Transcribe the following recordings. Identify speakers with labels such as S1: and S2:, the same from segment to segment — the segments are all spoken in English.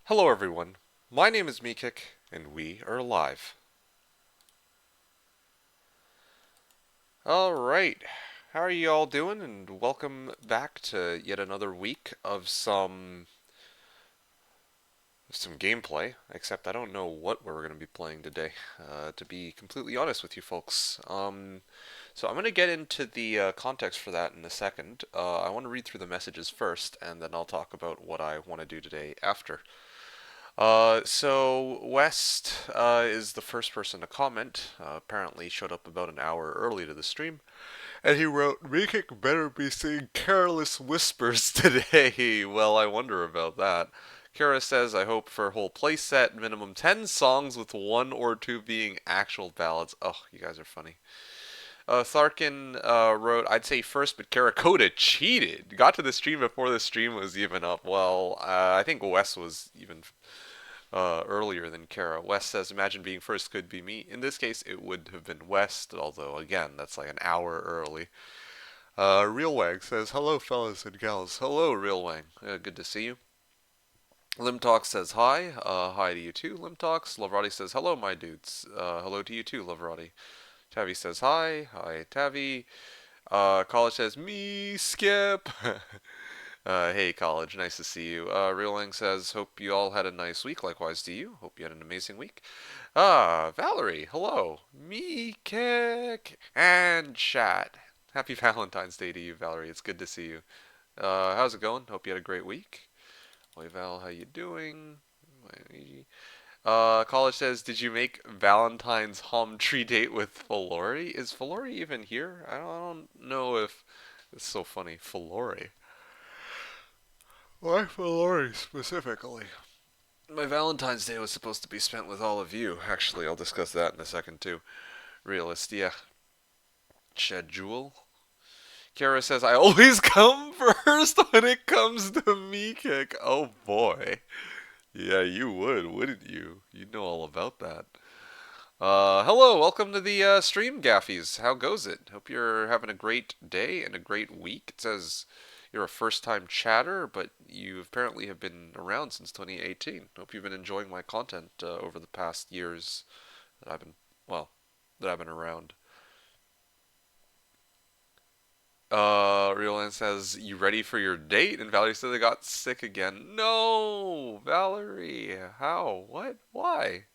S1: Hello everyone, my name is Meekik, and we are live. Alright, how are you all doing? And welcome back to yet another week of some gameplay, except I don't know what we're going to be playing today, to be completely honest with you folks. So I'm going to get into the context for that in a second. I want to read through the messages first, and then I'll talk about what I want to do today after. So West is the first person to comment. Apparently showed up about an hour early to the stream, and he wrote, "Mikik better be singing careless whispers today." Well, I wonder about that. Kara says, "I hope for a whole playset, minimum 10 songs with one or two being actual ballads." Oh, you guys are funny. Tharkin wrote, "I'd say first, but Karakota cheated. Got to the stream before the stream was even up." Well, I think Wes was even earlier than Kara. West says, "Imagine being first could be me." In this case, it would have been West, although, again, that's like an hour early. Real Wang says, "Hello, fellas and gals." Hello, Real Wang. Good to see you. Lim Talks says, "Hi." Hi to you too, Lim Talks. Lavrati says, "Hello, my dudes." Hello to you too, Lavrati. Tavi says, "Hi." Hi, Tavi. College says, "Me, Skip." Hey, College, nice to see you. Reeling says, "Hope you all had a nice week. Likewise to you. Hope you had an amazing week." Valerie, hello. Me, Kick, and Chat. Happy Valentine's Day to you, Valerie. It's good to see you. How's it going? Hope you had a great week. Oi, Val, how you doing? College says, "Did you make Valentine's home tree date with Falori? Is Falori even here? I don't know if it's so funny. Falori. Why Falori specifically? My Valentine's Day was supposed to be spent with all of you. Actually, I'll discuss that in a second too. Realistia. Schedule. Kara says, "I always come first when it comes to me kick." Oh boy. Yeah, you would, wouldn't you? You know all about that. Hello, welcome to the stream, Gaffies. How goes it? Hope you're having a great day and a great week. It says you're a first-time chatter, but you apparently have been around since 2018. Hope you've been enjoying my content over the past years that I've been, well, that I've been around. Real says, "You ready for your date?" And Valerie says, "I got sick again." No, Valerie. How? What? Why?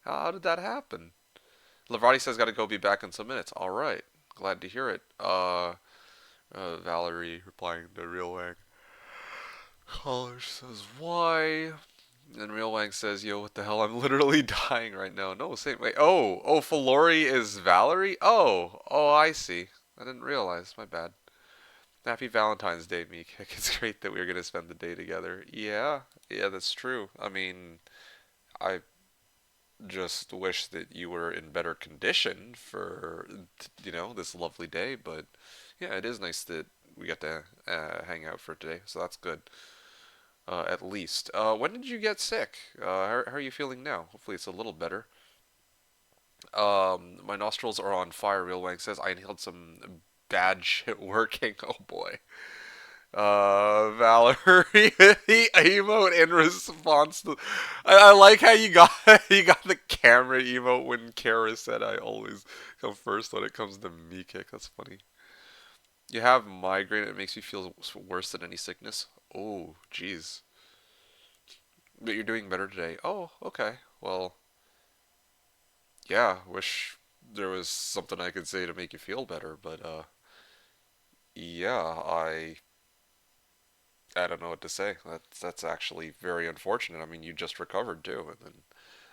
S1: How did that happen? Lavrati says, "Gotta go, be back in some minutes." All right. Glad to hear it. Valerie replying to Real Wang. College says, "Why?" And Real Wang says, "Yo, what the hell? I'm literally dying right now." No, same. Wait. Oh, Falori is Valerie? Oh, I see. I didn't realize. My bad. Happy Valentine's Day, Meek. It's great that we're gonna spend the day together. Yeah, that's true. I mean, I just wish that you were in better condition for, this lovely day. But yeah, it is nice that we get to hang out for today. So that's good. At least. When did you get sick? How are you feeling now? Hopefully it's a little better. My nostrils are on fire. Real Wang says, "I inhaled some bad shit working." Oh boy. Valerie, the emote in response to. I like how you got you got the camera emote when Kara said, "I always come first when it comes to me kick." That's funny. You have migraine. It makes you feel worse than any sickness. Oh, jeez. But you're doing better today. Oh, okay. Well, yeah. Wish there was something I could say to make you feel better, but yeah, I don't know what to say. That's actually very unfortunate. I mean, you just recovered too, and then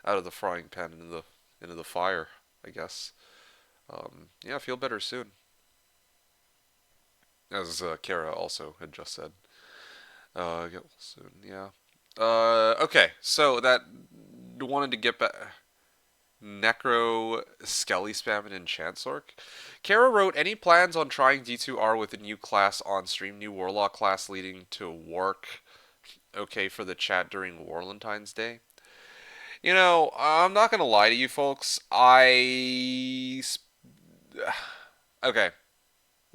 S1: out of the frying pan into the fire, I guess. Yeah, feel better soon, as Kara also had just said. Get well soon. Yeah. Okay. So that wanted to get back. Necro Skelly spamming in Chansork. Kara wrote, "Any plans on trying D2R with a new class on stream? New Warlock class leading to Wark. Okay for the chat during Valentine's Day." I'm not gonna lie to you folks. Okay,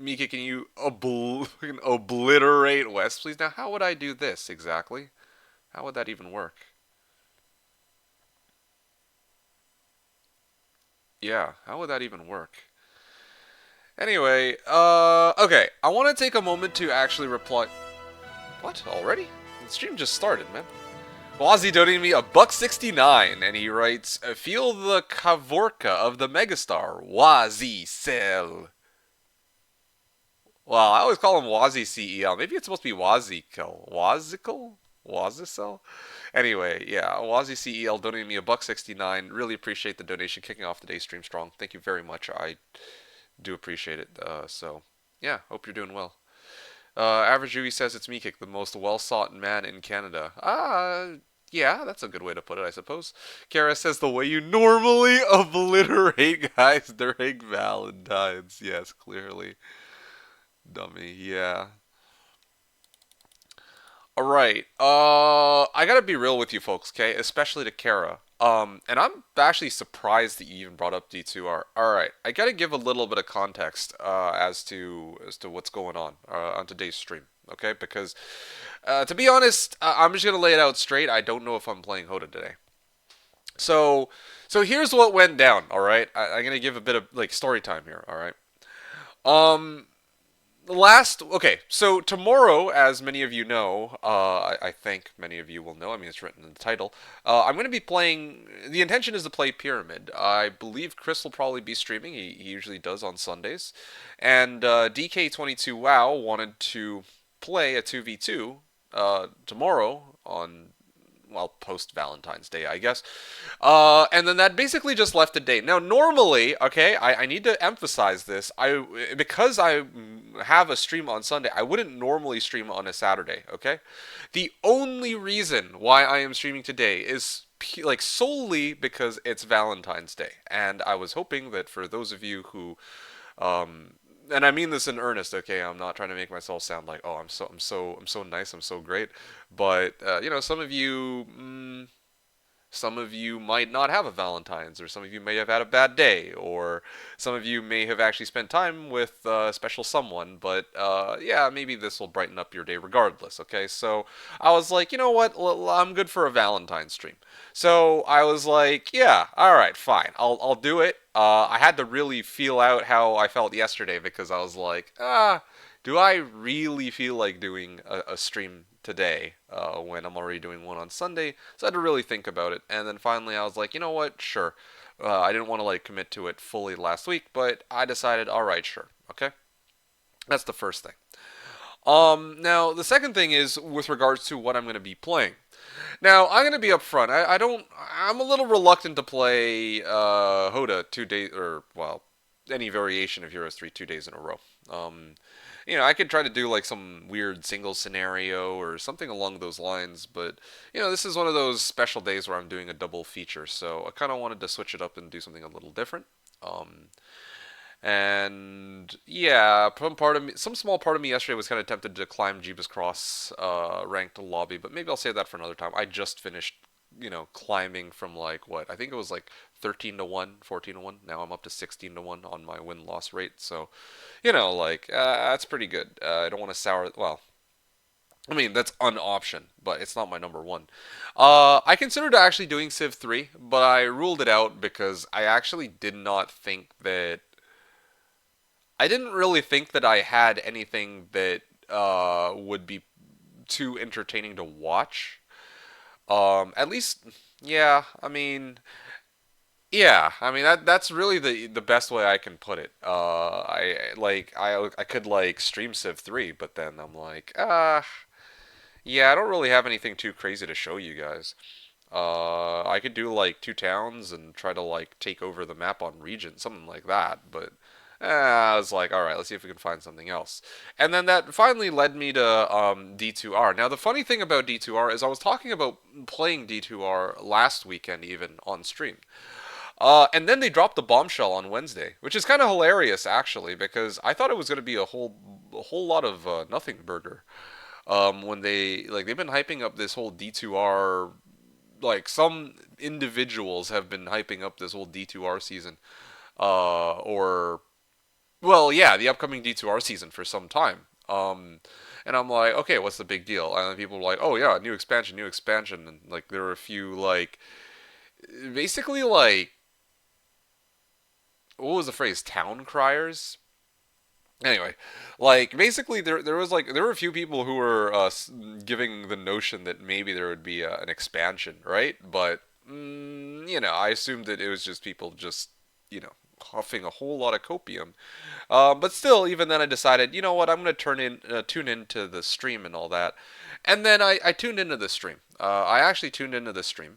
S1: Mika, can you obliterate West, please? Now, how would I do this exactly? How would that even work? Yeah, how would that even work? Anyway, okay. I want to take a moment to actually reply. What? Already? The stream just started, man. Wazzy donated me a buck 69, and he writes, "Feel the Kavorka of the megastar, Wazzy Cell." Well, I always call him Wazzy CEL. Maybe it's supposed to be Wazikel. Wazikel? Wazicel? Anyway, yeah, Wazzy CEL donated me a buck 69. Really appreciate the donation, kicking off today's stream strong. Thank you very much. I do appreciate it. So, yeah, hope you're doing well. Average Yui says it's me, Kick, the most well-sought man in Canada. Yeah, that's a good way to put it, I suppose. Kara says the way you normally obliterate guys during Valentine's. Yes, clearly. Dummy, yeah. Alright, I gotta be real with you folks, okay? Especially to Kara. And I'm actually surprised that you even brought up D2R. Alright, I gotta give a little bit of context, as to what's going on today's stream, okay? Because, to be honest, I'm just gonna lay it out straight. I don't know if I'm playing HotA today. So, so here's what went down, alright? I'm gonna give a bit of, like, story time here, alright? Um, okay, so tomorrow, as many of you know, I think many of you will know, I mean, it's written in the title, I'm going to be playing, the intention is to play Pyramid. I believe Chris will probably be streaming, he usually does on Sundays, and DK22 WoW wanted to play a 2v2 tomorrow on, well, post Valentine's Day, I guess. And then that basically just left a date. Now, normally, okay, I need to emphasize this. Because I have a stream on Sunday, I wouldn't normally stream on a Saturday. Okay, the only reason why I am streaming today is like solely because it's Valentine's Day, and I was hoping that for those of you who um, and I mean this in earnest, okay? I'm not trying to make myself sound like, oh, I'm so nice, I'm so great. But some of you might not have a Valentine's, or some of you may have had a bad day, or some of you may have actually spent time with a special someone, but yeah, maybe this will brighten up your day regardless, okay? So I was like, you know what, I'm good for a Valentine's stream. So I was like, yeah, alright, fine, I'll do it. I had to really feel out how I felt yesterday because I was like, do I really feel like doing a stream today when I'm already doing one on Sunday? So I had to really think about it. And then finally I was like, you know what? Sure. I didn't want to like commit to it fully last week, but I decided, all right, sure. Okay. That's the first thing. Now the second thing is with regards to what I'm going to be playing. Now I'm going to be upfront. I don't. I'm a little reluctant to play HotA 2 days, or well, any variation of Heroes 3 2 days in a row. I could try to do like some weird single scenario or something along those lines, but this is one of those special days where I'm doing a double feature, so I kind of wanted to switch it up and do something a little different. And yeah, some small part of me yesterday was kind of tempted to climb Jeebus Cross ranked lobby, but maybe I'll save that for another time. I just finished, climbing from like what I think it was like 13 to 1, 14 to 1. Now I'm up to 16 to 1 on my win loss rate. So, that's pretty good. I don't want to sour. Well, I mean that's an option, but it's not my number one. I considered actually doing Civ 3, but I ruled it out because I didn't really think that I had anything that would be too entertaining to watch. At least, yeah. I mean that's really the best way I can put it. I could like stream Civ 3, but then I'm like, yeah, I don't really have anything too crazy to show you guys. I could do like two towns and try to like take over the map on region, something like that. But I was like, all right, let's see if we can find something else. And then that finally led me to D2R. Now the funny thing about D2R is I was talking about playing D2R last weekend even on stream. And then they dropped the bombshell on Wednesday, which is kind of hilarious actually, because I thought it was going to be a whole lot of nothing burger. When they've been hyping up this whole D2R, like some individuals have been hyping up this whole D2R season, or Well, yeah, the upcoming D2R season for some time. And I'm like, okay, what's the big deal? And then people were like, oh yeah, new expansion, and like there were a few like basically like what was the phrase? Town criers. Anyway, like basically there was like there were a few people who were giving the notion that maybe there would be an expansion, right? But I assumed that it was just people just huffing a whole lot of copium. But still, even then, I decided, you know what, I'm gonna tune into the stream and all that. And then I tuned into the stream. I actually tuned into the stream.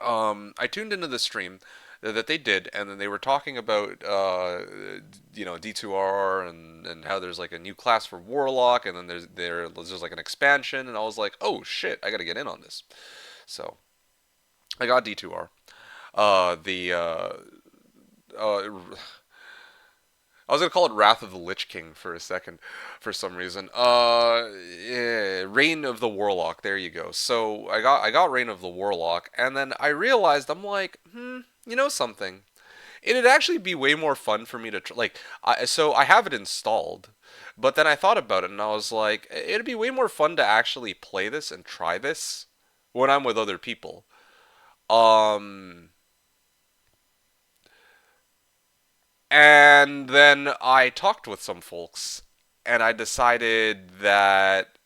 S1: I tuned into the stream that they did, and then they were talking about D2R and how there's like a new class for Warlock, and then there's like an expansion, and I was like, oh shit, I gotta get in on this. So I got D2R. The uh, I was gonna call it Wrath of the Lich King for a second, for some reason. Yeah, Reign of the Warlock. There you go. So I got Reign of the Warlock, and then I realized I'm like, you know something. It'd actually be way more fun for me to so I have it installed, but then I thought about it and I was like, it'd be way more fun to actually play this and try this when I'm with other people. Um, And then I talked with some folks, and I decided that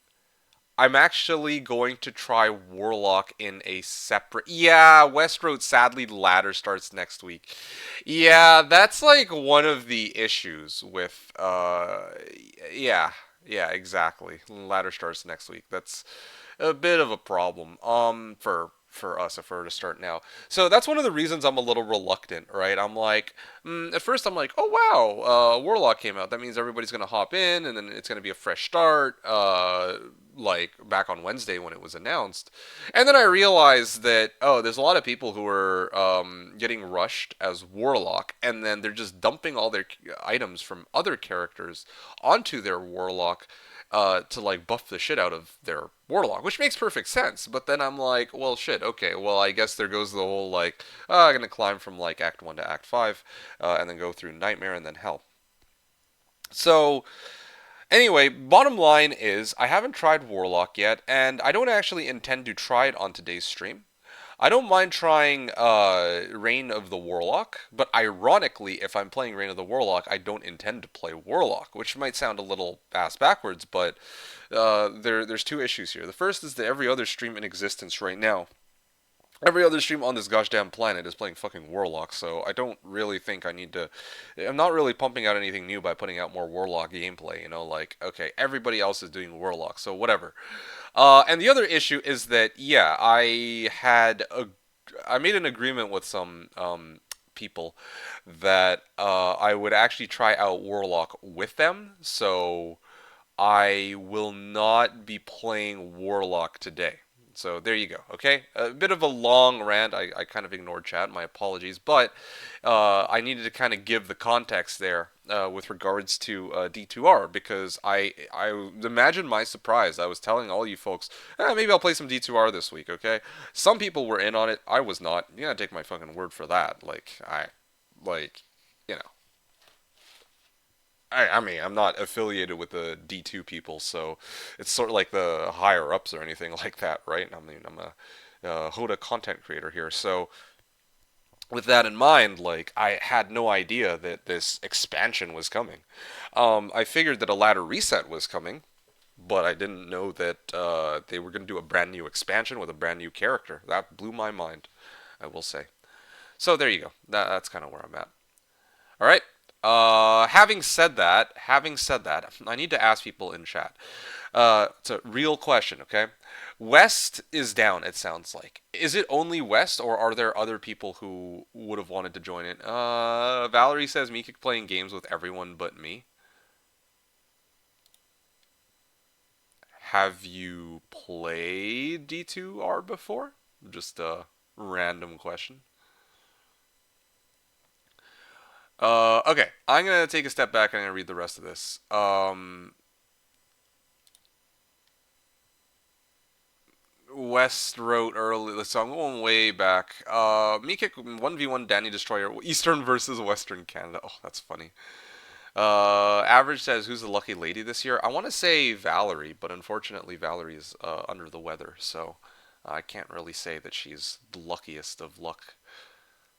S1: I'm actually going to try Warlock in a separate. Yeah, Westroad sadly the ladder starts next week. Yeah, that's like one of the issues with. Yeah, yeah, exactly. Ladder starts next week. That's a bit of a problem. For us if we were to start now. So that's one of the reasons I'm a little reluctant, right? I'm like, at first I'm like, oh wow, Warlock came out. That means everybody's gonna hop in, and then it's gonna be a fresh start. Like back on Wednesday when it was announced, and then I realized that there's a lot of people who are getting rushed as Warlock, and then they're just dumping all their items from other characters onto their Warlock to like buff the shit out of their Warlock, which makes perfect sense. But then I'm like, well, shit, okay, well, I guess there goes the whole like, I'm gonna climb from like Act 1 to Act 5, and then go through Nightmare and then Hell. So, anyway, bottom line is, I haven't tried Warlock yet, and I don't actually intend to try it on today's stream. I don't mind trying Reign of the Warlock, but ironically, if I'm playing Reign of the Warlock, I don't intend to play Warlock, which might sound a little ass backwards, but there's two issues here. The first is that every other stream in existence right now, every other stream on this gosh damn planet is playing fucking Warlock, so I don't really think I need to. I'm not really pumping out anything new by putting out more Warlock gameplay, like, okay, everybody else is doing Warlock, so whatever. And the other issue is that, yeah, I made an agreement with some people that I would actually try out Warlock with them, so I will not be playing Warlock today. So there you go. Okay, a bit of a long rant. I kind of ignored chat. My apologies, but I needed to kind of give the context there with regards to D2R because I imagine my surprise. I was telling all you folks, maybe I'll play some D2R this week. Okay, some people were in on it. I was not. You gotta take my fucking word for that. Like, you know. I mean, I'm not affiliated with the D2 people, so it's sort of like the higher ups or anything like that, right? I mean, I'm a HotA content creator here, so with that in mind, like, I had no idea that this expansion was coming. I figured that a ladder reset was coming, but I didn't know that they were going to do a brand new expansion with a brand new character. That blew my mind, I will say. So there you go. That's kind of where I'm at. All right. Having said that, I need to ask people in chat. It's a real question, okay? West is down, it sounds like. Is it only West, or are there other people who would have wanted to join it? Valerie says Meek playing games with everyone but me. Have you played D2R before? Just a random question. Okay, I'm gonna take a step back and I'm gonna read the rest of this. West wrote early, so I'm going way back. Meek 1v1 Danny Destroyer, Eastern versus Western Canada. Oh, that's funny. Average says, "Who's the lucky lady this year?" I want to say Valerie, but unfortunately, Valerie is under the weather, so I can't really say that she's the luckiest of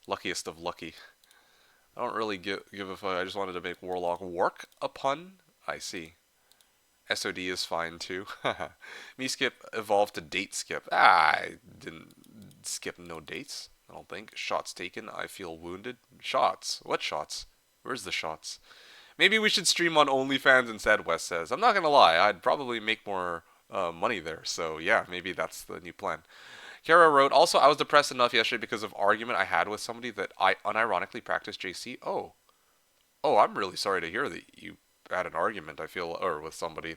S1: luckiest of lucky. I don't really give a fuck. I just wanted to make Warlock work a pun. I see. SOD is fine too. Me skip evolved to date skip. I didn't skip no dates. I don't think. Shots taken. I feel wounded. Shots. What shots? Where's the shots? Maybe we should stream on OnlyFans instead, Wes says. I'm not gonna lie, I'd probably make more money there. So yeah, maybe that's the new plan. Kara wrote, also, I was depressed enough yesterday because of argument I had with somebody that I unironically practiced JC. Oh, I'm really sorry to hear that you had an argument, I feel, or with somebody.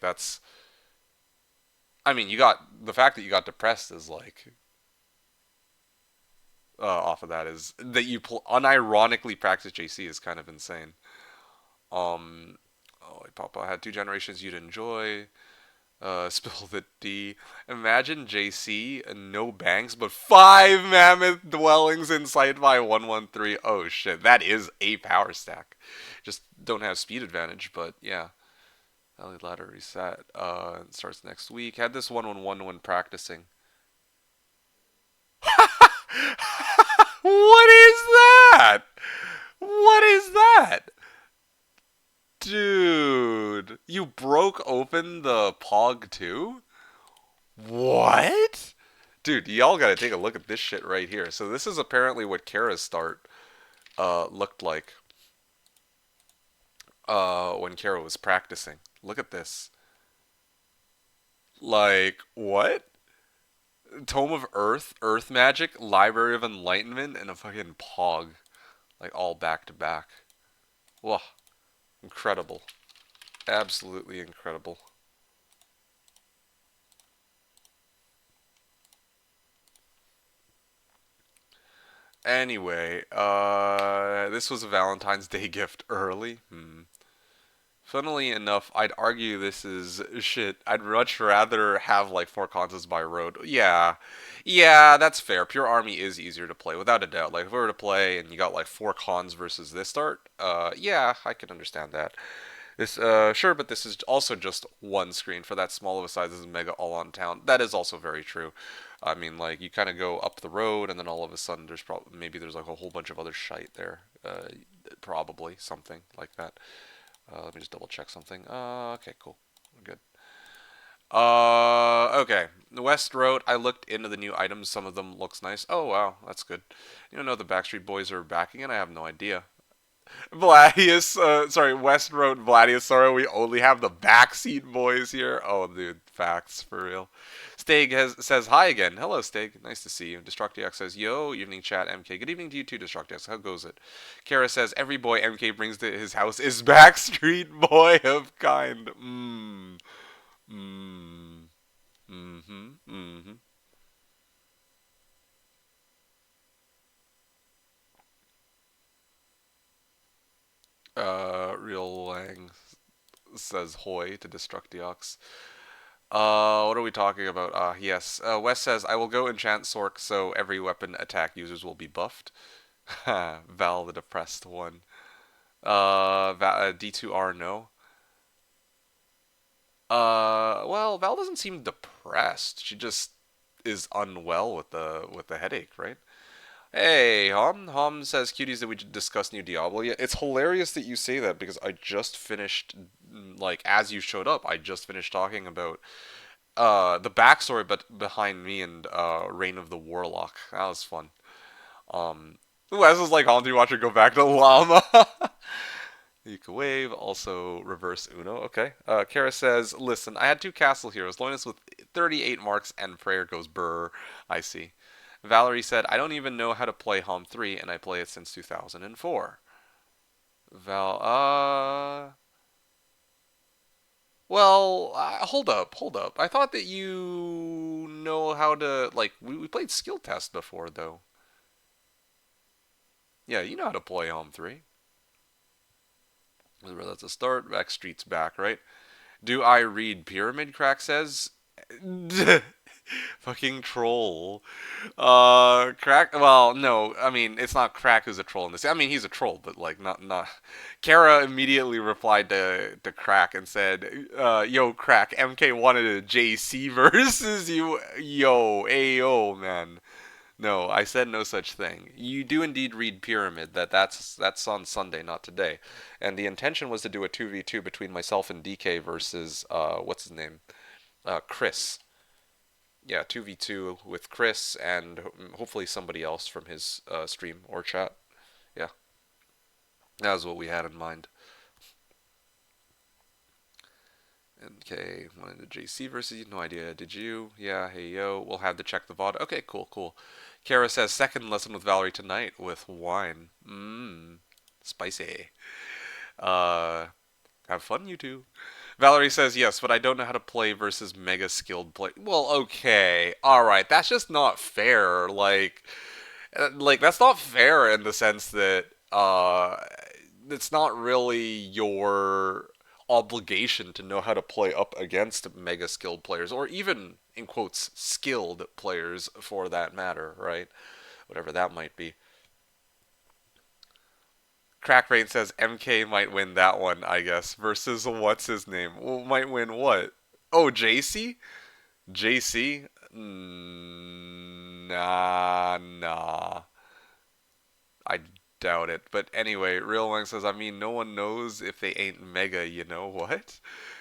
S1: I mean, you got, the fact that you got depressed is like, off of that is, that you unironically practice JC is kind of insane. Um, oh, Papa had two generations you'd enjoy. Spill the D. Imagine JC, no banks, but 5 mammoth dwellings in Sight by 113. Oh shit, that is a power stack. Just don't have speed advantage, but yeah. Valley Ladder reset. It starts next week. Had this 111 when practicing. What is that? What is that? Dude, you broke open the Pog too? What? Dude, y'all gotta take a look at this shit right here. So this is apparently what Kara's start looked like when Kara was practicing. Look at this. Like, what? Tome of Earth, Earth Magic, Library of Enlightenment, and a fucking Pog. Like, all back to back. Whoa. Incredible. Absolutely incredible. Anyway, this was a Valentine's Day gift early. Funnily enough, I'd argue this is shit. I'd much rather have like four consoles by road. Yeah, that's fair. Pure Army is easier to play, without a doubt. Like if we were to play and you got like four cons versus this start, yeah, I can understand that. This, sure, but this is also just one screen for that small of a size as Mega All on Town. That is also very true. I mean, like you kind of go up the road, and then all of a sudden there's probably maybe there's like a whole bunch of other shite there. Probably something like that. Let me just double check something. Okay, cool. We're good. Okay. The West wrote, I looked into the new items. Some of them looks nice. Oh, wow. That's good. You don't know the Backstreet Boys are back again? I have no idea. Vladius, sorry, West wrote Vladius, sorry, we only have the backseat boys here. Oh, dude, facts, for real. Says hi again. Hello, Steg. Nice to see you. Destructiox says, yo, evening chat, MK. Good evening to you too, Destructiox. How goes it? Kara says, every boy MK brings to his house is backstreet boy of kind. Mm. Mm-hmm. Mm-hmm. Real Lang says hoy to Destructiox. What are we talking about? Yes. Wes says, I will go enchant Sork so every weapon attack users will be buffed. Val, the depressed one. D2R, no. Well, Val doesn't seem depressed. She just is unwell with the headache, right? Hey, Hom. Hom says, cuties, that we discuss new Diablo yet? It's hilarious that you say that because I just finished, like, as you showed up, I just finished talking about the backstory but behind me and Reign of the Warlock. That was fun. Wes is like, Hom, do you watch her go back to Llama? You can wave, also reverse Uno. Okay. Kara says, listen, I had two castle heroes, Loinus with 38 marks and prayer goes brr. I see. Valerie said, I don't even know how to play Hom 3 and I play it since 2004. Val, well, hold up. I thought that you know how to, like, we played skill test before, though. Yeah, you know how to play Hom 3. That's a start. Backstreet's back, right? Do I read Pyramid? Crack says. Fucking troll. Crack. Well, no, I mean it's not Crack who's a troll in this. I mean he's a troll, but like not. Kara immediately replied to Crack and said, "Yo, Crack, MK wanted a JC versus you. Yo, ayo, man. No, I said no such thing. You do indeed read Pyramid. That's on Sunday, not today. And the intention was to do a 2v2 between myself and DK versus what's his name? Chris. Yeah, 2v2 with Chris and hopefully somebody else from his stream or chat. Yeah, that was what we had in mind. Okay, wanted a JC versus you? No idea. Did you? Yeah, hey yo. We'll have to check the VOD. Okay, cool, cool. Kara says second lesson with Valerie tonight with wine. Mmm, spicy. Uh, have fun, you two. Valerie says yes, but I don't know how to play versus mega skilled play. Well, okay, all right. That's just not fair. Like that's not fair in the sense that it's not really your obligation to know how to play up against mega skilled players or even in quotes skilled players for that matter, right? Whatever that might be. Crackbrain says MK might win that one, I guess, versus what's his name? Well, might win what? Oh, JC? JC? Nah, nah. I doubt it. But anyway, Real Wang says, I mean, no one knows if they ain't mega, you know what?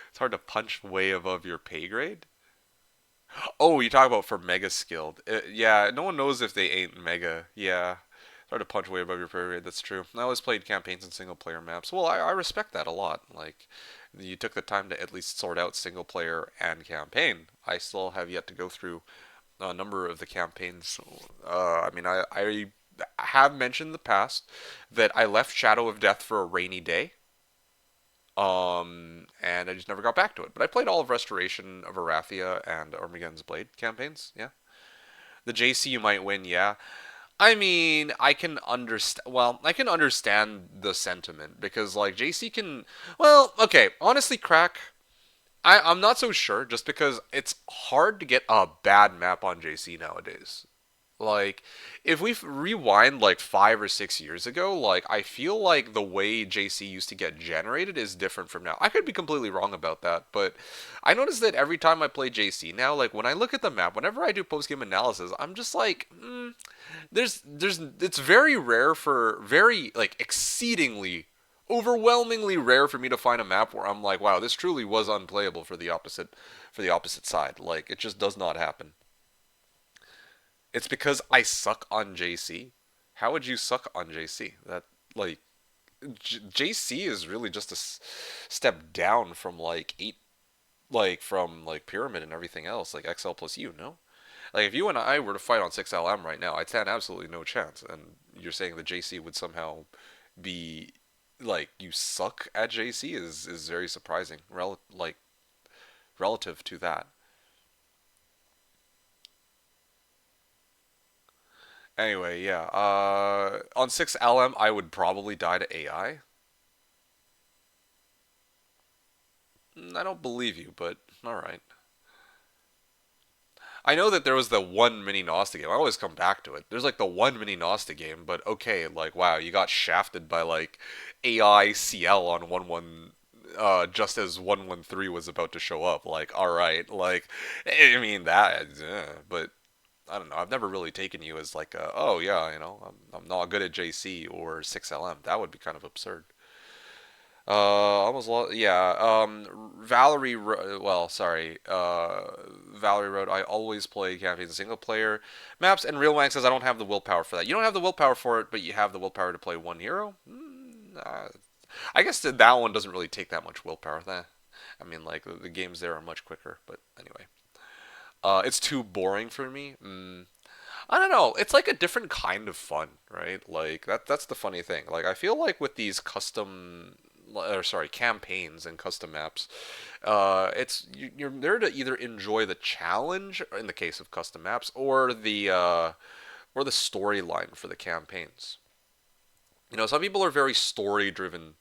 S1: It's hard to punch way above your pay grade. Oh, you talk about for mega skilled. Yeah, no one knows if they ain't mega. Yeah. It's hard to punch way above your pay grade, that's true. I always played campaigns and single player maps. Well, I respect that a lot. Like, you took the time to at least sort out single player and campaign. I still have yet to go through a number of the campaigns. I mean, I have mentioned in the past that I left Shadow of Death for a rainy day. And I just never got back to it. But I played all of Restoration of Arathia and Armageddon's Blade campaigns. Yeah, the JC you might win. Yeah, I mean, I can understand. Well, I can understand the sentiment because like JC can. Well, okay, honestly, Crack. I'm not so sure just because it's hard to get a bad map on JC nowadays. Like, if we rewind like 5 or 6 years ago, like I feel like the way JC used to get generated is different from now. I could be completely wrong about that, but I notice that every time I play JC now, like when I look at the map, whenever I do post game analysis, I'm just like, it's very rare for very like exceedingly overwhelmingly rare for me to find a map where I'm like, wow, this truly was unplayable for the opposite side. Like it just does not happen. It's because I suck on JC. How would you suck on JC? That like JC is really just a step down from like eight, like from like Pyramid and everything else, like XL plus U. No, like if you and I were to fight on 6LM right now, I'd stand absolutely no chance. And you're saying that JC would somehow be like you suck at JC is very surprising. Like relative to that. Anyway, yeah. On 6LM, I would probably die to AI. I don't believe you, but all right. I know that there was the one mini Nosta game. I always come back to it. There's like the one mini Nosta game, but okay, like wow, you got shafted by like AI CL on 1-1 just as 113 was about to show up. Like, all right, like I mean that, but I don't know. I've never really taken you as like, oh yeah, I'm not good at JC or 6LM. That would be kind of absurd. Almost lost. Yeah. Well, sorry. Valerie wrote, I always play campaigns single player maps, and Real Wang says I don't have the willpower for that. You don't have the willpower for it, but you have the willpower to play one hero. I guess that one doesn't really take that much willpower. I mean, like the games there are much quicker. But anyway, it's too boring for me. I don't know. It's like a different kind of fun, right? Like that's the funny thing. Like I feel like with these custom or sorry, campaigns and custom maps, you're there to either enjoy the challenge in the case of custom maps or the storyline for the campaigns. Some people are very story driven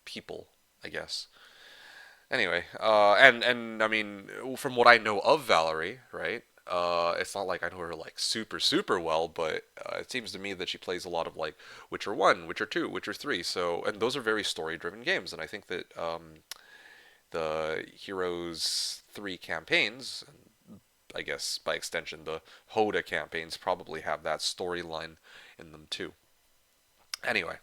S1: people, I guess. Anyway, and I mean, from what I know of Valerie, right? It's not like I know her like super super well, but it seems to me that she plays a lot of like Witcher 1, Witcher 2, Witcher 3. So, and those are very story driven games, and I think that the Heroes 3 campaigns, I guess by extension the HotA campaigns, probably have that storyline in them too. Anyway,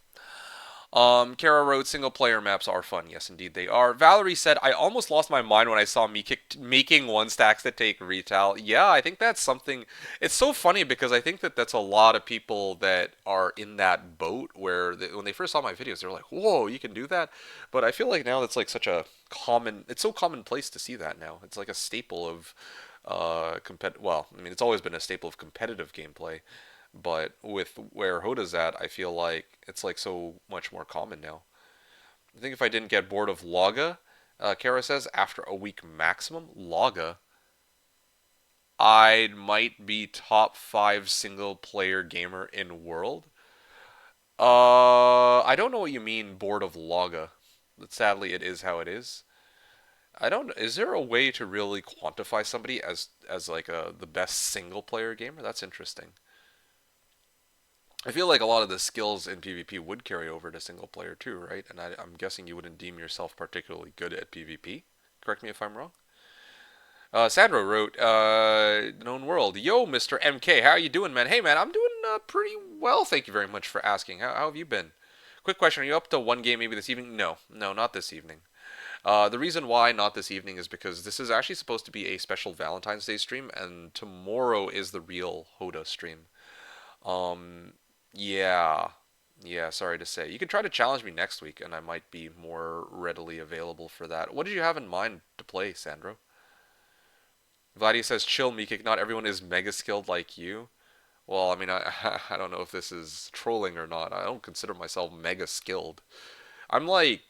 S1: Kara wrote, single player maps are fun. Yes, indeed they are. Valerie said, I almost lost my mind when I saw me making one stacks that take retail. Yeah, I think that's something. It's so funny because I think that that's a lot of people that are in that boat where when they first saw my videos, they were like, whoa, you can do that. But I feel like now it's like such a common, it's so commonplace to see that now. It's like a staple of well, I mean, it's always been a staple of competitive gameplay. But with where HotA's at, I feel like it's like so much more common now. I think if I didn't get bored of Laga, Kara says, after a week maximum, Laga, I might be top 5 single player gamer in world. I don't know what you mean bored of Laga. But sadly, it is how it is. I don't. Is there a way to really quantify somebody as like the best single player gamer? That's interesting. I feel like a lot of the skills in PvP would carry over to single player too, right? And I'm guessing you wouldn't deem yourself particularly good at PvP. Correct me if I'm wrong. Sandro wrote, Known World. Yo, Mr. MK, how you doing, man? Hey, man, I'm doing pretty well. Thank you very much for asking. How have you been? Quick question: are you up to one game maybe this evening? No, no, not this evening. The reason why not this evening is because this is actually supposed to be a special Valentine's Day stream, and tomorrow is the real HotA stream. Um, yeah. Yeah, sorry to say. You can try to challenge me next week, and I might be more readily available for that. What did you have in mind to play, Sandro? Vladia says, chill, Meekik. Not everyone is mega skilled like you. Well, I mean, I don't know if this is trolling or not. I don't consider myself mega skilled. I'm like,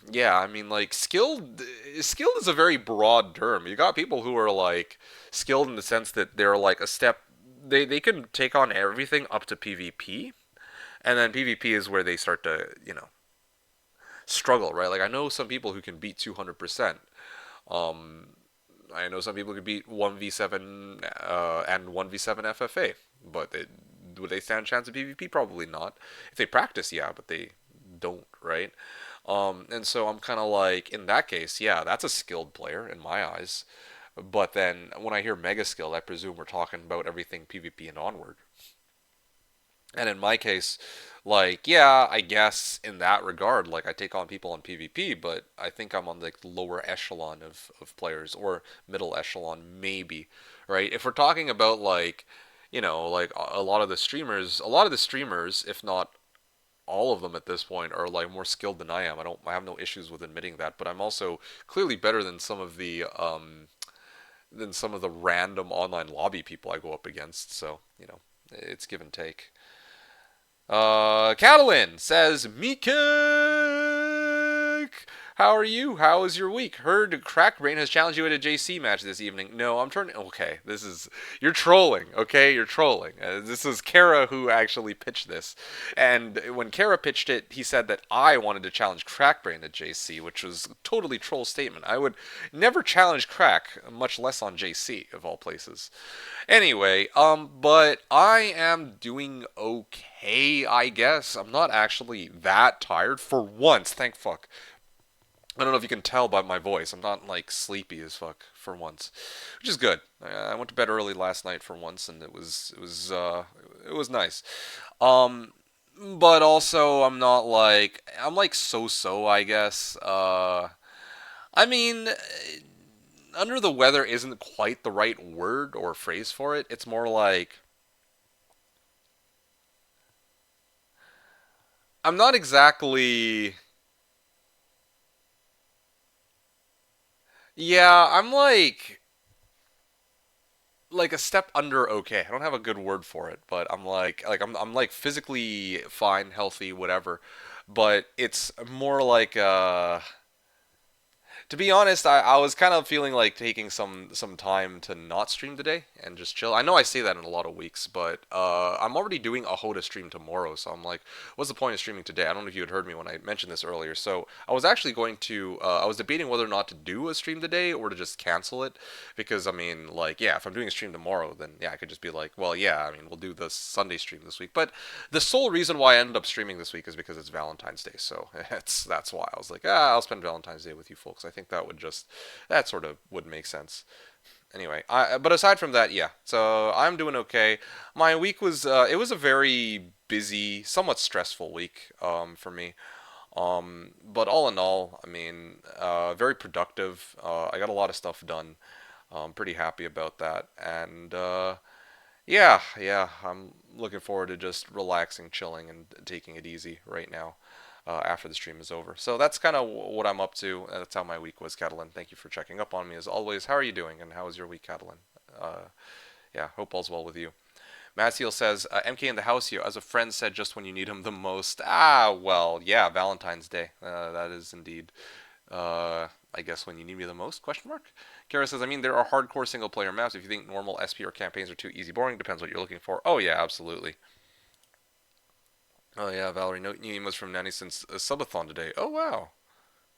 S1: yeah, I mean, like, skilled. Skilled is a very broad term. You got people who are, like, skilled in the sense that they're, like, a step. They can take on everything up to PvP. And then PvP is where they start to, struggle, right? Like I know some people who can beat 200%. Um, I know some people who can beat 1v7 and 1v7 FFA, but would they stand a chance of PvP? Probably not. If they practice, yeah, but they don't, right? And so I'm kind of like, in that case, yeah, that's a skilled player in my eyes. But then when I hear mega skilled, I presume we're talking about everything PvP and onward. And in my case, like, yeah, I guess in that regard, like, I take on people on PvP, but I think I'm on the lower echelon of players, or middle echelon, maybe, right? If we're talking about, like, like a lot of the streamers, if not all of them at this point, are, like, more skilled than I am. I have no issues with admitting that, but I'm also clearly better than some of the random online lobby people I go up against, so, it's give and take. Catalin says, Meek, how are you? How is your week? Heard Crackbrain has challenged you at a JC match this evening. No, I'm turning. Okay, you're trolling. Okay, you're trolling. This is Kara who actually pitched this, and when Kara pitched it, he said that I wanted to challenge Crackbrain at JC, which was a totally troll statement. I would never challenge Crack, much less on JC of all places. Anyway, but I am doing okay, I guess. I'm not actually that tired for once, thank fuck. I don't know if you can tell by my voice. I'm not like sleepy as fuck for once, which is good. I went to bed early last night for once, and it was nice. Um, but also I'm like so, I guess. I mean, under the weather isn't quite the right word or phrase for it. It's more like I'm not exactly. Yeah, I'm like a step under okay. I don't have a good word for it, but I'm like physically fine, healthy, whatever. But it's more like To be honest, I was kind of feeling like taking some time to not stream today and just chill. I know I say that in a lot of weeks, but I'm already doing a HotA stream tomorrow, so I'm like, what's the point of streaming today? I don't know if you had heard me when I mentioned this earlier. So I was actually going to, I was debating whether or not to do a stream today or to just cancel it, because I mean, like, yeah, if I'm doing a stream tomorrow, then yeah, I could just be like, well, yeah, I mean, we'll do the Sunday stream this week. But the sole reason why I ended up streaming this week is because it's Valentine's Day, so that's why I was like, I'll spend Valentine's Day with you folks. I think that sort of would make sense. Anyway, but aside from that, yeah. So I'm doing okay. My week was it was a very busy, somewhat stressful week for me. But all in all, I mean, very productive. I got a lot of stuff done. I'm pretty happy about that. And yeah, I'm looking forward to just relaxing, chilling, and taking it easy right now after the stream is over. So that's kind of what I'm up to. That's how my week was, Catalan. Thank you for checking up on me as always. How are you doing, and how was your week, Catalan? Yeah, hope all's well with you. Massiel says, MK in the house here. As a friend said, just when you need him the most. Well, yeah, Valentine's Day. That is indeed I guess when you need me the most? Question mark. Kara says, I mean, there are hardcore single player maps. If you think normal SP or campaigns are too easy, boring, depends what you're looking for. Oh yeah, absolutely. Oh yeah, Valerie, no new emails from Nani since a subathon today. Oh wow,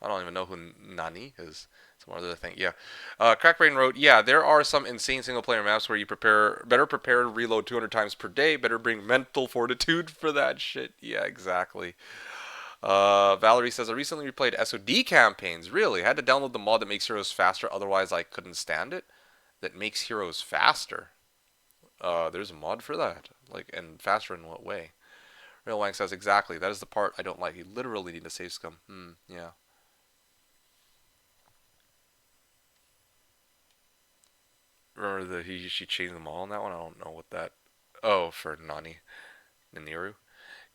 S1: I don't even know who Nani is. Some other thing. Yeah. Crackbrain wrote, yeah, there are some insane single player maps where you better prepare to reload 200 times per day. Better bring mental fortitude for that shit. Yeah, exactly. Valerie says, I recently replayed SOD campaigns. Really? I had to download the mod that makes heroes faster, otherwise I couldn't stand it. That makes heroes faster. There's a mod for that. Like, and faster in what way? Real Wang says, exactly. That is the part I don't like. You literally need to save scum. Yeah. Remember that she changed them all on that one? I don't know what that. Oh, for Nani. Naniru.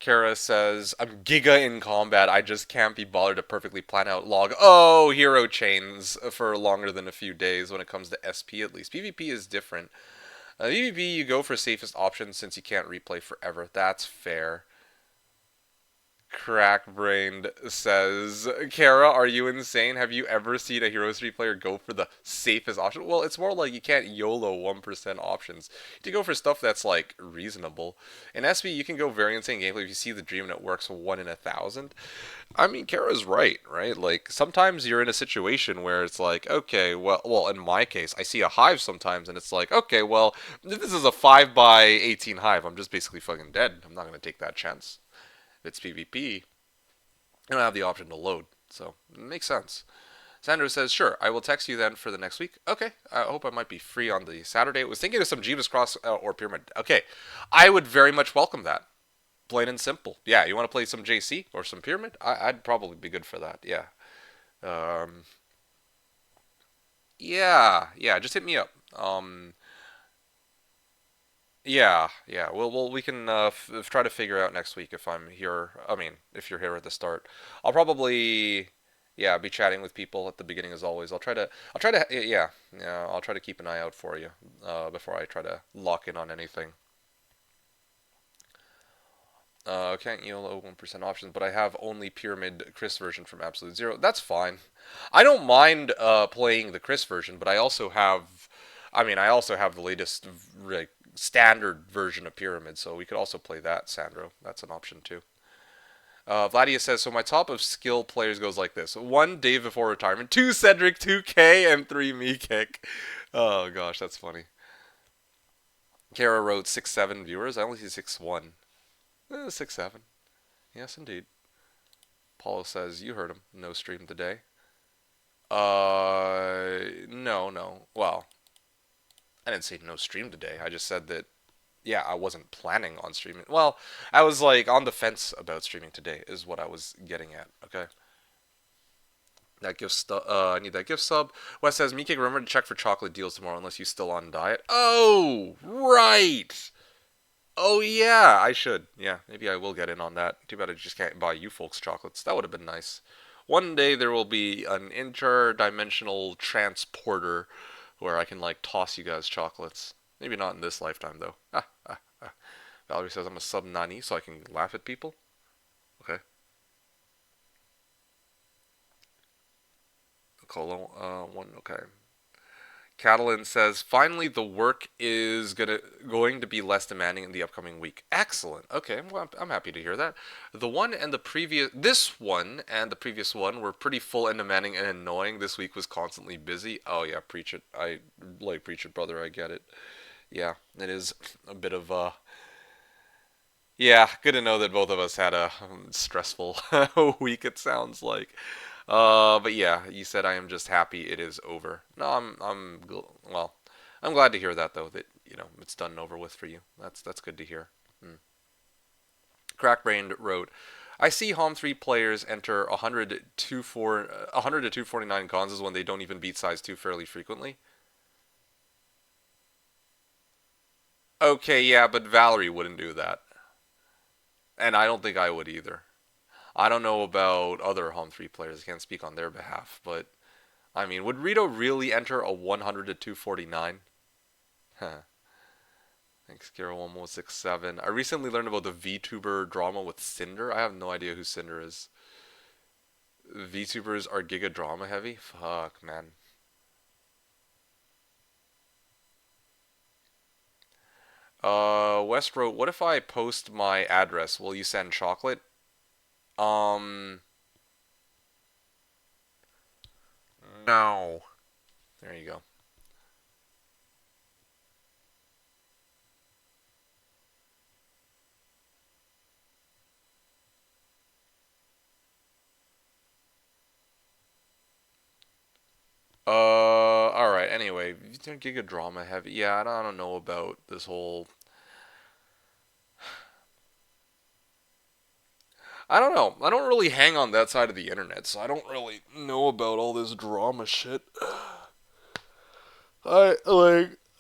S1: Kara says, I'm giga in combat. I just can't be bothered to perfectly plan out log. Oh, hero chains for longer than a few days when it comes to SP at least. PvP is different. PvP, you go for safest option since you can't replay forever. That's fair. Crackbrained says, Kara, are you insane? Have you ever seen a Heroes 3 player go for the safest option? Well, it's more like you can't YOLO 1% options. You go for stuff that's, like, reasonable. In SB, you can go very insane gameplay if you see the dream and it works 1 in 1,000. I mean, Kara's right? Like, sometimes you're in a situation where it's like, okay, well, in my case, I see a hive sometimes and it's like, okay, well, if this is a 5 by 18 hive, I'm just basically fucking dead. I'm not going to take that chance. If it's PvP, you don't have the option to load. So, it makes sense. Sandro says, sure, I will text you then for the next week. Okay, I hope I might be free on the Saturday. I was thinking of some Jeebus Cross or Pyramid. Okay, I would very much welcome that. Plain and simple. Yeah, you want to play some JC or some Pyramid? I'd probably be good for that. Yeah. Um, yeah, just hit me up. Yeah. Well, we can try to figure out next week if I'm here. I mean, if you're here at the start, I'll probably, yeah, be chatting with people at the beginning as always. Yeah, I'll try to keep an eye out for you before I try to lock in on anything. Can't YOLO 1% options, but I have only Pyramid Chris version from Absolute Zero. That's fine. I don't mind playing the Chris version, but I also have the latest like, standard version of Pyramid, so we could also play that, Sandro. That's an option too. Vladia says, so my top of skill players goes like this. 1, Dave before retirement. 2, Cedric 2K, and 3, me kick. Oh gosh, that's funny. Kara wrote 6-7 viewers. I only see 6-1. 6-7. Yes, indeed. Paulo says, you heard him. No stream today. No. Well, I didn't say no stream today. I just said that, yeah, I wasn't planning on streaming. Well, I was like on the fence about streaming today, is what I was getting at. Okay. That gift I need that gift sub. Wes says, Meeking, remember to check for chocolate deals tomorrow unless you're still on diet. Oh, right. Oh yeah, I should. Yeah, maybe I will get in on that. Too bad I just can't buy you folks chocolates. That would have been nice. One day there will be an interdimensional transporter where I can like toss you guys chocolates. Maybe not in this lifetime though. Valerie says I'm a sub nani, so I can laugh at people. Okay. One. Okay. Catalan says, finally, the work is going to be less demanding in the upcoming week. Excellent. Okay, well, I'm happy to hear that. This one and the previous one were pretty full and demanding and annoying. This week was constantly busy. Oh yeah, preach it. I like preach it, brother. I get it. Yeah, it is a bit of yeah, good to know that both of us had a stressful week. It sounds like. But yeah, you said I am just happy it is over. No, well, I'm glad to hear that though. That it's done and over with for you. That's good to hear. Hmm. Crackbrained wrote, I see Hom 3 players enter 100 to 249 gonzas when they don't even beat size 2 fairly frequently. Okay, yeah, but Valerie wouldn't do that. And I don't think I would either. I don't know about other Home 3 players. I can't speak on their behalf, but I mean, would Rito really enter a 100 to 249? Huh. Thanks, Carol1167. I recently learned about the VTuber drama with Cinder. I have no idea who Cinder is. VTubers are giga drama heavy? Fuck, man. West wrote, what if I post my address? Will you send chocolate? Um, no. There you go. Alright, anyway, Giga Drama heavy. Yeah, I don't know about this whole. I don't know. I don't really hang on that side of the internet, so I don't really know about all this drama shit. I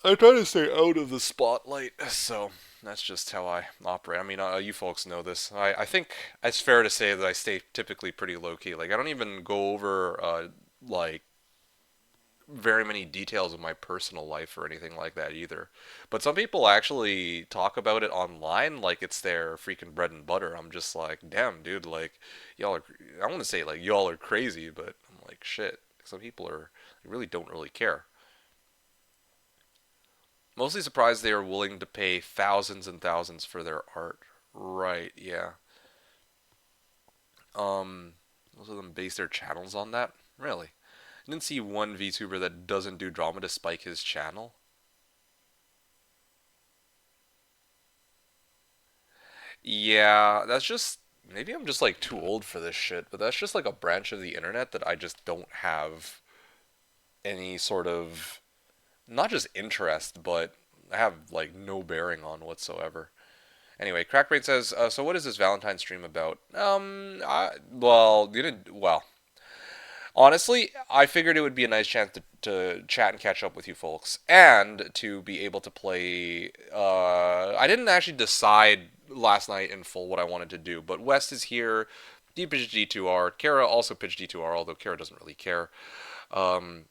S1: try to stay out of the spotlight, so that's just how I operate. I mean, you folks know this. I think it's fair to say that I stay typically pretty low key. Like, I don't even go over, like, very many details of my personal life or anything like that either. But some people actually talk about it online like it's their freaking bread and butter. I'm just like, damn, dude, like, y'all are, I want to say, like, y'all are crazy, but I'm like, shit. Some people really don't really care. Mostly surprised they are willing to pay thousands and thousands for their art. Right, yeah. Most of them base their channels on that? Really? I didn't see one VTuber that doesn't do drama to spike his channel. Yeah, that's just maybe I'm just like too old for this shit, but that's just like a branch of the internet that I just don't have any sort of not just interest, but I have like no bearing on whatsoever. Anyway, Crackbrain says, so what is this Valentine stream about? Well, honestly, I figured it would be a nice chance to chat and catch up with you folks, and to be able to play. I didn't actually decide last night in full what I wanted to do, but West is here. D pitched D2R. Kara also pitched D2R, although Kara doesn't really care. Um,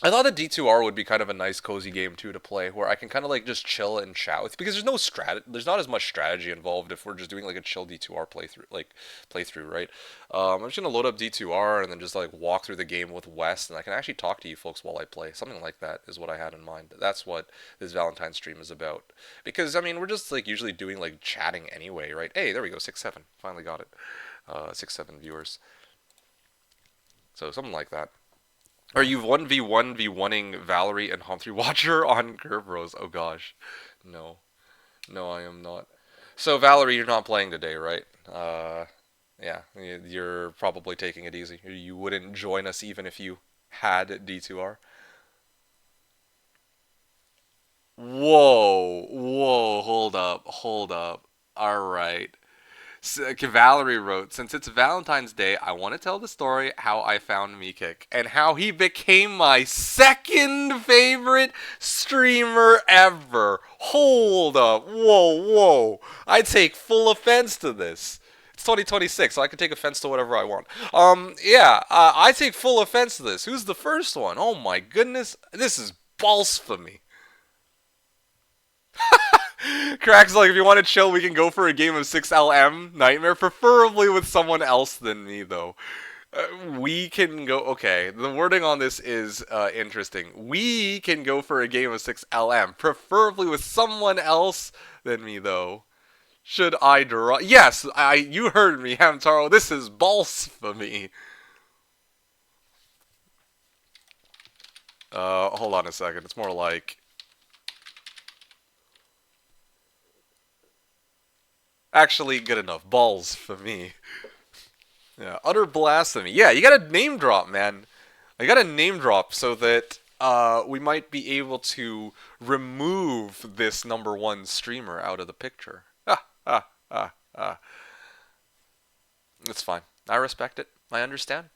S1: I thought that D2R would be kind of a nice cozy game too to play where I can kind of like just chill and chat with because there's not as much strategy involved if we're just doing like a chill D2R playthrough, right? I'm just gonna load up D2R and then just like walk through the game with West and I can actually talk to you folks while I play. Something like that is what I had in mind. That's what this Valentine stream is about. Because I mean, we're just like usually doing like chatting anyway, right? Hey, there we go, 6-7. Finally got it. 6-7 viewers. So something like that. Are you 1v1v1ing Valerie and Humphrey Watcher on Curve Rose? Oh gosh. No. No, I am not. So, Valerie, you're not playing today, right? Yeah, you're probably taking it easy. You wouldn't join us even if you had D2R. Whoa, whoa, hold up. Alright. Valerie wrote, since it's Valentine's Day, I want to tell the story how I found Meekik and how he became my second favorite streamer ever. Hold up. Whoa, whoa. I take full offense to this. It's 2026, so I can take offense to whatever I want. Yeah, I take full offense to this. Who's the first one? Oh my goodness. This is blasphemy. Cracks like, if you want to chill, we can go for a game of 6LM Nightmare, preferably with someone else than me, though. We can go. Okay, the wording on this is interesting. We can go for a game of 6 LM, preferably with someone else than me, though. Should I draw? Yes, I. You heard me, Hamtaro. This is blasphemy. Hold on a second. It's more like actually good enough. Balls for me. Yeah, utter blasphemy. Yeah, you gotta name drop, man. I gotta name drop so that we might be able to remove this number one streamer out of the picture. Ah. It's fine. I respect it. I understand.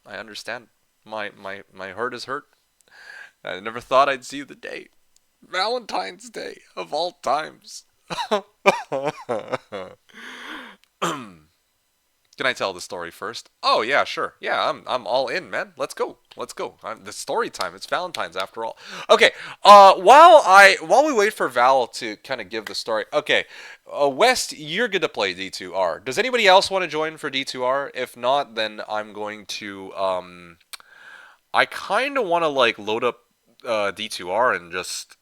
S1: I understand. My heart is hurt. I never thought I'd see the day. Valentine's Day of all times. Can I tell the story first? Oh yeah, sure. Yeah, I'm all in, man. Let's go. Let's go. The story time. It's Valentine's after all. Okay. While we wait for Val to kind of give the story. Okay. West, you're good to play D2R. Does anybody else want to join for D2R? If not, then I'm going to I kind of want to like load up D2R and just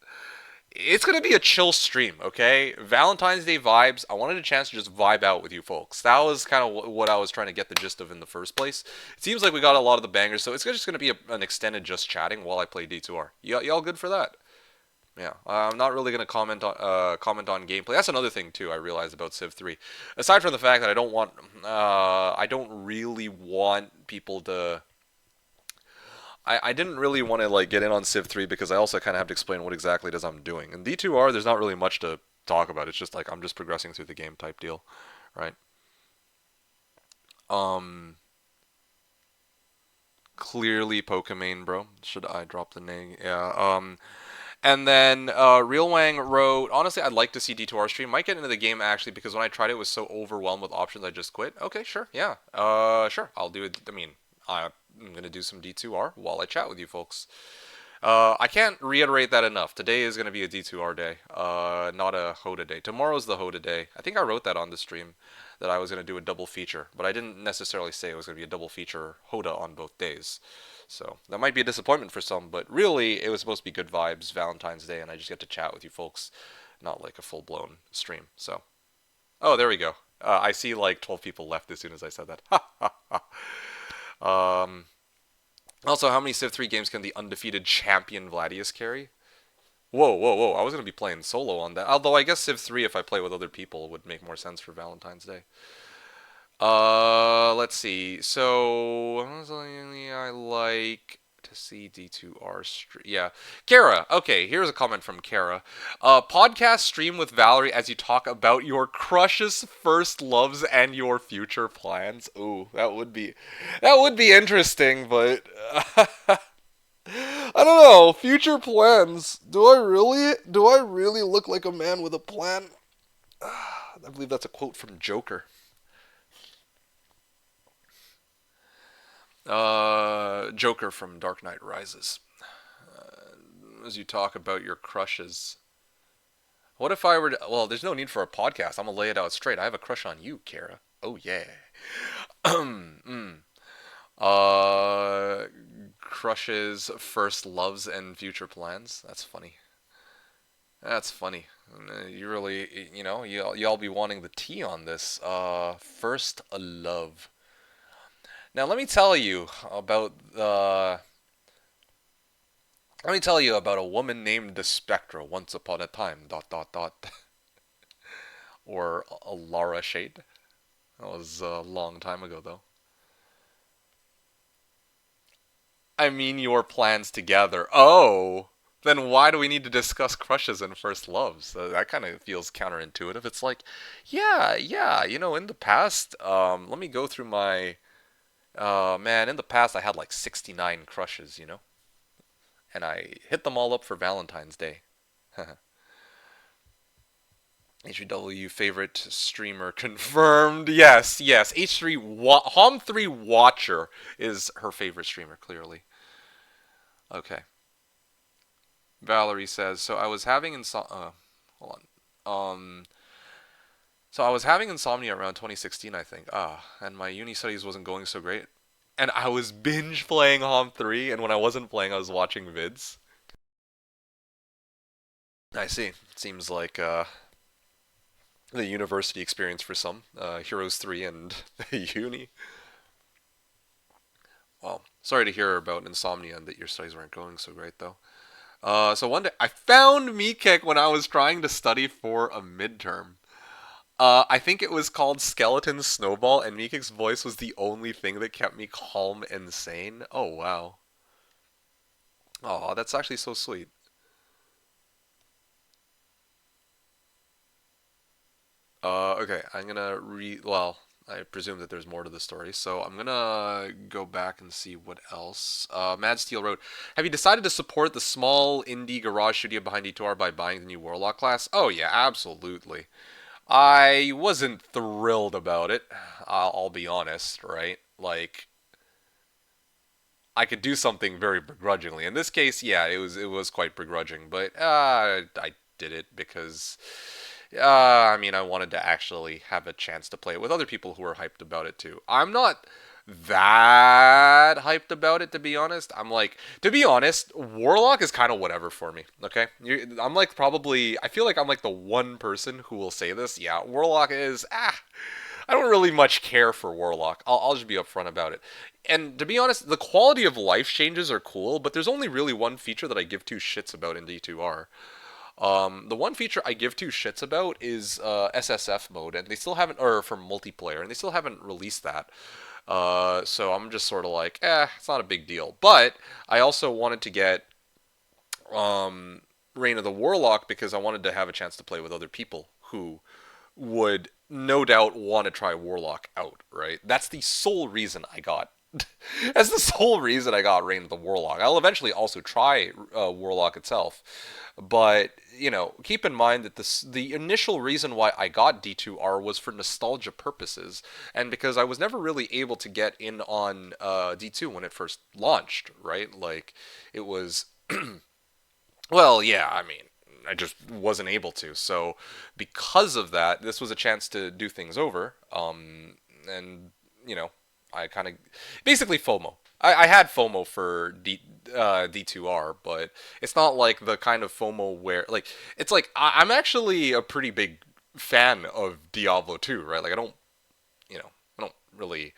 S1: it's gonna be a chill stream, okay? Valentine's Day vibes. I wanted a chance to just vibe out with you folks. That was kind of what I was trying to get the gist of in the first place. It seems like we got a lot of the bangers, so it's just gonna be an extended just chatting while I play D2R. Y'all good for that? Yeah, I'm not really gonna comment on gameplay. That's another thing too. I realized about Civ 3. Aside from the fact that I don't really want people to I didn't really want to like get in on Civ 3 because I also kind of have to explain what exactly it is I'm doing. In D2R, there's not really much to talk about. It's just like I'm just progressing through the game type deal, right? Um, Clearly Pokemon, bro. Should I drop the name? Yeah. And then Real Wang wrote, honestly, I'd like to see D2R stream. Might get into the game actually because when I tried it, was so overwhelmed with options, I just quit. Okay, sure, yeah, sure, I'll do it. I mean, I'm gonna do some D2R while I chat with you folks. I can't reiterate that enough. Today is going to be a D2R day, not a HotA day. Tomorrow's the HotA day. I think I wrote that on the stream that I was going to do a double feature, but I didn't necessarily say it was going to be a double feature HotA on both days. So that might be a disappointment for some, but really it was supposed to be good vibes, Valentine's Day, and I just get to chat with you folks, not like a full blown stream. So, oh, there we go. I see like 12 people left as soon as I said that. um, Also, how many Civ 3 games can the undefeated champion Vladius carry? Whoa. I was going to be playing solo on that. Although I guess Civ 3, if I play with other people, would make more sense for Valentine's Day. Let's see. So, I like to see D2R stream. Yeah. Kara. Okay, here's a comment from Kara. Podcast stream with Valerie as you talk about your crushes, first loves, and your future plans. Ooh, that would be interesting, but I don't know. Future plans. Do I really look like a man with a plan? I believe that's a quote from Joker. Joker from Dark Knight Rises. As you talk about your crushes. What if I were to, well, there's no need for a podcast. I'm gonna lay it out straight. I have a crush on you, Kara. Oh yeah. mm. Uh, Crushes, first loves, and future plans. That's funny. That's funny. You really, y'all be wanting the tea on this. First a love. Now let me tell you about a woman named the Spectra once upon a time. Dot dot dot. Or a Lara Shade. That was a long time ago though. I mean your plans together. Oh, then why do we need to discuss crushes and first loves? That kind of feels counterintuitive. It's like, yeah, in the past, let me go through my, man, in the past I had like 69 crushes, and I hit them all up for Valentine's Day. HW favorite streamer confirmed. Yes. H3 Hom3 Watcher is her favorite streamer, clearly. Okay. Valerie says, so I was having hold on. So I was having insomnia around 2016, I think. And my uni studies wasn't going so great. And I was binge playing Hom 3, and when I wasn't playing, I was watching vids. I see. Seems like the university experience for some. Heroes 3 and uni. Well, sorry to hear about insomnia and that your studies weren't going so great, though. So one day, I found Meekick when I was trying to study for a midterm. I think it was called Skeleton Snowball, and Meekick's voice was the only thing that kept me calm and sane. Oh, wow. Oh, that's actually so sweet. Okay, I'm gonna well, I presume that there's more to the story, so I'm gonna go back and see what else. Mad Steel wrote, "Have you decided to support the small indie garage studio behind E2R by buying the new Warlock class?" Oh yeah, absolutely. I wasn't thrilled about it. I'll be honest, right? Like, I could do something very begrudgingly. In this case, yeah, it was quite begrudging, but I did it because I mean, I wanted to actually have a chance to play it with other people who were hyped about it too. I'm not that hyped about it, to be honest. To be honest, Warlock is kind of whatever for me. Okay, I'm like probably, I feel like I'm like the one person who will say this. Yeah, Warlock is I don't really much care for Warlock. I'll just be upfront about it. And to be honest, the quality of life changes are cool, but there's only really one feature that I give two shits about in D2R. The one feature I give two shits about is SSF mode, and they still haven't, or for multiplayer, and they still haven't released that. So I'm just sort of like, it's not a big deal. But I also wanted to get Reign of the Warlock because I wanted to have a chance to play with other people who would no doubt want to try Warlock out, right? That's the sole reason I got. That's the sole reason I got Reign of the Warlock. I'll eventually also try Warlock itself, but keep in mind that the initial reason why I got D2R was for nostalgia purposes, and because I was never really able to get in on D2 when it first launched, right? Like it was well, yeah, I mean, I just wasn't able to. So, because of that, this was a chance to do things over. And you know, I kind of basically FOMO. I had FOMO for D2R, but it's not like the kind of FOMO where like it's like I'm actually a pretty big fan of Diablo 2, right? Like I don't really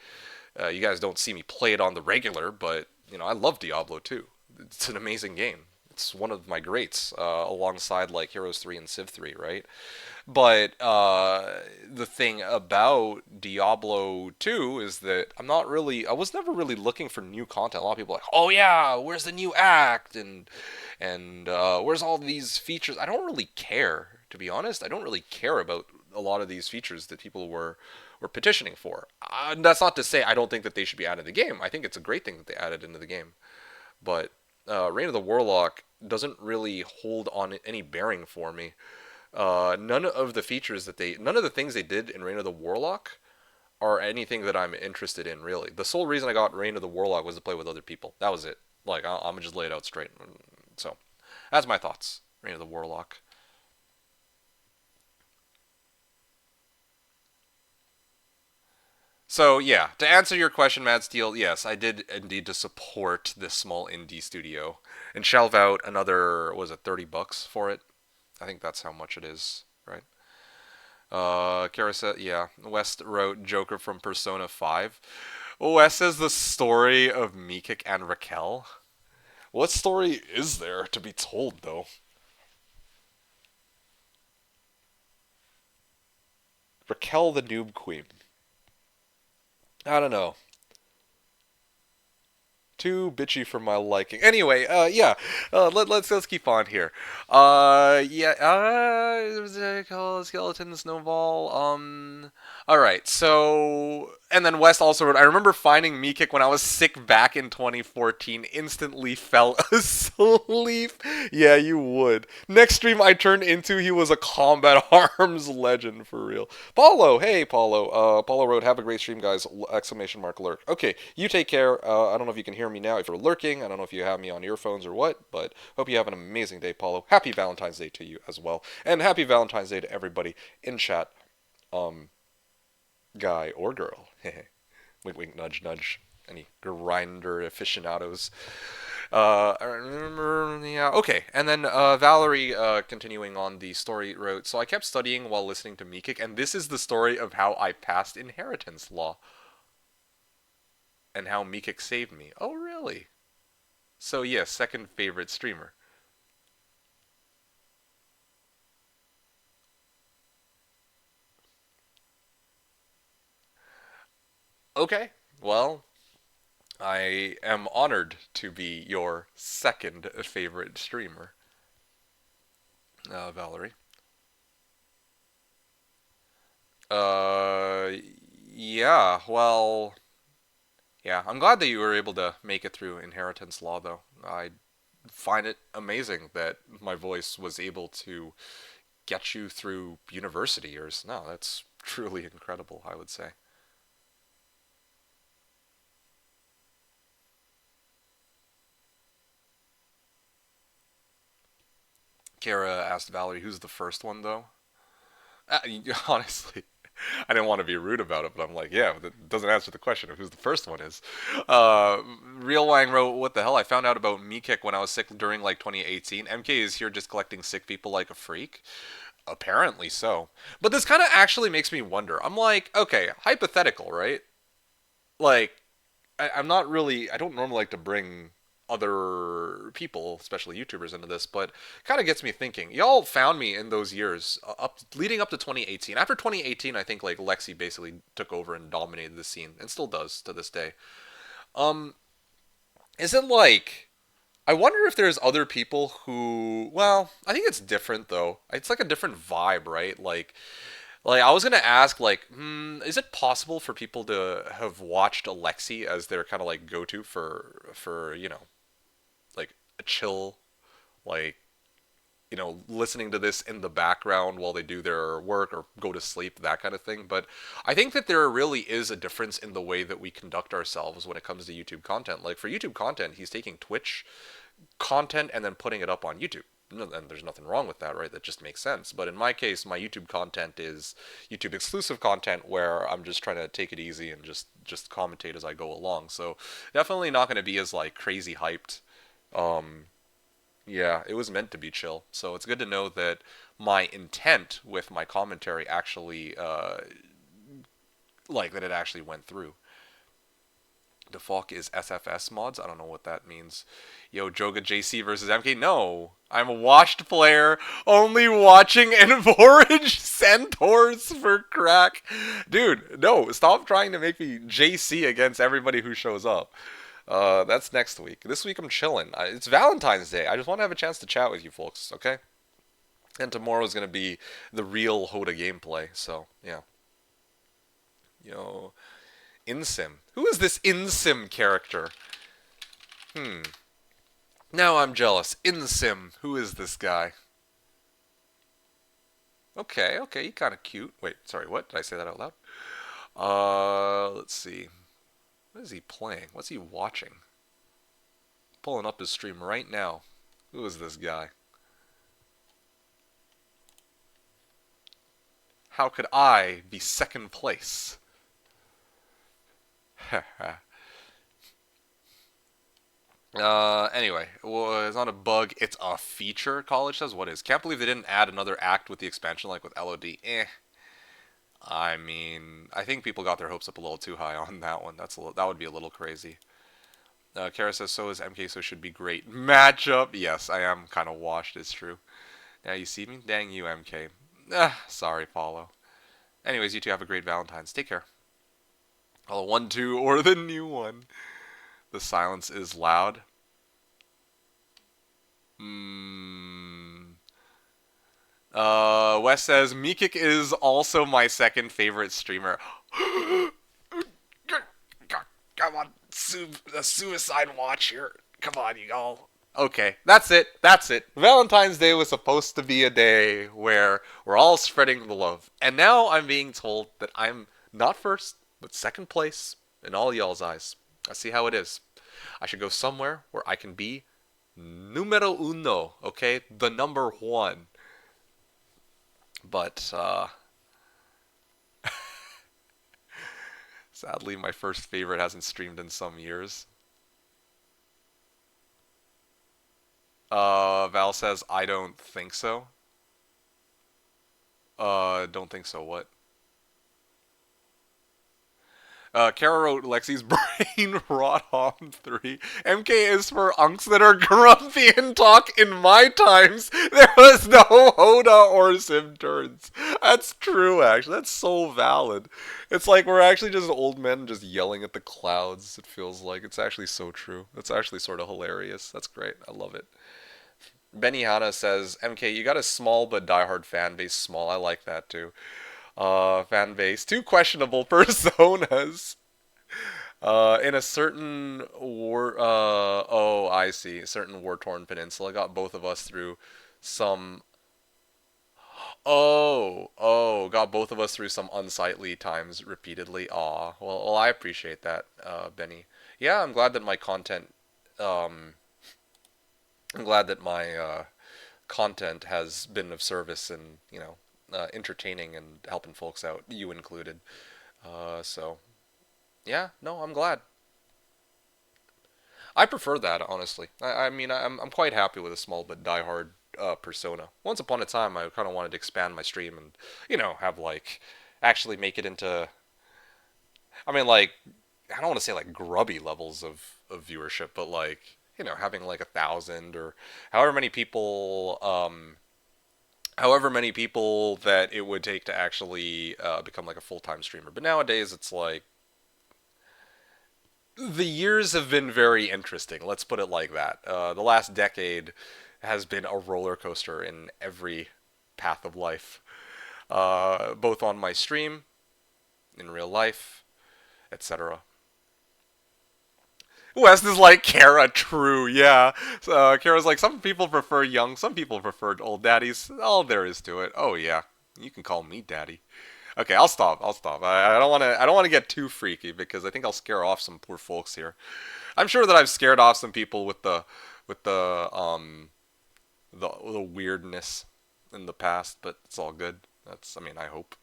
S1: you guys don't see me play it on the regular, but I love Diablo 2. It's an amazing game. It's one of my greats, alongside like Heroes 3 and Civ 3, right? But the thing about Diablo 2 is that I was never really looking for new content. A lot of people are like, oh yeah, where's the new act and where's all these features? I don't really care, to be honest. I don't really care about a lot of these features that people were petitioning for. That's not to say I don't think that they should be added in the game. I think it's a great thing that they added into the game. But Reign of the Warlock doesn't really hold on any bearing for me. None of the things they did in Reign of the Warlock are anything that I'm interested in, really. The sole reason I got Reign of the Warlock was to play with other people. That was it. Like, I'm gonna just lay it out straight. So, that's my thoughts. Reign of the Warlock. So yeah, to answer your question, Mad Steel, yes, I did indeed to support this small indie studio and shelve out another, was it $30 for it? I think that's how much it is, right? Kara said, yeah, West wrote Joker from Persona 5. West says the story of Mikik and Raquel. What story is there to be told, though? Raquel the Noob Queen. I don't know. Too bitchy for my liking. Anyway, yeah, let's keep on here. Yeah, it was called Skeleton Snowball. All right. So, and then West also wrote, I remember finding Meekick when I was sick back in 2014. Instantly fell asleep. Yeah, you would. Next stream I turned into, he was a combat arms legend for real. Paulo, hey Paulo. Paulo wrote, "Have a great stream, guys!" Exclamation mark lurk. Okay, you take care. I don't know if you can hear me now. If you're lurking, I don't know if you have me on earphones or what, but hope you have an amazing day, Paulo. Happy Valentine's Day to you as well, and happy Valentine's Day to everybody in chat, um, guy or girl. Wink, wink, nudge, nudge. Any grinder aficionados? I remember, yeah, okay. And then Valerie, continuing on the story, wrote, so I kept studying while listening to Meekick, and this is the story of how I passed inheritance law and how Meekick saved me. Oh, really? So, yes, second favorite streamer. Okay, well, I am honored to be your second favorite streamer, Valerie. Uh, yeah, well, yeah, I'm glad that you were able to make it through inheritance law, though. I find it amazing that my voice was able to get you through university years. No, that's truly incredible, I would say. Kara asked Valerie, who's the first one, though? Uh, Honestly, I didn't want to be rude about it, but I'm like, yeah, that doesn't answer the question of who's the first one is. Real Wang wrote, what the hell? I found out about Meekick when I was sick during like 2018. MK is here just collecting sick people like a freak. Apparently so. But this kind of actually makes me wonder. I'm like, okay, hypothetical, right? Like, I'm not really. I don't normally like to bring other people, especially YouTubers, into this, but kind of gets me thinking. Y'all found me in those years up leading up to 2018. After 2018, I think like Lexi basically took over and dominated the scene, and still does to this day. Um, is it like? I wonder if there's other people who. Well, I think it's different though. It's like a different vibe, right? Like I was gonna ask, like, is it possible for people to have watched Alexi as their kind of like go-to for like a chill, like listening to this in the background while they do their work or go to sleep, that kind of thing. But I think that there really is a difference in the way that we conduct ourselves when it comes to YouTube content. Like for YouTube content, he's taking Twitch content and then putting it up on YouTube. And there's nothing wrong with that, right? That just makes sense. But in my case, my YouTube content is YouTube exclusive content where I'm just trying to take it easy and just commentate as I go along. So definitely not going to be as like crazy hyped. Um, yeah, it was meant to be chill. So it's good to know that my intent with my commentary actually, like that it actually went through. The fuck is SFS mods? I don't know what that means. Yo, Joga JC versus MK? No. I'm a washed player, only watching and forage centaurs for crack. Dude, no, stop trying to make me JC against everybody who shows up. That's next week. This week I'm chilling. It's Valentine's Day. I just want to have a chance to chat with you folks, okay? And tomorrow's gonna be the real HotA gameplay, so yeah. Yo, Insim. Who is this Insim character? Hmm. Now I'm jealous. Insim. Who is this guy? Okay, okay, he kind of cute. Wait, sorry, what? Did I say that out loud? Let's see. What is he playing? What's he watching? Pulling up his stream right now. Who is this guy? How could I be second place? Anyway, well, it's not a bug, it's a feature, College says. What is? Can't believe they didn't add another act with the expansion like with LOD. I mean, I think people got their hopes up a little too high on that one. That would be a little crazy. Kara says, so is MK, so should be great. Matchup! Yes, I am kind of washed, it's true. Now you see me? Dang you, MK. Sorry, Paulo. Anyways, you two have a great Valentine's. Take care. I'll 1-2 or the new one. The silence is loud. Hmm. Wes says Meekick is also my second favorite streamer. Come on, the suicide watch here. Come on, y'all. Okay, that's it. That's it. Valentine's Day was supposed to be a day where we're all spreading the love. And now I'm being told that I'm not first, but second place in all y'all's eyes. I see how it is. I should go somewhere where I can be numero uno, okay? The number one. But, Sadly, my first favorite hasn't streamed in some years. Val says, I don't think so. Don't think so, what? Kara wrote Lexi's brain rot on 3. MK is for unks that are grumpy and talk in my times. There was no HotA or sim turns. That's true, actually. That's so valid. It's like we're actually just old men just yelling at the clouds, it feels like. It's actually so true. That's actually sort of hilarious. That's great. I love it. Benny Hanna says, MK, you got a small but diehard fan base. Small, I like that too. Fan base. Two questionable personas. In a certain war, oh, I see. A certain war-torn peninsula got both of us through some. Got both of us through some unsightly times repeatedly. Aw, well, I appreciate that, Benny. Yeah, I'm glad that my content, um, I'm glad that my content has been of service and entertaining and helping folks out, you included. So yeah, no, I'm glad. I prefer that, honestly. I mean, I'm quite happy with a small but diehard persona. Once upon a time, I kind of wanted to expand my stream and, have like actually make it into. I mean, like, I don't want to say like grubby levels of viewership, but like, having like 1,000 or however many people, however many people that it would take to actually become like a full time streamer. But nowadays, it's like the years have been very interesting. Let's put it like that. The last decade has been a roller coaster in every path of life, both on my stream, in real life, etc. West is like Kara, true, yeah. Kara's like, some people prefer young, some people prefer old daddies. All there is to it. Oh yeah, you can call me daddy. Okay, I'll stop. I'll stop. I don't want to. I don't want to get too freaky because I think I'll scare off some poor folks here. I'm sure that I've scared off some people with the weirdness in the past, but it's all good. That's. I mean, I hope.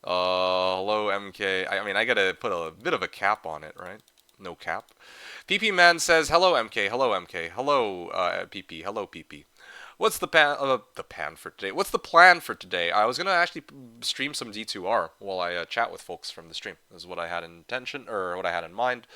S1: Hello, MK. I mean, I gotta put a bit of a cap on it, right? No cap. PP Man says, "Hello, MK. Hello, MK. Hello, PP. Hello, PP. What's the pan for today? What's the plan for today? I was gonna actually stream some D2R while I chat with folks from the stream. This is what I had in intention or what I had in mind.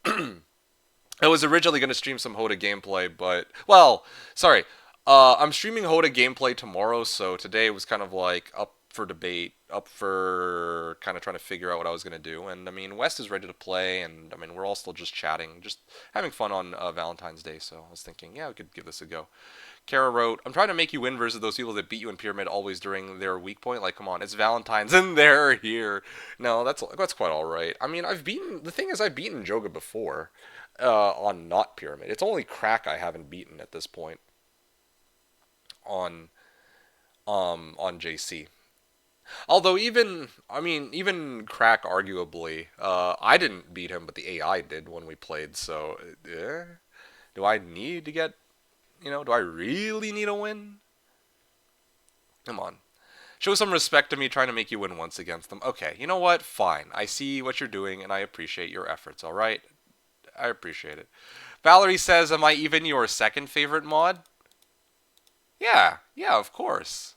S1: I was originally gonna stream some HotA gameplay, but well, sorry. I'm streaming HotA gameplay tomorrow, so today was kind of like up for debate, up for kind of trying to figure out what I was gonna do. And I mean, West is ready to play, and I mean, we're all still just chatting, just having fun on Valentine's Day. So I was thinking, yeah, we could give this a go. Kara wrote, I'm trying to make you win versus those people that beat you in Pyramid always during their weak point. Like, come on, it's Valentine's and they're here. No, that's quite all right. I mean, the thing is, I've beaten Joga before on not Pyramid. It's only Crack I haven't beaten at this point on JC. Although even Crack arguably, I didn't beat him, but the AI did when we played. So, do I need to get do I really need a win? Come on. Show some respect to me trying to make you win once against them. Okay, you know what? Fine. I see what you're doing, and I appreciate your efforts, alright? I appreciate it. Valerie says, am I even your second favorite mod? Yeah, of course.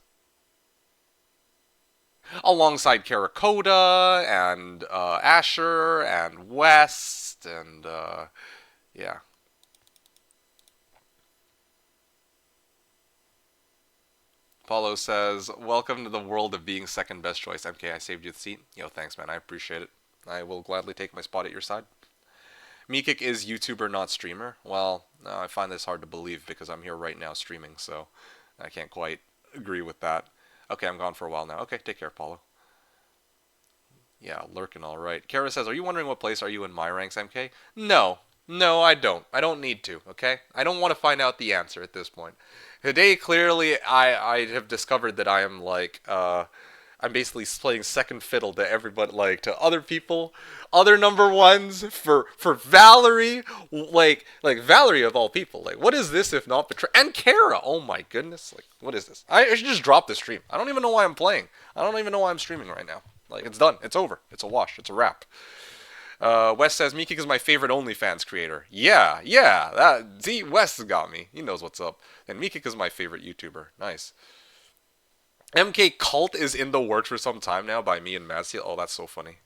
S1: Alongside Karakota, and Asher, and West, and yeah. Paulo says, welcome to the world of being second best choice. MK, I saved you the seat. Yo, thanks, man. I appreciate it. I will gladly take my spot at your side. Meekik is YouTuber, not streamer. Well, I find this hard to believe because I'm here right now streaming, so I can't quite agree with that. Okay, I'm gone for a while now. Okay, take care, Paulo. Yeah, lurking all right. Kara says, are you wondering what place are you in my ranks, MK? No. No, I don't. I don't need to, okay? I don't want to find out the answer at this point. Today, clearly, I have discovered that I am, like, I'm basically playing second fiddle to everybody, like, to other people, other number ones, for Valerie, like Valerie of all people. Like, what is this if not betray? And Kara! Oh my goodness, like, what is this? I should just drop the stream. I don't even know why I'm playing. I don't even know why I'm streaming right now. Like, it's done. It's over. It's a wash. It's a wrap. Wes says, Meekik is my favorite OnlyFans creator. Yeah, yeah. See, Wes has got me. He knows what's up. And Meekik is my favorite YouTuber. Nice. MK Cult is in the works for some time now by me and Madseel. Oh, that's so funny.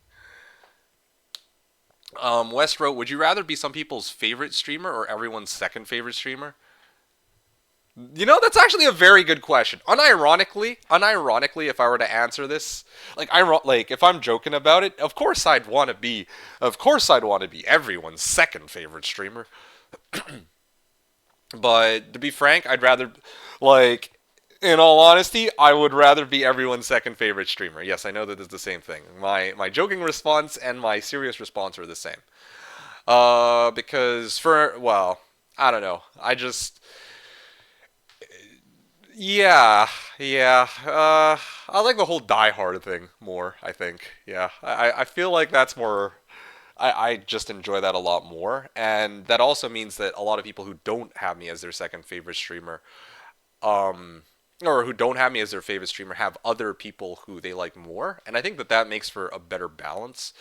S1: Wes wrote, would you rather be some people's favorite streamer or everyone's second favorite streamer? You know, that's actually a very good question. Unironically, if I were to answer this, like if I'm joking about it, of course I'd want to be everyone's second favorite streamer. But to be frank, I'd rather, like, in all honesty, I would rather be everyone's second favorite streamer. Yes, I know that it's the same thing. My joking response and my serious response are the same. Because well, I don't know. Yeah, yeah. I like the whole Die Hard thing more, I think. Yeah, I feel like that's more. I just enjoy that a lot more. And that also means that a lot of people who don't have me as their second favorite streamer, um, or who don't have me as their favorite streamer, have other people who they like more. And I think that that makes for a better balance.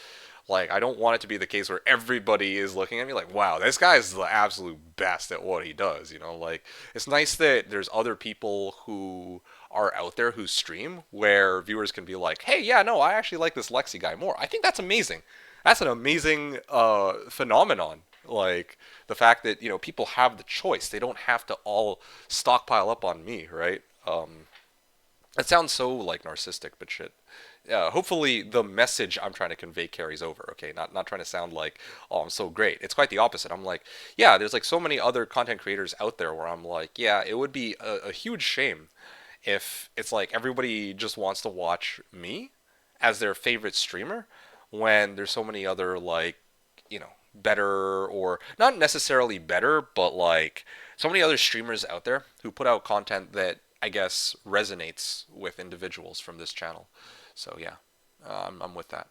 S1: Like, I don't want it to be the case where everybody is looking at me like, wow, this guy is the absolute best at what he does. You know, like, it's nice that there's other people who are out there who stream where viewers can be like, hey, yeah, no, I actually like this Lexi guy more. I think that's amazing. That's an amazing phenomenon. Like, the fact that, you know, people have the choice. They don't have to all stockpile up on me, right? It sounds so, like, narcissistic, but shit. Hopefully the message I'm trying to convey carries over. Okay, not trying to sound like, oh, I'm so great. It's quite the opposite. I'm like, yeah, there's like so many other content creators out there where I'm like, yeah, it would be a huge shame if it's like everybody just wants to watch me as their favorite streamer when there's so many other, like, you know, better, or not necessarily better, but like so many other streamers out there who put out content that I guess resonates with individuals from this channel. So yeah, I'm with that.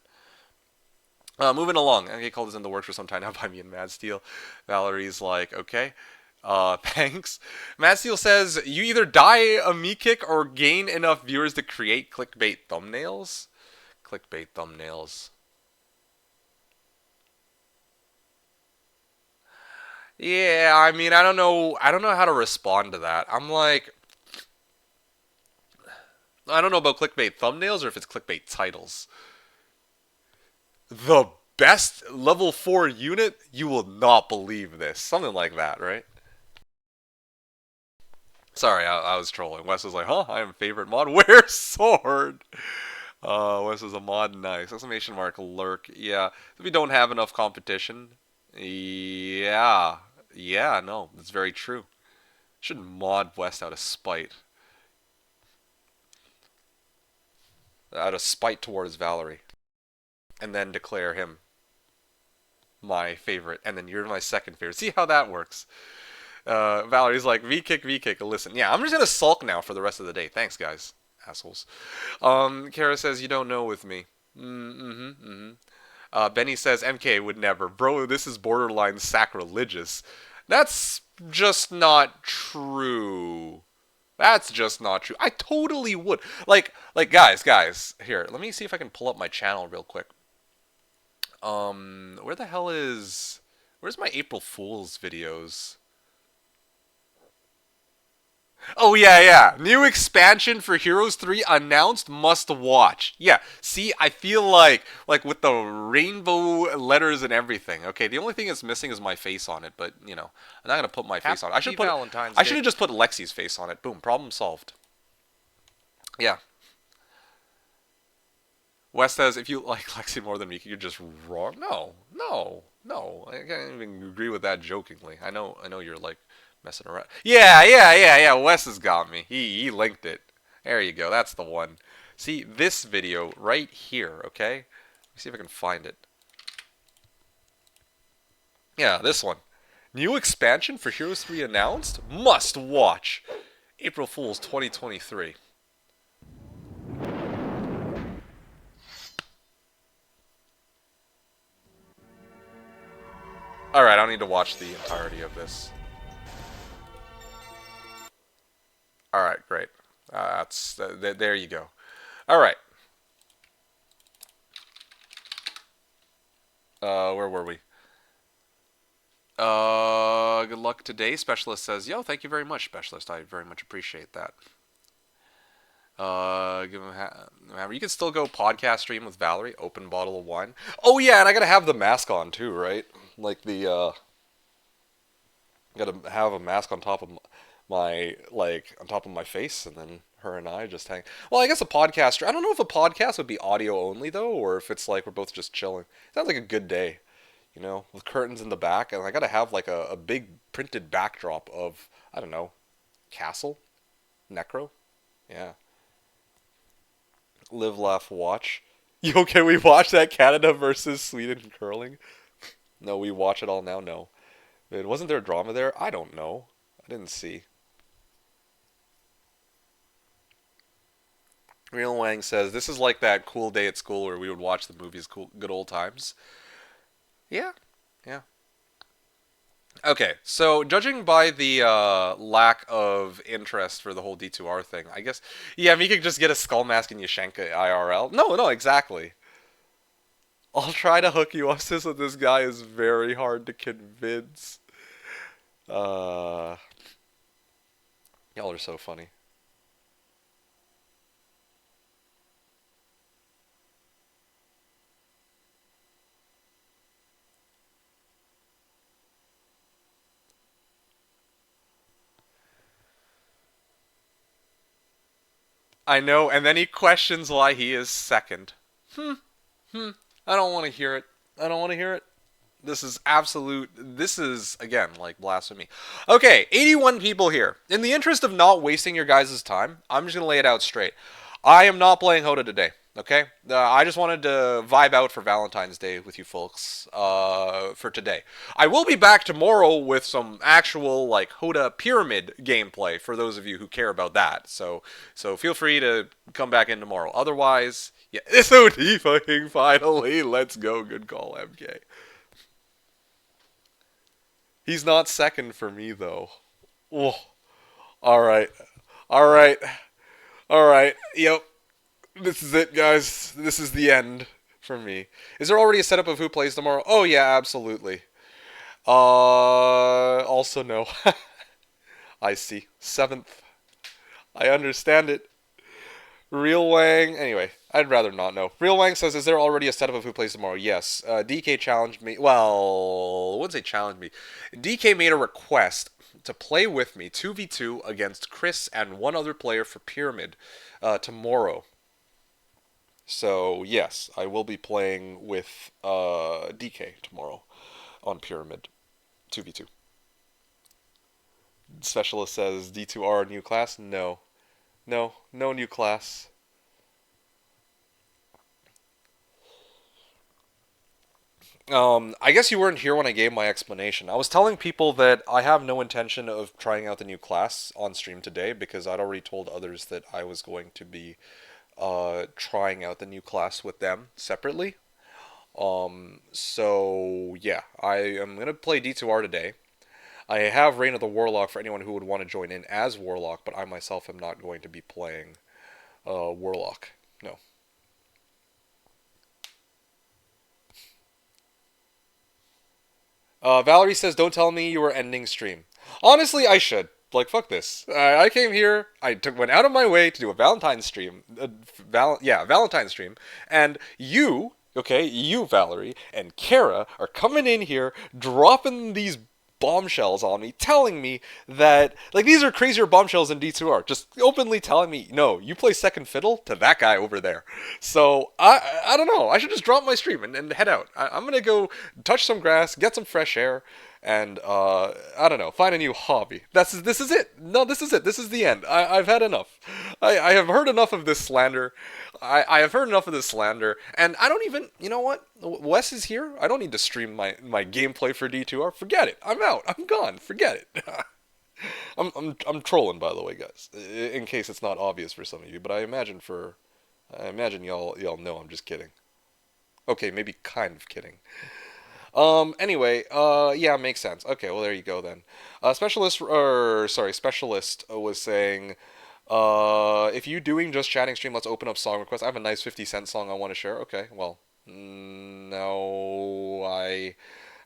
S1: Moving along. Okay, call this in the works for some time now by me and Mad Steel. Valerie's like, okay. Thanks. Mad Steel says, you either die a me kick or gain enough viewers to create clickbait thumbnails. Clickbait thumbnails. Yeah, I mean, I don't know. I don't know how to respond to that. I'm like, I don't know about clickbait thumbnails or if it's clickbait titles. The best level 4 unit? You will not believe this. Something like that, right? Sorry, I was trolling. Wes was like, huh? I am favorite mod. Wear sword! Wes is a mod. Nice. Exclamation mark lurk. Yeah. If we don't have enough competition. Yeah. Yeah, no. That's very true. Should mod West out of spite. Out of spite towards Valerie. And then declare him my favorite. And then you're my second favorite. See how that works. Valerie's like, V-kick, V-kick. Listen, yeah, I'm just going to sulk now for the rest of the day. Thanks, guys. Assholes. Kara says, you don't know with me. Mm-hmm, mm-hmm. Benny says, MK would never. Bro, this is borderline sacrilegious. That's just not true. That's just not true. I totally would. Guys, here, let me see if I can pull up my channel real quick. Where the hell is... Where's my April Fool's videos? Oh, yeah, yeah. New expansion for Heroes 3 announced, must watch. Yeah, see, I feel like with the rainbow letters and everything. Okay, the only thing that's missing is my face on it, but, you know, I'm not going to put my face on it. I should have just put Lexi's face on it. Boom, problem solved. Yeah. Wes says, if you like Lexi more than me, you're just wrong. No, no, no. I can't even agree with that jokingly. I know you're like messing around. Yeah, yeah, yeah, yeah. Wes has got me. He linked it. There you go. That's the one. See this video right here. Okay. Let me see if I can find it. Yeah, this one. New expansion for Heroes 3 announced. Must watch. April Fool's 2023. Alright, I don't need to watch the entirety of this. Alright, great. There you go. Alright. Where were we? Good luck today. Specialist says, "Yo, thank you very much, Specialist. I very much appreciate that." You can still go podcast stream with Valerie. Open bottle of wine. Oh yeah, and I gotta have the mask on too, right? Like gotta have a mask on top of my like on top of my face, and then her and I just hang. Well, I guess a podcast. I don't know if a podcast would be audio only though, or if it's like we're both just chilling. Sounds like a good day, with curtains in the back, and I gotta have like a big printed backdrop of I don't know, castle, necro. Yeah, live, laugh, watch. Yo, can we watch that Canada versus Sweden curling? No, we watch it all now. No, wasn't there drama there? I don't know. I didn't see. Real Wang says this is like that cool day at school where we would watch the movies, cool, good old times. Yeah, yeah. Okay, so judging by the lack of interest for the whole D2R thing, I guess, yeah, we could just get a skull mask and Yashenka IRL. No, no, exactly. I'll try to hook you up, sis, but this guy is very hard to convince. Uh, y'all are so funny. I know, and then he questions why he is second. I don't want to hear it. I don't want to hear it. This is absolute. This is, again, like blasphemy. Okay, 81 people here. In the interest of not wasting your guys' time, I'm just going to lay it out straight. I am not playing HotA today. Okay? I just wanted to vibe out for Valentine's Day with you folks for today. I will be back tomorrow with some actual, like, HotA pyramid gameplay for those of you who care about that. So feel free to come back in tomorrow. Otherwise, yeah, it's OT fucking finally. Let's go. Good call, MK. He's not second for me though. Oh, all right, all right, all right. Yep, this is it, guys. This is the end for me. Is there already a setup of who plays tomorrow? Oh yeah, absolutely. Also no. I see. Seventh. I understand it. Real Wang. Anyway, I'd rather not know. Real Wang says, "Is there already a setup of who plays tomorrow?" Yes. DK challenged me. Well, I wouldn't say challenged me. DK made a request to play with me 2v2 against Chris and one other player for Pyramid tomorrow. So yes, I will be playing with DK tomorrow on Pyramid 2v2. Specialist says D2R new class. No, no, no new class. I guess you weren't here when I gave my explanation. I was telling people that I have no intention of trying out the new class on stream today because I'd already told others that I was going to be trying out the new class with them separately. So yeah, I am gonna play D2R today. I have Reign of the Warlock for anyone who would want to join in as Warlock, but I myself am not going to be playing Warlock. No. Valerie says, "Don't tell me you were ending stream." Honestly, I should. Like, fuck this. I came here. Went out of my way to do a Valentine stream. Valentine stream. And you, okay, you, Valerie, and Kara are coming in here, dropping these bombshells on me, telling me that, like, these are crazier bombshells than D2R. Just openly telling me, no, you play second fiddle to that guy over there. So, I don't know. I should just drop my stream and head out. I'm going to go touch some grass, get some fresh air, and I don't know, find a new hobby. This is it. No, this is it. This is the end. I've had enough. I have heard enough of this slander. I have heard enough of this slander, and I don't even. You know what? Wes is here. I don't need to stream my gameplay for D2R. Forget it. I'm out. I'm gone. Forget it. I'm trolling, by the way, guys. In case it's not obvious for some of you, but I imagine y'all know I'm just kidding. Okay, maybe kind of kidding. Anyway, yeah, makes sense. Okay, well, there you go then. Specialist was saying, if you doing just chatting stream, let's open up song requests. I have a nice 50 Cent song I want to share. Okay, well, no,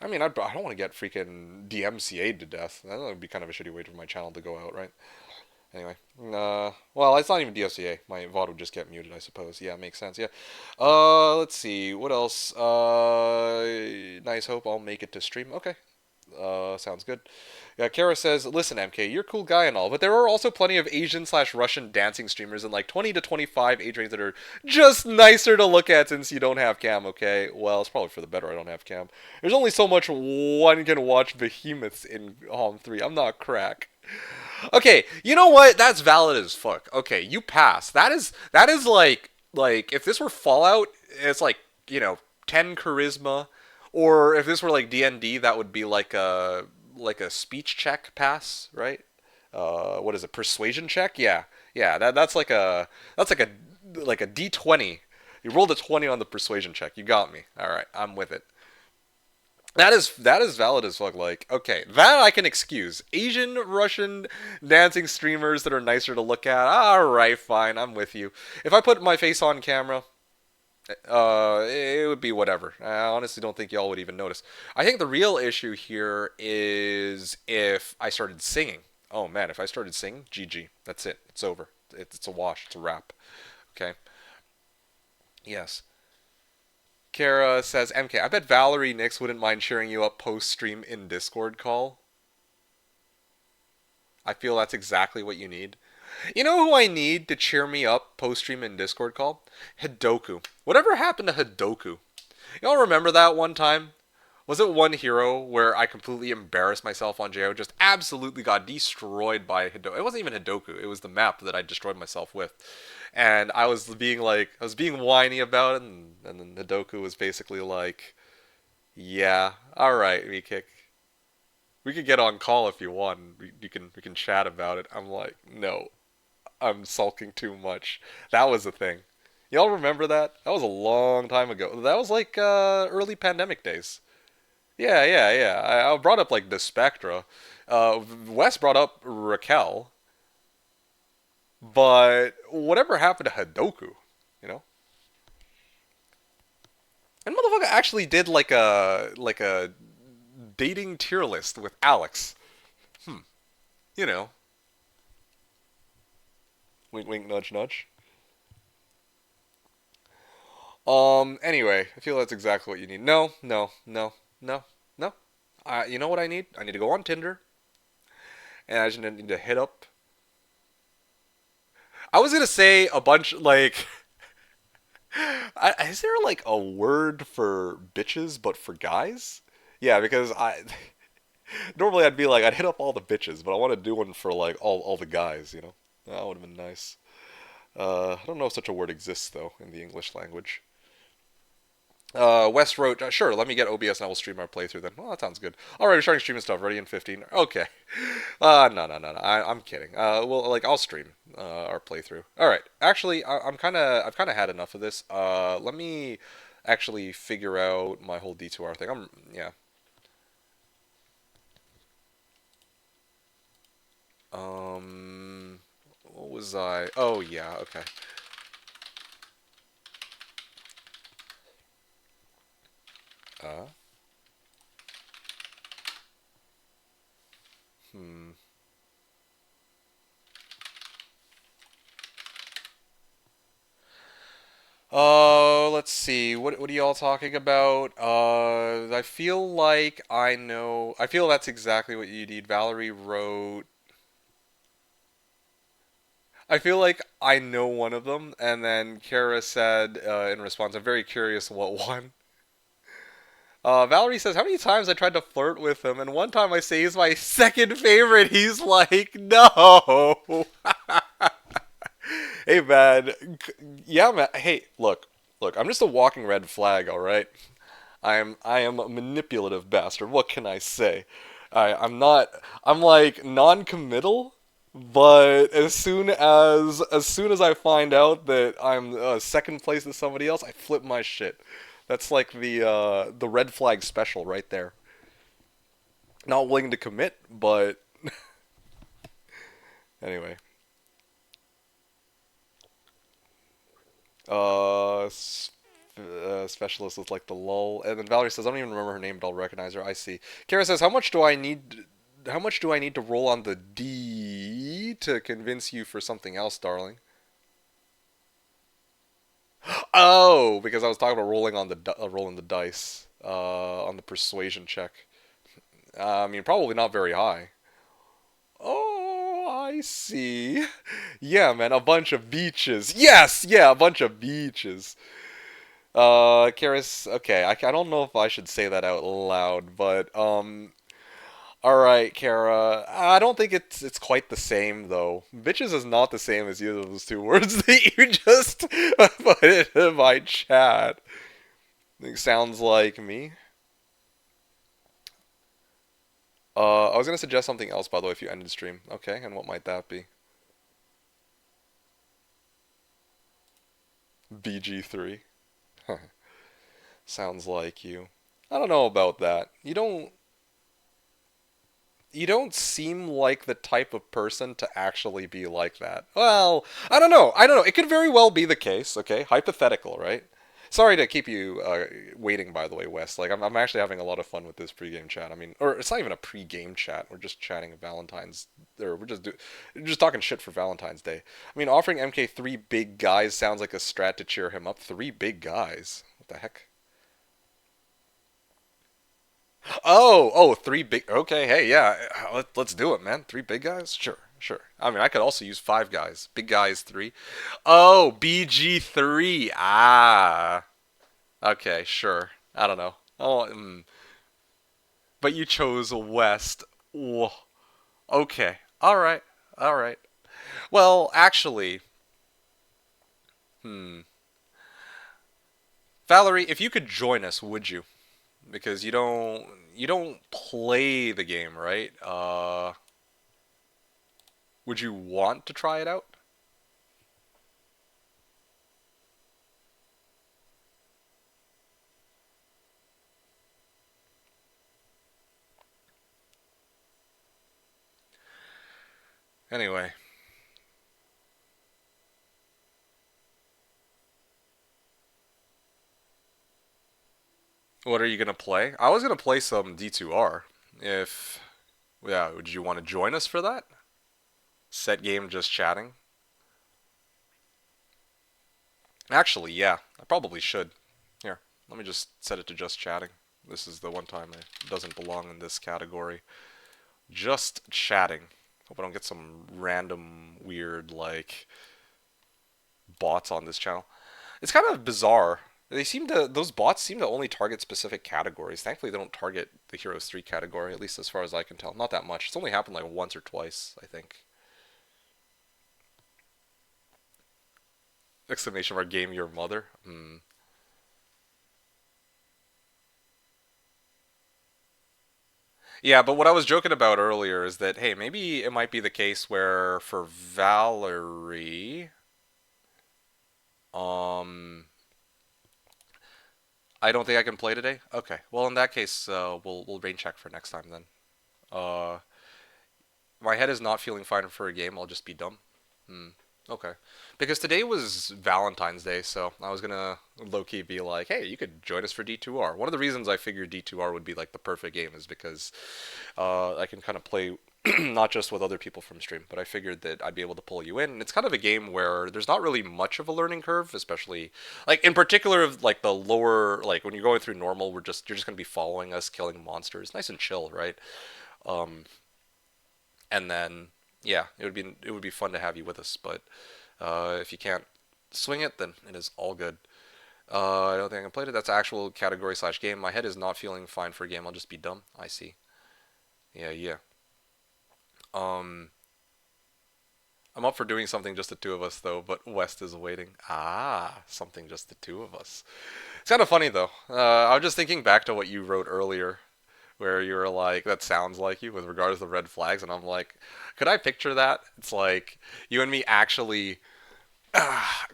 S1: I mean, I don't want to get freaking DMCA'd to death. That would be kind of a shitty way for my channel to go out, right? Anyway, well, it's not even DMCA. My VOD would just get muted, I suppose. Yeah, makes sense. Yeah. Let's see. What else? Nice hope I'll make it to stream. Okay. Sounds good. Yeah, Kara says, listen, MK, you're a cool guy and all, but there are also plenty of Asian slash Russian dancing streamers in like 20 to 25 age range that are just nicer to look at since you don't have cam, okay? Well, it's probably for the better I don't have cam. There's only so much one can watch behemoths in Hom 3. I'm not crack. Okay, you know what? That's valid as fuck. Okay, you pass. That is like if this were Fallout, it's like, 10 charisma, or if this were like D&D, that would be like a speech check pass, right? What is it? Persuasion check? Yeah. Yeah, that's like a D20. You rolled a 20 on the persuasion check. You got me. All right, I'm with it. That is valid as fuck. Like, okay, that I can excuse. Asian Russian dancing streamers that are nicer to look at. All right, fine, I'm with you. If I put my face on camera, it would be whatever. I honestly don't think y'all would even notice. I think the real issue here is if I started singing. Oh man, if I started singing, GG. That's it. It's over. It's a wash. It's a wrap. Okay. Yes. Kara says, MK, I bet Valerie Nix wouldn't mind cheering you up post-stream in Discord call. I feel that's exactly what you need. You know who I need to cheer me up post-stream in Discord call? Hidoku. Whatever happened to Hidoku? Y'all remember that one time? Was it one hero where I completely embarrassed myself on JO? Just absolutely got destroyed by Hidoku. It wasn't even Hidoku. It was the map that I destroyed myself with. And I was being whiny about it, and then Hidoku was basically like, yeah, alright, V-Kick. We could get on call if you want. We can chat about it. I'm like, no, I'm sulking too much. That was the thing. Y'all remember that? That was a long time ago. That was like early pandemic days. Yeah, yeah, yeah. I brought up like the Spectra. Wes brought up Raquel, but whatever happened to Hadoku? You know? And motherfucker actually did like a dating tier list with Alex. You know, wink, wink, nudge, nudge. Anyway, I feel that's exactly what you need. No, no, no, no, no. You know what I need? I need to go on Tinder, and I just need to hit up. I was gonna say a bunch like. Is there like a word for bitches but for guys? Yeah, because I normally I'd be like I'd hit up all the bitches, but I want to do one for like all the guys. You know, that would have been nice. I don't know if such a word exists though in the English language. West wrote, sure, let me get OBS and I will stream our playthrough then. Well, that sounds good. Alright, we're starting streaming stuff. Ready in 15. Okay. No, no, no, no. I'm kidding. Well, like, I'll stream our playthrough. Alright. Actually, I've kind of had enough of this. Let me actually figure out my whole D2R thing. Yeah. What was I? Oh, yeah, okay. Uh, hmm. Let's see. What are y'all talking about? I feel like I know. I feel that's exactly what you need. Valerie wrote. I feel like I know one of them, and then Kara said in response, "I'm very curious what one." Valerie says, "How many times I tried to flirt with him, and one time I say he's my second favorite. He's like, no." Hey man, yeah man. Hey, look. I'm just a walking red flag, all right. I am a manipulative bastard. What can I say? I'm not. I'm like non-committal, but as soon as I find out that I'm second place to somebody else, I flip my shit. That's like the red flag special right there. Not willing to commit, but anyway. Uh, specialist with like the lull. And then Valerie says, I don't even remember her name, but I'll recognize her. I see. Kara says, how much do I need? How much do I need to roll on the D to convince you for something else, darling? Oh, because I was talking about rolling on rolling the dice on the persuasion check. I mean, probably not very high. Oh, I see. Yeah, man, a bunch of beaches. Yes, yeah, a bunch of beaches. Karis, okay, I don't know if I should say that out loud, but all right, Kara. I don't think it's quite the same though. Bitches is not the same as either of those two words that you just put into my chat. It sounds like me. I was gonna suggest something else, by the way, if you ended the stream. Okay, and what might that be? BG3. Sounds like you. I don't know about that. You don't seem like the type of person to actually be like that. Well, I don't know. I don't know. It could very well be the case, okay? Hypothetical, right? Sorry to keep you waiting, by the way, Wes. Like, I'm actually having a lot of fun with this pregame chat. I mean, or it's not even a pregame chat. We're just chatting Valentine's, or we're just talking shit for Valentine's Day. I mean, offering MK three big guys sounds like a strat to cheer him up. Three big guys? What the heck? Oh, three big. Okay, hey, yeah, let's do it, man. Three big guys? Sure, sure. I mean, I could also use five guys. Big guys, three. Oh, BG3. Ah. Okay, sure. I don't know. Oh, but you chose West. Whoa. Okay. All right. All right. Well, actually, hmm. Valerie, if you could join us, would you? Because you don't play the game, right? Would you want to try it out? Anyway, what are you gonna play? I was gonna play some D2R. If yeah, would you want to join us for that? Set game just chatting? Actually, yeah, I probably should. Here, let me just set it to just chatting. This is the one time it doesn't belong in this category. Just chatting. Hope I don't get some random weird like bots on this channel. It's kind of bizarre. Those bots seem to only target specific categories. Thankfully, they don't target the Heroes 3 category, at least as far as I can tell. Not that much. It's only happened like once or twice, I think. Exclamation mark game your mother. Yeah, but what I was joking about earlier is that, hey, maybe it might be the case where for Valerie, um, I don't think I can play today. Okay, well in that case, we'll rain check for next time then. Uh, my head is not feeling fine for a game. I'll just be dumb. Hmm. Okay. Because today was Valentine's Day, so I was gonna low key be like, hey, you could join us for D2R. One of the reasons I figured D2R would be like the perfect game is because I can kind of play not just with other people from stream, but I figured that I'd be able to pull you in. And it's kind of a game where there's not really much of a learning curve, especially like in particular of like the lower like when you're going through normal, you're just gonna be following us, killing monsters, nice and chill, right? Um, and then yeah, it would be fun to have you with us, but if you can't swing it, then it is all good. I don't think I can play it. That's actual category slash game. My head is not feeling fine for a game. I'll just be dumb. I see. Yeah, yeah. Um, I'm up for doing something just the two of us though, but West is waiting. Ah, something just the two of us. It's kind of funny though. I was just thinking back to what you wrote earlier, where you were like, "That sounds like you," with regards to the red flags, and I'm like, could I picture that? It's like you and me actually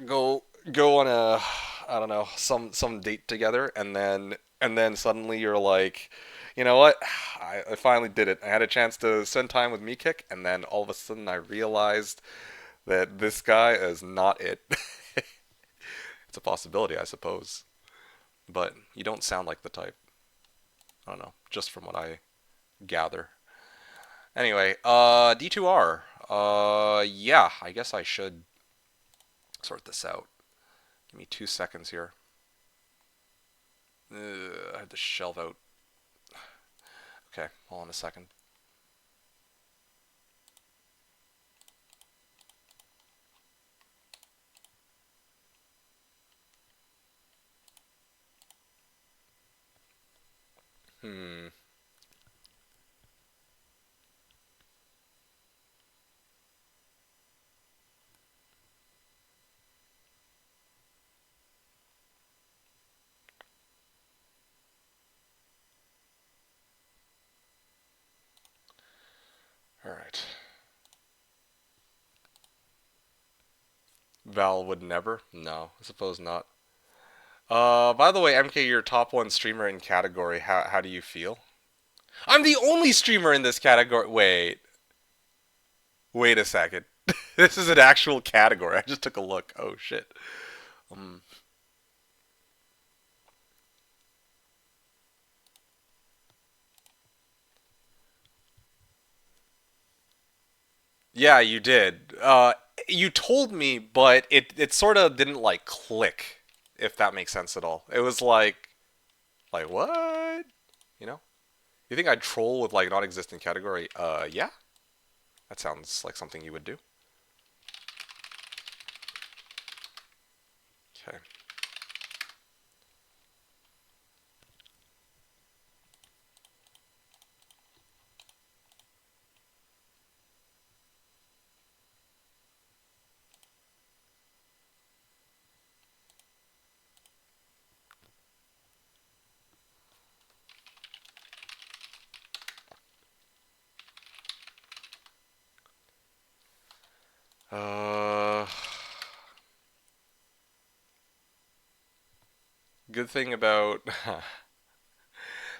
S1: go on a I don't know some date together, and then suddenly you're like, you know what? I finally did it. I had a chance to spend time with Mekick, and then all of a sudden I realized that this guy is not it. It's a possibility, I suppose. but you don't sound like the type. I don't know, just from what I gather. Anyway, D2R. Yeah, I guess I should sort this out. Give me 2 seconds here. I have to shelve out. Okay, hold on a second. Hmm. All right. Val would never? No, I suppose not. By the way, MK, you're top one streamer in category. How do you feel? I'm the only streamer in this category. Wait a second. This is an actual category. I just took a look. Oh shit. Um, yeah, you did. You told me, but it sort of didn't like click, if that makes sense at all. It was like what? You know? You think I'd troll with like non-existent category? Yeah. That sounds like something you would do. Okay. Uh, Good thing about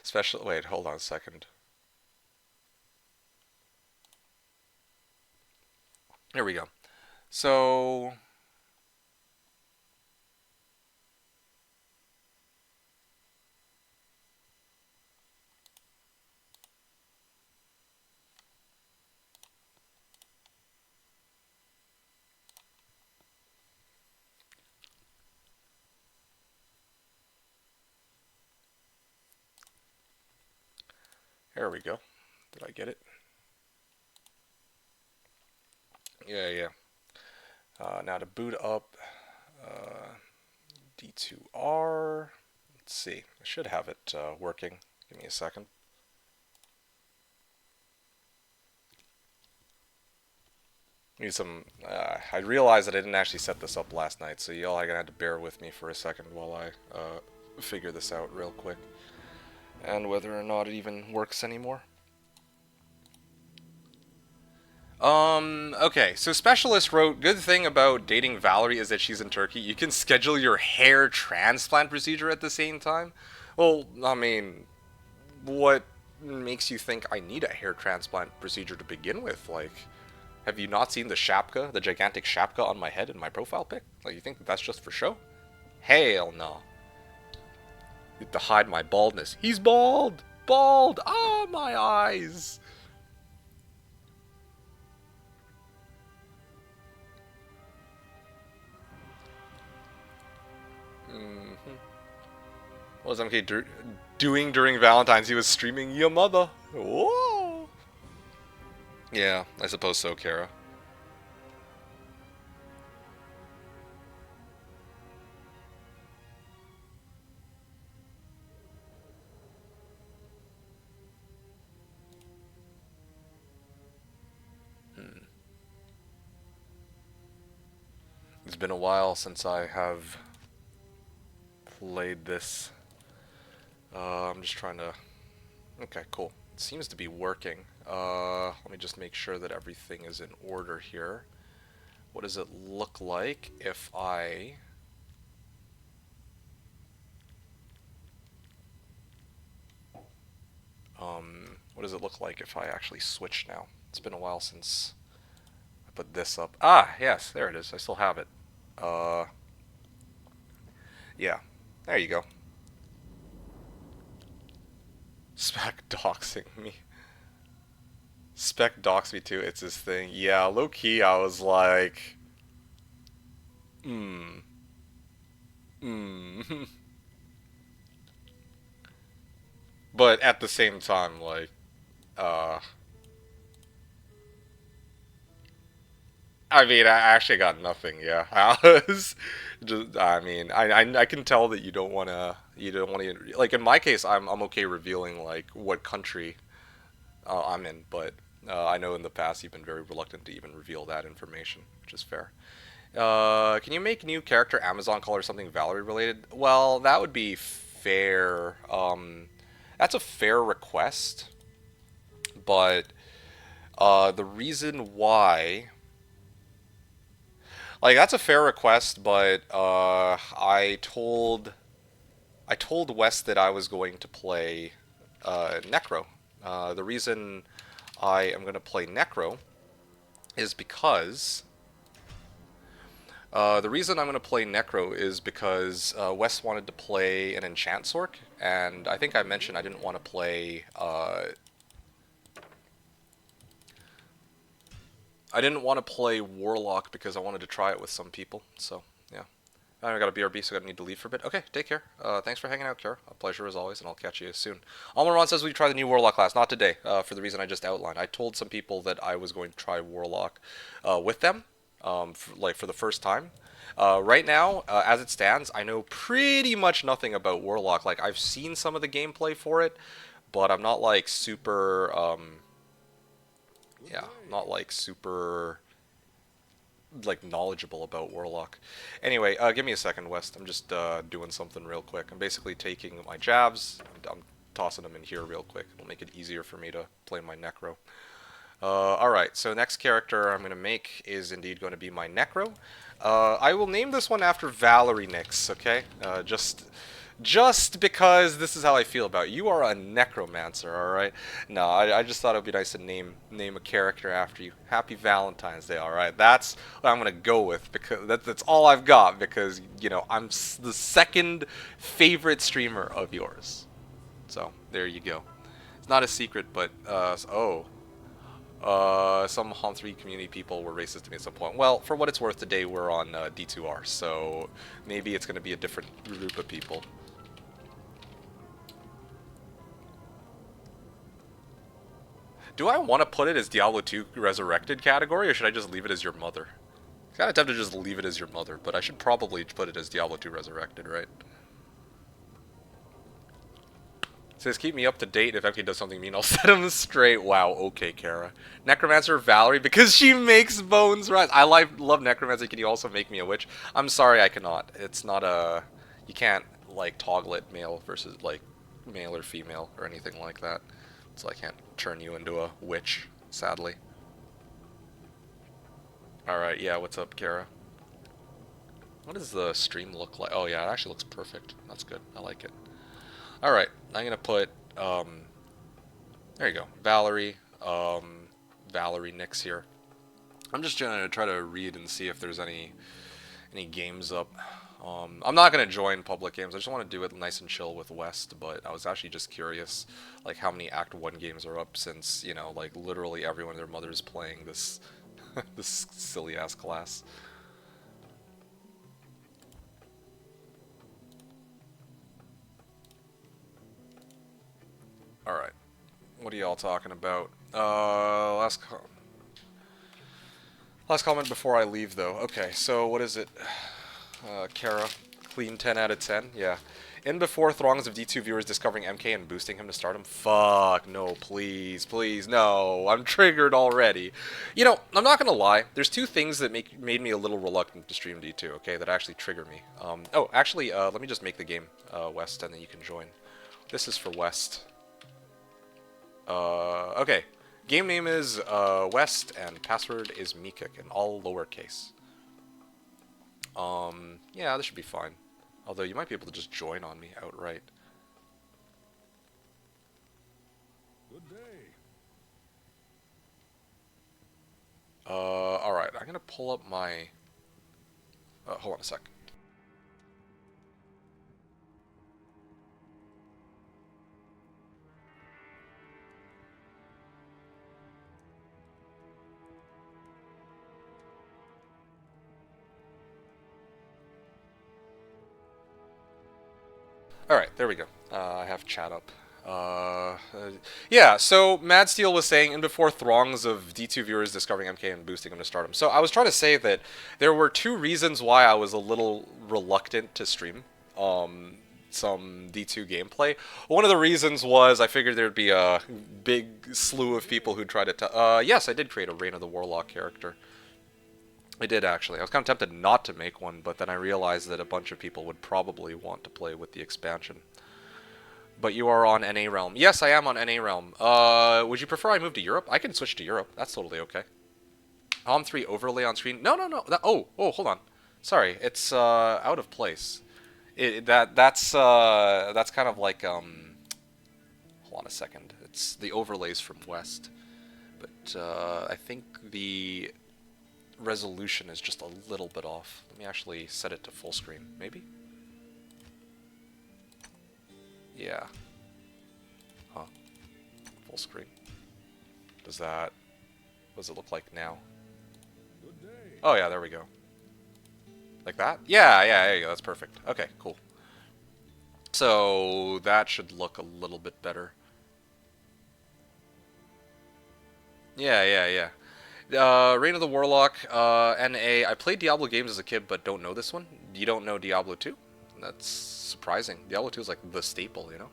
S1: special. Wait, hold on a second. Here we go. So here we go. Did I get it? Yeah, yeah. Now to boot up uh, D2R. Let's see. I should have it working. Give me a second. Need some. I realized that I didn't actually set this up last night, so y'all are gonna have to bear with me for a second while I figure this out real quick, and whether or not it even works anymore. Okay, so Specialist wrote, good thing about dating Valerie is that she's in Turkey. You can schedule your hair transplant procedure at the same time. Well, I mean, what makes you think I need a hair transplant procedure to begin with? Like, have you not seen the shapka, the gigantic shapka on my head in my profile pic? Like, you think that's just for show? Hell no. You have to hide my baldness. He's bald! Bald! Ah, my eyes! Mm-hmm. What was MK doing during Valentine's? He was streaming your mother. Whoa! Yeah, I suppose so, Kara. Hmm. It's been a while since I have played this. I'm just trying to... Okay, cool. It seems to be working. Let me just make sure that everything is in order here. What does it look like if I... what does it look like if I actually switch now? It's been a while since I put this up. Ah, yes, there it is. I still have it. Uh, yeah, there you go. Spec doxing me. Spec doxed me too. It's his thing. Yeah, low key, I was like, hmm, hmm. But at the same time, like, uh, I mean, I actually got nothing. Yeah, I was just. I mean, I can tell that you don't want to. Like in my case, I'm okay revealing like what country I'm in, but I know in the past you've been very reluctant to even reveal that information, which is fair. Can you make new character Amazon call or something Valerie related? Well, that would be fair. That's a fair request, but the reason why, like, that's a fair request, but I told Wes that I was going to play Necro. The reason I am going to play Necro is because the reason I'm going to play Necro is because Wes wanted to play an Enchant Sork, and I think I mentioned I didn't want to play. I didn't want to play Warlock because I wanted to try it with some people. So yeah, I got a BRB, so I need to leave for a bit. Okay, take care. Thanks for hanging out, Kara. A pleasure as always, and I'll catch you soon. Almaron says we try the new Warlock class. Not today, for the reason I just outlined. I told some people that I was going to try Warlock with them, for the first time. Right now, as it stands, I know pretty much nothing about Warlock. Like, I've seen some of the gameplay for it, but I'm not like super, yeah, not like super like knowledgeable about Warlock. Anyway, give me a second, West. I'm just doing something real quick. I'm basically taking my jabs. I'm tossing them in here real quick. It'll make it easier for me to play my Necro. Alright, so next character I'm going to make is indeed going to be my Necro. I will name this one after Valerie Nix, okay? Just because this is how I feel about you. You are a necromancer, alright? No, I just thought it would be nice to name a character after you. Happy Valentine's Day, alright? That's what I'm going to go with, because that's all I've got, because, you know, I'm the second favorite streamer of yours. So, there you go. It's not a secret, but, some Hom 3 community people were racist to me at some point. Well, for what it's worth, today we're on D2R, so maybe it's going to be a different group of people. Do I want to put it as Diablo 2 Resurrected category, or should I just leave it as your mother? I'm kind of tempted to just leave it as your mother, but I should probably put it as Diablo 2 Resurrected, right? It says, keep me up to date. If MK does something mean, I'll set him straight. Wow, okay, Kara. Necromancer Valerie, because she makes bones rise. I love Necromancer. Can you also make me a witch? I'm sorry, I cannot. It's not a... You can't, like, toggle it male versus, like, male or female or anything like that. So I can't turn you into a witch, sadly. Alright, yeah, what's up, Kara? What does the stream look like? Oh, yeah, it actually looks perfect. That's good. I like it. Alright, I'm gonna put, there you go, Valerie, Valerie Nix here. I'm just gonna try to read and see if there's any games up. I'm not gonna join public games, I just want to do it nice and chill with West, but I was actually just curious, like, how many Act 1 games are up since, you know, like, literally everyone and their mother is playing this, this silly-ass class. Alright. What are y'all talking about? Last comment before I leave, though. Okay, so what is it? Kara, clean 10 out of 10? Yeah. In before throngs of D2 viewers discovering MK and boosting him to stardom? Fuck, no, please, please, no. I'm triggered already. You know, I'm not gonna lie. There's two things that made me a little reluctant to stream D2, okay, that actually trigger me. Oh, actually, let me just make the game, West, and then you can join. This is for West. Okay. Game name is West, and password is Meekick, in all lowercase. Yeah, this should be fine. Although you might be able to just join on me outright.
S2: Good day.
S1: Alright, I'm gonna pull up my... hold on a sec. All right, there we go. I have chat up. Yeah, so Mad Steel was saying, and before throngs of D2 viewers discovering MK and boosting them to stardom. So I was trying to say that there were two reasons why I was a little reluctant to stream some D2 gameplay. One of the reasons was I figured there'd be a big slew of people who'd try to. Yes, I did create a Reign of the Warlock character. I did actually. I was kind of tempted not to make one, but then I realized that a bunch of people would probably want to play with the expansion. But you are on NA Realm. Yes, I am on NA Realm. Would you prefer I move to Europe? I can switch to Europe. That's totally okay. OM3 overlay on screen. No, no, no. Oh, hold on. Sorry, it's out of place. That's kind of like Hold on a second. It's the overlays from West, but I think the resolution is just a little bit off. Let me actually set it to full screen, maybe? Yeah. Huh. Full screen. What does it look like now?
S2: Good day.
S1: Oh yeah, there we go. Like that? Yeah, there you go, that's perfect. Okay, cool. So that should look a little bit better. Yeah. Reign of the Warlock, NA. I played Diablo games as a kid, but don't know this one. You don't know Diablo 2? That's surprising. Diablo 2 is like the staple, you know?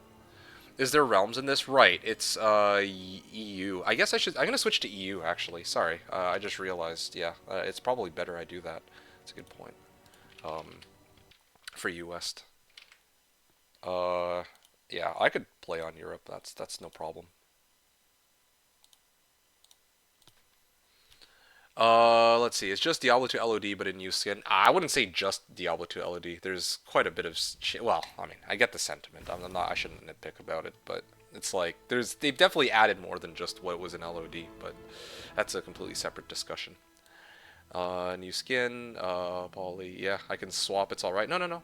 S1: Is there realms in this? Right. It's EU. I guess I'm gonna switch to EU actually. Sorry. I just realized. Yeah. It's probably better I do that. It's a good point. For EU West. Uh, yeah. I could play on Europe. That's no problem. Let's see. It's just Diablo 2 LOD, but in new skin. I wouldn't say just Diablo 2 LOD. There's quite a bit of. Well, I mean, I get the sentiment. I'm not. I shouldn't nitpick about it, but it's like they've definitely added more than just what was in LOD, but that's a completely separate discussion. New skin, poly. Yeah, I can swap. It's all right. No.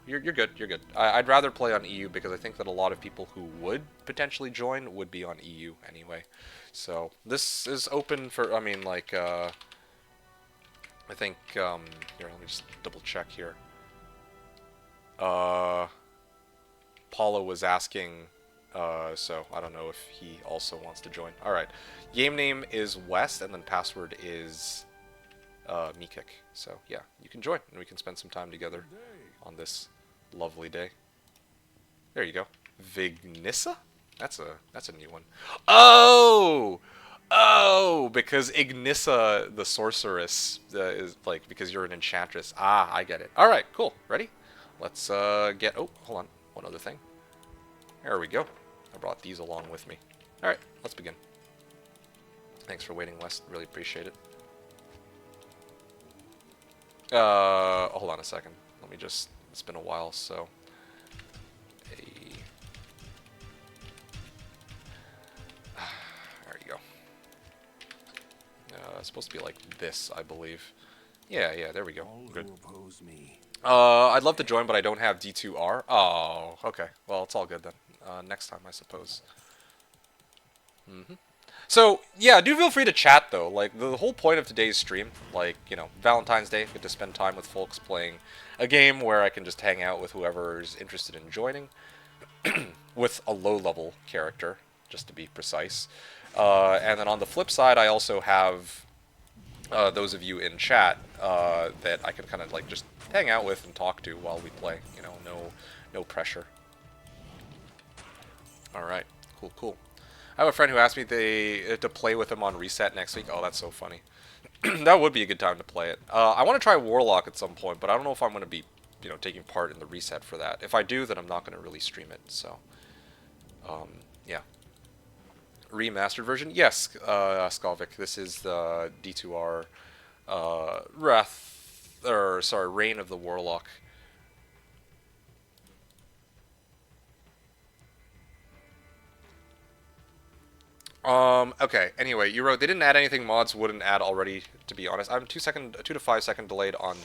S1: You're good. You're good. I'd rather play on EU because I think that a lot of people who would potentially join would be on EU anyway. So this is open for. I mean, like, I think. Here, let me just double check here. Uh, Paula was asking. So I don't know if he also wants to join. All right. Game name is West, and then password is Meekick. So yeah, you can join and we can spend some time together
S2: Good day.
S1: on this lovely day. There you go. Vignissa? That's a new one. Oh, because Ignissa the sorceress is like because you're an enchantress. Ah, I get it. All right, cool. Ready? Let's get. Oh, hold on. One other thing. There we go. I brought these along with me. All right, let's begin. Thanks for waiting, West. Really appreciate it. Hold on a second. Let me just. It's been a while, so. There you go. It's supposed to be like this, I believe. Yeah, there we go.
S2: All
S1: Good.
S2: who oppose me.
S1: I'd love to join, but I don't have D2R. Oh, okay. Well, it's all good then. Next time, I suppose. So, yeah, do feel free to chat, though. Like, the whole point of today's stream, like, you know, Valentine's Day, get to spend time with folks playing a game where I can just hang out with whoever's interested in joining, with a low-level character, just to be precise. And then on the flip side, I also have those of you in chat that I can kind of, like, just hang out with and talk to while we play. You know, no pressure. Alright, cool. I have a friend who asked me to play with him on Reset next week. Oh, that's so funny. That would be a good time to play it. I want to try Warlock at some point, but I don't know if I'm going to be, you know, taking part in the Reset for that. If I do, then I'm not going to really stream it. So, yeah. Remastered version? Yes, Skalvik. This is the D2R Reign of the Warlock. Okay, anyway, you wrote, they didn't add anything mods wouldn't add already, to be honest. I'm 2 to 5 second delayed on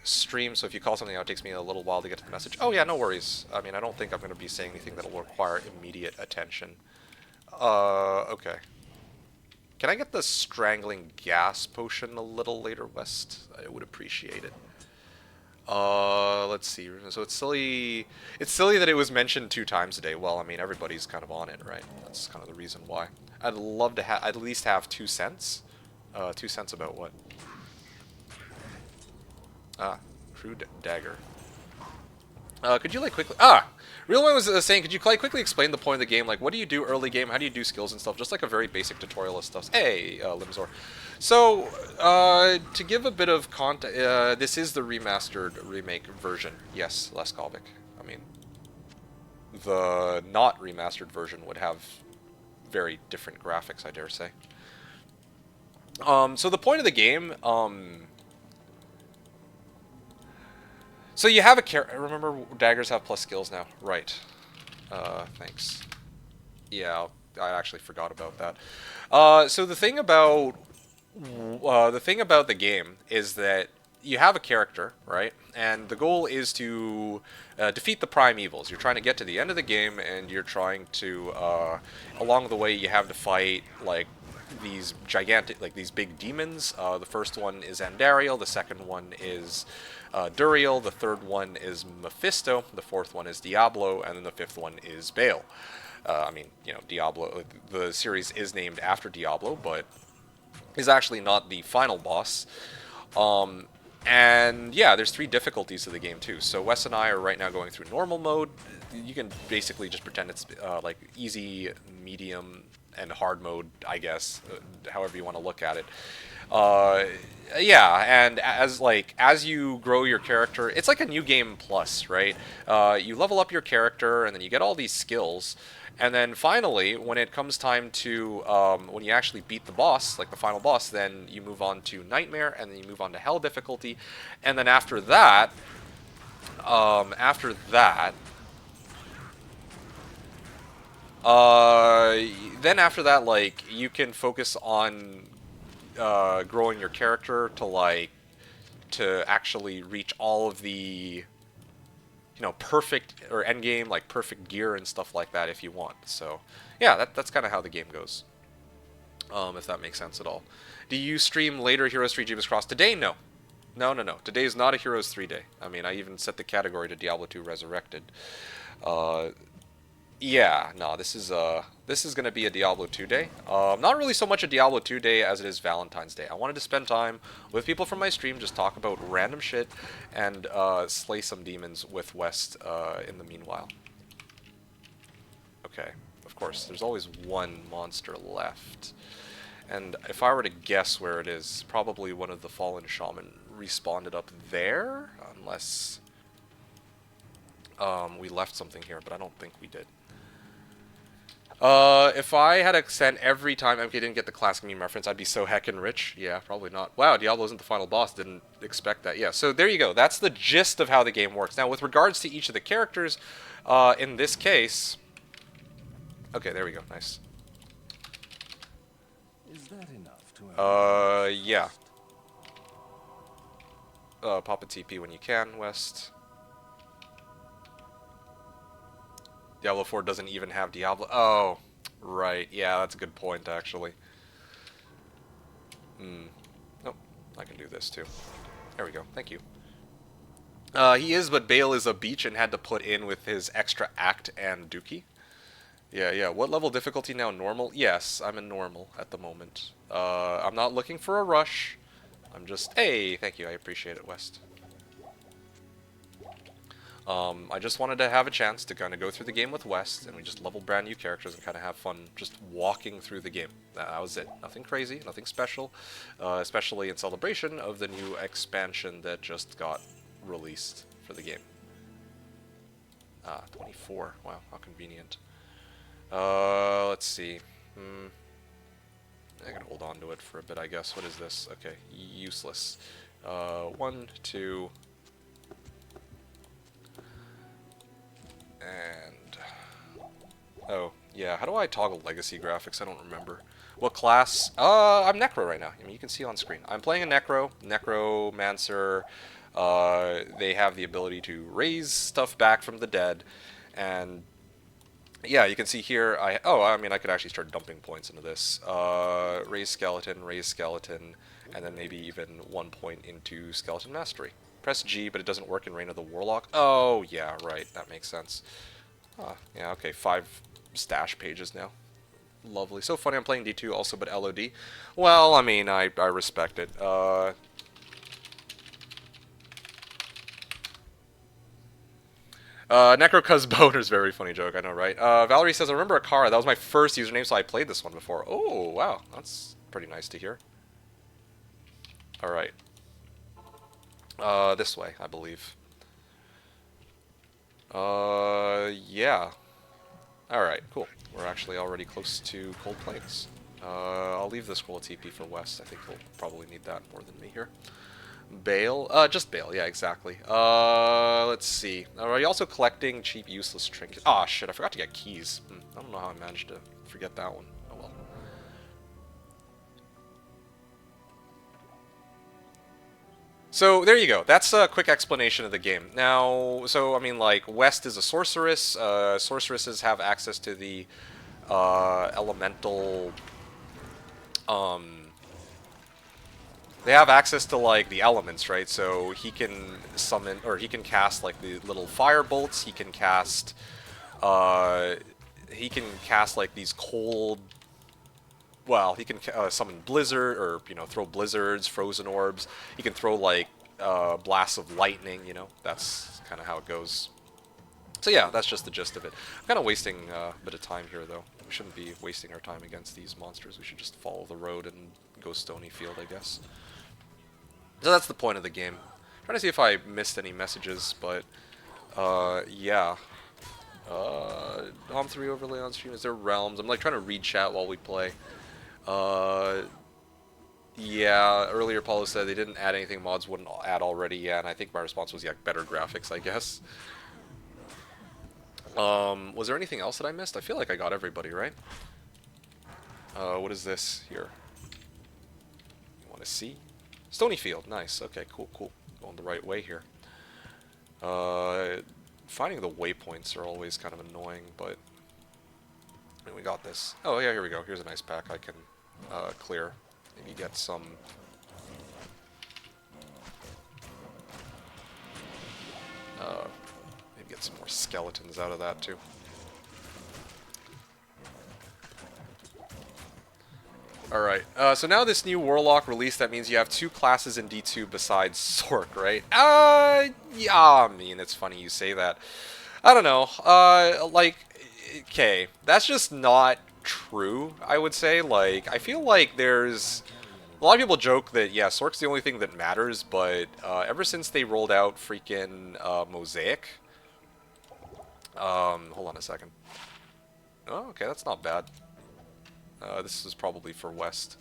S1: stream, so if you call something out, it takes me a little while to get to the message. Oh yeah, no worries. I mean, I don't think I'm going to be saying anything that'll require immediate attention. Okay. Can I get the strangling gas potion a little later, West? I would appreciate it. Let's see. So it's silly. It's silly that it was mentioned 2 times a day. Well, I mean, everybody's kind of on it, right? That's kind of the reason why. I'd love to have at least have 2 cents. 2 cents about what? Ah, crude dagger. Could you like quickly? Real one was saying, could you like quickly explain the point of the game? Like, what do you do early game? How do you do skills and stuff? Just like a very basic tutorial of stuff. Hey, Limzor. So, to give a bit of context, this is the remastered remake version. Yes, Leskovik. I mean, the not remastered version would have very different graphics, I dare say. So the point of the game, so you have a character. Remember, daggers have plus skills now, right? Thanks. Yeah, I actually forgot about that. So the thing about the game is that you have a character, right? And the goal is to defeat the prime evils. You're trying to get to the end of the game, and you're trying to, along the way, you have to fight like these gigantic, like these big demons. The first one is Andariel. The second one is Duriel. The third one is Mephisto. The fourth one is Diablo, and then the fifth one is Baal. I mean, you know, Diablo. The series is named after Diablo, but is actually not the final boss. And yeah, there's 3 difficulties to the game too. So Wes and I are right now going through normal mode. You can basically just pretend it's like easy, medium, and hard mode, I guess, however you want to look at it. Yeah, and as you grow your character, it's like a new game plus, right? You level up your character, and then you get all these skills. And then finally, when it comes time to, when you actually beat the boss, like the final boss, then you move on to Nightmare, and then you move on to Hell difficulty. And then after that, after that, then after that, like, you can focus on growing your character to actually reach all of the perfect or end game, like perfect gear and stuff like that if you want. So yeah, that's kind of how the game goes. If that makes sense at all. Do you stream later Heroes 3 Jeebus Cross today? No. No. Today is not a Heroes 3 day. I mean, I even set the category to Diablo 2 Resurrected. Yeah, no, this is gonna be a Diablo 2 day. Not really so much a Diablo 2 day as it is Valentine's Day. I wanted to spend time with people from my stream, just talk about random shit, and slay some demons with West in the meanwhile. Okay, of course, there's always one monster left. And if I were to guess where it is, probably one of the fallen shaman respawned it up there, unless we left something here, but I don't think we did. If I had to send every time MK didn't get the classic meme reference, I'd be so heckin' rich. Yeah, probably not. Wow, Diablo isn't the final boss. Didn't expect that. Yeah, so there you go. That's the gist of how the game works. Now, with regards to each of the characters, in this case... Okay, there we go. Nice.
S2: Is that enough to
S1: yeah. Pop a TP when you can, West. Diablo 4 doesn't even have Diablo... Oh, right. Yeah, that's a good point, actually. Nope. I can do this, too. There we go. Thank you. He is, but Baal is a beach and had to put in with his extra act and Dookie. Yeah. What level difficulty now? Normal? Yes, I'm in normal at the moment. I'm not looking for a rush. I'm just... Hey, thank you. I appreciate it, West. I just wanted to have a chance to kind of go through the game with West, and we just level brand new characters and kind of have fun just walking through the game. That was it. Nothing crazy, nothing special, especially in celebration of the new expansion that just got released for the game. 24. Wow, how convenient. Let's see. I can hold on to it for a bit, I guess. What is this? Okay, useless. 1, 2... And... Oh, yeah, how do I toggle legacy graphics? I don't remember. What class? I'm Necro right now. I mean, you can see on screen. I'm playing a Necro. Necromancer. They have the ability to raise stuff back from the dead. And... yeah, you can see here, I mean, I could actually start dumping points into this. Raise skeleton, and then maybe even 1 point into skeleton mastery. Press G, but it doesn't work in Reign of the Warlock. Oh, yeah, right. That makes sense. Yeah, okay. 5 stash pages now. Lovely. So funny I'm playing D2 also, but LOD. Well, I mean, I respect it. Necrocuz Boner's very funny joke, I know, right? Valerie says, I remember a car. That was my first username, so I played this one before. Oh, wow. That's pretty nice to hear. Alright. This way, I believe. Yeah. Alright, cool. We're actually already close to Cold Plains. I'll leave the scroll TP for West. I think we'll probably need that more than me here. Bale? Just Bale, yeah, exactly. Let's see. Are you also collecting cheap, useless trinkets? Ah, shit, I forgot to get keys. I don't know how I managed to forget that one. Oh well. So, there you go. That's a quick explanation of the game. Now, so, I mean, like, West is a sorceress. Sorceresses have access to the, elemental, they have access to, like, the elements, right? So he can summon, or he can cast, like, the little fire bolts. He can cast, like, these cold, well, he can summon blizzard, or, you know, throw blizzards, frozen orbs. He can throw, like, blasts of lightning, you know? That's kind of how it goes. So yeah, that's just the gist of it. I'm kind of wasting a bit of time here, though. We shouldn't be wasting our time against these monsters. We should just follow the road and go Stony Field, I guess. So that's the point of the game. Trying to see if I missed any messages, but yeah. Hom3 overlay on stream. Is there realms? I'm like trying to read chat while we play. Yeah, earlier Paulo said they didn't add anything mods wouldn't add already, yeah, and I think my response was, yeah, better graphics, I guess. Was there anything else that I missed? I feel like I got everybody, right? What is this here? You want to see? Stony Field, nice. Okay, cool, cool. Going the right way here. Finding the waypoints are always kind of annoying, but I mean, we got this. Oh yeah, here we go. Here's a nice pack I can clear. Maybe get some. Maybe get some more skeletons out of that too. Alright, so now this new Warlock release, that means you have 2 classes in D2 besides Sork, right? Yeah, I mean, it's funny you say that. I don't know, like, okay, that's just not true, I would say. Like, I feel like there's... A lot of people joke that, yeah, Sork's the only thing that matters, but ever since they rolled out freaking Mosaic... hold on a second. Oh, okay, that's not bad. This is probably for West,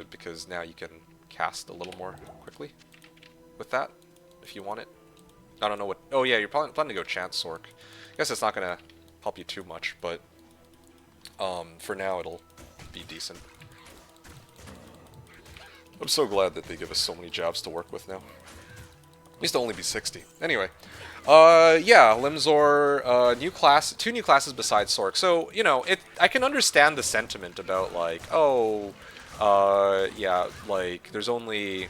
S1: because now you can cast a little more quickly with that, if you want it. I don't know what... Oh yeah, you're planning to go Chance Sork. I guess it's not going to help you too much, but for now it'll be decent. I'm so glad that they give us so many jobs to work with now. It used to only be 60. Anyway. Yeah, Limzor, new class, 2 new classes besides Sork. So, you know, I can understand the sentiment about, like, oh, yeah, like, there's only,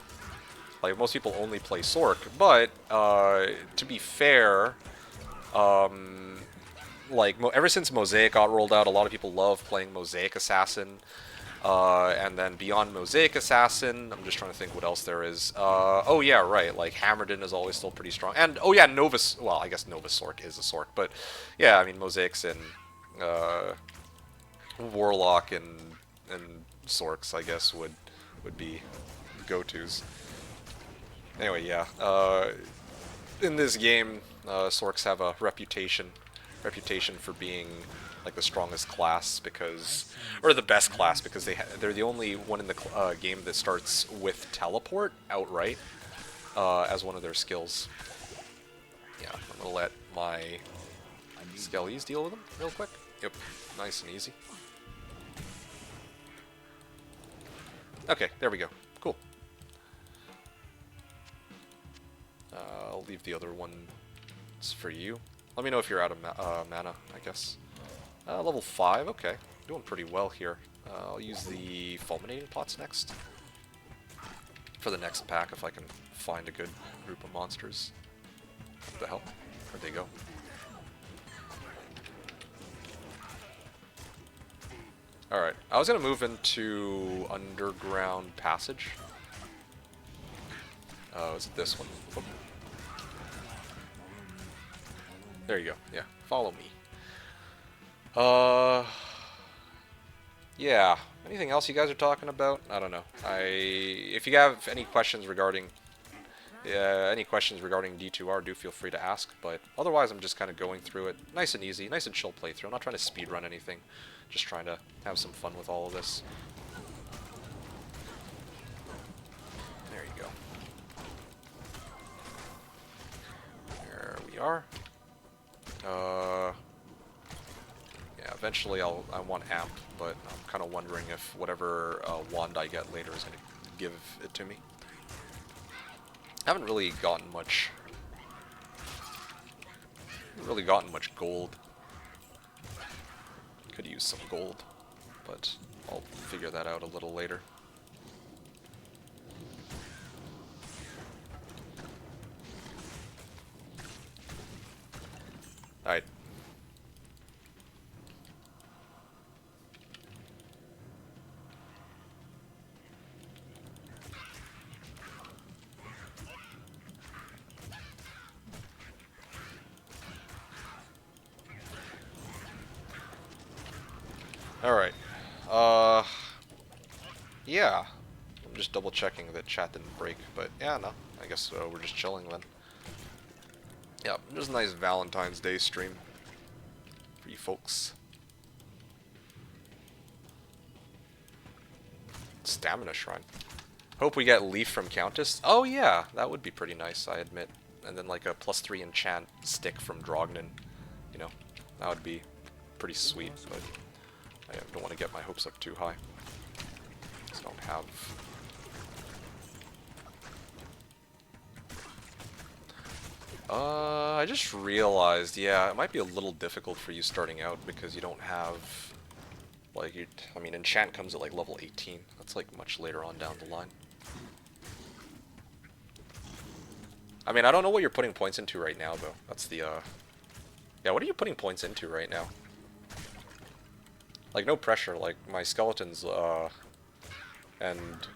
S1: like, most people only play Sork, but, to be fair, like, ever since Mosaic got rolled out, a lot of people love playing Mosaic Assassin. And then beyond Mosaic Assassin, I'm just trying to think what else there is. Oh yeah, right, like Hammerden is always still pretty strong. And, oh yeah, Novus, well, I guess Novus Sork is a Sork, but yeah, I mean, Mosaics and Warlock and Sorks, I guess, would be go-tos. Anyway, yeah, in this game, Sorks have a reputation for being like the strongest class because, or the best class because they're the only one in the game that starts with teleport outright as one of their skills. Yeah, I'm gonna let my skellies deal with them real quick. Yep, nice and easy. Okay, there we go. Cool. I'll leave the other ones for you. Let me know if you're out of mana, I guess. Level 5, okay. Doing pretty well here. I'll use the fulminating pots next. for the next pack if I can find a good group of monsters. What the hell? Where'd they go? Alright, I was gonna move into Underground Passage. Oh, is it this one? Oop. There you go, yeah. Follow me. Yeah. Anything else you guys are talking about? I don't know. If you have any questions regarding D2R, do feel free to ask. But otherwise, I'm just kind of going through it, nice and easy, nice and chill playthrough. I'm not trying to speedrun anything. Just trying to have some fun with all of this. There you go. There we are. Yeah, eventually I want amp, but I'm kind of wondering if whatever wand I get later is going to give it to me. I haven't really gotten much gold. Could use some gold, but I'll figure that out a little later. Alright. Alright. Yeah. I'm just double checking that chat didn't break, but yeah, no. I guess we're just chilling then. Yeah, just a nice Valentine's Day stream for you folks. Stamina Shrine. Hope we get Leaf from Countess. Oh yeah, that would be pretty nice, I admit. And then like a +3 enchant stick from Drognin. You know, that would be pretty sweet, but I don't want to get my hopes up too high. Just don't have... I just realized, yeah, it might be a little difficult for you starting out because you don't have... Like, I mean, enchant comes at like level 18. That's like much later on down the line. I mean, I don't know what you're putting points into right now, though. That's the, Yeah, what are you putting points into right now? Like, no pressure. Like, my skeletons, and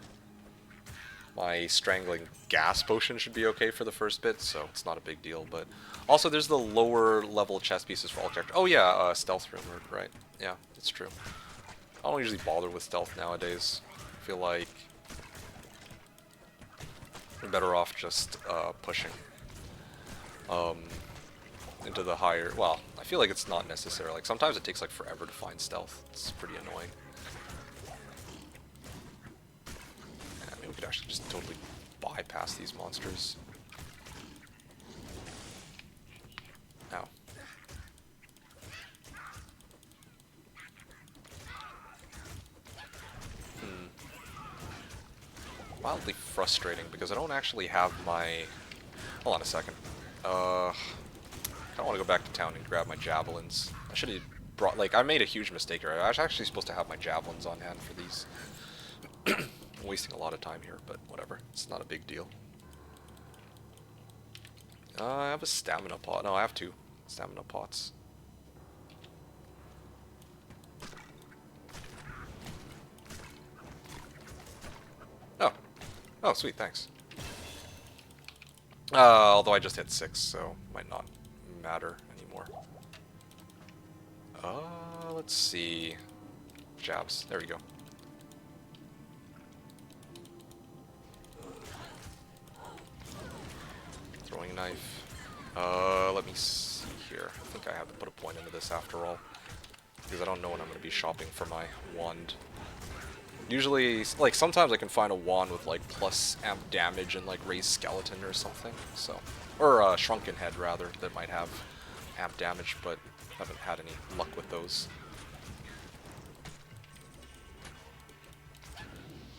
S1: my strangling gas potion should be okay for the first bit, so it's not a big deal, but... Also, there's the lower level chest pieces for all characters. Oh yeah, stealth rumored, right. Yeah, it's true. I don't usually bother with stealth nowadays. I feel like you're better off just pushing into the higher... Well, I feel like it's not necessary. Like, sometimes it takes like forever to find stealth. It's pretty annoying. I mean, we could actually just totally bypass these monsters. Ow. Wildly frustrating because I don't actually have my... Hold on a second. I don't want to go back to town and grab my javelins. I should have brought... Like, I made a huge mistake here. I was actually supposed to have my javelins on hand for these. I'm wasting a lot of time here, but whatever. It's not a big deal. I have a stamina pot. No, I have 2 stamina pots. Oh. Oh, sweet, thanks. Although I just hit 6, so might not matter anymore. Let's see. Jabs. There we go. Throwing knife. Let me see here. I think I have to put a point into this after all. Because I don't know when I'm going to be shopping for my wand. Usually, like, sometimes I can find a wand with, like, plus amp damage and, like, raised skeleton or something, so... Or, shrunken head, rather, that might have amp damage, but I haven't had any luck with those.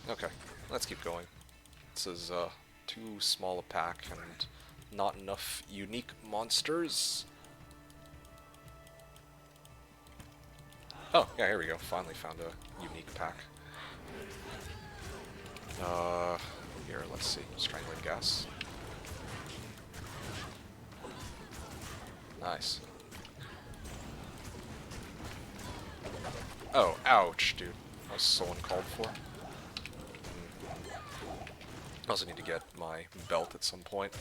S1: Okay, let's keep going. This is, too small a pack and not enough unique monsters. Oh, yeah, here we go. Finally found a unique pack. Here, let's see. Strangling gas. Nice. Oh, ouch, dude. That was so uncalled for. I also need to get my belt at some point.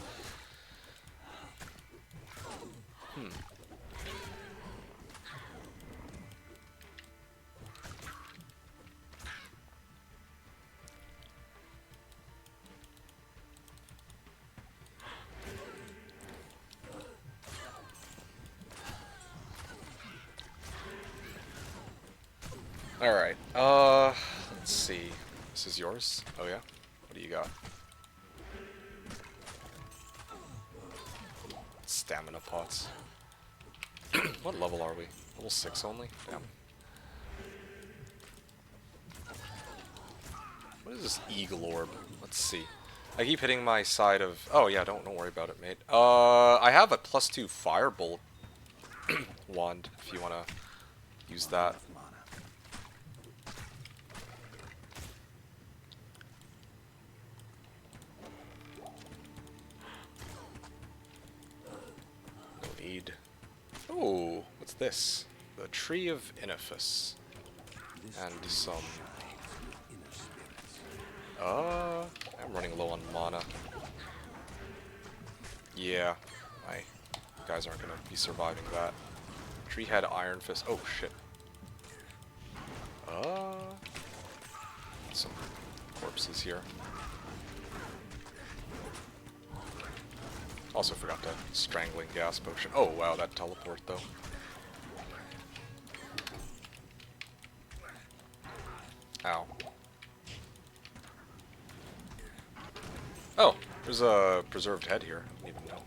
S1: Alright, let's see. This is yours? Oh yeah? What do you got? Stamina pots. What level are we? Level 6 only? Damn. What is this eagle orb? Let's see. I keep hitting my side of... Oh yeah, don't worry about it, mate. I have a +2 firebolt wand, if you want to use that. No need. Oh, what's this? The Tree of Inifis. And some... I'm running low on mana. Yeah, my guys aren't gonna be surviving that. Tree had Iron Fist. Oh shit. Some corpses here. Also forgot the strangling gas potion. Oh wow, that teleport though. Ow. Oh, there's a preserved head here. I didn't even know.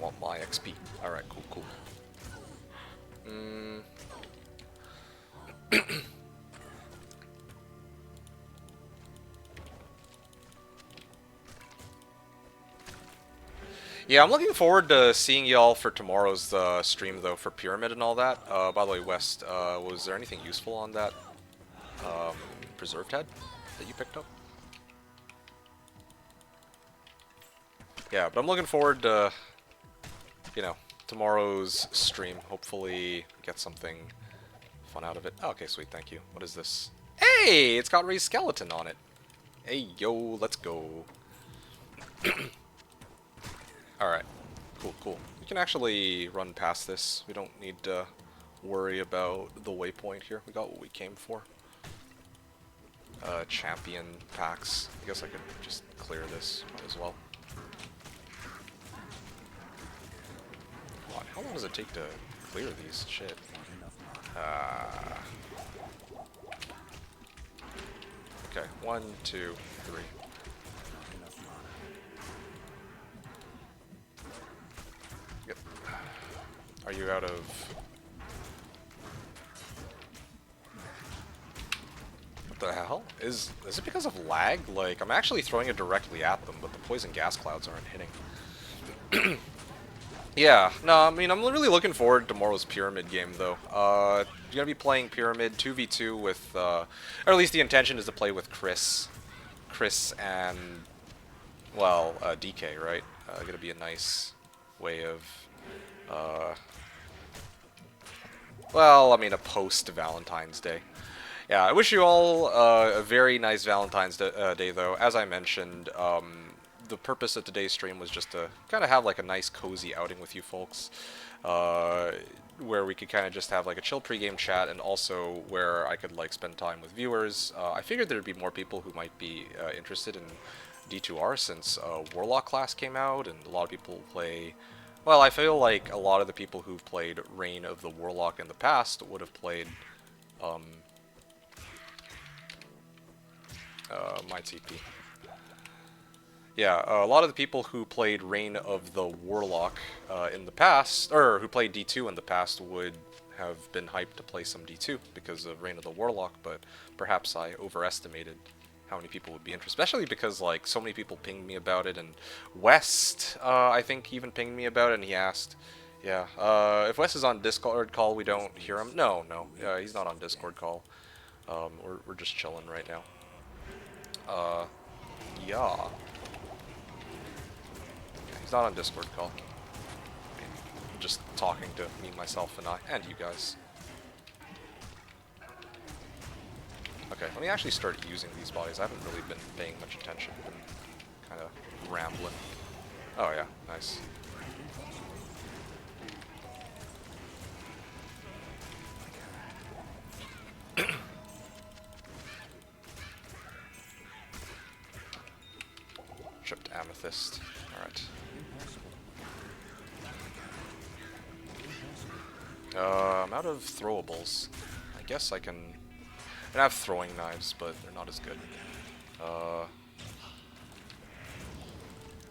S1: Want my XP. Alright, cool, cool. Yeah, I'm looking forward to seeing y'all for tomorrow's stream, though, for Pyramid and all that. By the way, West, was there anything useful on that preserved head that you picked up? Yeah, but I'm looking forward to, you know, tomorrow's stream. Hopefully get something fun out of it. Oh, okay, sweet, thank you. What is this? Hey, it's got Ray's skeleton on it. Hey, yo, let's go. Alright, cool, cool. We can actually run past this. We don't need to worry about the waypoint here. We got what we came for. Champion packs. I guess I could just clear this as well. God, how long does it take to clear these? Shit. Okay, 1, 2, 3. Yep. Are you out of... What the hell? Is it because of lag? Like, I'm actually throwing it directly at them, but the poison gas clouds aren't hitting. Yeah, no, I mean, I'm really looking forward to tomorrow's Pyramid game, though. You're gonna be playing Pyramid 2v2 with, or at least the intention is to play with Chris and, well, DK, right? Gonna be a nice way of, well, I mean, a post-Valentine's Day. Yeah, I wish you all a very nice Valentine's Day, though. As I mentioned, the purpose of today's stream was just to kind of have like a nice cozy outing with you folks, where we could kind of just have like a chill pregame chat, and also where I could like spend time with viewers. I figured there'd be more people who might be interested in D2R since Warlock class came out, and a lot of people play... Well, I feel like a lot of the people who've played Reign of the Warlock in the past would have played my TP. Yeah, a lot of the people who played Reign of the Warlock in the past, or who played D2 in the past, would have been hyped to play some D2 because of Reign of the Warlock, but perhaps I overestimated how many people would be interested, especially because, like, so many people pinged me about it, and West, I think, even pinged me about it, and he asked, yeah, if West is on Discord call, we don't hear him? No, he's not on Discord call. We're just chilling right now. Uh, yeah. He's not on Discord call. I mean, just talking to me, myself, and I, and you guys. Okay, let me actually start using these bodies. I haven't really been paying much attention. Been kind of rambling. Oh yeah, nice. Chipped amethyst. Alright. I'm out of throwables. I guess I can... I have throwing knives, but they're not as good.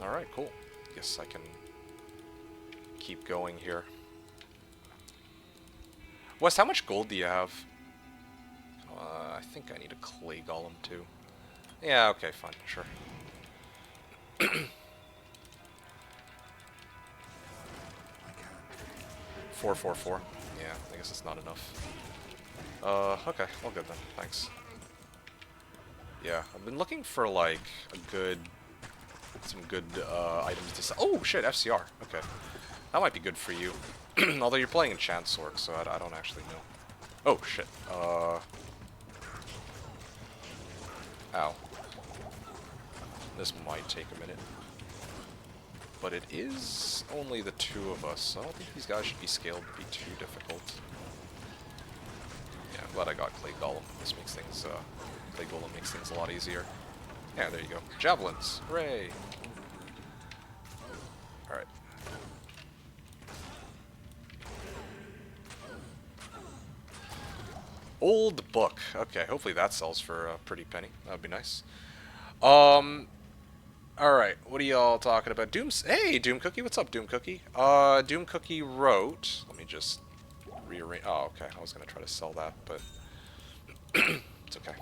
S1: Alright, cool. Guess I can keep going here. Wes, how much gold do you have? I think I need a clay golem too. Yeah, okay, fine, sure. 444. Yeah, I guess it's not enough. Okay, all good then, thanks. Yeah, I've been looking for like some good items to sell. Oh shit, FCR. Okay, that might be good for you. Although you're playing in Chanceorg, so I don't actually know. Oh shit. Ow. This might take a minute. But it is only the two of us, so I don't think these guys should be scaled to be too difficult. Yeah, I'm glad I got Clay Golem. This makes things, Clay Golem makes things a lot easier. Yeah, there you go. Javelins! Hooray! Alright. Old book. Okay, hopefully that sells for a pretty penny. That would be nice. Alright, what are y'all talking about? Hey, Doom Cookie, what's up, Doom Cookie? Doom Cookie wrote... Let me just rearrange... Oh, okay, I was gonna try to sell that, but... it's okay.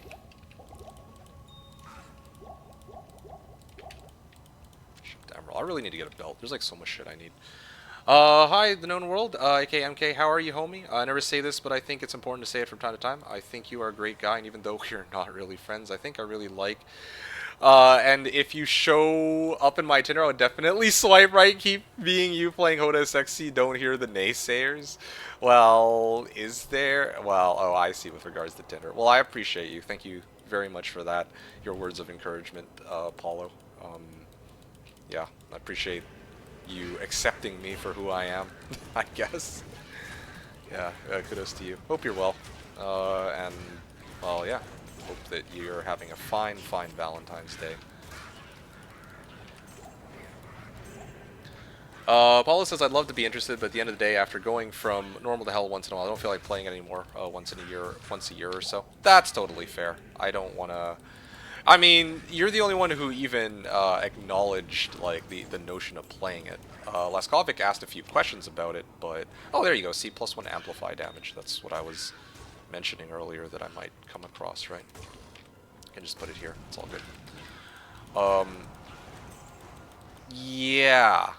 S1: Shipped Emerald. I really need to get a belt. There's like so much shit I need. Hi, TheKnownWorld, aka MK, how are you, homie? I never say this, but I think it's important to say it from time to time. I think you are a great guy, and even though we're not really friends, I think I really like... and if you show up in my Tinder, I would definitely swipe right, keep being you playing HotA sexy, don't hear the naysayers. Well, is there? Well, oh, I see with regards to Tinder. Well, I appreciate you. Thank you very much for that. Your words of encouragement, Paulo. Yeah, I appreciate you accepting me for who I am, I guess. Yeah, kudos to you. Hope you're well. And, well, yeah. Hope that you're having a fine, fine Valentine's Day. Paulo says, I'd love to be interested, but at the end of the day, after going from normal to hell once in a while, I don't feel like playing it anymore once a year or so. That's totally fair. I don't want to... I mean, you're the only one who even acknowledged like the notion of playing it. Laskovic asked a few questions about it, but... Oh, there you go. See, +1 amplify damage. That's what I was mentioning earlier that I might come across, right? I can just put it here. It's all good. Yeah.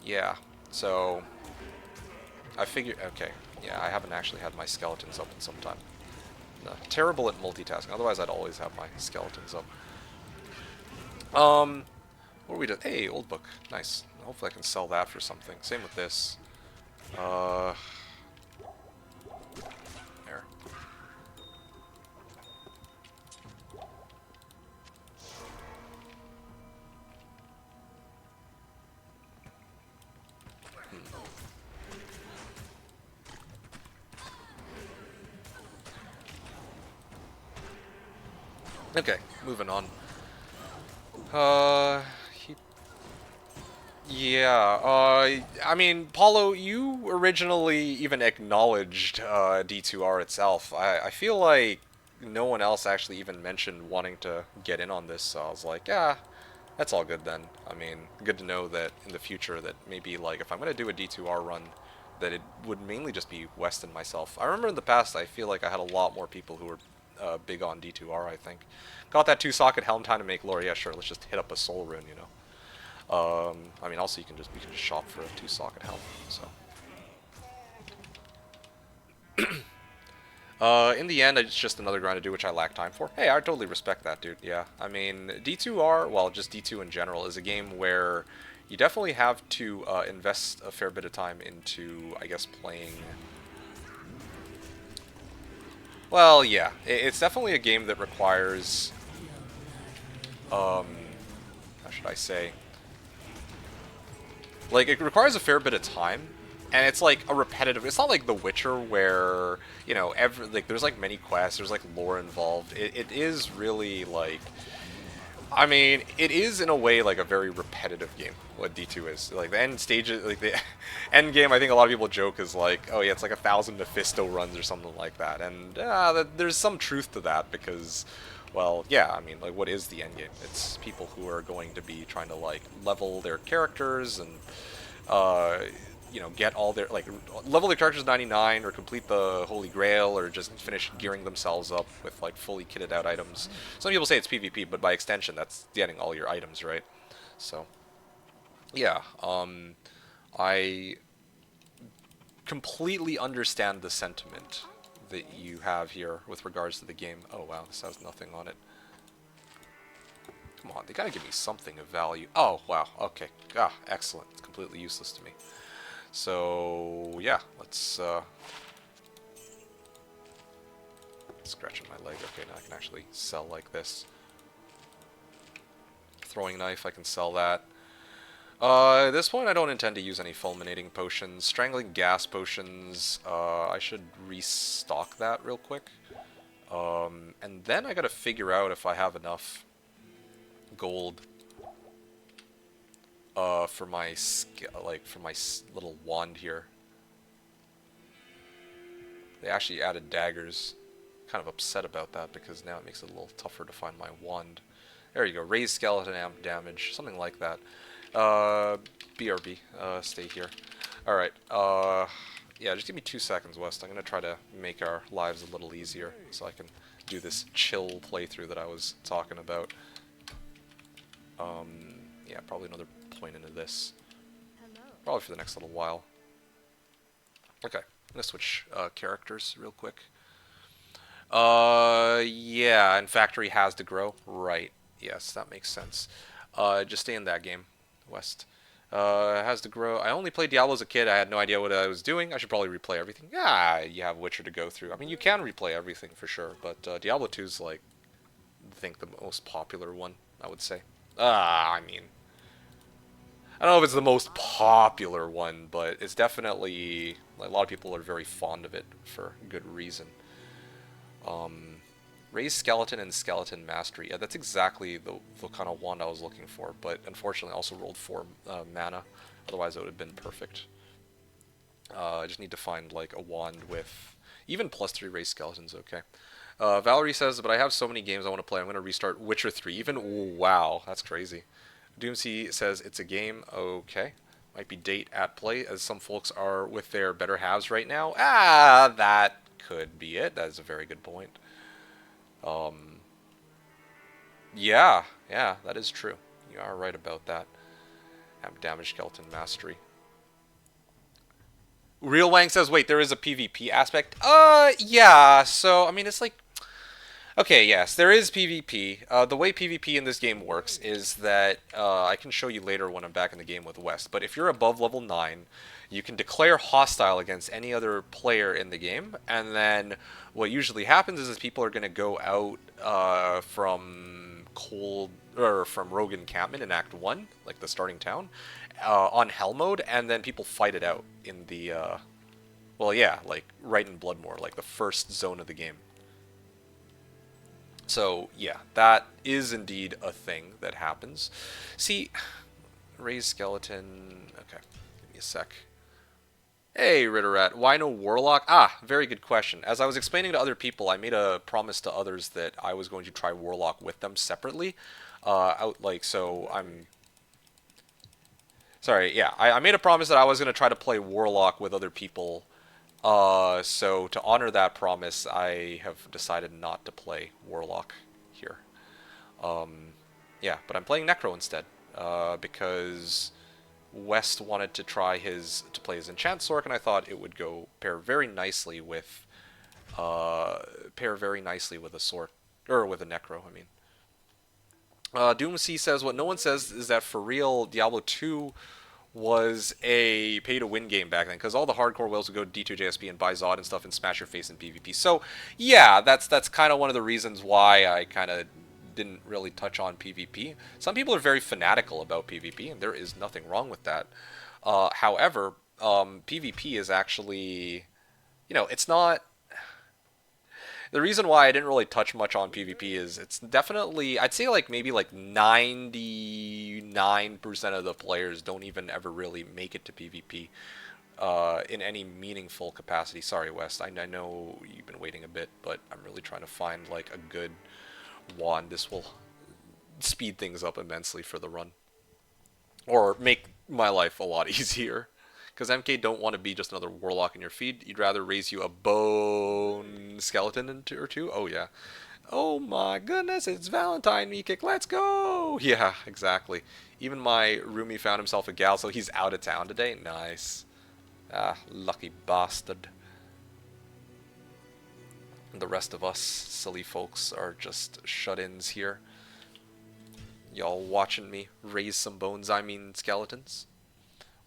S1: Yeah. So, I figured... Okay. Yeah, I haven't actually had my skeletons up in some time. No, terrible at multitasking. Otherwise, I'd always have my skeletons up. What are we doing? Hey, old book. Nice. Hopefully I can sell that for something. Same with this. There. Okay, moving on. Yeah, I mean, Paulo, you originally even acknowledged D2R itself. I feel like no one else actually even mentioned wanting to get in on this, so I was like, yeah, that's all good then. I mean, good to know that in the future that maybe, like, if I'm going to do a D2R run, that it would mainly just be West and myself. I remember in the past, I feel like I had a lot more people who were big on D2R, I think. Got that 2-socket helm time to make lore. Yeah, sure, let's just hit up a soul rune, you know. I mean, also we can just shop for a 2-socket helm, so. In the end, it's just another grind to do, which I lack time for. Hey, I totally respect that, dude. Yeah, I mean, D2R, well, just D2 in general, is a game where you definitely have to invest a fair bit of time into, I guess, playing. Well, yeah, it's definitely a game that requires, how should I say, like, it requires a fair bit of time, and it's like a repetitive. It's not like The Witcher where every like there's like many quests, there's like lore involved. It is really like, I mean, it is in a way like a very repetitive game. What D2 is like the end stages, like the end game. I think a lot of people joke is like, oh yeah, it's like 1,000 Mephisto runs or something like that, and there's some truth to that because. Well, yeah, I mean, like, what is the end game? It's people who are going to be trying to, like, level their characters and uh, get all their level their characters 99 or complete the Holy Grail or just finish gearing themselves up with like fully kitted out items. Some people say it's PvP, but by extension, that's getting all your items, right? So yeah, I completely understand the sentiment that you have here with regards to the game. Oh wow, this has nothing on it. Come on, they gotta give me something of value. Oh wow, okay, excellent. It's completely useless to me. So yeah, let's scratching my leg. Okay, now I can actually sell like this. Throwing knife, I can sell that. At this point, I don't intend to use any fulminating potions. Strangling gas potions, I should restock that real quick. And then I gotta figure out if I have enough gold for my little wand here. They actually added daggers. Kind of upset about that because now it makes it a little tougher to find my wand. There you go. Raise skeleton amp damage. Something like that. BRB. Stay here. Alright. Yeah, just give me 2 seconds, West. I'm going to try to make our lives a little easier so I can do this chill playthrough that I was talking about. Yeah, probably another point into this. Probably for the next little while. Okay. I'm going to switch characters real quick. Yeah, and factory has to grow. Right. Yes, that makes sense. Just stay in that game, West. Has to grow. I only played Diablo as a kid. I had no idea what I was doing. I should probably replay everything. Yeah, you have Witcher to go through. I mean, you can replay everything for sure, but Diablo 2 is like, I think the most popular one, I would say. I mean, I don't know if it's the most popular one, but it's definitely, like, a lot of people are very fond of it for good reason. Raise skeleton and skeleton mastery. Yeah, that's exactly the kind of wand I was looking for, but unfortunately I also rolled 4 mana. Otherwise it would have been perfect. I just need to find like a wand with even +3 raise skeletons. Okay. Valerie says, but I have so many games I want to play. I'm going to restart Witcher 3. Even, wow, that's crazy. Doomsy says it's a game. Okay. Might be date at play, as some folks are with their better halves right now. That could be it. That is a very good point. Yeah, that is true. You are right about that. Have damage skeleton mastery. Real Wang says, wait, there is a PvP aspect? Yeah, so, I mean, it's like, okay, yes, there is PvP. The way PvP in this game works is that, I can show you later when I'm back in the game with West, but if you're above level 9, you can declare hostile against any other player in the game, and then what usually happens is people are going to go out from Rogue Encampment in Act 1, like the starting town, on Hell mode, and then people fight it out in the, well, yeah, like right in Bloodmoor, like the first zone of the game. So, yeah, that is indeed a thing that happens. See, raise skeleton. Okay, give me a sec. Hey, Ritterat, why no Warlock? Very good question. As I was explaining to other people, I made a promise to others that I was going to try Warlock with them separately. So I'm... Sorry, yeah, I made a promise that I was going to try to play Warlock with other people. So to honor that promise, I have decided not to play Warlock here. Yeah, but I'm playing Necro instead, because West wanted to play his Enchant Sork, and I thought it would go pair very nicely with uh, pair very nicely with a sword or with a necro. I mean, Doom C says what no one says is that for real, Diablo 2 was a pay-to-win game back then because all the hardcore whales would go to D2 JSP and buy Zod and stuff and smash your face in PvP. So yeah, that's kind of one of the reasons why I kind of didn't really touch on PvP. Some people are very fanatical about PvP, and there is nothing wrong with that. However, PvP is actually, it's not. The reason why I didn't really touch much on PvP is it's definitely, I'd say like maybe like 99% of the players don't even ever really make it to PvP in any meaningful capacity. Sorry, West, I know you've been waiting a bit, but I'm really trying to find like a good wand. This will speed things up immensely for the run. Or make my life a lot easier. Because MK don't want to be just another warlock in your feed. You'd rather raise you a bone skeleton or two. Oh, yeah. Oh my goodness, it's Valentine, me-kick, let's go! Yeah, exactly. Even my roomie found himself a gal, so he's out of town today. Nice. Ah, lucky bastard. And the rest of us silly folks are just shut-ins here. Y'all watching me raise some bones, I mean skeletons.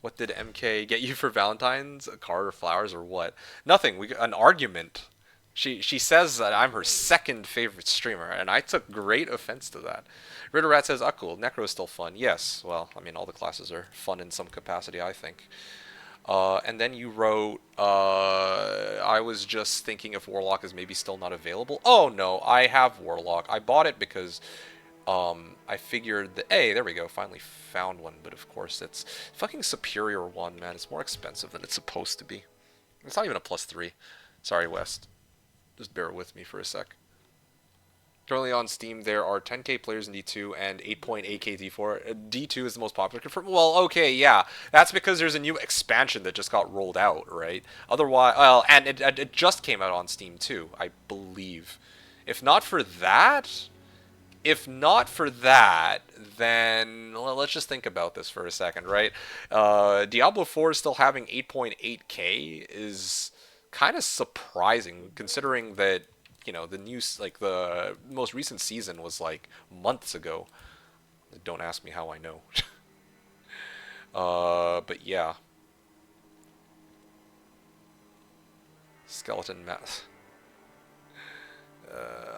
S1: What did MK get you for Valentine's? A card or flowers or what? Nothing. We an argument. She says that I'm her second favorite streamer, and I took great offense to that. Ritter Rat says, "Ah, cool. Necro is still fun." Yes. Well, I mean, all the classes are fun in some capacity, I think. And then you wrote, I was just thinking if Warlock is maybe still not available. Oh no, I have Warlock. I bought it because I figured that, hey, there we go, finally found one, but of course it's fucking Superior 1, man. It's more expensive than it's supposed to be. It's not even a +3. Sorry, West. Just bear with me for a sec. Currently on Steam, there are 10k players in D2 and 8.8k D4. D2 is the most popular. Well, okay, yeah. That's because there's a new expansion that just got rolled out, right? Otherwise, well, and it just came out on Steam too, I believe. If not for that, if not for that, then let's just think about this for a second, right? Diablo 4 still having 8.8k is kind of surprising, considering that the news, like the most recent season was like months ago. Don't ask me how I know. But yeah, skeleton math.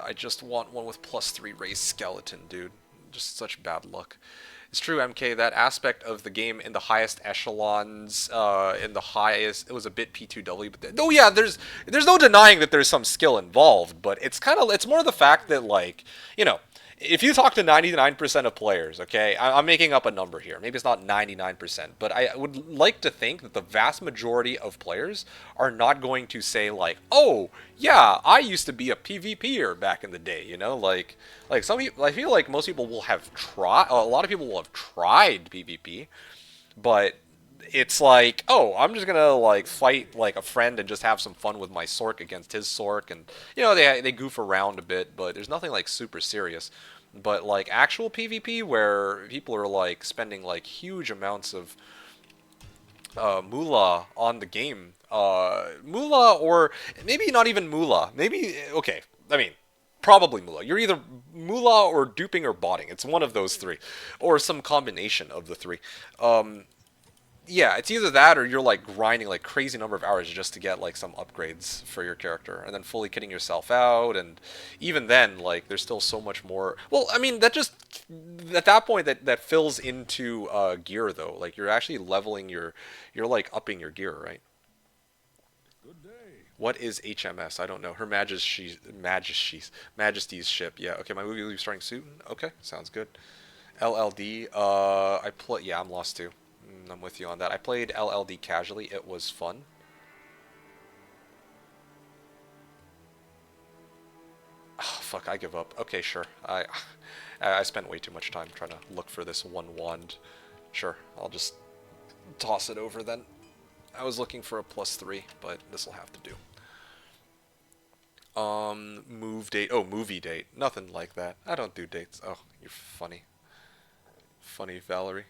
S1: I just want one with +3 raised skeleton, dude. Just such bad luck. It's true, MK. That aspect of the game in the highest echelons, in the highest, it was a bit P2W. But oh yeah, there's no denying that there's some skill involved. But it's more the fact that like if you talk to 99% of players, okay, I'm making up a number here. Maybe it's not 99%, but I would like to think that the vast majority of players are not going to say like, "Oh, yeah, I used to be a PvPer back in the day," like some people. I feel like most people will have tried. A lot of people will have tried PvP, but it's like, oh, I'm just gonna like fight like a friend and just have some fun with my Sork against his Sork, and they goof around a bit, but there's nothing like super serious. But like actual PvP where people are like spending like huge amounts of moolah on the game, moolah or maybe not even moolah, maybe okay, I mean. Probably moolah. You're either moolah or duping or botting. It's one of those three, or some combination of the three. Yeah, it's either that or you're like grinding like crazy number of hours just to get like some upgrades for your character and then fully kitting yourself out, and even then like there's still so much more. Well, I mean that just at that point that fills into gear though. Like you're actually leveling you're like upping your gear, right?
S2: Good day.
S1: What is HMS? I don't know. Her Majesty's ship. Yeah. Okay, my movie leaves starting soon. Okay, sounds good. LLD. Yeah, I'm lost too. I'm with you on that. I played LLD casually. It was fun. Oh, fuck, I give up. Okay, sure. I spent way too much time trying to look for this one wand. Sure, I'll just toss it over then. I was looking for a +3, but this will have to do. Move date. Oh, movie date. Nothing like that. I don't do dates. Oh, you're funny. Funny, Valerie.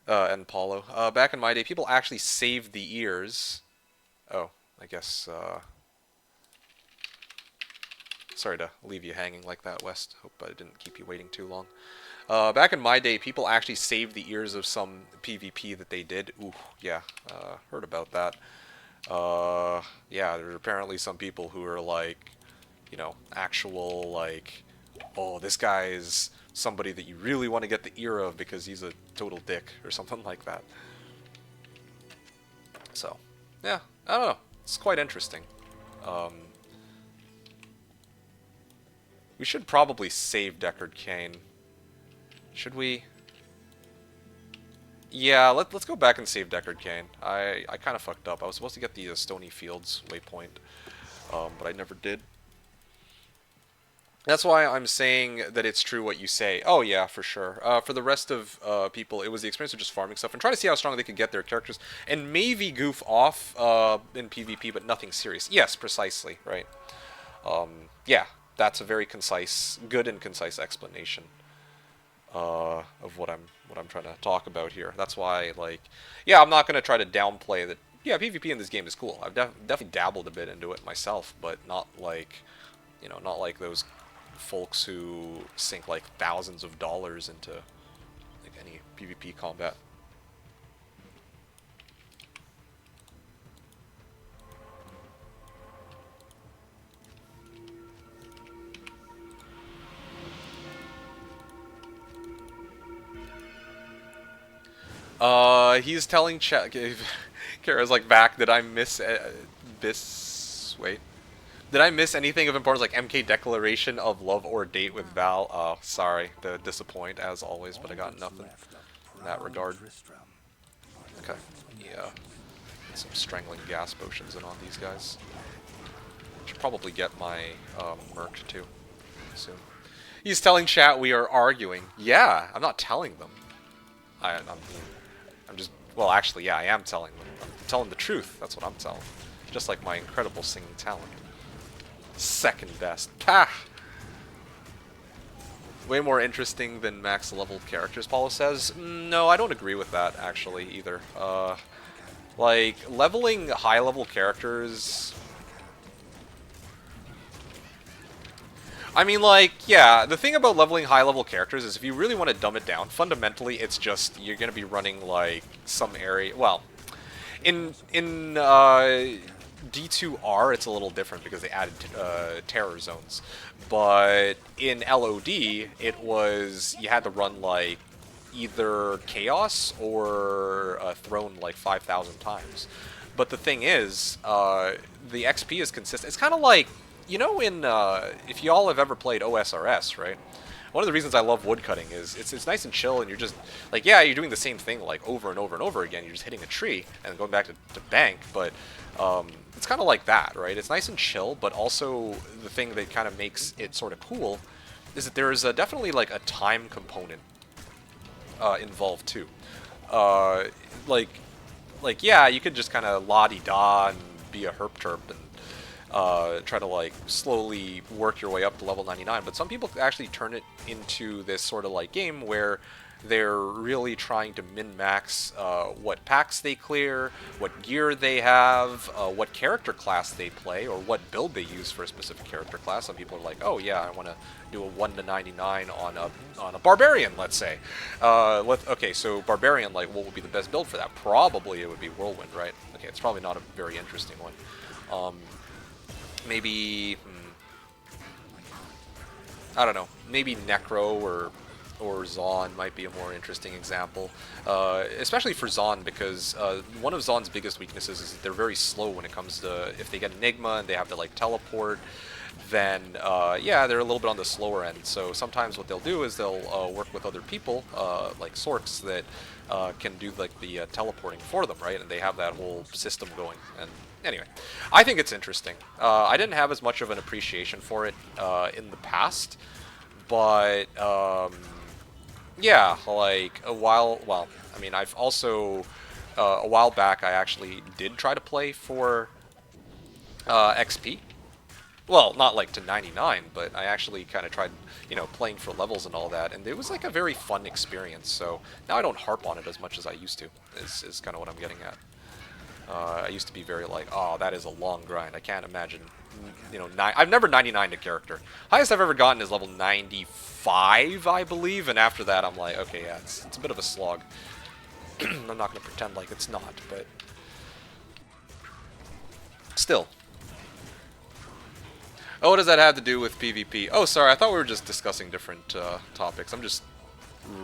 S1: And Paulo. Back in my day, people actually saved the ears. Oh, I guess, Sorry to leave you hanging like that, West. Hope I didn't keep you waiting too long. Back in my day, people actually saved the ears of some PvP that they did. Ooh, yeah, heard about that. Yeah, there are apparently some people who are like, you know, actual, like, oh, this guy is somebody that you really want to get the ear of because he's a total dick, or something like that. So, yeah, I don't know. It's quite interesting. Um, we should probably save Deckard Cain. Should we? Yeah, let's go back and save Deckard Cain. I kind of fucked up. I was supposed to get the Stony Fields waypoint, but I never did. That's why I'm saying that it's true what you say. Oh yeah, for sure. For the rest of people, it was the experience of just farming stuff and try to see how strong they could get their characters and maybe goof off in PvP, but nothing serious. Yes, precisely, right. Yeah, that's a very concise, good and concise explanation of what I'm trying to talk about here. That's why, like, yeah, I'm not gonna try to downplay that. Yeah, PvP in this game is cool. I've definitely dabbled a bit into it myself, but not like, you know, not like those folks who sink like thousands of dollars into like any PvP combat. He's telling chat. Kara's like back. Did I miss this? Wait. Did I miss anything of importance, like MK declaration of love or date with Val? Oh, sorry to disappoint as always, but I got nothing in that regard. Okay, yeah, some strangling gas potions in on these guys. Should probably get my merc too soon. He's telling chat we are arguing. Yeah, I'm not telling them. I'm just, well, actually, yeah, I am telling them. I'm telling the truth. That's what I'm telling. Just like my incredible singing talent. Second best. Pah! Way more interesting than max leveled characters, Paulo says. No, I don't agree with that, actually, either. Like, leveling high level characters... I mean, like, yeah, the thing about leveling high-level characters is if you really want to dumb it down, fundamentally, it's just, you're going to be running, like, some area... Well, in D2R, it's a little different because they added terror zones. But in LOD, it was... You had to run, like, either Chaos or Throne, like, 5,000 times. But the thing is, the XP is consistent. It's kind of like... You know, in if y'all have ever played OSRS, right? One of the reasons I love woodcutting is it's nice and chill, and you're just like, yeah, you're doing the same thing like over and over and over again. You're just hitting a tree and going back to bank, but it's kind of like that, right? It's nice and chill, but also the thing that kind of makes it sort of cool is that there is definitely like a time component involved too. Like yeah, you could just kind of la-di-da and be a herp-terp and try to like slowly work your way up to level 99, but some people actually turn it into this sort of like game where they're really trying to min-max what packs they clear, what gear they have, what character class they play, or what build they use for a specific character class. Some people are like, oh yeah, I want to do a 1 to 99 on a barbarian, let's say. Okay, so barbarian, like, what would be the best build for that? Probably it would be whirlwind, right? Okay, it's probably not a very interesting one. Maybe, I don't know, maybe Necro or Zon might be a more interesting example, especially for Zon, because one of Zon's biggest weaknesses is that they're very slow when it comes to, if they get Enigma and they have to like teleport, then yeah, they're a little bit on the slower end. So sometimes what they'll do is they'll work with other people, like Sorks, that can do like the teleporting for them, right? And they have that whole system going. And anyway, I think it's interesting. I didn't have as much of an appreciation for it in the past, but yeah, like a while. Well, I mean, I've also a while back I actually did try to play for XP. Well, not like to 99, but I actually kind of tried, you know, playing for levels and all that, and it was like a very fun experience. So now I don't harp on it as much as I used to. Is kind of what I'm getting at. I used to be very like, oh, that is a long grind. I can't imagine you know, I've never 99'd a character. Highest I've ever gotten is level 95, I believe, and after that I'm like, okay, yeah, it's a bit of a slog. I'm not gonna pretend like it's not, but still. Oh, what does that have to do with PvP? Oh, sorry, I thought we were just discussing different topics. I'm just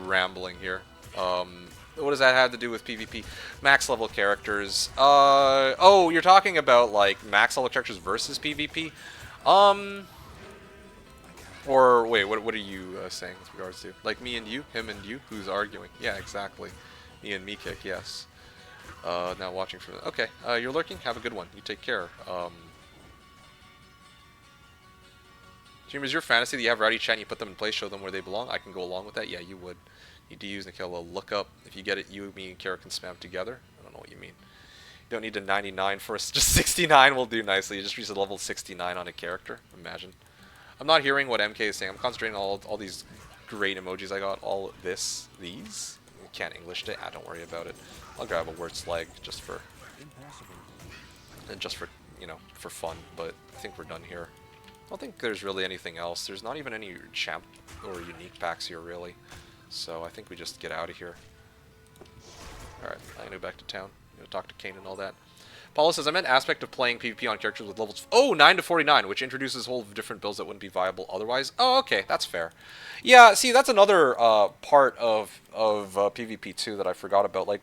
S1: rambling here. What does that have to do with PvP? Max level characters. Oh, you're talking about like max level characters versus PvP? Um, or wait, what are you saying with regards to? Like me and you, him and you, who's arguing? Yeah, exactly. Me and me kick, yes. Now watching from. Okay, you're lurking. Have a good one. You take care. Dream, is your fantasy that you have Rowdy Chat and you put them in place, show them where they belong? I can go along with that. Yeah, you would. Need to use Nikela look up. If you get it, you, me, and Kara can spam together. I don't know what you mean. You don't need a 99 for us. Just 69 will do nicely. You just reach a level 69 on a character. Imagine. I'm not hearing what MK is saying. I'm concentrating on all these great emojis I got. All this. These. You can't English it. Ah, don't worry about it. I'll grab a word slag just for... And just for, you know, for fun. But I think we're done here. I don't think there's really anything else. There's not even any champ or unique packs here, really. So I think we just get out of here. Alright, I'm gonna go back to town. Talk to Kane and all that. Paulo says, I meant aspect of playing PvP on characters with levels 9 to 49, which introduces a whole different builds that wouldn't be viable otherwise. Oh, okay, that's fair. Yeah, see, that's another part of PvP too that I forgot about. Like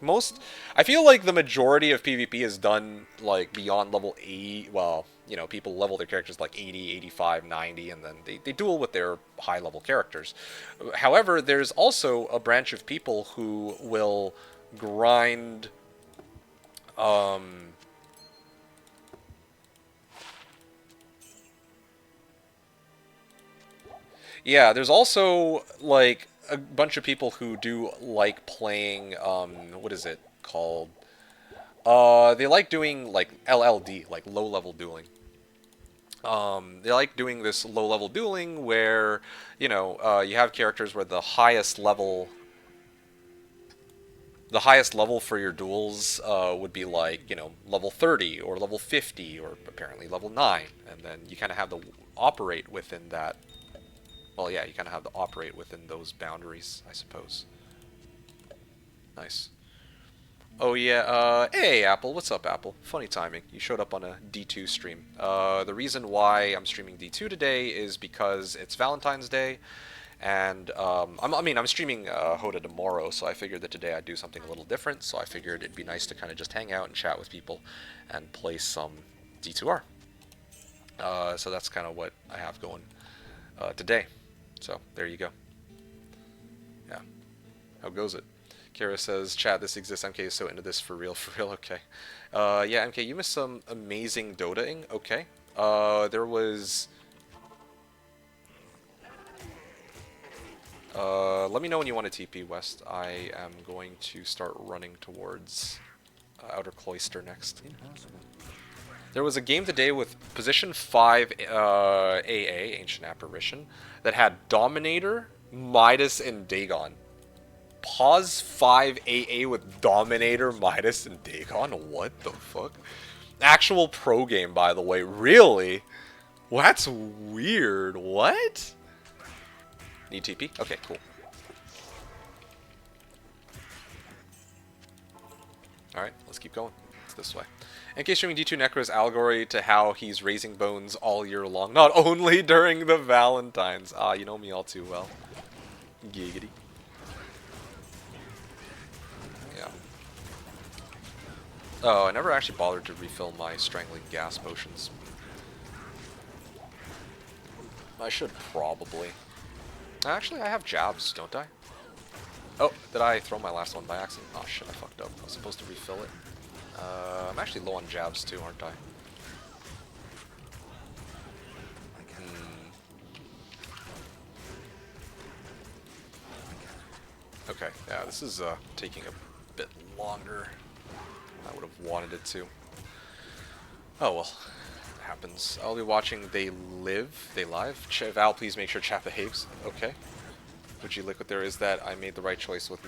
S1: I feel like the majority of PvP is done like beyond level 80. Well, you know, people level their characters like 80, 85, 90, and then they duel with their high level characters. However, there's also a branch of people who will grind. Yeah, there's also like a bunch of people who do like playing what is it called? They like doing like LLD, like low level dueling. They like doing this low level dueling where, you know, you have characters where the highest level for your duels would be like, you know, level 30 or level 50 or apparently level 9, and then you kind of have to operate within that. Well, yeah, you kind of have to operate within those boundaries, I suppose. Nice. Oh yeah, hey Apple, what's up Apple? Funny timing, you showed up on a D2 stream. The reason why I'm streaming D2 today is because it's Valentine's Day, and I'm streaming HotA tomorrow, so I figured that today I'd do something a little different, so I figured it'd be nice to kind of just hang out and chat with people and play some D2R. So that's kind of what I have going today. So, there you go. Yeah. How goes it? Kara says, chat, this exists. MK is so into this for real, okay. Yeah, MK, you missed some amazing Dotaing. Okay. There was... let me know when you want to TP West. I am going to start running towards Outer Cloister next. Impossible. There was a game today with position 5 AA, Ancient Apparition, that had Dominator, Midas, and Dagon. Pause 5 AA with Dominator, Midas, and Dagon? What the fuck? Actual pro game, by the way. Really? Well, that's weird. What? Need TP? Okay, cool. Alright, let's keep going. It's this way. In case streaming D2 Necro's allegory to how he's raising bones all year long, not only during the Valentines. Ah, you know me all too well. Giggity. Yeah. Oh, I never actually bothered to refill my strangling gas potions. I should probably. Actually, I have jabs, don't I? Oh, did I throw my last one by accident? Oh shit, I fucked up. I was supposed to refill it. I'm actually low on jabs too, aren't I? Okay, yeah, this is taking a bit longer than I would have wanted it to. Oh well, it happens. I'll be watching They Live. Val, please make sure chat behaves. Okay. Fuji Liquid, there is that. I made the right choice with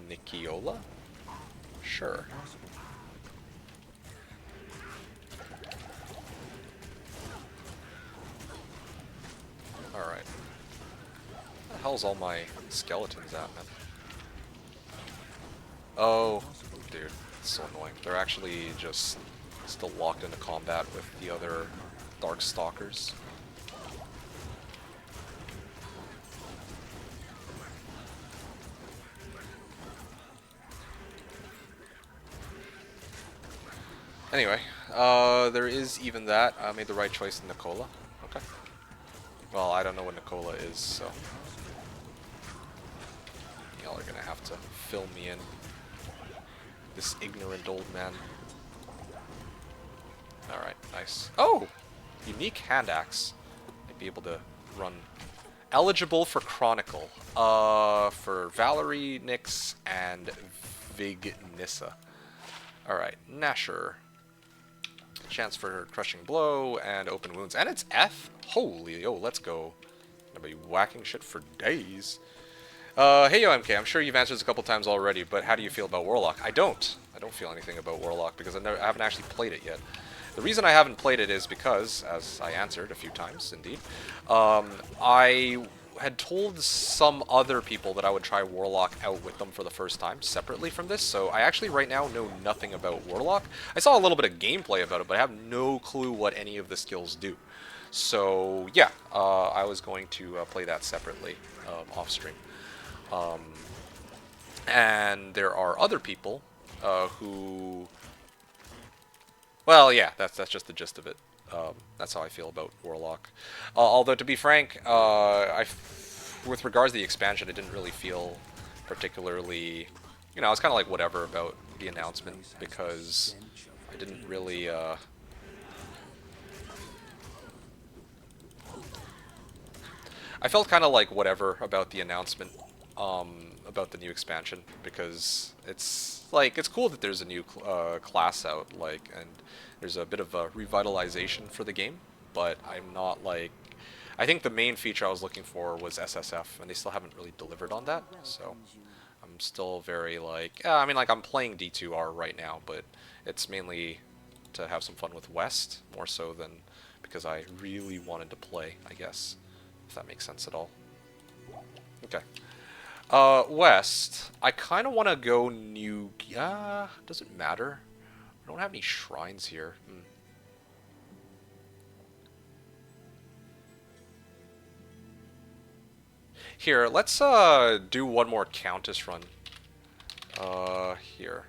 S1: Nikiola? Sure.
S3: hell's all my skeletons at, man? Oh, dude, it's so annoying. They're actually just still locked into combat with the other Darkstalkers. Anyway, there is even that. I made the right choice in Nicola. Okay. Well, I don't know what Nicola is, so y'all are gonna have to fill me in. This ignorant old man. Alright, nice. Oh! Unique hand axe. Might be able to run. Eligible for Chronicle. For Valerie, Nyx, and Vignissa. Alright, Nasher. Chance for Crushing Blow and Open Wounds. And it's F? Holy, oh, let's go. I'll be whacking shit for days. Hey, yo, MK, I'm sure you've answered this a couple times already, but how do you feel about Warlock? I don't feel anything about Warlock because I haven't actually played it yet. The reason I haven't played it is because, as I answered a few times, indeed, I had told some other people that I would try Warlock out with them for the first time, separately from this, so I actually right now know nothing about Warlock. I saw a little bit of gameplay about it, but I have no clue what any of the skills do. So, yeah, I was going to play that separately, off-stream. And there are other people who... Well, yeah, that's just the gist of it. That's how I feel about Warlock. Although, to be frank, with regards to the expansion, it didn't really feel particularly... You know, I was kind of like whatever about the announcement, because I didn't really... I felt kind of like whatever about the announcement, about the new expansion, because it's cool that there's a new class out, and there's a bit of a revitalization for the game, but I'm not like... I think the main feature I was looking for was SSF, and they still haven't really delivered on that, so I'm still very I mean, I'm playing D2R right now, but it's mainly to have some fun with West, more so than because I really wanted to play, I guess, if that makes sense at all. Okay. West, I kind of want to go new... does it matter? I don't have any shrines here. Here, let's do one more Countess run. Here.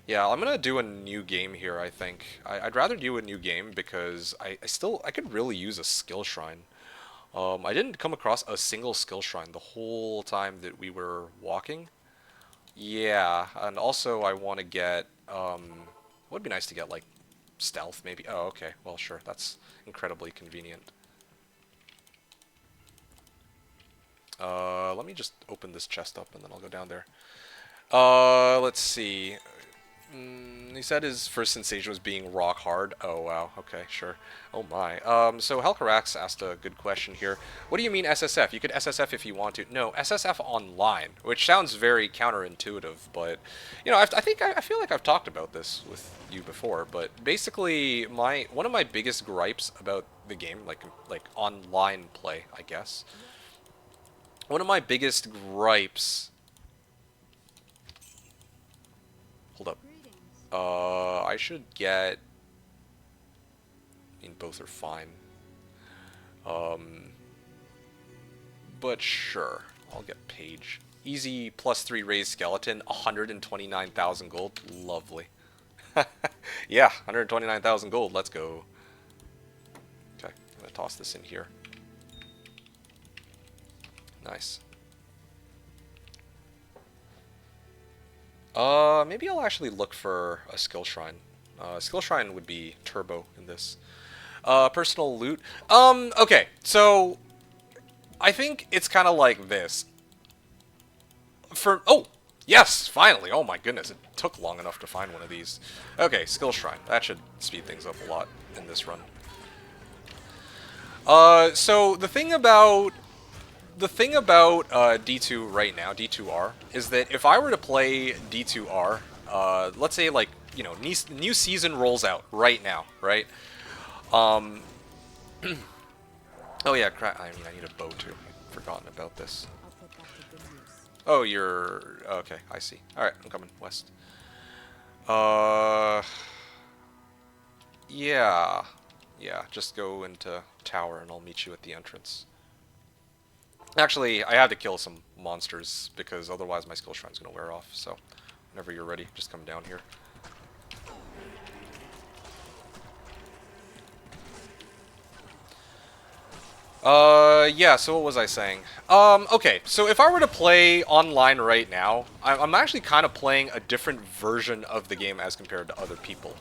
S3: Yeah, I'm gonna do a new game here, I think. I'd rather do a new game because I could really use a skill shrine. I didn't come across a single skill shrine the whole time that we were walking. Yeah, and also I want to get, would be nice to get, stealth, maybe. Oh, okay, well, sure, that's incredibly convenient. Let me just open this chest up and then I'll go down there. Let's see. He said his first sensation was being rock hard. Oh, wow. Okay, sure. Oh, my. So Helcarax asked a good question here. What do you mean SSF? You could SSF if you want to. No, SSF online, which sounds very counterintuitive, but, you know, I feel like I've talked about this with you before, but basically one of my biggest gripes about the game, like online play, I guess. One of my biggest gripes... Hold up. I should get... I mean, both are fine. But sure. I'll get Page. Easy +3 raised skeleton, 129,000 gold. Lovely. Yeah, 129,000 gold. Let's go. Okay, I'm gonna toss this in here. Nice. Maybe I'll actually look for a skill shrine. Skill shrine would be turbo in this. Personal loot. Okay, so I think it's kind of like this. Oh, yes, finally. Oh my goodness, it took long enough to find one of these. Okay, skill shrine. That should speed things up a lot in this run. So the thing about D2 right now, D2R, is that if I were to play D2R, let's say new season rolls out right now, right? Oh yeah, I mean, I need a bow too. I've forgotten about this.
S4: I'll put that to good use.
S3: Oh, you're... Okay, I see. Alright, I'm coming west. Uh... Yeah. Yeah, just go into tower and I'll meet you at the entrance. Actually, I had to kill some monsters because otherwise my skill shrine's gonna wear off, so whenever you're ready, just come down here. Yeah, so what was I saying? Okay, so if I were to play online right now, I'm actually kind of playing a different version of the game as compared to other people.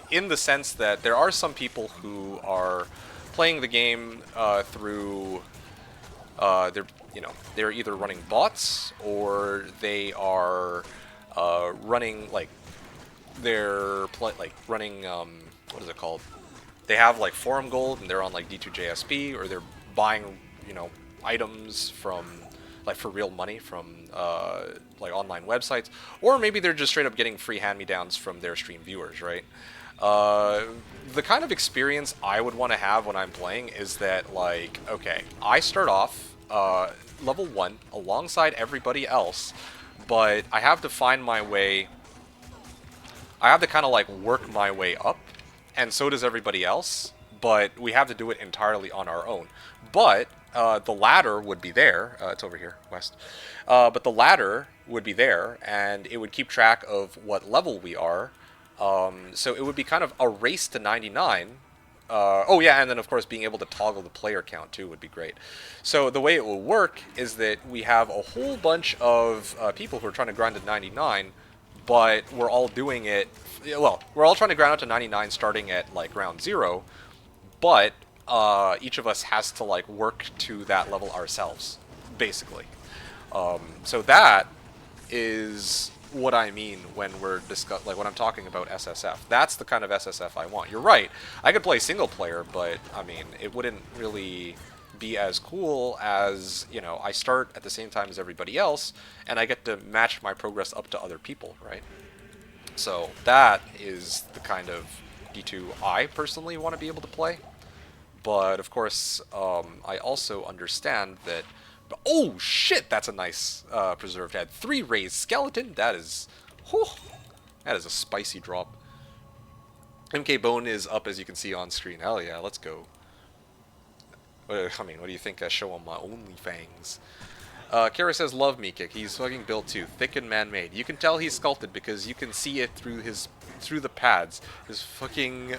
S3: In the sense that there are some people who are playing the game through, they're either running bots or they are running, like, running, what is it called? They have like forum gold and they're on like D2JSB, or they're buying, items from like for real money from like online websites, or maybe they're just straight up getting free hand-me-downs from their stream viewers, right? The kind of experience I would want to have when I'm playing is that, like, okay, I start off level 1 alongside everybody else, but I have to find my way. I have to kind of like work my way up, and so does everybody else, but we have to do it entirely on our own. But the ladder would be there. It's over here, west. But the ladder would be there, and it would keep track of what level we are. So it would be kind of a race to 99. Oh yeah, and then of course being able to toggle the player count too would be great. So the way it will work is that we have a whole bunch of people who are trying to grind to 99, but we're all doing it, well, we're all trying to grind out to 99 starting at like round 0, but each of us has to like work to that level ourselves, basically. So that is what I mean when when I'm talking about SSF. That's the kind of SSF I want. You're right. I could play single player, but I mean, it wouldn't really be as cool as, I start at the same time as everybody else, and I get to match my progress up to other people, right? So that is the kind of D2 I personally want to be able to play. But of course, I also understand that. Oh shit! That's a nice preserved head. 3 raised skeleton. That is, whew, that is a spicy drop. MK Bone is up, as you can see on screen. Hell yeah, let's go. I mean, what do you think I show on my OnlyFangs? Kara says, love me kick. He's fucking built too. Thick and man-made. You can tell he's sculpted because you can see it through the pads. His fucking,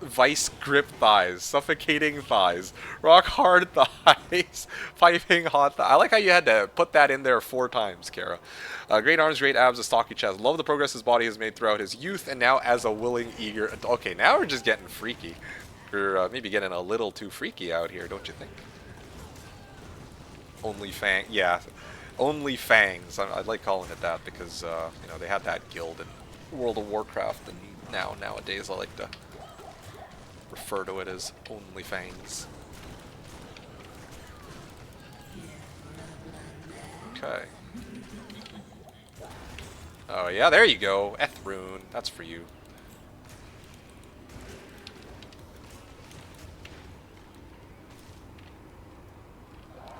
S3: vice grip thighs. Suffocating thighs. Rock hard thighs. Piping hot thighs. I like how you had to put that in there 4 times, Kara. Great arms, great abs, a stocky chest. Love the progress his body has made throughout his youth and now as a willing, eager adult. Okay, now we're just getting freaky. We're maybe getting a little too freaky out here, don't you think? Only Fang, yeah, Only Fangs. I like calling it that because they had that guild in World of Warcraft, and nowadays I like to refer to it as Only Fangs. Okay. Oh yeah, there you go, Ethrune. That's for you.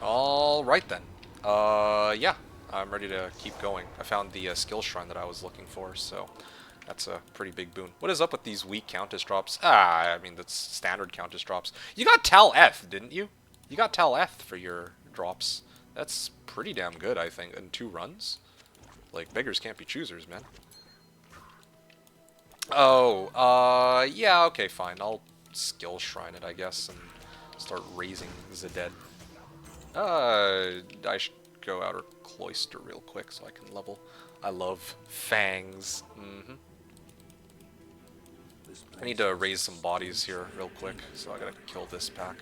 S3: Alright then. Yeah, I'm ready to keep going. I found the skill shrine that I was looking for, so that's a pretty big boon. What is up with these weak Countess drops? I mean, that's standard Countess drops. You got Tal F, didn't you? You got Tal F for your drops. That's pretty damn good, I think, in 2 runs. Like, beggars can't be choosers, man. Oh, yeah, okay, fine. I'll skill shrine it, I guess, and start raising the dead. I should go outer cloister real quick so I can level. I love fangs. I need to raise some bodies here real quick, so I gotta kill this pack.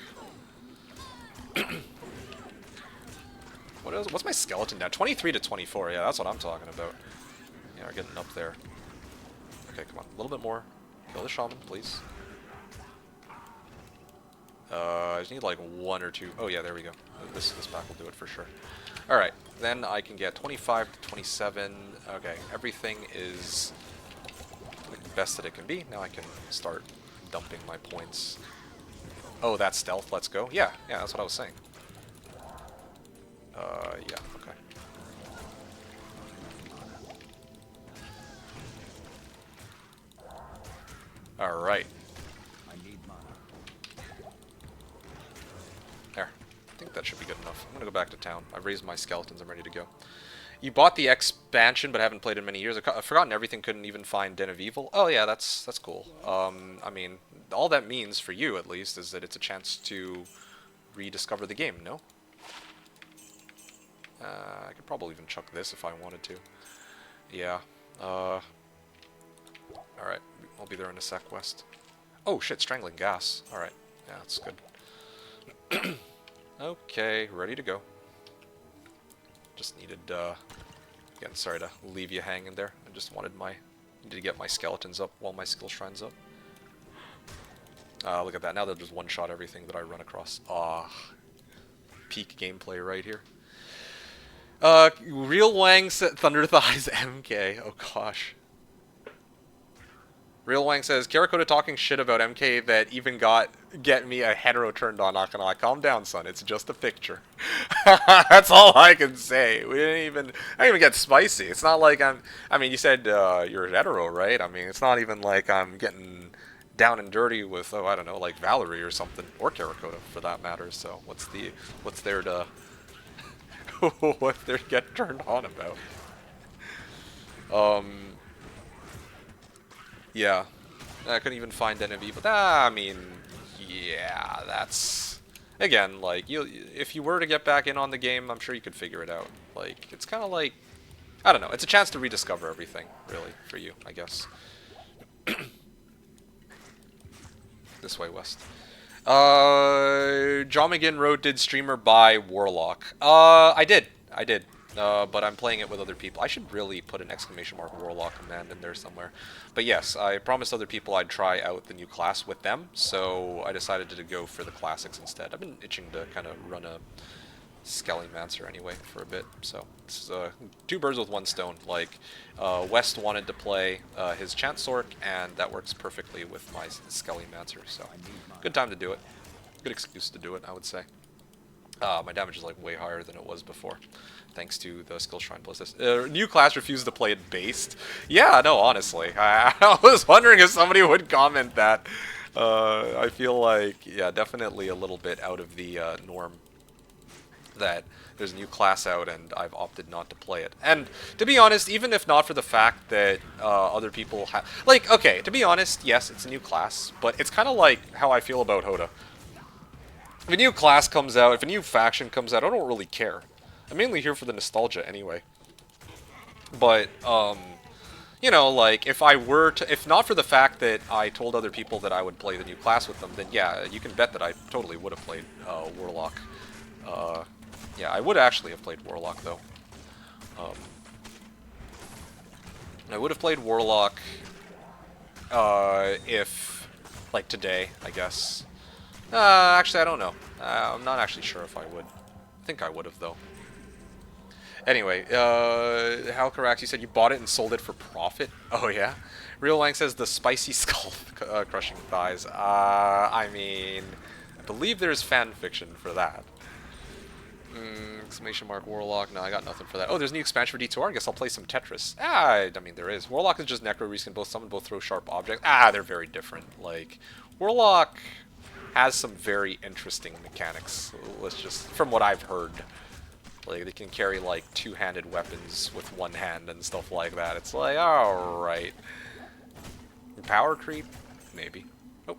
S3: What's my skeleton now? 23 to 24, yeah, that's what I'm talking about. Yeah, we're getting up there. Okay, come on, a little bit more. Kill the shaman, please. I just need like 1 or 2. Oh yeah, there we go. This pack will do it for sure. Alright, then I can get 25 to 27. Okay, everything is like the best that it can be. Now I can start dumping my points. Oh, that's stealth. Let's go. Yeah, yeah, that's what I was saying. Yeah, okay. Alright.
S2: I need mana.
S3: There. I think that should be good enough. I'm gonna go back to town. I've raised my skeletons. I'm ready to go. You bought the expansion, but haven't played in many years. I've forgotten everything. Couldn't even find Den of Evil. Oh yeah, that's cool. I mean, all that means for you at least is that it's a chance to rediscover the game. No. I could probably even chuck this if I wanted to. Yeah. Alright. I'll be there in a sec, West. Oh shit, strangling gas. Alright. Yeah, that's good. Okay, ready to go. Just needed, again, sorry to leave you hanging there. I just wanted needed to get my skeletons up while my skill shrine's up. Look at that. Now they'll just one-shot everything that I run across. Peak gameplay right here. Real Wang said Thunder Thighs MK. Oh gosh. Real Wang says, Karakota talking shit about MK that even get me a hetero turned on, not gonna lie. Calm down, son. It's just a picture. That's all I can say. I didn't even get spicy. It's not like I mean, you said you're hetero, right? I mean, it's not even like I'm getting down and dirty with, oh, I don't know, like Valerie or something. Or Karakota, for that matter. So, what's there to... what there to get turned on about? Yeah. I couldn't even find NV, but I mean, yeah, that's... Again, like, if you were to get back in on the game, I'm sure you could figure it out. Like, it's kind of like... I don't know, it's a chance to rediscover everything, really, for you, I guess. This way, West. John McGinn wrote, did streamer buy Warlock? I did. But I'm playing it with other people. I should really put an exclamation mark Warlock command in there somewhere. But yes, I promised other people I'd try out the new class with them, so I decided to go for the classics instead. I've been itching to kind of run a Skellymancer anyway for a bit, so it's two birds with one stone. Like, West wanted to play his Chancellor, and that works perfectly with my Skellymancer, so good time to do it. Good excuse to do it, I would say. My damage is like way higher than it was before, thanks to the Skill Shrine plus this. New class refused to play it based. Yeah, no, honestly. I was wondering if somebody would comment that. I feel like, yeah, definitely a little bit out of the norm that there's a new class out and I've opted not to play it. And to be honest, even if not for the fact that other people have... Like, okay, to be honest, yes, it's a new class, but it's kind of like how I feel about HotA. If a new class comes out, if a new faction comes out, I don't really care. I'm mainly here for the nostalgia anyway. But, you know, like, if I were to... If not for the fact that I told other people that I would play the new class with them, then yeah, you can bet that I totally would have played Warlock. Yeah, I would actually have played Warlock, though. I would have played Warlock if, like, today, I guess. Actually, I don't know. I'm not actually sure if I would. I think I would have, though. Anyway, Halcarax, you said you bought it and sold it for profit? Oh, yeah? Real Lang says the spicy skull crushing thighs. I mean, I believe there's fan fiction for that. Exclamation mark Warlock. No, I got nothing for that. Oh, there's a new expansion for D2R. I guess I'll play some Tetris. I mean, there is. Warlock is just Necro Reese, can both summon, both throw sharp objects. They're very different. Like, Warlock has some very interesting mechanics. Let's just, from what I've heard. Like, they can carry, like, two-handed weapons with one hand and stuff like that. It's like, alright. Power creep? Maybe. Oh.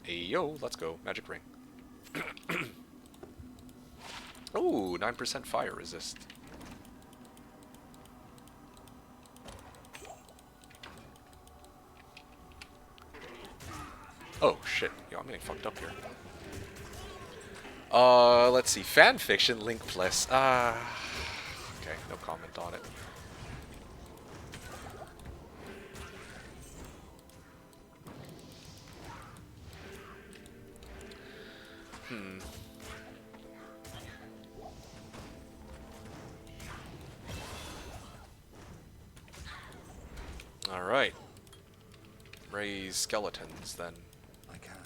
S3: Ayo, let's go. Magic ring. Ooh, 9% fire resist. Oh, shit. Yo, I'm getting fucked up here. Let's see. Fanfiction, Link Plus. Okay, no comment on it. Alright. Raise skeletons, then.
S2: I can't.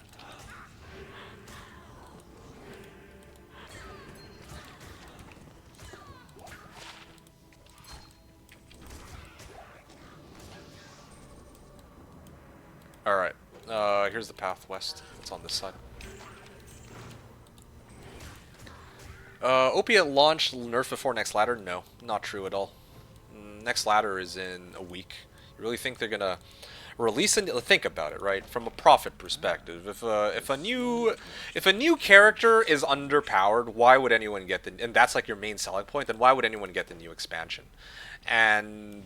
S3: Alright. Here's the path west. It's on this side. OP at launch, nerf before next ladder? No, not true at all. Next ladder is in a week. You really think they're gonna release a... Think about it, right? From a profit perspective. If a new character is underpowered, why would anyone get the... And that's like your main selling point, then why would anyone get the new expansion? And...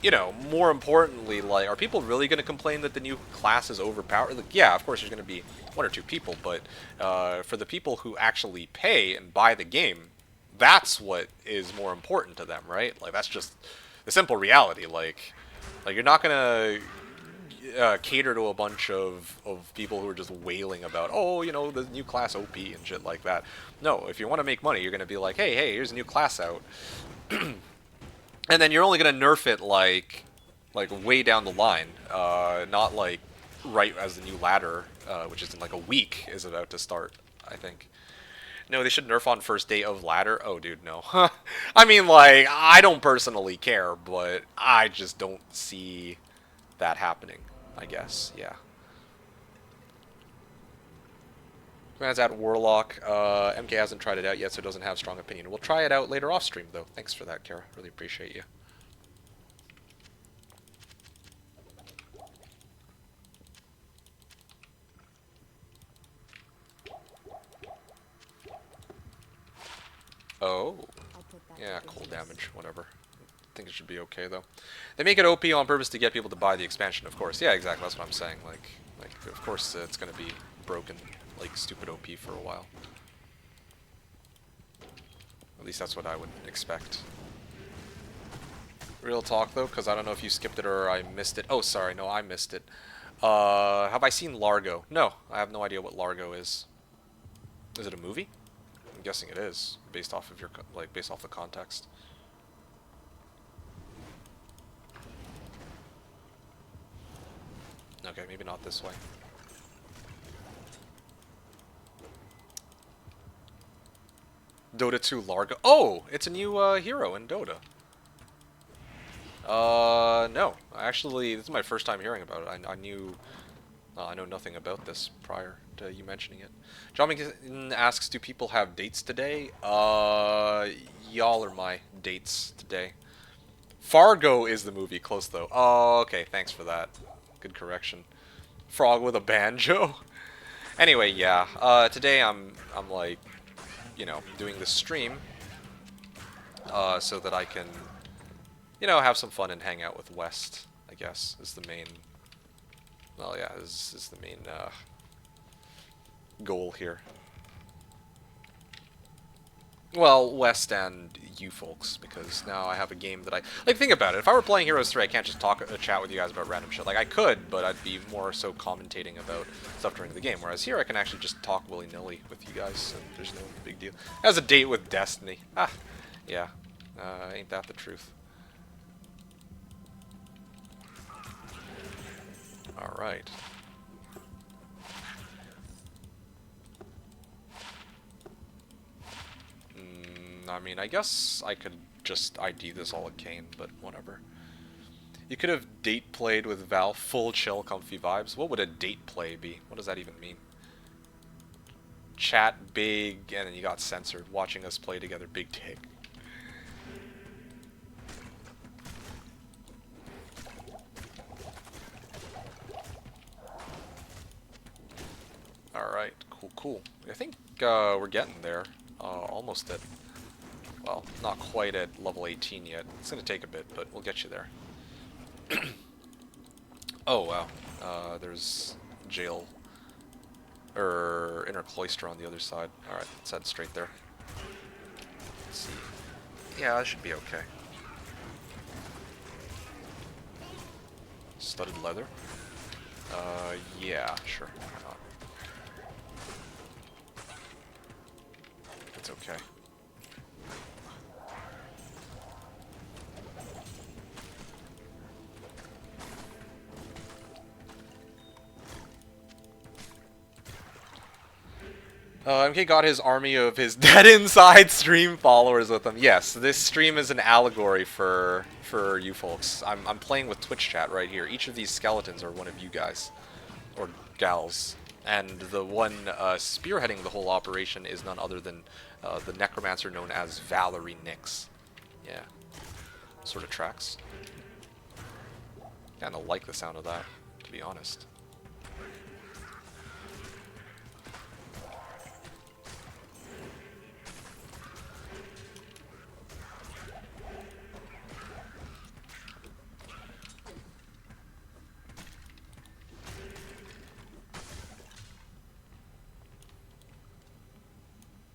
S3: You know, more importantly, like, are people really going to complain that the new class is overpowered? Like, yeah, of course there's going to be one or two people, but for the people who actually pay and buy the game, that's what is more important to them, right? Like, that's just the simple reality. Like you're not going to cater to a bunch of people who are just wailing about, oh, you know, the new class OP and shit like that. No, if you want to make money, you're going to be like, hey, here's a new class out. And then you're only gonna nerf it like way down the line, not like right as the new ladder, which is in like a week, is about to start. I think. No, they should nerf on first day of ladder. Oh, dude, no. I mean, like, I don't personally care, but I just don't see that happening. I guess, yeah. Man's at Warlock. MK hasn't tried it out yet, so doesn't have strong opinion. We'll try it out later off stream, though. Thanks for that, Kara. Really appreciate you. Oh.
S4: I'll put that
S3: Yeah,
S4: to good
S3: cold
S4: use.
S3: damage, whatever. I think it should be okay, though. They make it OP on purpose to get people to buy the expansion, of course. Yeah, exactly. That's what I'm saying. Like of course it's going to be broken, like, stupid OP for a while. At least that's what I would expect. Real talk, though, because I don't know if you skipped it or I missed it. Oh, sorry, no, I missed it. Have I seen Largo? No, I have no idea what Largo is. Is it a movie? I'm guessing it is, based off of your, based off the context. Okay, maybe not this way. Dota 2 Largo. Oh, it's a new hero in Dota. No. Actually, this is my first time hearing about it. I know nothing about this prior to you mentioning it. John McKinnon asks, do people have dates today? Y'all are my dates today. Fargo is the movie, close though. Oh, okay, thanks for that. Good correction. Frog with a banjo? Anyway, yeah. Today I'm like, you know, doing this stream so that I can, you know, have some fun and hang out with West, I guess, is the main, well, yeah, is the main goal here. Well, West and you folks, because now I have a game that I... Like, think about it. If I were playing Heroes 3, I can't just chat with you guys about random shit. Like, I could, but I'd be more so commentating about stuff during the game. Whereas here, I can actually just talk willy-nilly with you guys, and there's no big deal. As a date with Destiny. Ah, yeah. Ain't that the truth. Alright. I mean, I guess I could just ID this all at Kane, but whatever. You could have date played with Val, full chill, comfy vibes. What would a date play be? What does that even mean? Chat big, and then you got censored. Watching us play together, big take. Alright, cool. I think we're getting there. Almost at... Well, not quite at level 18 yet. It's going to take a bit, but we'll get you there. Oh, wow. There's jail. Inner cloister on the other side. Alright, let's head straight there. Let's see. Yeah, that should be okay. Studded leather? Yeah, sure. Why not? It's okay. MK got his army of his dead inside stream followers with him. Yes, this stream is an allegory for you folks. I'm playing with Twitch chat right here. Each of these skeletons are one of you guys. Or gals. And the one spearheading the whole operation is none other than the necromancer known as Valerie Nix. Yeah. Sort of tracks. Kinda like the sound of that, to be honest.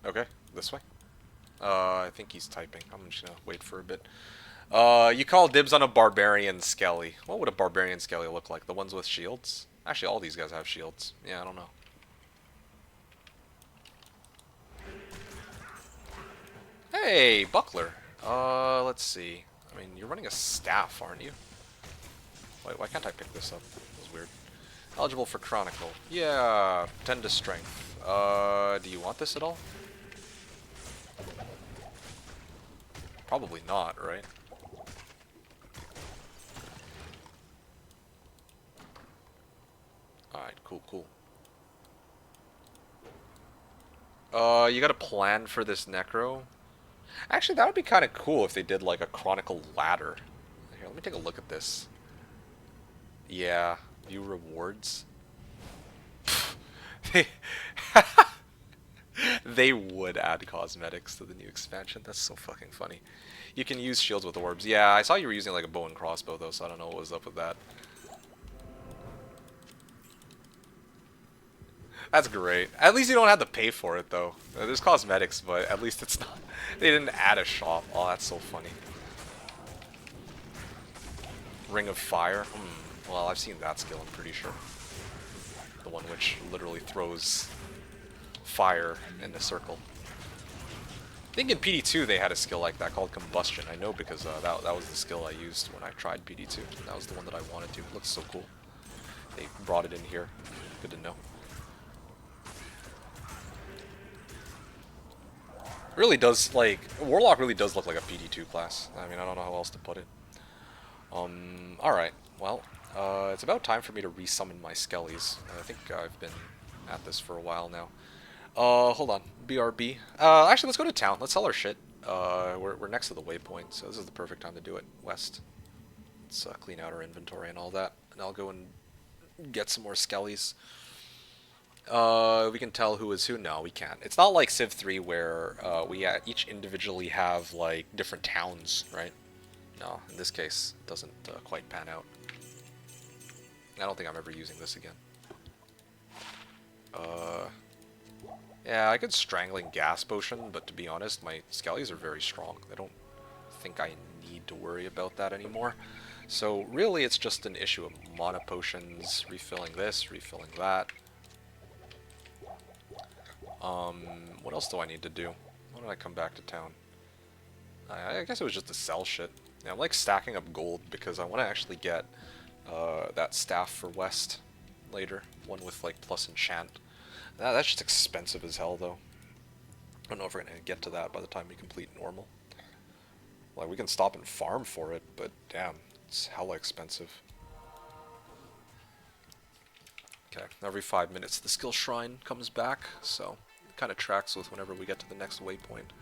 S3: Okay, this way. I think he's typing. I'm just gonna wait for a bit. You call dibs on a barbarian skelly. What would a barbarian skelly look like? The ones with shields? Actually, all these guys have shields. Yeah, I don't know. Hey, buckler. Let's see. I mean, you're running a staff, aren't you? Wait, why can't I pick this up? That was weird. Eligible for Chronicle. Yeah, 10 to strength. Do you want this at all? Probably not, right? Alright, cool, cool. You got a plan for this Necro? Actually, that would be kind of cool if they did, like, a Chronicle ladder. Here, let me take a look at this. Yeah, view rewards. They would add cosmetics to the new expansion. That's so fucking funny. You can use shields with orbs. Yeah, I saw you were using like a bow and crossbow though, so I don't know what was up with that. That's great. At least you don't have to pay for it though. There's cosmetics, but at least it's not. They didn't add a shop. Oh, that's so funny. Ring of Fire. Well, I've seen that skill, I'm pretty sure. The one which literally throws fire in a circle. I think in PD2 they had a skill like that called Combustion. I know because that was the skill I used when I tried PD2. That was the one that I wanted to. It looks so cool. They brought it in here. Good to know. Really does, like, Warlock really does look like a PD2 class. I mean, I don't know how else to put it. Alright. Well, it's about time for me to resummon my skellies. I think I've been at this for a while now. Hold on. BRB. Actually, let's go to town. Let's sell our shit. We're next to the waypoint, so this is the perfect time to do it. West. Let's clean out our inventory and all that. And I'll go and get some more skellies. We can tell who is who. No, we can't. It's not like Civ 3 where we each individually have, like, different towns, right? No, in this case, it doesn't quite pan out. I don't think I'm ever using this again. Yeah, I could Strangling Gas Potion, but to be honest, my skellies are very strong. I don't think I need to worry about that anymore. So really, it's just an issue of mana potions, refilling this, refilling that. What else do I need to do? When did I come back to town? I guess it was just to sell shit. Yeah, I'm like stacking up gold because I want to actually get that staff for West later. One with like plus enchant. That's just expensive as hell though. I don't know if we're going to get to that by the time we complete normal. Like we can stop and farm for it, but damn, it's hella expensive. Okay, every 5 minutes the skill shrine comes back, so it kind of tracks with whenever we get to the next waypoint.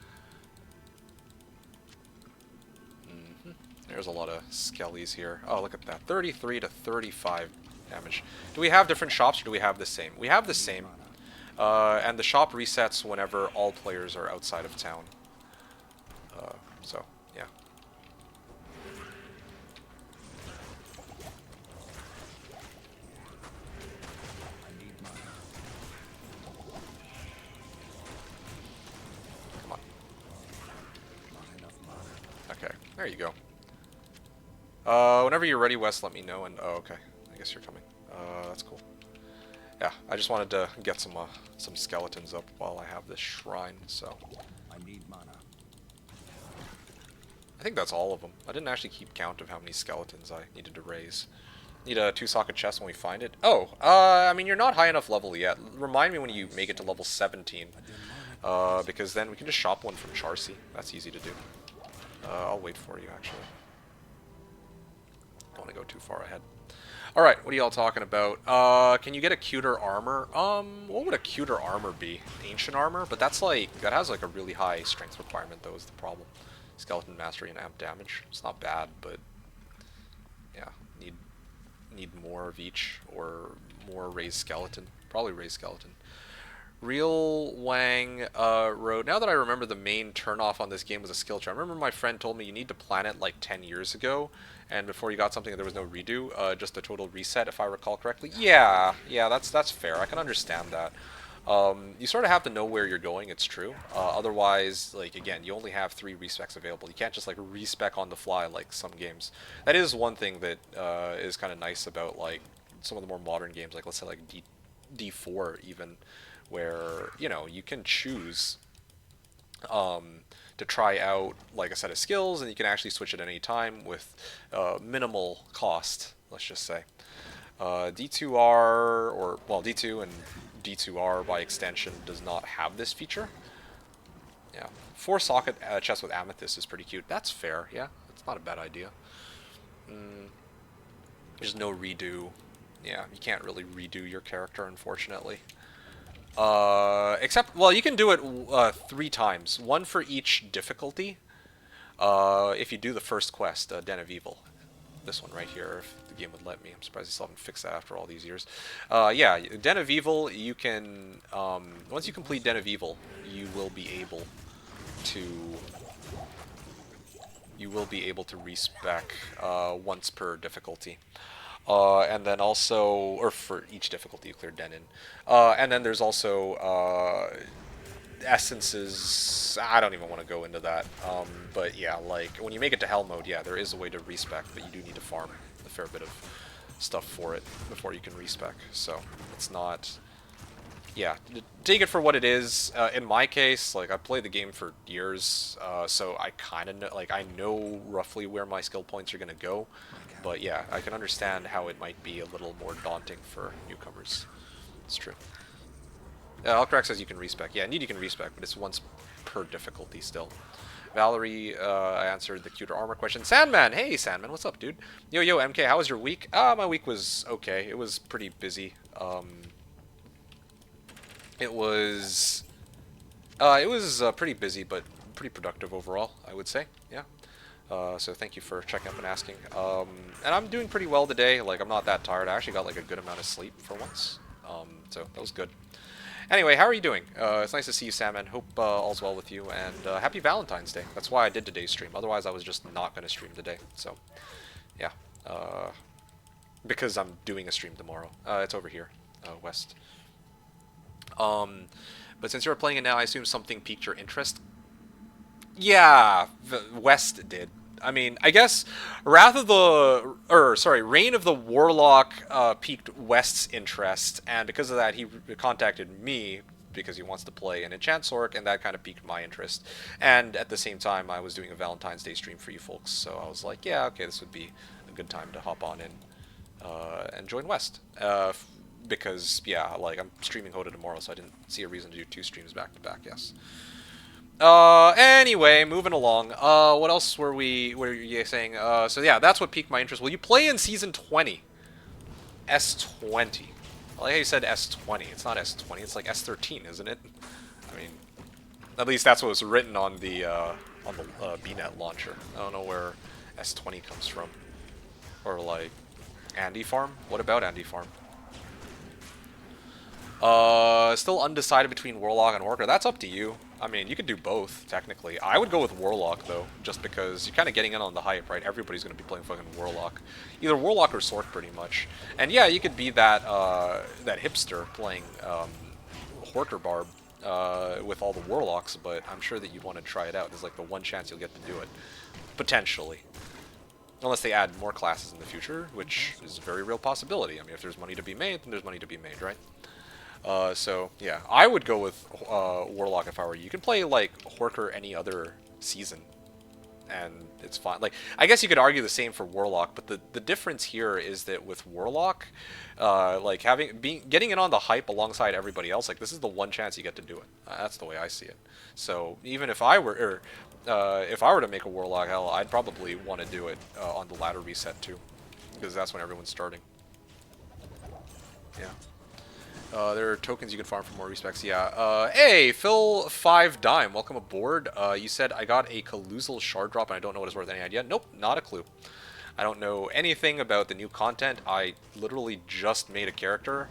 S3: There's a lot of skellies here. Oh, look at that. 33 to 35 damage. Do we have different shops or do we have the same? We have the same. And the shop resets whenever all players are outside of town. So, yeah. Come on. Okay, there you go. Whenever you're ready, Wes, let me know. And oh, okay. I guess you're coming. That's cool. Yeah, I just wanted to get some skeletons up while I have this shrine. So
S2: I need mana.
S3: I think that's all of them. I didn't actually keep count of how many skeletons I needed to raise. Need a 2-socket chest when we find it. Oh, I mean, you're not high enough level yet. Remind me when you make it to level 17. Because then we can just shop one from Charcy. That's easy to do. I'll wait for you, actually. Don't want to go too far ahead. Alright, what are y'all talking about? Can you get a cuter armor? What would a cuter armor be? Ancient armor? But that's like, that has like a really high strength requirement though, is the problem. Skeleton mastery and amp damage. It's not bad, but yeah, need more of each, or more raised skeleton. Probably raised skeleton. Real Wang wrote, now that I remember the main turnoff on this game was a skill tree. I remember my friend told me you need to plan it like 10 years ago, and before you got something there was no redo, just a total reset if I recall correctly. Yeah, that's fair. I can understand that. You sort of have to know where you're going, it's true. Otherwise, like, again, you only have 3 respecs available. You can't just, like, respec on the fly like some games. That is one thing that is kind of nice about, like, some of the more modern games, like, let's say, like, D4 even, where, you know, you can choose to try out, like, a set of skills, and you can actually switch at any time with minimal cost, let's just say. D2R, or, well, D2 and D2R by extension does not have this feature. Yeah. 4-socket chest with amethyst is pretty cute. That's fair, yeah. That's not a bad idea. There's no redo. Yeah, you can't really redo your character, unfortunately. Except, well, you can do it 3 times. 1 for each difficulty. If you do the first quest, Den of Evil. This one right here, if the game would let me. I'm surprised they still haven't fixed that after all these years. Yeah, Den of Evil, you can, once you complete Den of Evil, you will be able to respec once per difficulty. And then also, or for each difficulty you clear Den in. And then there's also essences. I don't even want to go into that. But yeah, like, when you make it to Hell mode, yeah, there is a way to respec, but you do need to farm a fair bit of stuff for it before you can respec. So, it's not... Yeah, take it for what it is. In my case, like, I've played the game for years, so I kind of know, like, I know roughly where my skill points are going to go. But yeah, I can understand how it might be a little more daunting for newcomers. It's true. Alcrack says you can respec. Yeah, indeed you can respec, but it's once per difficulty still. Valerie, I answered the cuter armor question. Sandman! Hey, Sandman, what's up, dude? Yo, MK, how was your week? My week was okay. It was pretty busy. It was pretty busy, but pretty productive overall, I would say. Yeah. So thank you for checking up and asking. And I'm doing pretty well today. Like, I'm not that tired. I actually got like a good amount of sleep for once. So that was good. Anyway, how are you doing? It's nice to see you, Sam, and hope all's well with you. And happy Valentine's Day. That's why I did today's stream. Otherwise, I was just not going to stream today. So, yeah. Because I'm doing a stream tomorrow. It's over here, west. But since you're playing it now, I assume something piqued your interest. Yeah, West did. I mean, I guess Reign of the Warlock piqued West's interest, and because of that, he contacted me because he wants to play an Enchant Sorc, and that kind of piqued my interest. And at the same time, I was doing a Valentine's Day stream for you folks, so I was like, yeah, okay, this would be a good time to hop on in and join West. Because, yeah, like, I'm streaming HotA tomorrow, so I didn't see a reason to do 2 streams back to back, yes. Anyway, moving along. What else were you saying? So yeah, that's what piqued my interest. Will you play in Season 20? S20. I like how you said S20. It's not S20, it's like S13, isn't it? I mean, at least that's what was written on the BNet launcher. I don't know where S20 comes from. Or, like, Andy Farm? What about Andy Farm? Still undecided between Warlock and Orca. That's up to you. I mean, you could do both, technically. I would go with Warlock, though, just because you're kind of getting in on the hype, right? Everybody's going to be playing fucking Warlock. Either Warlock or Sorc, pretty much. And yeah, you could be that that hipster playing Horker Barb with all the Warlocks, but I'm sure that you'd want to try it out. There's like the one chance you'll get to do it. Potentially. Unless they add more classes in the future, which is a very real possibility. I mean, if there's money to be made, then there's money to be made, right? So, yeah, I would go with Warlock if I were you. You can play, like, Horker any other season. and it's fine. Like, I guess you could argue the same for Warlock, but the difference here is that with Warlock, like getting in on the hype alongside everybody else, like this is the one chance you get to do it. That's the way I see it. So even if I were, if I were to make a Warlock, hell, I'd probably want to do it on the ladder reset too, because that's when everyone's starting. Yeah. There are tokens you can farm for more respects. Yeah. Hey, Phil 5 Dime, welcome aboard. You said I got a Calusal shard drop and I don't know what it's worth. Any idea? Nope, not a clue. I don't know anything about the new content. I literally just made a character,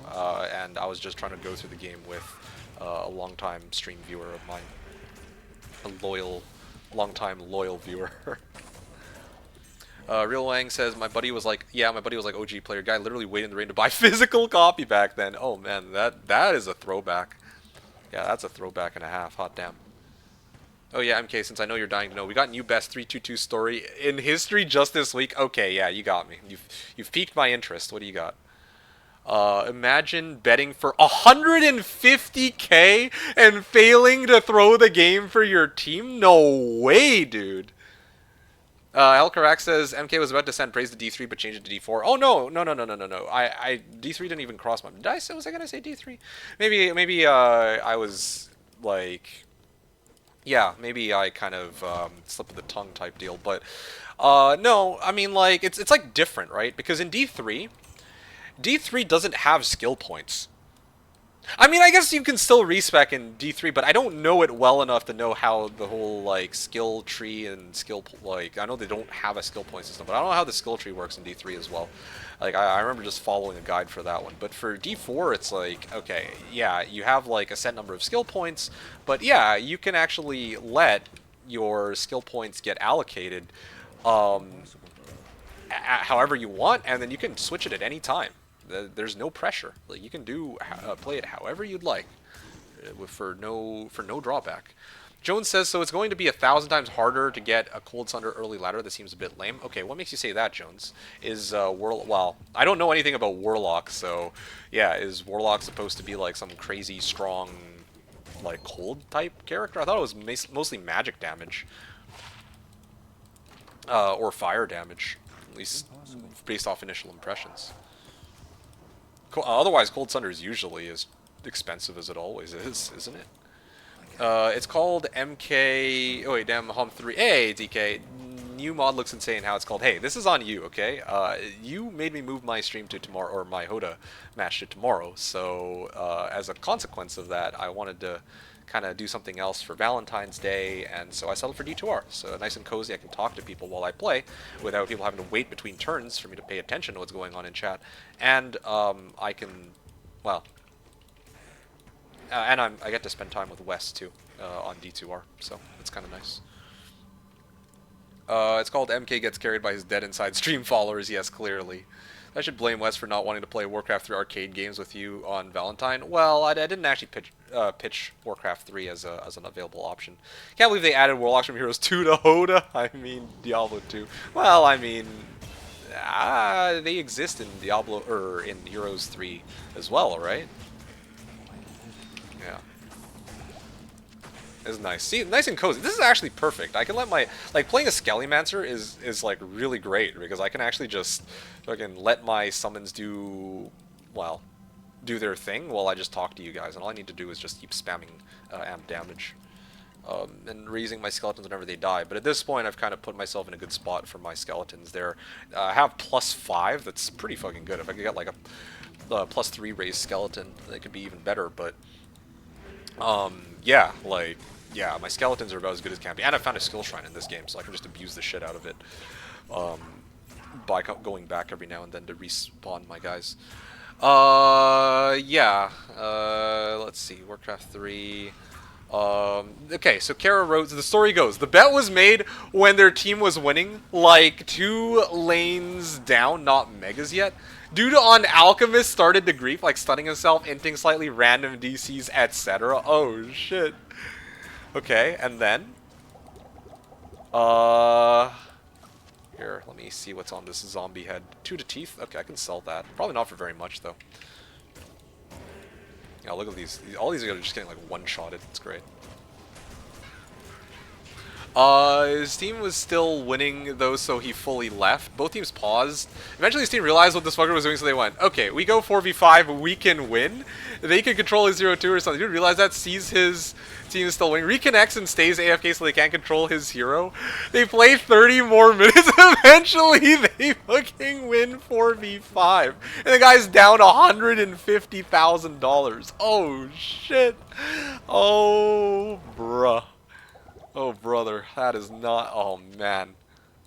S3: and I was just trying to go through the game with a long-time stream viewer of mine. A long-time loyal viewer. Real Wang says, my buddy was like, yeah, my buddy was like OG player. Guy literally waited in the rain to buy physical copy back then. Oh man, that is a throwback. Yeah, that's a throwback and a half. Hot damn. Oh yeah, MK, since I know you're dying to know, we got new best 322 story in history just this week. Okay, yeah, you got me. You've piqued my interest. What do you got? Imagine betting for 150k and failing to throw the game for your team? No way, dude. Elkarak says MK was about to send praise to D3 but changed it to D4. Oh no. I D3 didn't even cross my. Did I say, was I gonna say D3? Maybe I was like, yeah, maybe I kind of slipped of the tongue type deal, but no, I mean like it's like different, right? Because in D3 doesn't have skill points. I mean, I guess you can still respec in D3, but I don't know it well enough to know how the whole, like, skill tree and skill, like, I know they don't have a skill point system, but I don't know how the skill tree works in D3 as well. Like, I remember just following a guide for that one. But for D4, it's like, okay, yeah, you have, like, a set number of skill points, but yeah, you can actually let your skill points get allocated however you want, and then you can switch it at any time. There's no pressure. Like you can play it however you'd like, for no drawback. Jones says so. It's going to be 1,000 times harder to get a Cold Sunder early ladder. That seems a bit lame. Okay, what makes you say that, Jones? Is well, I don't know anything about Warlock, so yeah, is Warlock supposed to be like some crazy strong, like cold type character? I thought it was mostly magic damage, or fire damage, at least based off initial impressions. Otherwise, Cold Sunder is usually as expensive as it always is, isn't it? It's called MK... Oh wait, damn, Hom 3. Hey, DK. New mod looks insane how it's called. Hey, this is on you, okay? You made me move my stream to tomorrow, or my HotA match to tomorrow, so as a consequence of that, I wanted to kind of do something else for Valentine's Day, and so I settled for D2R. So nice and cozy, I can talk to people while I play without people having to wait between turns for me to pay attention to what's going on in chat. And I can, well, and I get to spend time with Wes too on D2R, so it's kind of nice. It's called MK Gets Carried by His Dead Inside Stream Followers. Yes, clearly. I should blame Wes for not wanting to play Warcraft 3 arcade games with you on Valentine. Well, I didn't actually pitch Warcraft 3 as an available option. Can't believe they added Warlocks from Heroes 2 to HotA. I mean, Diablo 2. Well, I mean, they exist in Diablo, or in Heroes 3 as well, right? Yeah. Is nice. See, nice and cozy. This is actually perfect. I can let my, like, playing a Skellymancer is like really great because I can actually just fucking let my summons do, well, do their thing while I just talk to you guys, and all I need to do is just keep spamming amp damage and raising my skeletons whenever they die. But at this point, I've kind of put myself in a good spot for my skeletons. I have +5. That's pretty fucking good. If I could get like a +3 raised skeleton, that could be even better. But yeah, like. Yeah, my skeletons are about as good as can be. And I found a skill shrine in this game, so I can just abuse the shit out of it by going back every now and then to respawn my guys. Yeah. Let's see. Warcraft 3. Okay, so Kara wrote, the story goes, the bet was made when their team was winning, like 2 lanes down, not megas yet. Dude on Alchemist started to grief, like stunning himself, inting slightly random DCs, etc. Oh, shit. Okay, and then, here, let me see what's on this zombie head. 2 to teeth? Okay, I can sell that. Probably not for very much, though. Yeah, look at these. All these are just getting, like, one-shotted. It's great. His team was still winning though, so he fully left. Both teams paused. Eventually his team realized what this fucker was doing, so they went, okay, we go 4v5, we can win. They can control his 0-2 or something. Dude realize that, sees his team is still winning, reconnects and stays AFK so they can't control his hero. They play 30 more minutes, eventually they fucking win 4v5. And the guy's down $150,000. Oh shit. Oh bruh. Oh, brother, that is not... Oh, man.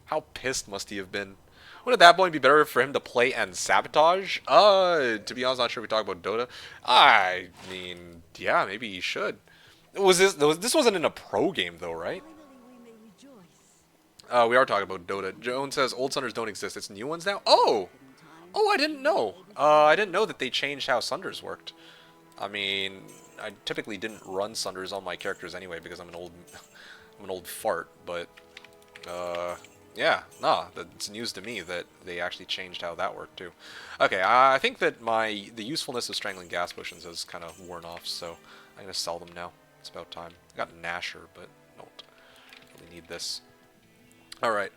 S3: How pissed must he have been? Would at that point be better for him to play and sabotage? To be honest, not sure if we talk about Dota. I mean, yeah, maybe he should. This wasn't in a pro game, though, right?
S4: Finally, we may rejoice.
S3: We are talking about Dota. Joan says old Sunders don't exist. It's new ones now? Oh! Oh, I didn't know. I didn't know that they changed how Sunders worked. I mean, I typically didn't run Sunders on my characters anyway because I'm an old... I'm an old fart, but, yeah, nah, that's news to me that they actually changed how that worked, too. Okay, I think that the usefulness of Strangling Gas Potions has kind of worn off, so I'm going to sell them now. It's about time. I got Nasher, but don't really need this. Alright.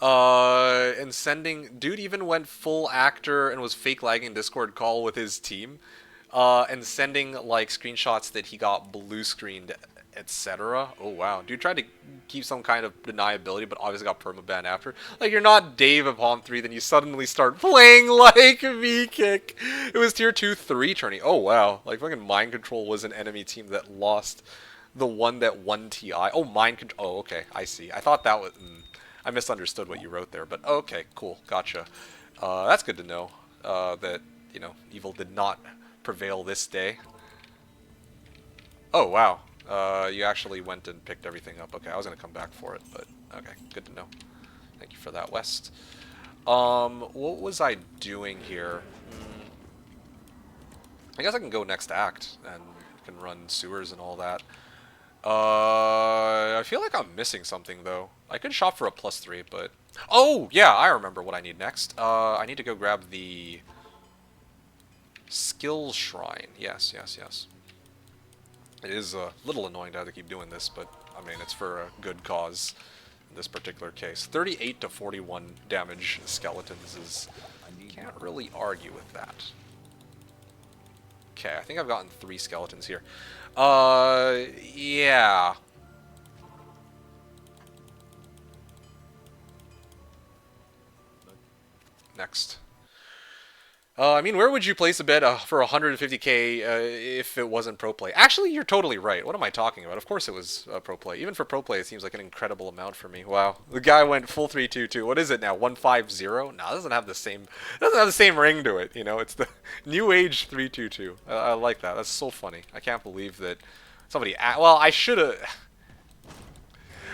S3: And sending... Dude even went full actor and was fake lagging Discord call with his team. And sending, like, screenshots that he got blue screened, etc. Oh, wow. Dude tried to keep some kind of deniability, but obviously got permaban after. Like, you're not Dave upon 3, then you suddenly start playing like V-Kick. It was tier 2, 3 tourney. Oh, wow. Like, fucking Mind Control was an enemy team that lost the one that won TI. Oh, Mind Control. Oh, okay. I see. I thought that was... I misunderstood what you wrote there, but okay, cool. Gotcha. That's good to know, that, you know, evil did not prevail this day. Oh, wow. You actually went and picked everything up. Okay, I was going to come back for it, but okay, good to know. Thank you for that, West. What was I doing here? I guess I can go next act and can run sewers and all that. I feel like I'm missing something, though. I could shop for a +3, but... Oh, yeah, I remember what I need next. I need to go grab the... Skill Shrine. Yes, yes, yes. It is a little annoying to have to keep doing this, but, I mean, it's for a good cause in this particular case. 38 to 41 damage skeletons is... Can't really argue with that. Okay, I think I've gotten 3 skeletons here. Yeah. Next. I mean, where would you place a bet for 150k if it wasn't pro play? Actually, you're totally right. What am I talking about? Of course it was pro play. Even for pro play, it seems like an incredible amount for me. Wow, the guy went full 3-2-2. What is it now? 150? No, it doesn't have the same. It doesn't have the same ring to it. You know, it's the new age 3-2-2. I like that. That's so funny. I can't believe that somebody. Well, I should have.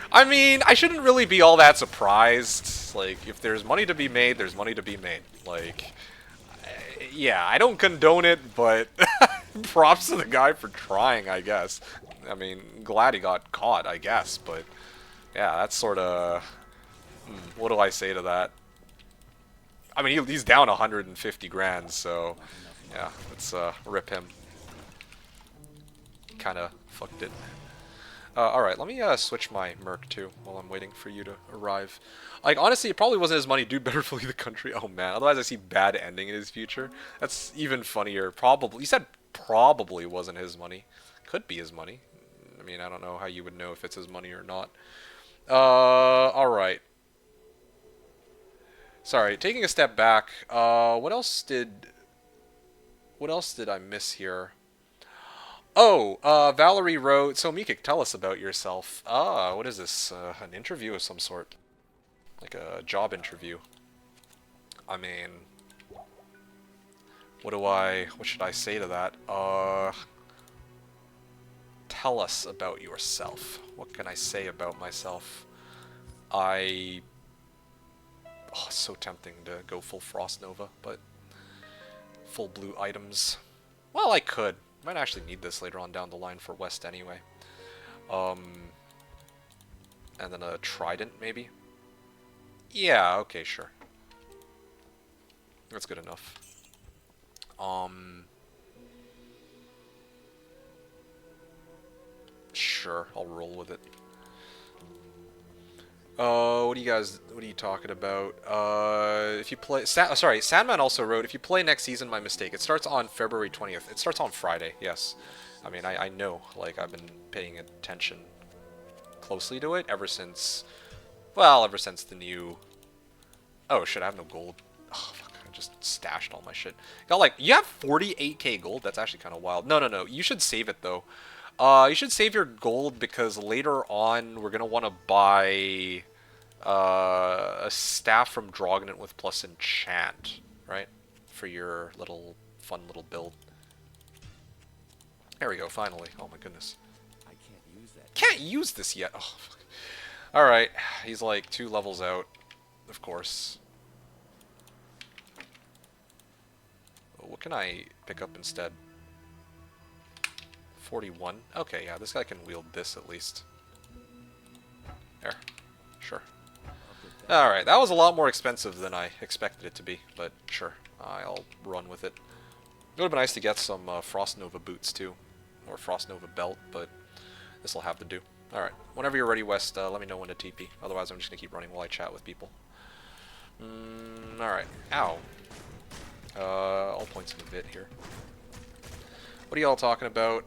S3: I mean, I shouldn't really be all that surprised. Like, if there's money to be made, there's money to be made. Like. Yeah, I don't condone it, but props to the guy for trying, I guess. I mean, glad he got caught, I guess, but yeah, that's sort of... what do I say to that? I mean, he's down 150 grand, so yeah, let's rip him. Kind of fucked it. Alright, let me switch my merc too while I'm waiting for you to arrive. Like, honestly, it probably wasn't his money. Dude better flee the country. Oh, man. Otherwise, I see bad ending in his future. That's even funnier. Probably. You said probably wasn't his money. Could be his money. I mean, I don't know how you would know if it's his money or not. Alright. Sorry, taking a step back. What else did I miss here? Oh, Valerie wrote, so Mikik, tell us about yourself. What is this? An interview of some sort? Like a job interview. I mean, what should I say to that? Tell us about yourself. What can I say about myself? Oh, it's so tempting to go full Frost Nova, but full blue items. Well, I could. Might actually need this later on down the line for West anyway. And then a Trident, maybe? Yeah, okay, sure. That's good enough. Sure, I'll roll with it. What are you talking about? If you play, sorry, Sandman also wrote, if you play next season, my mistake. It starts on February 20th. It starts on Friday, yes. I mean, I know, like, I've been paying attention closely to it ever since, well, ever since the new, oh shit, I have no gold. Oh, fuck, I just stashed all my shit. Got like, you have 48k gold? That's actually kind of wild. No, no, no, you should save it though. You should save your gold because later on we're gonna want to buy a staff from Drogonant with plus enchant, right? For your little fun little build. There we go, finally. Oh my goodness.
S2: I can't use that.
S3: Can't use this yet. Oh, fuck. All right, he's like 2 levels out, of course. What can I pick up instead? 41. Okay, yeah, this guy can wield this at least. There. Sure. Alright, that was a lot more expensive than I expected it to be, but sure, I'll run with it. It would have been nice to get some Frost Nova boots too, or Frost Nova belt, but this will have to do. Alright, whenever you're ready, West, let me know when to TP. Otherwise, I'm just going to keep running while I chat with people. Alright, ow. All points in a bit here. What are y'all talking about?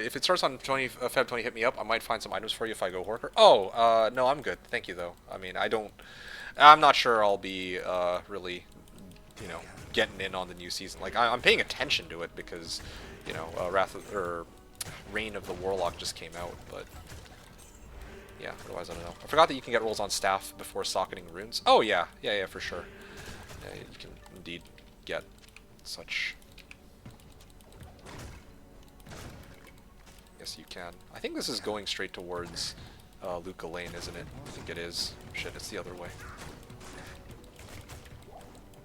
S3: If it starts on Feb 20, hit me up. I might find some items for you if I go Horker. Oh, no, I'm good. Thank you, though. I mean, I'm not sure I'll be, really, you know, getting in on the new season. Like, I'm paying attention to it because, you know, Reign of the Warlock just came out, but yeah, otherwise I don't know. I forgot that you can get rolls on staff before socketing runes. Oh, yeah, for sure. Yeah, you can indeed get such. Yes, you can. I think this is going straight towards Luca Lane, isn't it? I think it is. Shit, it's the other way.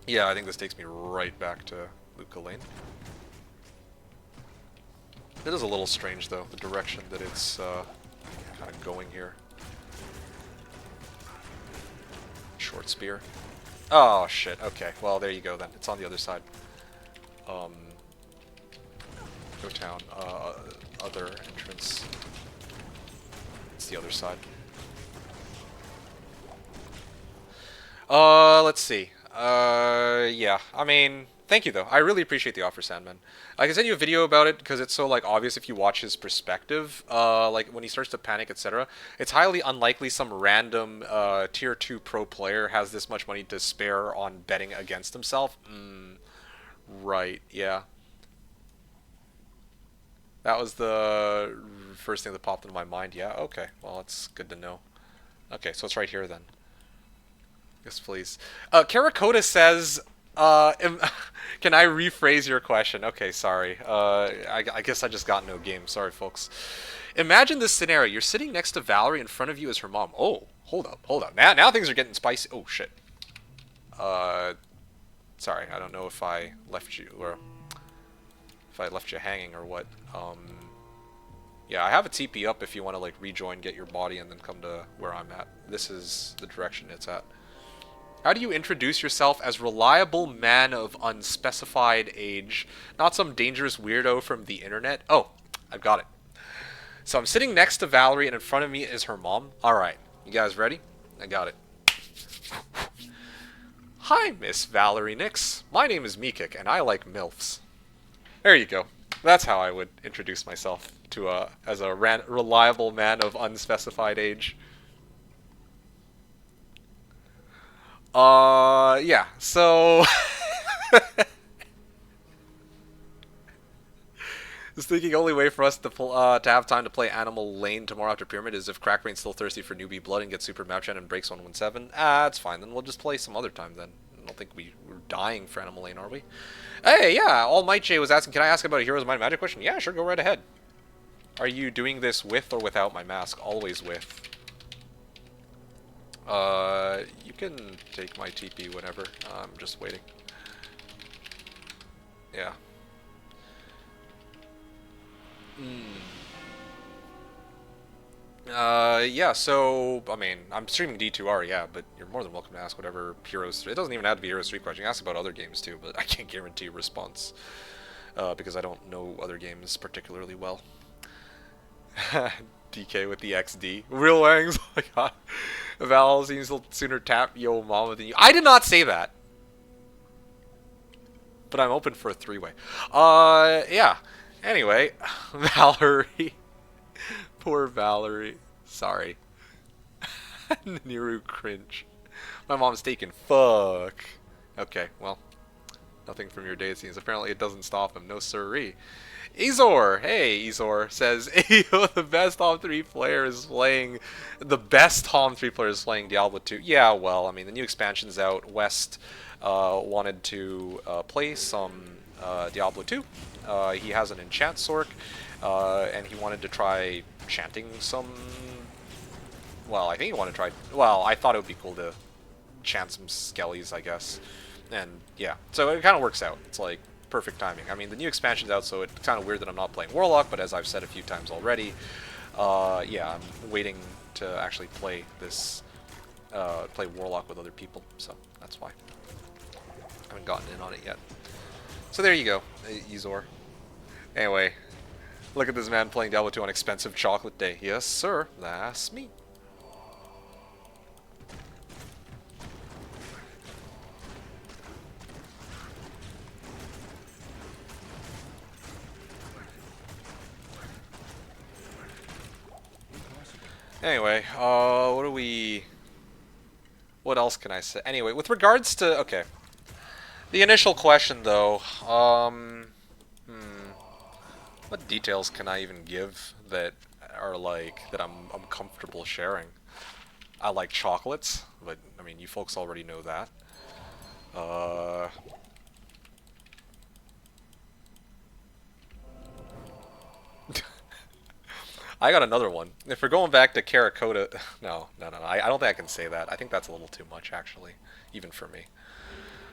S3: Yeah, I think this takes me right back to Luca Lane. It is a little strange, though, the direction that it's kind of going here. Short spear. Oh, shit. Okay, well, there you go, then. It's on the other side. Go town. Other entrance. It's the other side. Let's see. Yeah. I mean, thank you, though. I really appreciate the offer, Sandman. I can send you a video about it because it's so, like, obvious if you watch his perspective. Like, when he starts to panic, etc. It's highly unlikely some random, Tier 2 pro player has this much money to spare on betting against himself. Right, yeah. That was the first thing that popped into my mind. Yeah, okay. Well, that's good to know. Okay, so it's right here then. Yes, please. Karakota says, can I rephrase your question? Okay, sorry. I guess I just got no game. Sorry, folks. Imagine this scenario. You're sitting next to Valerie. In front of you is her mom. Oh, hold up. Now things are getting spicy. Oh, shit. Sorry. I don't know if I left you, or if I left you hanging or what. Yeah, I have a TP up if you want to, like, rejoin, get your body, and then come to where I'm at. This is the direction it's at. How do you introduce yourself as reliable man of unspecified age, not some dangerous weirdo from the internet? Oh, I've got it. So I'm sitting next to Valerie, and in front of me is her mom. Alright, you guys ready? I got it. Hi, Miss Valerie Nix. My name is Meekik, and I like MILFs. There you go. That's how I would introduce myself to as a reliable man of unspecified age. Yeah, so just thinking only way for us to have time to play Animal Lane tomorrow after Pyramid is if Crackbrain's still thirsty for newbie blood and gets Super Mapchat and breaks 117. That's fine, then we'll just play some other time then. I don't think we're dying for Animal Lane, are we? Hey, yeah, All Might J was asking, can I ask about a Heroes of Might and Magic question? Yeah, sure, go right ahead. Are you doing this with or without my mask? Always with. You can take my TP whenever. I'm just waiting. Yeah. Yeah, so, I mean, I'm streaming D2R, yeah, but you're more than welcome to ask whatever Heroes 3. It doesn't even have to be Heroes 3 question. You can ask about other games, too, but I can't guarantee a response. Because I don't know other games particularly well. DK with the XD. Real Wangs, oh my god. Val seems to sooner tap yo mama than you. I did not say that. But I'm open for a three-way. Yeah. Anyway, Valerie. Poor Valerie. Sorry. Niru cringe. My mom's taking fuck. Okay, well. Nothing from your day, it seems. Apparently it doesn't stop him. No siree. Ezor! Hey, Ezor says, Ayo, the best Tom 3 player is playing... The best Tom 3 player is playing Diablo 2. Yeah, well, I mean, the new expansion's out. West wanted to play some Diablo 2. He has an enchant sork, and he wanted to try chanting some... Well, I think he wanted to try... Well, I thought it would be cool to chant some skellies, I guess. And, yeah. So it kind of works out. It's like... perfect timing. I mean, the new expansion's out, so it's kind of weird that I'm not playing Warlock, but as I've said a few times already, yeah, I'm waiting to actually play this, play Warlock with other people, so that's why. I haven't gotten in on it yet. So there you go, Ezor. Anyway, look at this man playing Diablo 2 on expensive chocolate day. Yes, sir, that's me. Anyway, what else can I say? Anyway, with regards to, okay. The initial question, though, what details can I even give that are, like, that I'm comfortable sharing? I like chocolates, but, I mean, you folks already know that. I got another one. If we're going back to Karakota... No. I don't think I can say that. I think that's a little too much, actually. Even for me.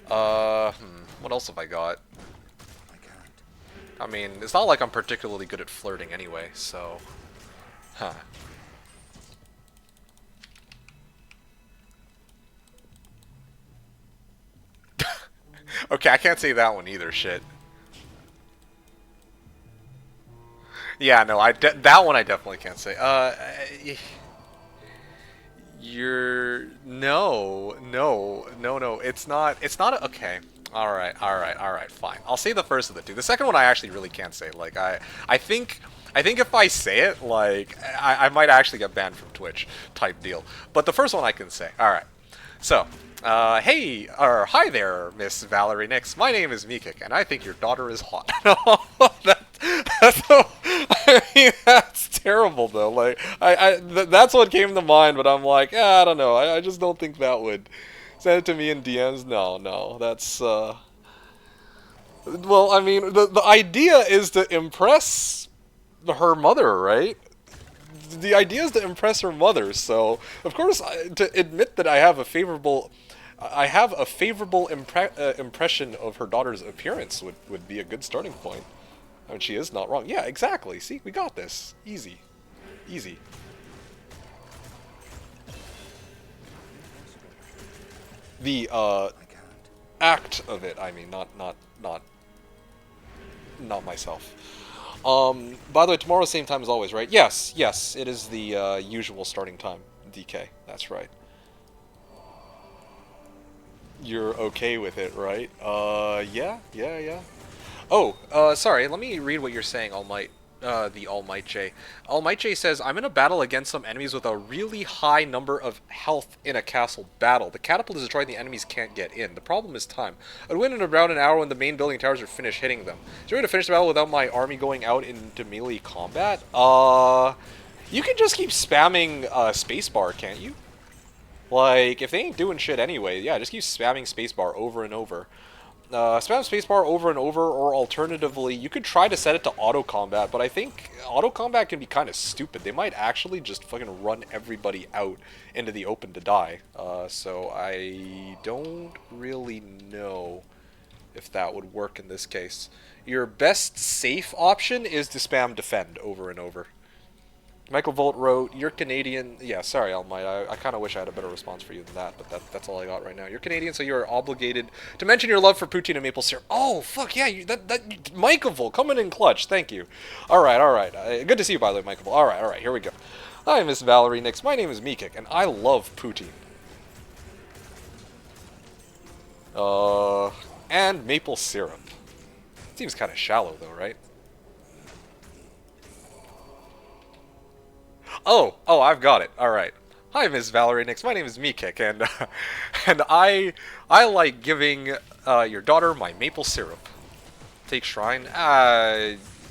S3: What else have I got? I mean, it's not like I'm particularly good at flirting anyway, so... Huh. Okay, I can't say that one either, shit. Yeah, no, that one I definitely can't say. No, it's not okay. Alright, fine. I'll say the first of the two. The second one I actually really can't say. Like, I think if I say it, like, I might actually get banned from Twitch type deal. But the first one I can say. Alright. So, hey, or hi there, Miss Valerie Nix. My name is Mikik, and I think your daughter is hot. I mean, that's terrible, though. Like, that's what came to mind, but I'm like, I don't know. I just don't think that would. Send it to me in DMs? No, that's, well, I mean, the idea is to impress her mother, right? The idea is to impress her mother, so of course to admit that I have a favorable impression of her daughter's appearance would be a good starting point. I mean, she is not wrong. Yeah, exactly. See, we got this. Easy. The act of it, I mean, not myself. By the way, tomorrow same time as always, right? Yes, it is the usual starting time, DK. That's right. You're okay with it, right? Yeah. Oh, sorry, let me read what you're saying, the All Might J. All Might J says, I'm in a battle against some enemies with a really high number of health in a castle battle. The catapult is destroyed and the enemies can't get in. The problem is time. I'd win in around an hour when the main building towers are finished hitting them. Is there a way to finish the battle without my army going out into melee combat? You can just keep spamming spacebar, can't you? Like, if they ain't doing shit anyway, yeah, just keep spamming spacebar over and over. Spam spacebar over and over, or alternatively, you could try to set it to auto combat, but I think auto combat can be kind of stupid. They might actually just fucking run everybody out into the open to die. So I don't really know if that would work in this case. Your best safe option is to spam defend over and over. Michael Volt wrote, you're Canadian. Yeah, sorry, Almighty. I kind of wish I had a better response for you than that, but that's all I got right now. You're Canadian, so you're obligated to mention your love for poutine and maple syrup. Oh, fuck, yeah, Michael Volt, coming in clutch. Thank you. All right. Good to see you, by the way, Michael Volt. All right, here we go. Hi, Miss Valerie Nix. My name is Meekik, and I love poutine. And maple syrup. Seems kind of shallow, though, right? Oh, I've got it. All right. Hi, Miss Valerie Nix. My name is Meekik, and and I like giving your daughter my maple syrup. Take shrine.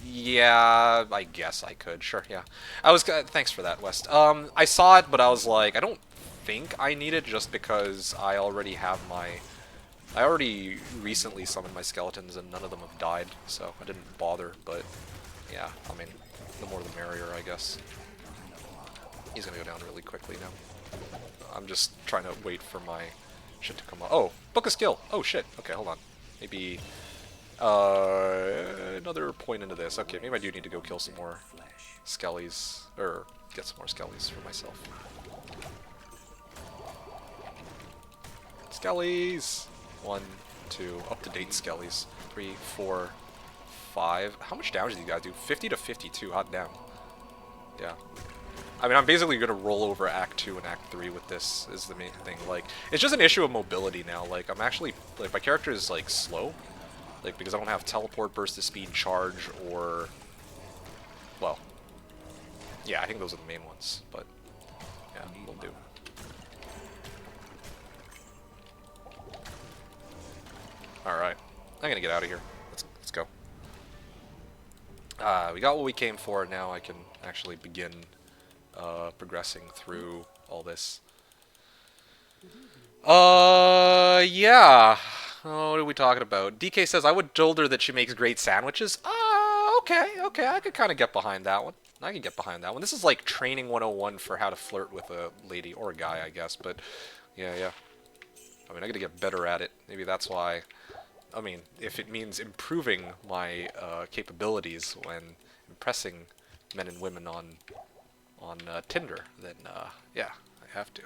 S3: Yeah, I guess I could. Sure, yeah. I was. Thanks for that, West. I saw it, but I was like, I don't think I need it just because I already have my. I already recently summoned my skeletons, and none of them have died, so I didn't bother. But yeah, I mean, the more the merrier, I guess. He's gonna go down really quickly now. I'm just trying to wait for my shit to come up. Oh, book a skill. Oh shit. Okay, hold on. Maybe another point into this. Okay, maybe I do need to go kill some more skellies, or get some more skellies for myself. Skellies. 1, 2, up-to-date skellies. 3, 4, 5. How much damage do you guys do? 50 to 52. Hot damn. Yeah. I mean, I'm basically gonna roll over Act 2 and Act 3 with this, is the main thing. Like, it's just an issue of mobility now. Like, I'm actually, like, my character is, like, slow. Like, because I don't have teleport, burst of speed, charge, or, well, yeah, I think those are the main ones, but, yeah, will do. Alright, I'm gonna get out of here. Let's go. We got what we came for, now I can actually begin progressing through all this. Yeah. Oh, what are we talking about? DK says, I would told her that she makes great sandwiches. Okay, I could kind of get behind that one. I can get behind that one. This is like training 101 for how to flirt with a lady or a guy, I guess, but yeah. I mean, I gotta get better at it. Maybe that's why. I mean, if it means improving my capabilities when impressing men and women on Tinder, then yeah, I have to.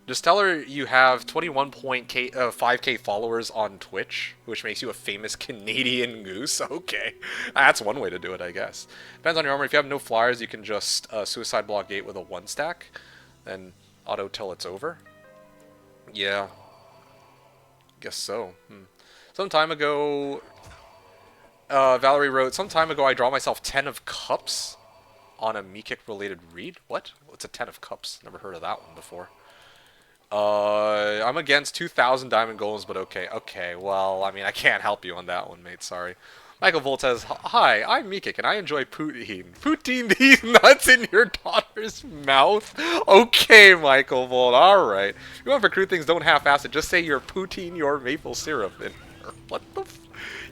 S3: Just tell her you have 21.5k followers on Twitch, which makes you a famous Canadian goose. Okay, that's one way to do it, I guess. Depends on your armor. If you have no flyers, you can just suicide block gate with a 1-stack, then auto till it's over. Yeah, guess so. Some time ago, Valerie wrote, some time ago I draw myself 10 of cups on a Meekik related read. What? What's a 10 of cups? Never heard of that one before. I'm against 2,000 diamond golems, but okay, well, I mean, I can't help you on that one, mate, sorry. Michael Volt says, hi, I'm Meekik, and I enjoy poutine. Poutine these nuts in your daughter's mouth? Okay, Michael Volt, alright. You want for crude things, don't half-ass it, just say you're poutine your maple syrup in her. What the f...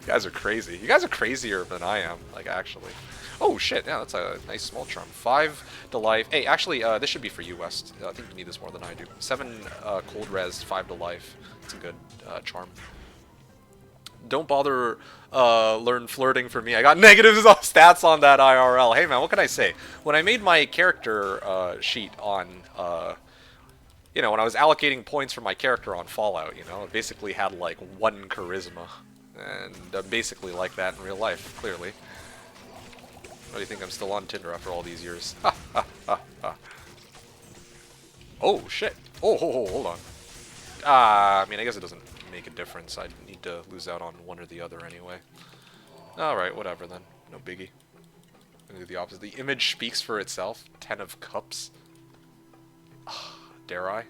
S3: You guys are crazy. You guys are crazier than I am, like, actually. Oh shit, yeah, that's a nice small charm. 5 to life. Hey, actually, this should be for you, West. I think you need this more than I do. 7 cold res, 5 to life. It's a good charm. Don't bother learn flirting for me. I got negative stats on that IRL. Hey man, what can I say? When I made my character sheet on, you know, when I was allocating points for my character on Fallout, you know, it basically had like 1 charisma. And I'm basically like that in real life, clearly. Why do you think I'm still on Tinder after all these years? Oh, shit. Oh, hold on. I mean, I guess it doesn't make a difference. I need to lose out on one or the other anyway. Alright, whatever then. No biggie. I'm gonna do the opposite. The image speaks for itself. 10 of cups. Dare I?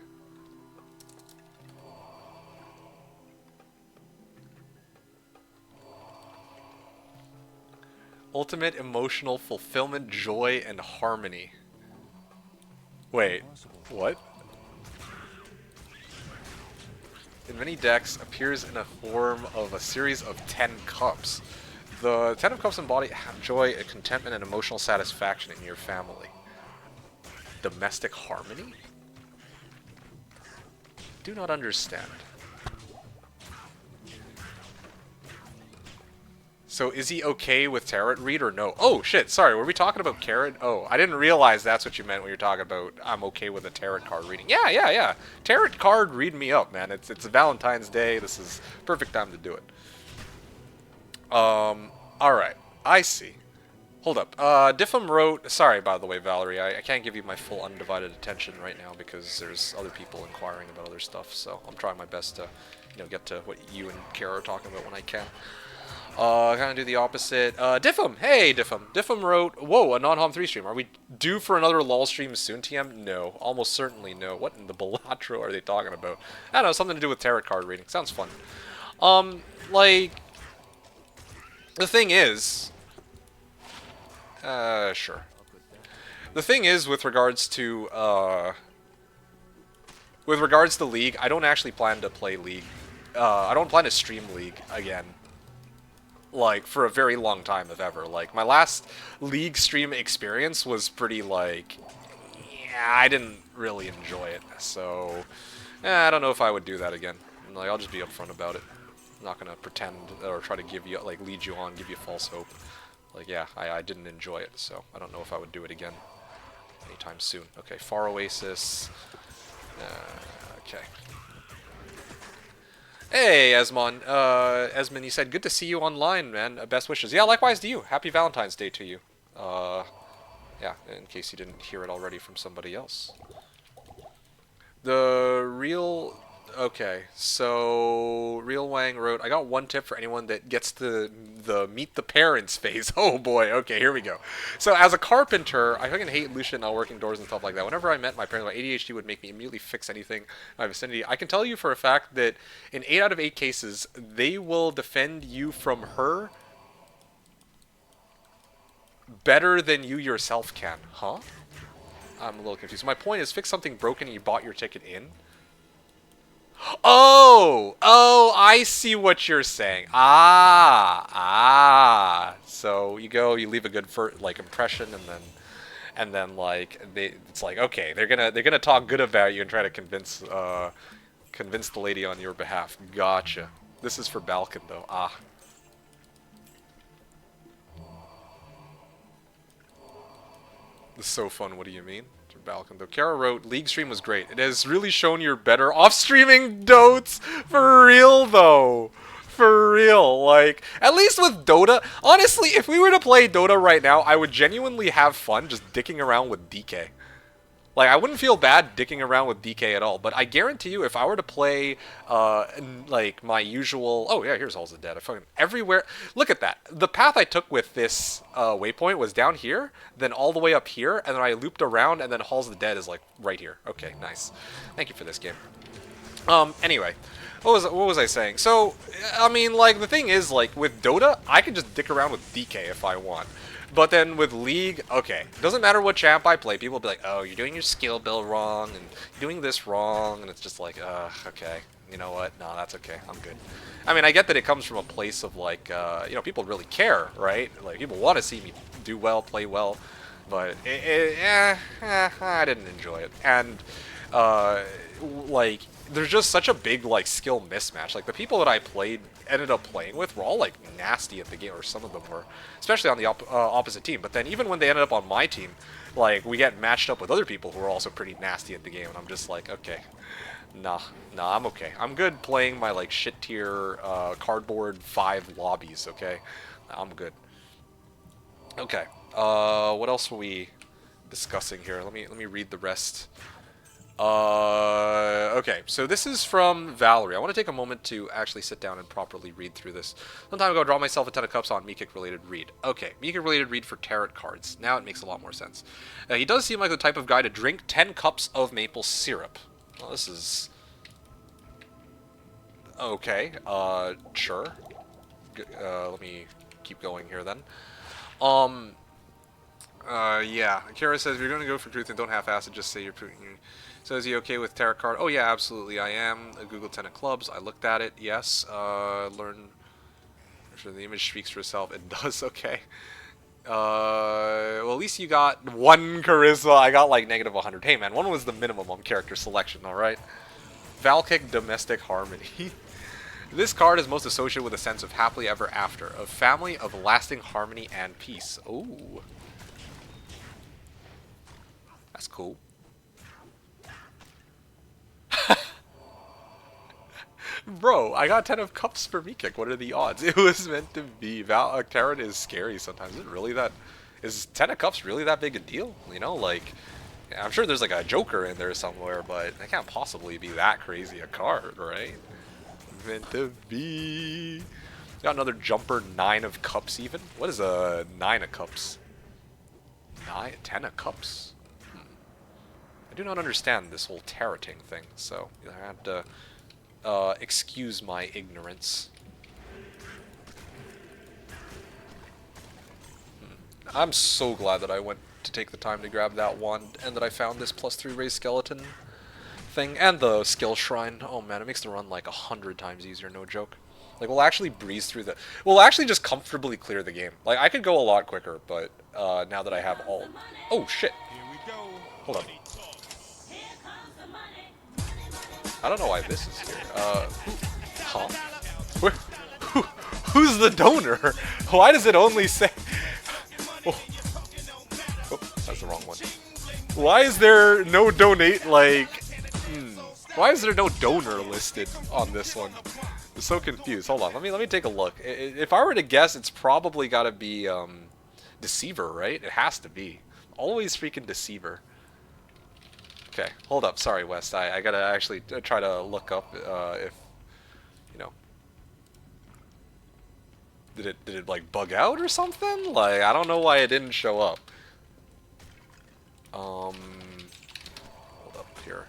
S3: Ultimate emotional fulfillment, joy, and harmony. Wait, what? In many decks, appears in a form of a series of 10 cups. The 10 of cups embody joy, contentment, and emotional satisfaction in your family. Domestic harmony? Do not understand. So is he okay with tarot read or no? Oh shit, sorry, were we talking about carrot? Oh, I didn't realize that's what you meant when you're talking about I'm okay with a tarot card reading. Yeah. Tarot card read me up, man. It's Valentine's Day. This is perfect time to do it. Alright. I see. Hold up. Diffum wrote, sorry by the way, Valerie, I can't give you my full undivided attention right now because there's other people inquiring about other stuff, so I'm trying my best to, you know, get to what you and Kara are talking about when I can. Kind of do the opposite. Diffum! Hey, Diffum! Diffum wrote, whoa, a non-Hom 3 stream. Are we due for another LOL stream soon, TM? No. Almost certainly no. What in the Balatro are they talking about? I don't know, something to do with tarot card reading. Sounds fun. Like, the thing is... sure. The thing is, with regards to League, I don't actually plan to play League. I don't plan to stream League again. Like, for a very long time, if ever. Like, my last League stream experience was pretty, like... Yeah, I didn't really enjoy it. So, I don't know if I would do that again. Like, I'll just be upfront about it. I'm not gonna pretend or try to give you, like, lead you on, give you false hope. Like, yeah, I didn't enjoy it, so I don't know if I would do it again anytime soon. Okay, Far Oasis. Okay. Hey, Esmon. Esmond, you said, good to see you online, man. Best wishes. Yeah, likewise to you. Happy Valentine's Day to you. Yeah, in case you didn't hear it already from somebody else. The real... Okay, so Real Wang wrote, I got one tip for anyone that gets the meet the parents phase. Oh boy, okay, here we go. So as a carpenter, I fucking hate Lucian not working doors and stuff like that. Whenever I met my parents, my ADHD would make me immediately fix anything in my vicinity. I can tell you for a fact that in 8 out of 8 cases, they will defend you from her better than you yourself can. Huh? I'm a little confused. My point is, fix something broken and you bought your ticket in. Oh, I see what you're saying. So you go, you leave a good impression, and then like it's like, okay, they're gonna talk good about you and try to convince the lady on your behalf. Gotcha. This is for Balkan though. This is so fun. What do you mean? Balkan though. Kara wrote, League stream was great. It has really shown you're better off streaming Dotes. For real though. For real. Like, at least with Dota, honestly, if we were to play Dota right now, I would genuinely have fun just dicking around with DK. Like, I wouldn't feel bad dicking around with DK at all, but I guarantee you, if I were to play, like, my usual... Oh, yeah, here's Halls of Dead. I fucking... Everywhere... Look at that. The path I took with this waypoint was down here, then all the way up here, and then I looped around, and then Halls of the Dead is, like, right here. Okay, nice. Thank you for this game. Anyway... What was I saying? So, I mean, like, the thing is, like, with Dota, I can just dick around with DK if I want. But then with League, okay, doesn't matter what champ I play, people will be like, oh, you're doing your skill build wrong, and you're doing this wrong, and it's just like, okay, you know what, no, that's okay, I'm good. I mean, I get that it comes from a place of, like, you know, people really care, right? Like, people want to see me do well, play well, but, I didn't enjoy it. And, like, there's just such a big, like, skill mismatch. Like, the people that I ended up playing with were all, like, nasty at the game, or some of them were, especially on the opposite team. But then even when they ended up on my team, like, we get matched up with other people who are also pretty nasty at the game, and I'm just like, okay, nah, I'm okay. I'm good playing my, like, shit tier cardboard 5 lobbies, okay? I'm good. Okay, what else were we discussing here? Let me read the rest. Okay, so this is from Valerie. I want to take a moment to actually sit down and properly read through this. Some time ago, I draw myself a ton of cups on Meekick-related read. Okay, Meekick-related read for tarot cards. Now it makes a lot more sense. He does seem like the type of guy to drink 10 cups of maple syrup. Well, this is... Okay, sure. Let me keep going here then. Yeah. Kara says, if you're going to go for truth and don't half-ass it, just say you're... So is he okay with tarot card? Oh yeah, absolutely I am. Google 10 of clubs. I looked at it. Yes. Learn. Sure, the image speaks for itself. It does. Okay. Well, at least you got 1 charisma. I got like negative 100. Hey man, 1 was the minimum on character selection. All right. Valkic Domestic Harmony. This card is most associated with a sense of happily ever after, of family, of lasting harmony and peace. Ooh. That's cool. Bro, I got 10 of cups for Meekick. What are the odds? It was meant to be. Karen is scary sometimes. Is it really that? Is 10 of Cups really that big a deal? You know, like, I'm sure there's like a Joker in there somewhere, but it can't possibly be that crazy a card, right? Meant to be. Got another jumper, 9 of Cups even. What is a 9 of Cups? 10 of Cups? I do not understand this whole tarotting thing, so I have to excuse my ignorance. I'm so glad that I went to take the time to grab that wand and that I found this +3 raise skeleton thing and the skill shrine. Oh man, it makes the run like 100 times easier, no joke. Like we'll actually breeze through the. We'll actually just comfortably clear the game. Like I could go a lot quicker, but now that I have all. Oh shit! Hold up. I don't know why this is here. Huh? Who's the donor? Why does it only say? Oh, that's the wrong one. Why is there no donate, like... Why is there no donor listed on this one? I'm so confused. Hold on, let me take a look. If I were to guess, it's probably gotta be, Deceiver, right? It has to be. Always freaking Deceiver. Okay, hold up. Sorry, West. I gotta actually try to look up, if... You know... Did it like bug out or something? Like I don't know why it didn't show up. Hold up here.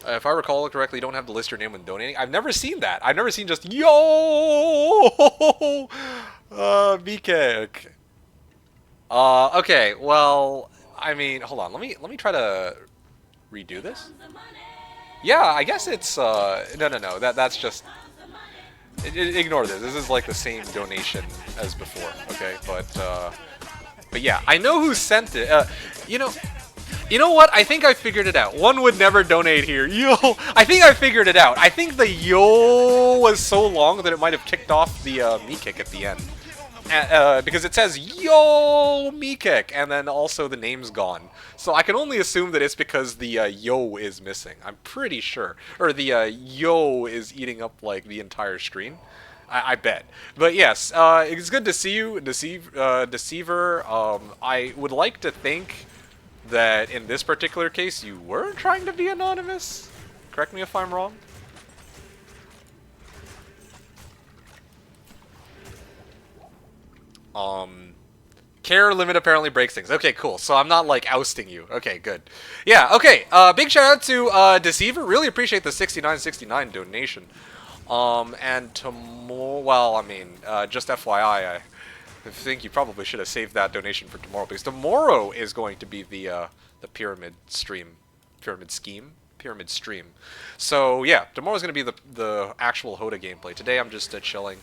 S3: If I recall correctly, you don't have to list your name when donating. I've never seen that. I've never seen just yo BK. Okay. Well, I mean, hold on. Let me try to redo this. Yeah, I guess it's no. That's just ignore this. This is like the same donation as before. Okay, but yeah, I know who sent it. You know what? I think I figured it out. One would never donate here. Yo, I think I figured it out. I think the yo was so long that it might have kicked off the me kick at the end. Because it says yo me kick, and then also the name's gone. So I can only assume that it's because the yo is missing. I'm pretty sure, or the yo is eating up like the entire screen. I bet. But yes, it's good to see you, Deceiver. I would like to think that in this particular case you were trying to be anonymous. Correct me if I'm wrong. Care limit apparently breaks things. Okay, cool. So I'm not like ousting you. Okay, good. Yeah, okay. Big shout out to Deceiver. Really appreciate the 69.69 donation. And tomorrow, well, I mean, just FYI, I think you probably should have saved that donation for tomorrow because tomorrow is going to be the pyramid stream, pyramid stream. So yeah, tomorrow's going to be the actual HotA gameplay. Today I'm just chilling.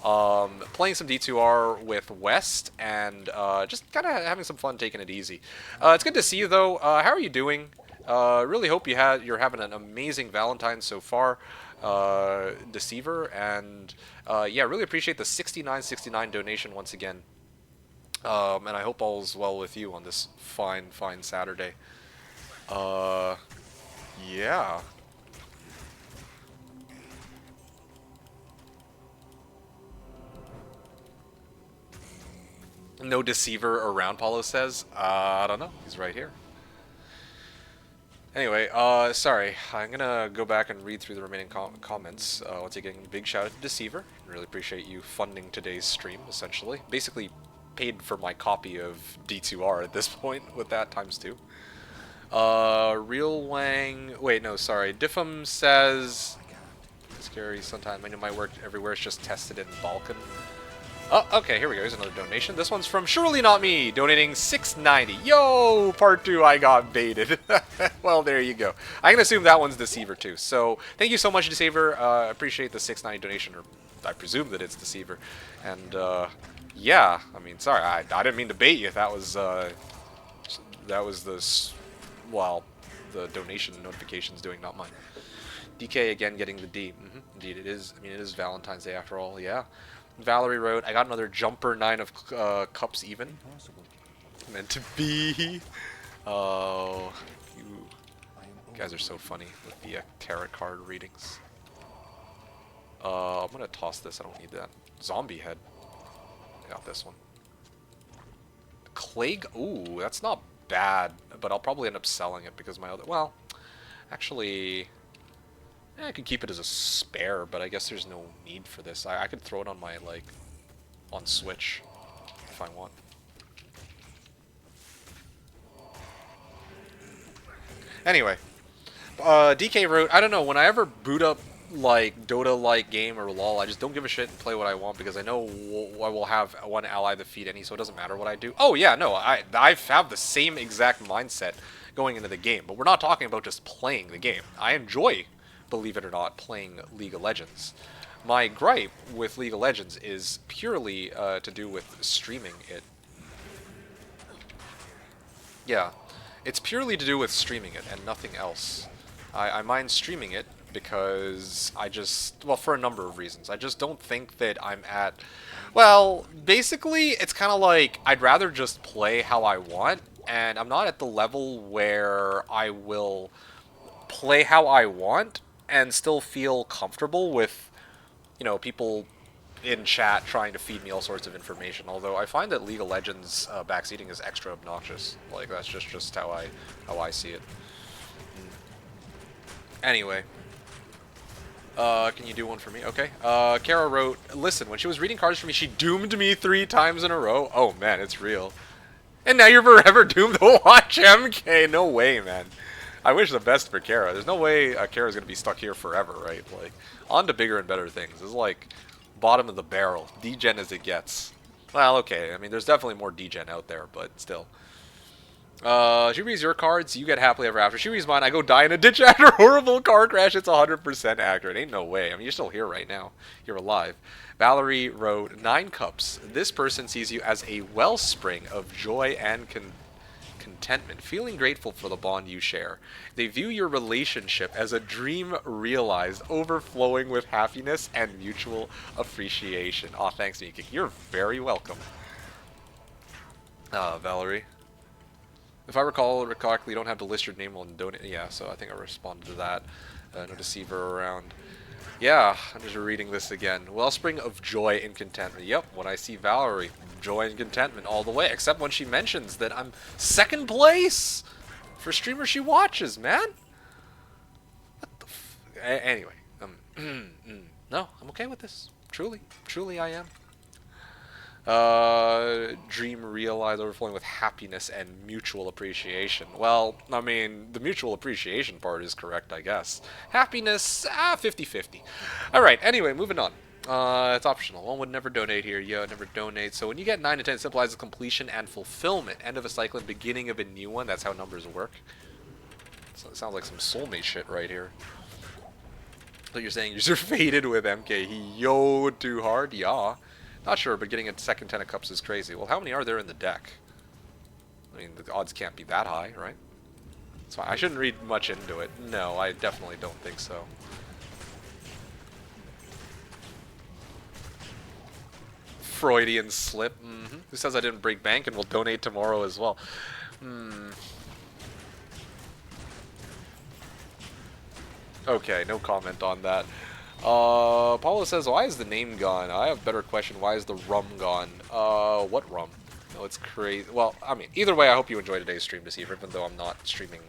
S3: Playing some D2R with West and just kind of having some fun, taking it easy. It's good to see you though. How are you doing? Really hope you're having an amazing Valentine so far, Deceiver, and yeah, really appreciate the 69.69 donation once again. And I hope all's well with you on this fine Saturday. Yeah. No Deceiver around, Paulo says. I don't know. He's right here. Anyway, sorry. I'm gonna go back and read through the remaining comments. Once again, big shout out to Deceiver. Really appreciate you funding today's stream, essentially. Basically paid for my copy of D2R at this point, with that times 2. Real Wang... Wait, no, sorry. Diffum says... Scary sometimes. I know my work everywhere is just tested in Balkan. Oh, okay, here we go. Here's another donation. This one's from Surely Not Me, donating $6.90. Yo, part 2, I got baited. Well, there you go. I can assume that one's Deceiver too. So, thank you so much, Deceiver. I appreciate the $6.90 donation, or I presume that it's Deceiver. And, yeah, I mean, sorry, I didn't mean to bait you. That was the, well, the donation notifications doing, not mine. DK again getting the D. Indeed, it is. I mean, it is Valentine's Day after all, yeah. Valerie wrote, I got another jumper 9 of cups even. Meant to be. Oh, you guys are so funny with the tarot card readings. I'm gonna toss this. I don't need that. Zombie head. I got this one. Clay. Ooh, that's not bad, but I'll probably end up selling it because my other. Well, actually, I could keep it as a spare, but I guess there's no need for this. I could throw it on my like on Switch if I want. Anyway, DK wrote, I don't know, when I ever boot up like Dota-like game or LoL, I just don't give a shit and play what I want because I know I will have one ally defeat any, so it doesn't matter what I do. Oh yeah, no, I have the same exact mindset going into the game, but we're not talking about just playing the game. I enjoy, believe it or not, playing League of Legends. My gripe with League of Legends is purely to do with streaming it. Yeah, it's purely to do with streaming it and nothing else. I mind streaming it because I just, well, for a number of reasons. I just don't think that I'm at, well, basically, it's kind of like I'd rather just play how I want, and I'm not at the level where I will play how I want and still feel comfortable with, you know, people in chat trying to feed me all sorts of information. Although I find that League of Legends backseating is extra obnoxious. Like that's just how I see it. Anyway, can you do one for me? Okay. Kara wrote, listen, when she was reading cards for me, she doomed me 3 times in a row. Oh man, it's real. And now you're forever doomed to watch MK. No way, man. I wish the best for Kara. There's no way Kara's gonna be stuck here forever, right? Like, on to bigger and better things. This is like bottom of the barrel, degen as it gets. Well, okay. I mean, there's definitely more degen out there, but still. She reads your cards, you get happily ever after. She reads mine, I go die in a ditch after a horrible car crash. It's 100% accurate. Ain't no way. I mean, you're still here right now. You're alive. Valerie wrote, 9 cups. This person sees you as a wellspring of joy and contentment, feeling grateful for the bond you share. They view your relationship as a dream realized, overflowing with happiness and mutual appreciation. Aw, thanks, Mika. You're very welcome. Valerie. If I recall correctly, you don't have to list your name on donate. Yeah, so I think I responded to that. No deceiver around. Yeah, I'm just reading this again. Wellspring of joy and contentment. Yep, when I see Valerie, joy and contentment all the way. Except when she mentions that I'm 2nd place for streamer she watches, man. What the anyway, no, I'm okay with this. Truly I am. Dream realized, overflowing with happiness and mutual appreciation. Well, I mean, the mutual appreciation part is correct, I guess. Happiness, 50-50. Alright, anyway, moving on. It's optional. One would never donate here. Yeah, never donate. So when you get 9 to 10, it symbolizes completion and fulfillment. End of a cycle and beginning of a new one. That's how numbers work. So it sounds like some soulmate shit right here. So you're saying you're faded with MK. He yo'd too hard? Yeah. Not sure, but getting a second 10 of cups is crazy. Well, how many are there in the deck? I mean, the odds can't be that high, right? So I shouldn't read much into it. No, I definitely don't think so. Freudian slip. Who says I didn't break bank and will donate tomorrow as well? Okay, no comment on that. Paulo says, why is the name gone? I have a better question. Why is the rum gone? What rum? No, it's crazy. Well, I mean, either way, I hope you enjoyed today's stream, Deceiver, even though I'm not streaming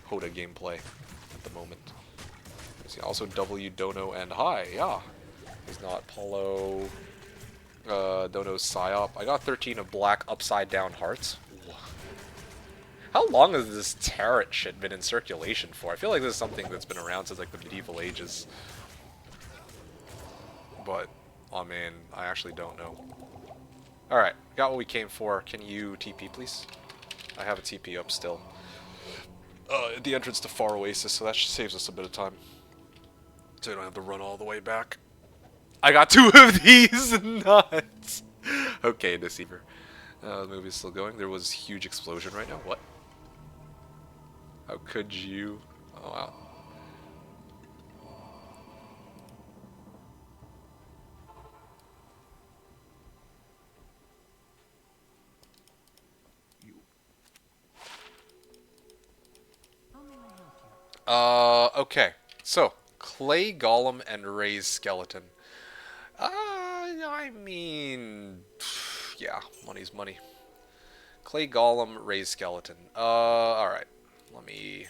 S3: HotA gameplay at the moment. See, also W, Dono, and Hi. Yeah. He's not Paulo, Dono's Psyop. I got 13 of black upside down hearts. How long has this tarot shit been in circulation for? I feel like this is something that's been around since like the medieval ages. But, I mean, I actually don't know. Alright, got what we came for. Can you TP, please? I have a TP up still. At the entrance to Far Oasis, so that saves us a bit of time. So you don't have to run all the way back. I got 2 of these! Nuts! Okay, Deceiver. The movie's still going. There was a huge explosion right now. What? How could you? Oh, wow. Okay. So, Clay Golem and Ray's Skeleton. I mean, yeah, money's money. Clay Golem, Ray's Skeleton. Alright. Let me...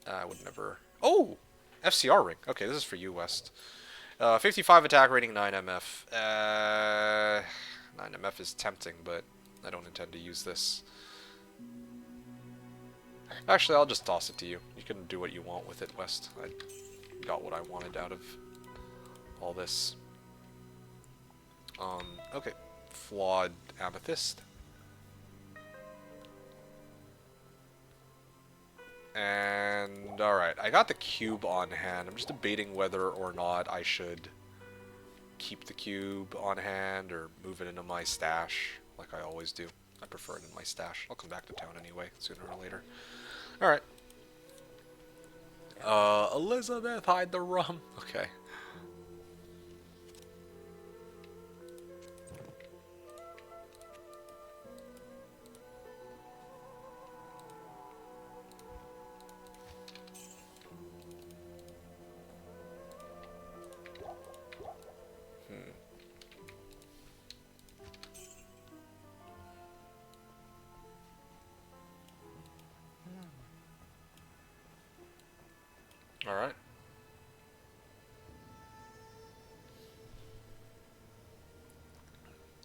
S3: I would never... Oh! FCR ring. Okay, this is for you, West. 55 attack rating, 9 MF. 9 MF is tempting, but I don't intend to use this. Actually, I'll just toss it to you. You can do what you want with it, West. I got what I wanted out of all this. Okay. Flawed Amethyst. And, alright, I got the cube on hand. I'm just debating whether or not I should keep the cube on hand or move it into my stash, like I always do. I prefer it in my stash. I'll come back to town anyway, sooner or later. Alright. Elizabeth, hide the rum. Okay. Alright.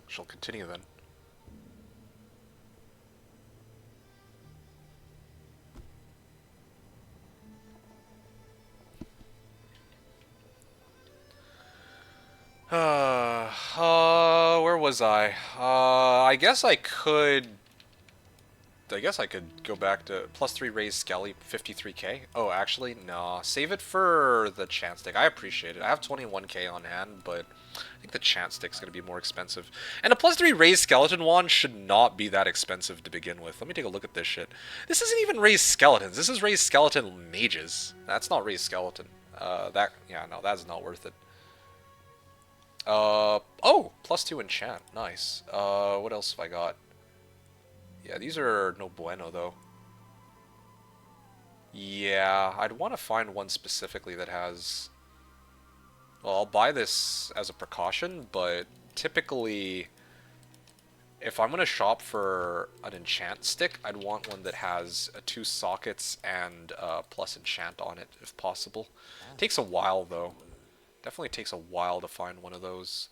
S3: Shall continue then. Where was I? I guess I could go back to +3 raise Skelly, 53k. Oh, actually, no. Save it for the chant stick. I appreciate it. I have 21k on hand, but I think the chant stick's going to be more expensive. And a +3 raise skeleton wand should not be that expensive to begin with. Let me take a look at this shit. This isn't even raised skeletons. This is raised skeleton mages. That's not raised skeleton. Yeah, no, that's not worth it. Oh, +2 enchant. Nice. What else have I got? Yeah, these are no bueno, though. Yeah, I'd want to find one specifically that has... Well, I'll buy this as a precaution, but typically, if I'm going to shop for an enchant stick, I'd want one that has 2 sockets and plus enchant on it, if possible. Takes a while, though. Definitely takes a while to find one of those.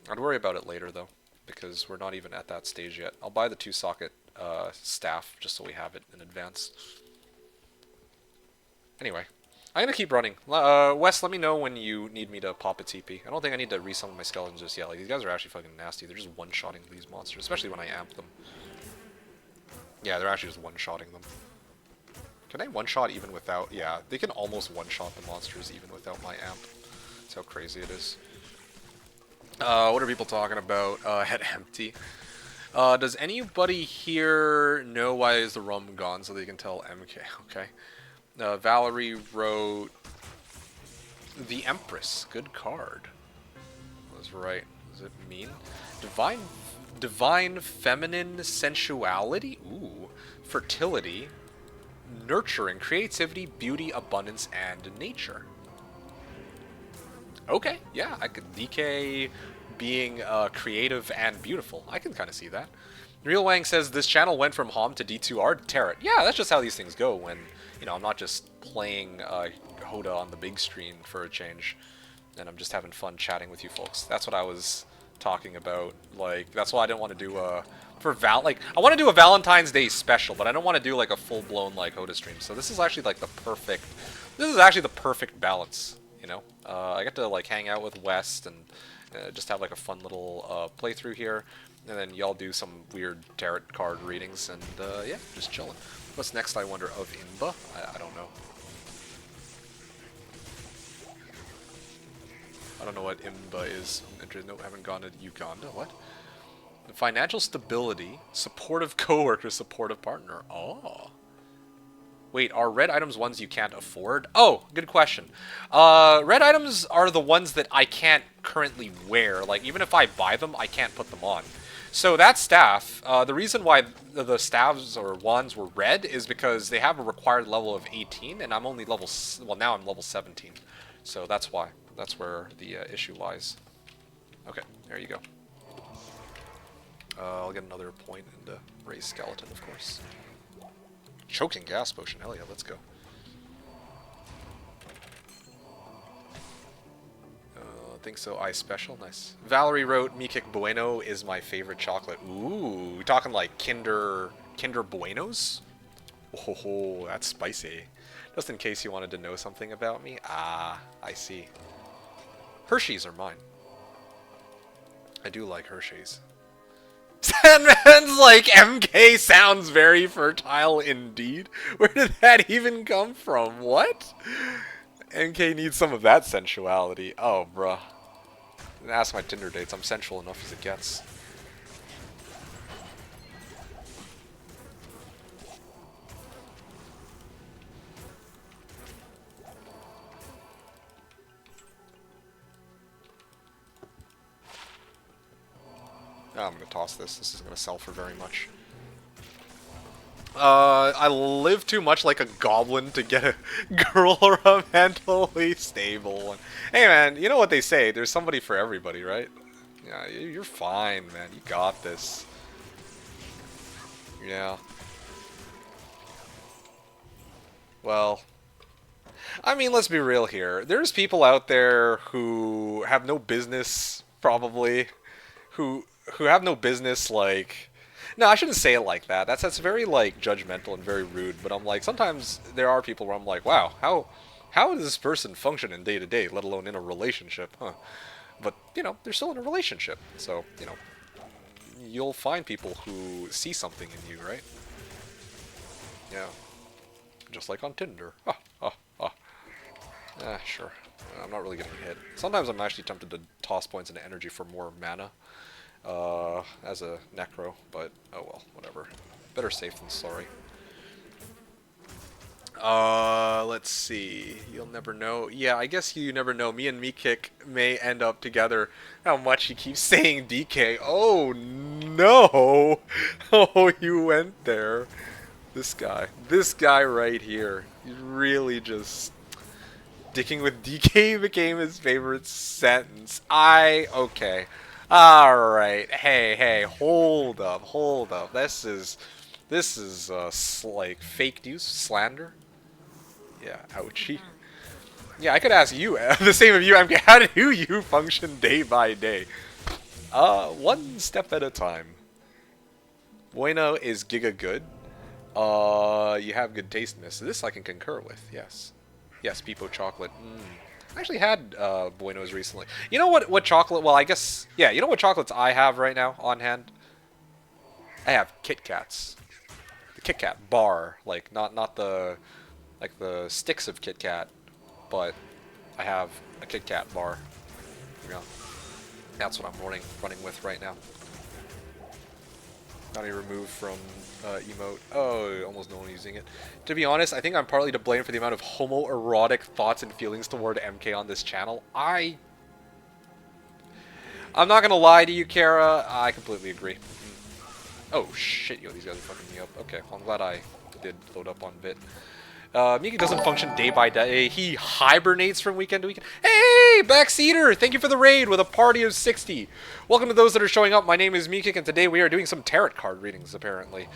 S3: I'd worry about it later, though, because we're not even at that stage yet. I'll buy the 2 socket staff just so we have it in advance. Anyway, I'm gonna keep running. Wes, let me know when you need me to pop a TP. I don't think I need to resummon my skeletons just yet. Like, these guys are actually fucking nasty. They're just one-shotting these monsters, especially when I amp them. Yeah, they're actually just one-shotting them. Can I one-shot even without... Yeah, they can almost one-shot the monsters even without my amp. That's how crazy it is. What are people talking about? Head empty. Does anybody here know why is the rum gone so they can tell MK? Okay. Valerie wrote... The Empress. Good card. I was right. Does it mean? Divine feminine sensuality? Ooh. Fertility. Nurturing. Creativity, beauty, abundance, and nature. Okay, yeah, I could DK being creative and beautiful. I can kind of see that. Real Wang says this channel went from HOM to D2R to Tarot. Yeah, that's just how these things go when, you know, I'm not just playing HotA on the big screen for a change, and I'm just having fun chatting with you folks. That's what I was talking about. Like, that's why I didn't want to do a... I want to do a Valentine's Day special, but I don't want to do, like, a full-blown, like, HotA stream. So this is actually, like, the perfect... This is actually the perfect balance. You know, I get to like hang out with West and just have like a fun little playthrough here, and then y'all do some weird tarot card readings, and yeah, just chilling. What's next, I wonder, of Imba? I don't know. I don't know what Imba is. I'm interested. No, I haven't gone to Uganda. What? Financial stability, supportive coworker, supportive partner. Oh. Wait, are red items ones you can't afford? Oh, good question. Red items are the ones that I can't currently wear. Like, even if I buy them, I can't put them on. So that staff, the reason why the staves or wands were red is because they have a required level of 18, and I'm only level, well, now I'm level 17. So that's why. That's where the issue lies. Okay, there you go. I'll get another point into raise skeleton, of course. Choking gas potion, hell yeah, let's go. Think so. Ice special, nice. Valerie wrote, Mikik Bueno is my favorite chocolate. Ooh, we talking like Kinder Buenos? Oh, that's spicy. Just in case you wanted to know something about me. Ah, I see. Hershey's are mine. I do like Hershey's. Sandman's like, MK sounds very fertile indeed. Where did that even come from? What? MK needs some of that sensuality. Oh, bruh. Ask my Tinder dates. I'm sensual enough as it gets. Oh, I'm gonna toss this. This isn't gonna sell for very much. I live too much like a goblin to get a girl mentally stable one. Hey man, you know what they say, there's somebody for everybody, right? Yeah, you're fine, man. You got this. Yeah. Well, I mean, let's be real here. There's people out there who have no business, probably, who have no business, like... No, I shouldn't say it like that. That's very, like, judgmental and very rude. But I'm like, sometimes there are people where I'm like, wow, how does this person function in day-to-day, let alone in a relationship, huh? But, you know, they're still in a relationship. So, you know, you'll find people who see something in you, right? Yeah. Just like on Tinder. Sure. I'm not really getting hit. Sometimes I'm actually tempted to toss points into energy for more mana. As a necro, but oh well, whatever. Better safe than sorry. Let's see. You'll never know. Yeah, I guess you never know. Me and Mikik may end up together. How much he keeps saying DK. Oh no! Oh, you went there. This guy right here. He's really just dicking with DK became his favorite sentence. Okay. Alright, hey, hold up. This is, like, fake news, slander. Yeah, ouchie. Yeah, I could ask you, the same of you, MK, how do you function day by day? One step at a time. Bueno is giga good. You have good taste in this. This I can concur with, yes. Yes, Peepo chocolate. I actually had Buenos recently. You know what chocolate? Well, I guess yeah. You know what chocolates I have right now on hand? I have Kit Kats. The Kit Kat bar, like not the like the sticks of Kit Kat, but I have a Kit Kat bar. You know, that's what I'm running with right now. Not even removed from emote. Oh, almost no one using it. To be honest, I think I'm partly to blame for the amount of homoerotic thoughts and feelings toward MK on this channel. I'm not gonna lie to you, Kara. I completely agree. Oh shit, yo, these guys are fucking me up. Okay, well, I'm glad I did load up on Bit. Miki doesn't function day by day. He hibernates from weekend to weekend. Hey, Backseater! Thank you for the raid with a party of 60. Welcome to those that are showing up. My name is Miki, and today we are doing some tarot card readings, apparently.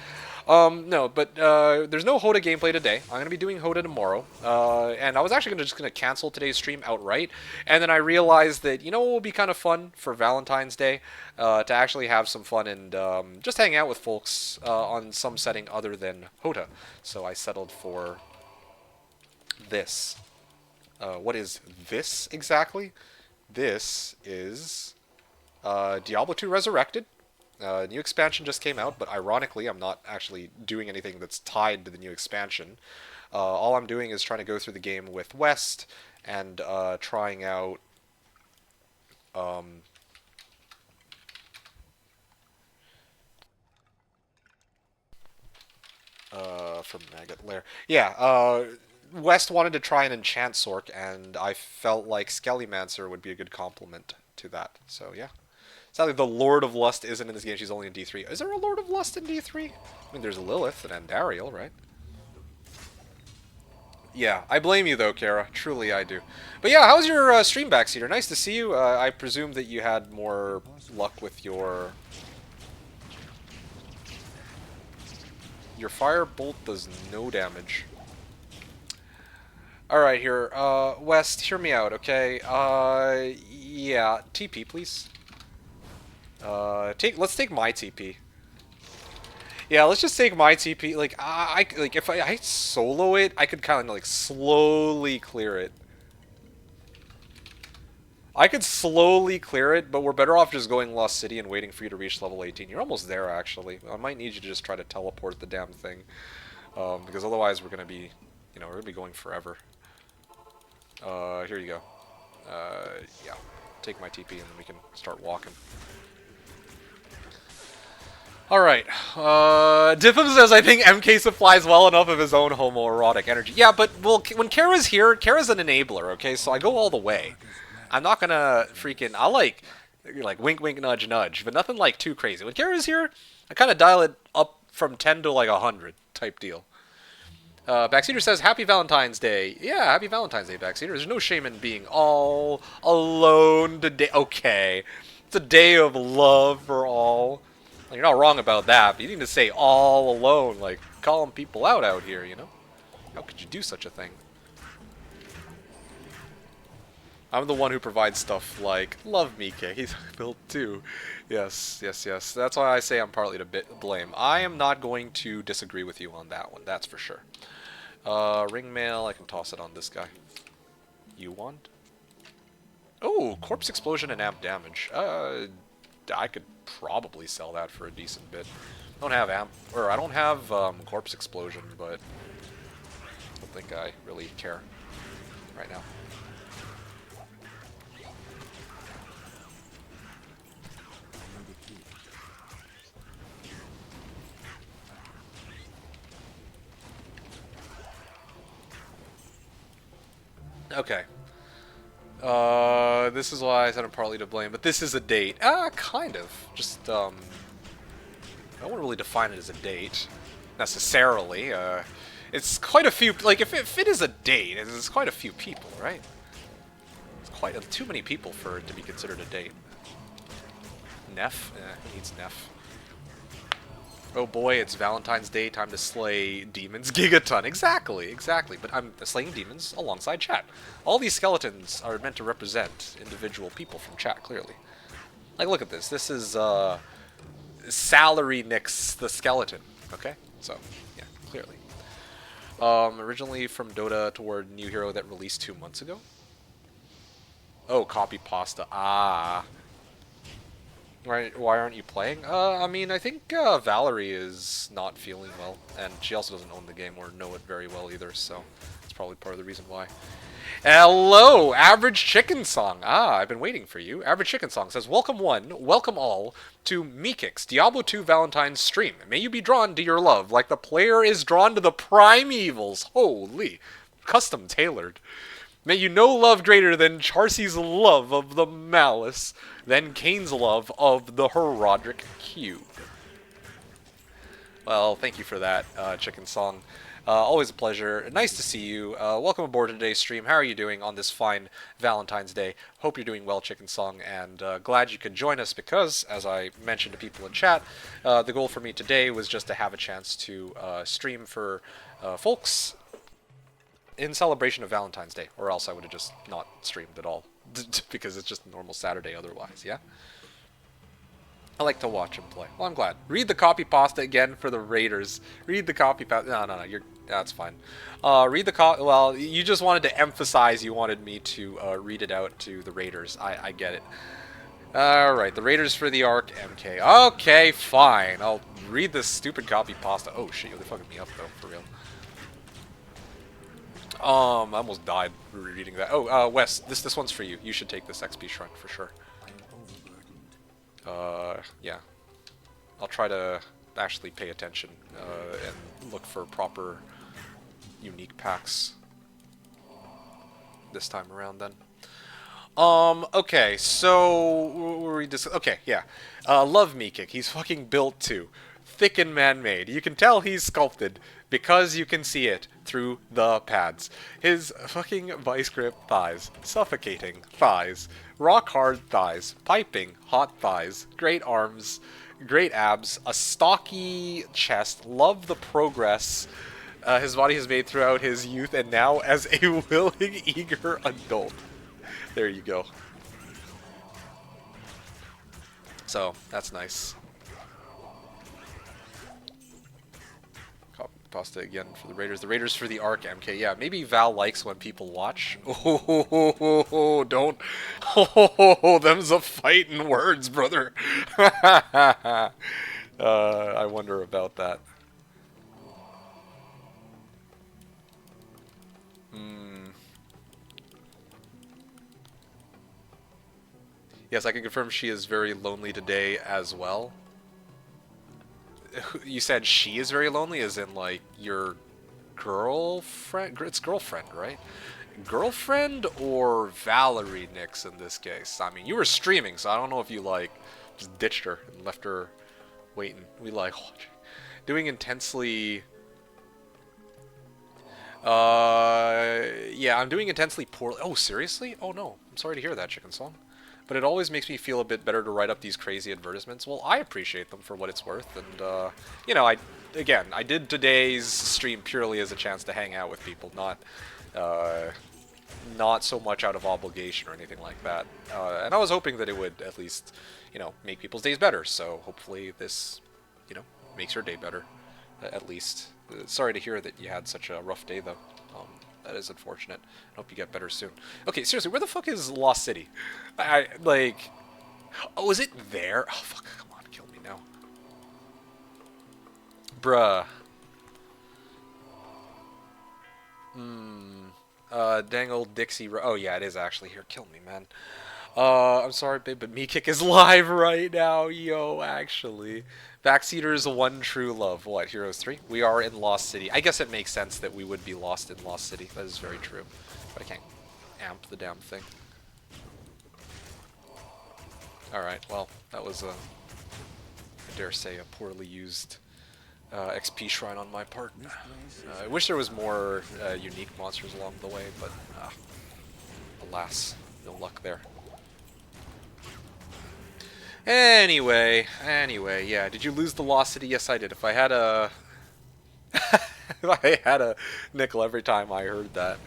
S3: No, but there's no HotA gameplay today. I'm going to be doing HotA tomorrow. And I was actually just going to cancel today's stream outright. And then I realized that, you know what would be kind of fun for Valentine's Day? To actually have some fun and just hang out with folks on some setting other than HotA. So I settled for this. What is this exactly? This is Diablo 2 Resurrected. New expansion just came out, but ironically, I'm not actually doing anything that's tied to the new expansion. All I'm doing is trying to go through the game with West and trying out from Maggot Lair. Yeah, West wanted to try and enchant Sork, and I felt like Skellymancer would be a good complement to that. So yeah, Sadly, the Lord of Lust isn't in this game. She's only in D3. Is there a Lord of Lust in D3? I mean, there's Lilith and Andariel, right? Yeah, I blame you though, Kara. Truly, I do. But yeah, how's your stream, Backseater? Nice to see you. I presume that you had more luck with your fire bolt does no damage. All right, here, West, hear me out, okay? Yeah, TP, please. Let's take my TP. Yeah, let's just take my TP. Like, like if I solo it, I could kind of like slowly clear it. I could slowly clear it, but we're better off just going Lost City and waiting for you to reach level 18. You're almost there, actually. I might need you to just try to teleport the damn thing, because otherwise we're gonna be, you know, we're gonna be going forever. Here you go. Yeah, take my TP and then we can start walking. Alright, Diffum says, I think MK supplies well enough of his own homoerotic energy. Yeah, but, well, when Kara's here, Kara's an enabler, okay? So I go all the way. I'm not gonna freaking, I'll like wink wink nudge nudge, but nothing like too crazy. When Kara's here, I kind of dial it up from 10 to like 100 type deal. Backseater says, Happy Valentine's Day. Yeah, Happy Valentine's Day, Backseater. There's no shame in being all alone today. Okay. It's a day of love for all. Well, you're not wrong about that, but you need to say all alone, like calling people out here, you know? How could you do such a thing? I'm the one who provides stuff like, love Mika, he's built too. Yes, yes, yes. That's why I say I'm partly to blame. I am not going to disagree with you on that one, that's for sure. Ring mail, I can toss it on this guy. You want? Oh, corpse explosion and amp damage. I could probably sell that for a decent bit. I don't have I don't have corpse explosion, but I don't think I really care right now. Okay. This is why I said I'm partly to blame, but this is a date. Kind of. Just, I wouldn't really define it as a date, necessarily. It's quite a few, like, if it is a date, it's quite a few people, right? It's quite too many people for it to be considered a date. Neff? Who needs Neff? Oh boy, it's Valentine's Day, time to slay demons. Gigaton, exactly, exactly. But I'm slaying demons alongside chat. All these skeletons are meant to represent individual people from chat, clearly. Like, look at this. This is, Salary Nix the skeleton, okay? So, yeah, clearly. Originally from Dota toward New Hero that released 2 months ago. Oh, copy pasta. Ah. Right, why aren't you playing? I mean, I think Valerie is not feeling well, and she also doesn't own the game or know it very well either, so that's probably part of the reason why. Hello, Average Chicken Song. Ah, I've been waiting for you. Average Chicken Song says, Welcome one, welcome all to Meekix, Diablo 2 Valentine's stream. May you be drawn to your love like the player is drawn to the primevals. Holy, custom tailored. May you know love greater than Charcy's love of the malice, than Kane's love of the Herodic cube. Well, thank you for that, Chicken Song. Always a pleasure. Nice to see you. Welcome aboard today's stream. How are you doing on this fine Valentine's Day? Hope you're doing well, Chicken Song, and glad you could join us because, as I mentioned to people in chat, the goal for me today was just to have a chance to stream for folks in celebration of Valentine's Day, or else I would have just not streamed at all, because it's just a normal Saturday otherwise, yeah? I like to watch him play. Well, I'm glad. Read the copy pasta again for the Raiders. Read the copy pasta. No, that's fine. Well, you just wanted to emphasize you wanted me to read it out to the Raiders. I get it. Alright, the Raiders for the Ark, MK. Okay, fine. I'll read this stupid copy pasta. Oh shit, they're fucking me up though, for real. I almost died reading that. Oh, Wes, this one's for you. You should take this XP shrunk for sure. Yeah. I'll try to actually pay attention and look for proper unique packs this time around then. Okay, so what were we just okay, yeah. Love Meekik. He's fucking built too. Thick and man-made. You can tell he's sculpted because you can see it through the pads. His fucking vice grip thighs, suffocating thighs, rock hard thighs, piping hot thighs, great arms, great abs, a stocky chest. Love the progress his body has made throughout his youth and now as a willing, eager adult. There you go. So, that's nice. Copy pasta again for the Raiders. The Raiders for the Arc, MK. Yeah, maybe Val likes when people watch. Oh, don't. Oh, them's a fighting words, brother. I wonder about that. Yes, I can confirm she is very lonely today as well. You said she is very lonely, as in, like, your girlfriend? It's girlfriend, right? Girlfriend or Valerie Nix in this case? I mean, you were streaming, so I don't know if you, like, just ditched her and left her waiting. We, like, doing intensely... yeah, I'm doing intensely poorly. Oh, seriously? Oh, no. I'm sorry to hear that, Chicken Song. But it always makes me feel a bit better to write up these crazy advertisements. Well, I appreciate them for what it's worth, and, you know, I did today's stream purely as a chance to hang out with people, not so much out of obligation or anything like that. And I was hoping that it would at least, you know, make people's days better, so hopefully this, you know, makes your day better, at least. Sorry to hear that you had such a rough day, though. That is unfortunate. I hope you get better soon. Okay, seriously, where the fuck is Lost City? Like... Oh, is it there? Oh, fuck, come on, kill me now. Bruh. Dang old Dixie... Oh, yeah, it is actually here. Kill me, man. I'm sorry, babe, but Meekik is live right now, yo, actually. Backseater's one true love. What, Heroes 3? We are in Lost City. I guess it makes sense that we would be lost in Lost City. That is very true. But I can't amp the damn thing. Alright, well, that was, I dare say, a poorly used XP shrine on my part. I wish there was more unique monsters along the way, but alas, no luck there. Anyway, yeah. Did you lose the Lost City? Yes, I did. If I had a... if I had a nickel every time I heard that.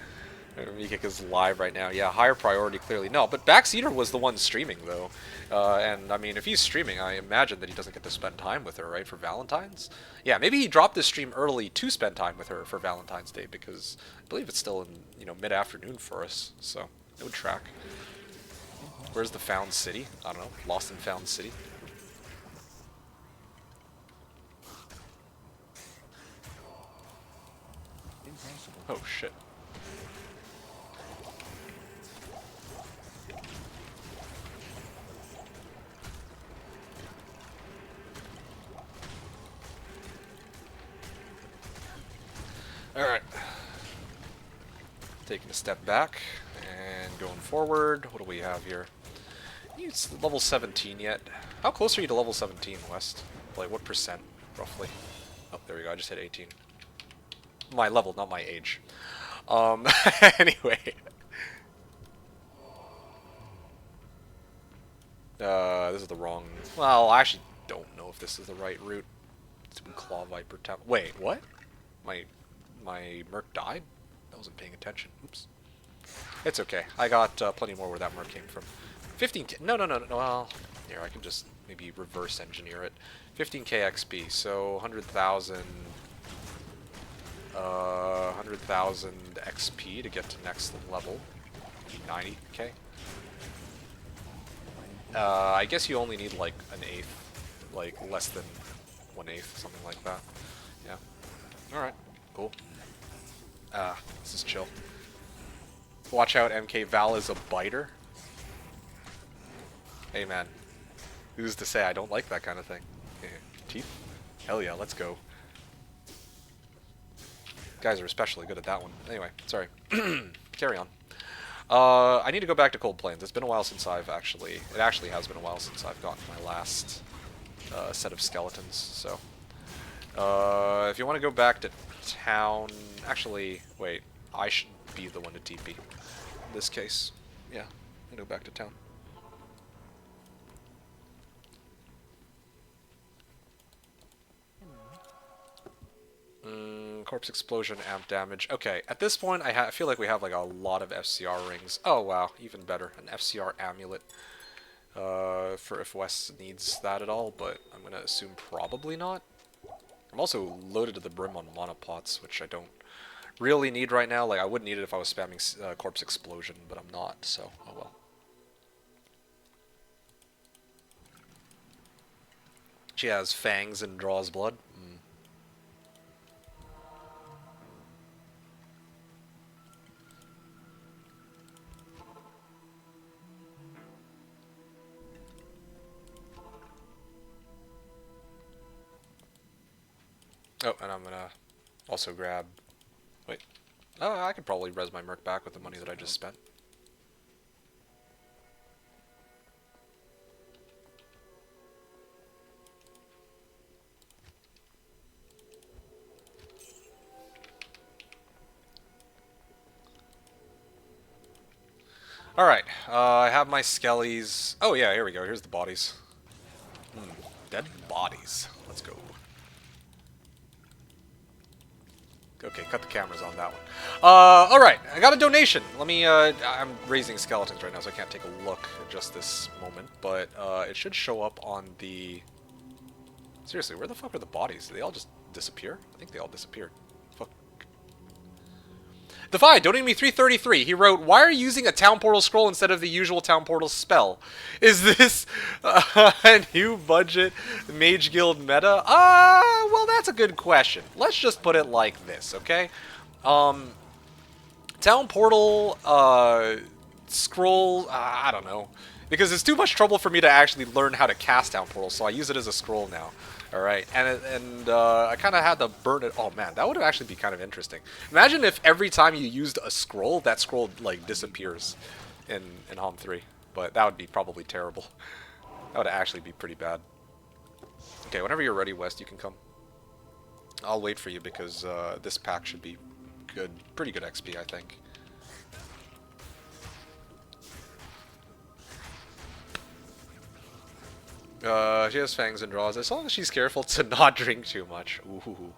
S3: Meekik is live right now. Yeah, higher priority, clearly. No, but Backseater was the one streaming, though. And, I mean, if he's streaming, I imagine that he doesn't get to spend time with her, right, for Valentine's? Yeah, maybe he dropped this stream early to spend time with her for Valentine's Day, because I believe it's still in, you know, mid-afternoon for us, so it would track. Where's the Found City? I don't know. Lost and Found City.
S2: Impossible.
S3: Oh, shit. Alright. Taking a step back and going forward. What do we have here? It's level 17 yet. How close are you to level 17, West? Like, what percent, roughly? Oh, there we go. I just hit 18. My level, not my age. Anyway. This is the wrong... Well, I actually don't know if this is the right route. To Claw Viper Town. Wait, what? My Merc died? I wasn't paying attention. Oops. It's okay. I got plenty more where that Merc came from. 15k. No. Well, here, I can just maybe reverse engineer it. 15k XP, so 100,000 XP to get to next level. 90k. I guess you only need like an eighth, like less than 1/8, something like that. Yeah. Alright, cool. This is chill. Watch out, MK. Val is a biter. Hey man, who's to say I don't like that kind of thing? Teeth? Hell yeah, let's go. Guys are especially good at that one. Anyway, sorry. Carry on. I need to go back to Cold Plains. It's been a while since I've actually... It actually has been a while since I've gotten my last set of skeletons, so... if you want to go back to town... Actually, wait. I should be the one to TP. In this case. Yeah, I go back to town. Corpse explosion, amp damage. Okay, at this point, I feel like we have like a lot of FCR rings. Oh wow, even better, an FCR amulet. For if Wes needs that at all, but I'm gonna assume probably not. I'm also loaded to the brim on monopots, which I don't really need right now. Like I would need it if I was spamming corpse explosion, but I'm not. So oh well. She has fangs and draws blood. Oh, and I'm gonna also grab... Wait. Oh, I could probably res my merc back with the money that I just spent. Alright, I have my skellies. Oh yeah, here we go. Here's the bodies. Dead bodies. Let's go. Okay, cut the cameras on that one. Alright, I got a donation. Let me, I'm raising skeletons right now, so I can't take a look at just this moment. But, it should show up on the... Seriously, where the fuck are the bodies? Did they all just disappear? I think they all disappeared. Fuck. Defy, donating me 333. He wrote, "Why are you using a town portal scroll instead of the usual town portal spell? Is this a new budget Mage Guild meta?" Well, that's a good question. Let's just put it like this, okay? Town portal scroll, I don't know. Because it's too much trouble for me to actually learn how to cast town portal, so I use it as a scroll now. Alright, and I kind of had to burn it. Oh man, that would actually be kind of interesting. Imagine if every time you used a scroll, that scroll, like, disappears in HOM 3. But that would be probably terrible. That would actually be pretty bad. Okay, whenever you're ready, West, you can come. I'll wait for you because this pack should be good, pretty good XP, I think. She has fangs and draws. As long as she's careful to not drink too much. Ooh.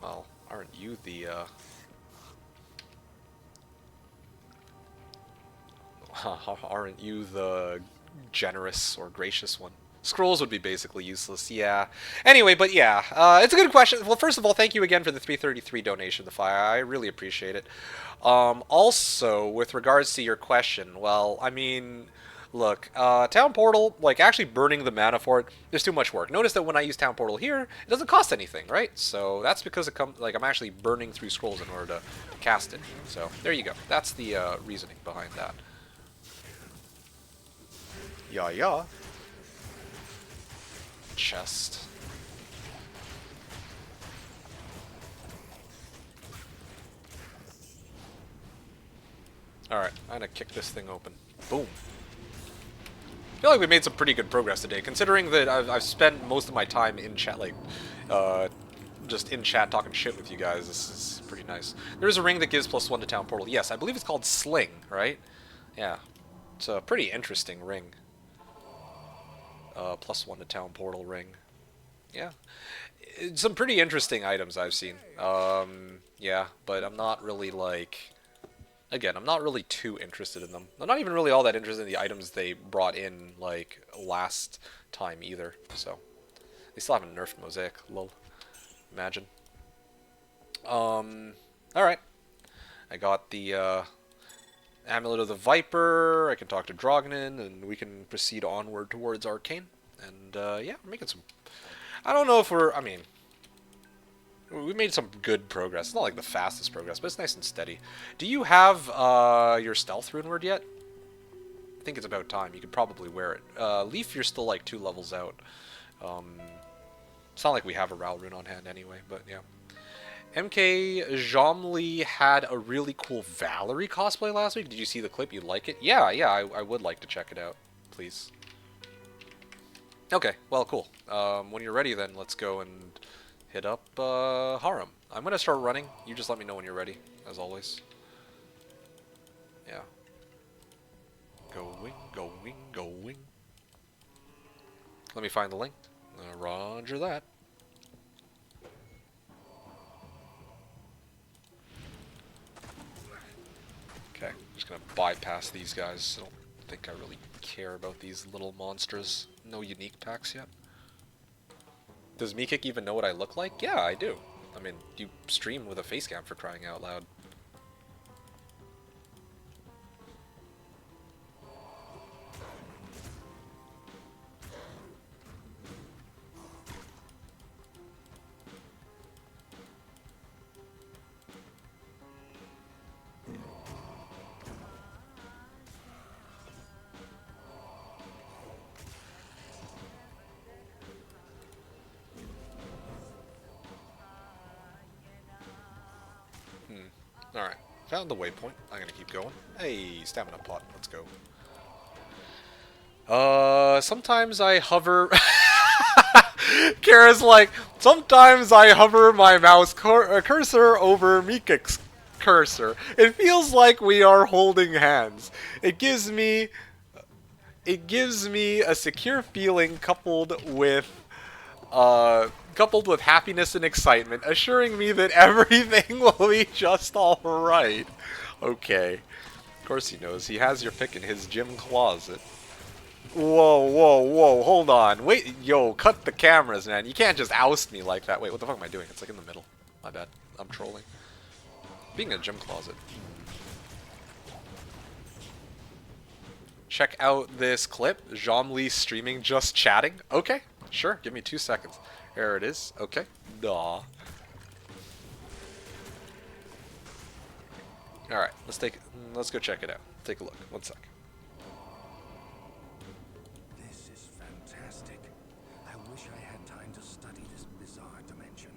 S3: Well, aren't you the, aren't you the generous or gracious one? Scrolls would be basically useless, yeah. Anyway, but yeah, it's a good question. Well, first of all, thank you again for the 333 donation, The Fire. I really appreciate it. Also, with regards to your question, well, I mean... Look, Town Portal, like, actually burning the mana for it, there's too much work. Notice that when I use Town Portal here, it doesn't cost anything, right? So that's because it comes, like, I'm actually burning through scrolls in order to cast it. So, there you go. That's the reasoning behind that. Yeah. Chest. Alright, I'm gonna kick this thing open. Boom. I feel like we made some pretty good progress today, considering that I've spent most of my time in chat, like, just in chat talking shit with you guys. This is pretty nice. There's a ring that gives +1 to Town Portal. Yes, I believe it's called Sling, right? Yeah. It's a pretty interesting ring. +1 to Town Portal ring. Yeah. Some pretty interesting items I've seen. Yeah, but I'm not really, like... Again, I'm not really too interested in them. I'm not even really all that interested in the items they brought in, like, last time either, so. They still haven't nerfed Mosaic, lol. Imagine. Alright. I got the, Amulet of the Viper, I can talk to Drognin, and we can proceed onward towards Arcane. And, yeah, we're making some... I don't know if we're... I mean... We made some good progress. It's not like the fastest progress, but it's nice and steady. Do you have your stealth rune word yet? I think it's about time. You could probably wear it. Leaf, you're still like 2 levels out. It's not like we have a Ral rune on hand anyway, but yeah. MK Jomli had a really cool Valerie cosplay last week. Did you see the clip? You like it? Yeah, yeah, I would like to check it out, please. Okay, well, cool. When you're ready, then let's go and hit up Harem. I'm gonna start running. You just let me know when you're ready, as always. Yeah. Going, going, going. Let me find the link. Roger that. Okay, just gonna bypass these guys. I don't think I really care about these little monsters. No unique packs yet. Does Meekick even know what I look like? Yeah, I do. I mean, you stream with a face cam, for crying out loud. Alright, found the waypoint. I'm gonna keep going. Hey, stamina pot, let's go. Sometimes I hover... Kara's like, sometimes I hover my mouse cursor over Meekik's cursor. It feels like we are holding hands. It gives me a secure feeling coupled with happiness and excitement, assuring me that everything will be just alright. Okay. Of course he knows. He has your pick in his gym closet. Whoa, whoa, whoa, hold on. Wait, yo, cut the cameras, man. You can't just oust me like that. Wait, what the fuck am I doing? It's like in the middle. My bad. I'm trolling. Being in a gym closet. Check out this clip. Jean-Lee streaming just chatting. Okay, sure. Give me 2 seconds. There it is. Okay. Nah. Alright, let's go check it out. Take a look. 1 sec.
S2: This is fantastic. I wish I had time to study this bizarre dimension.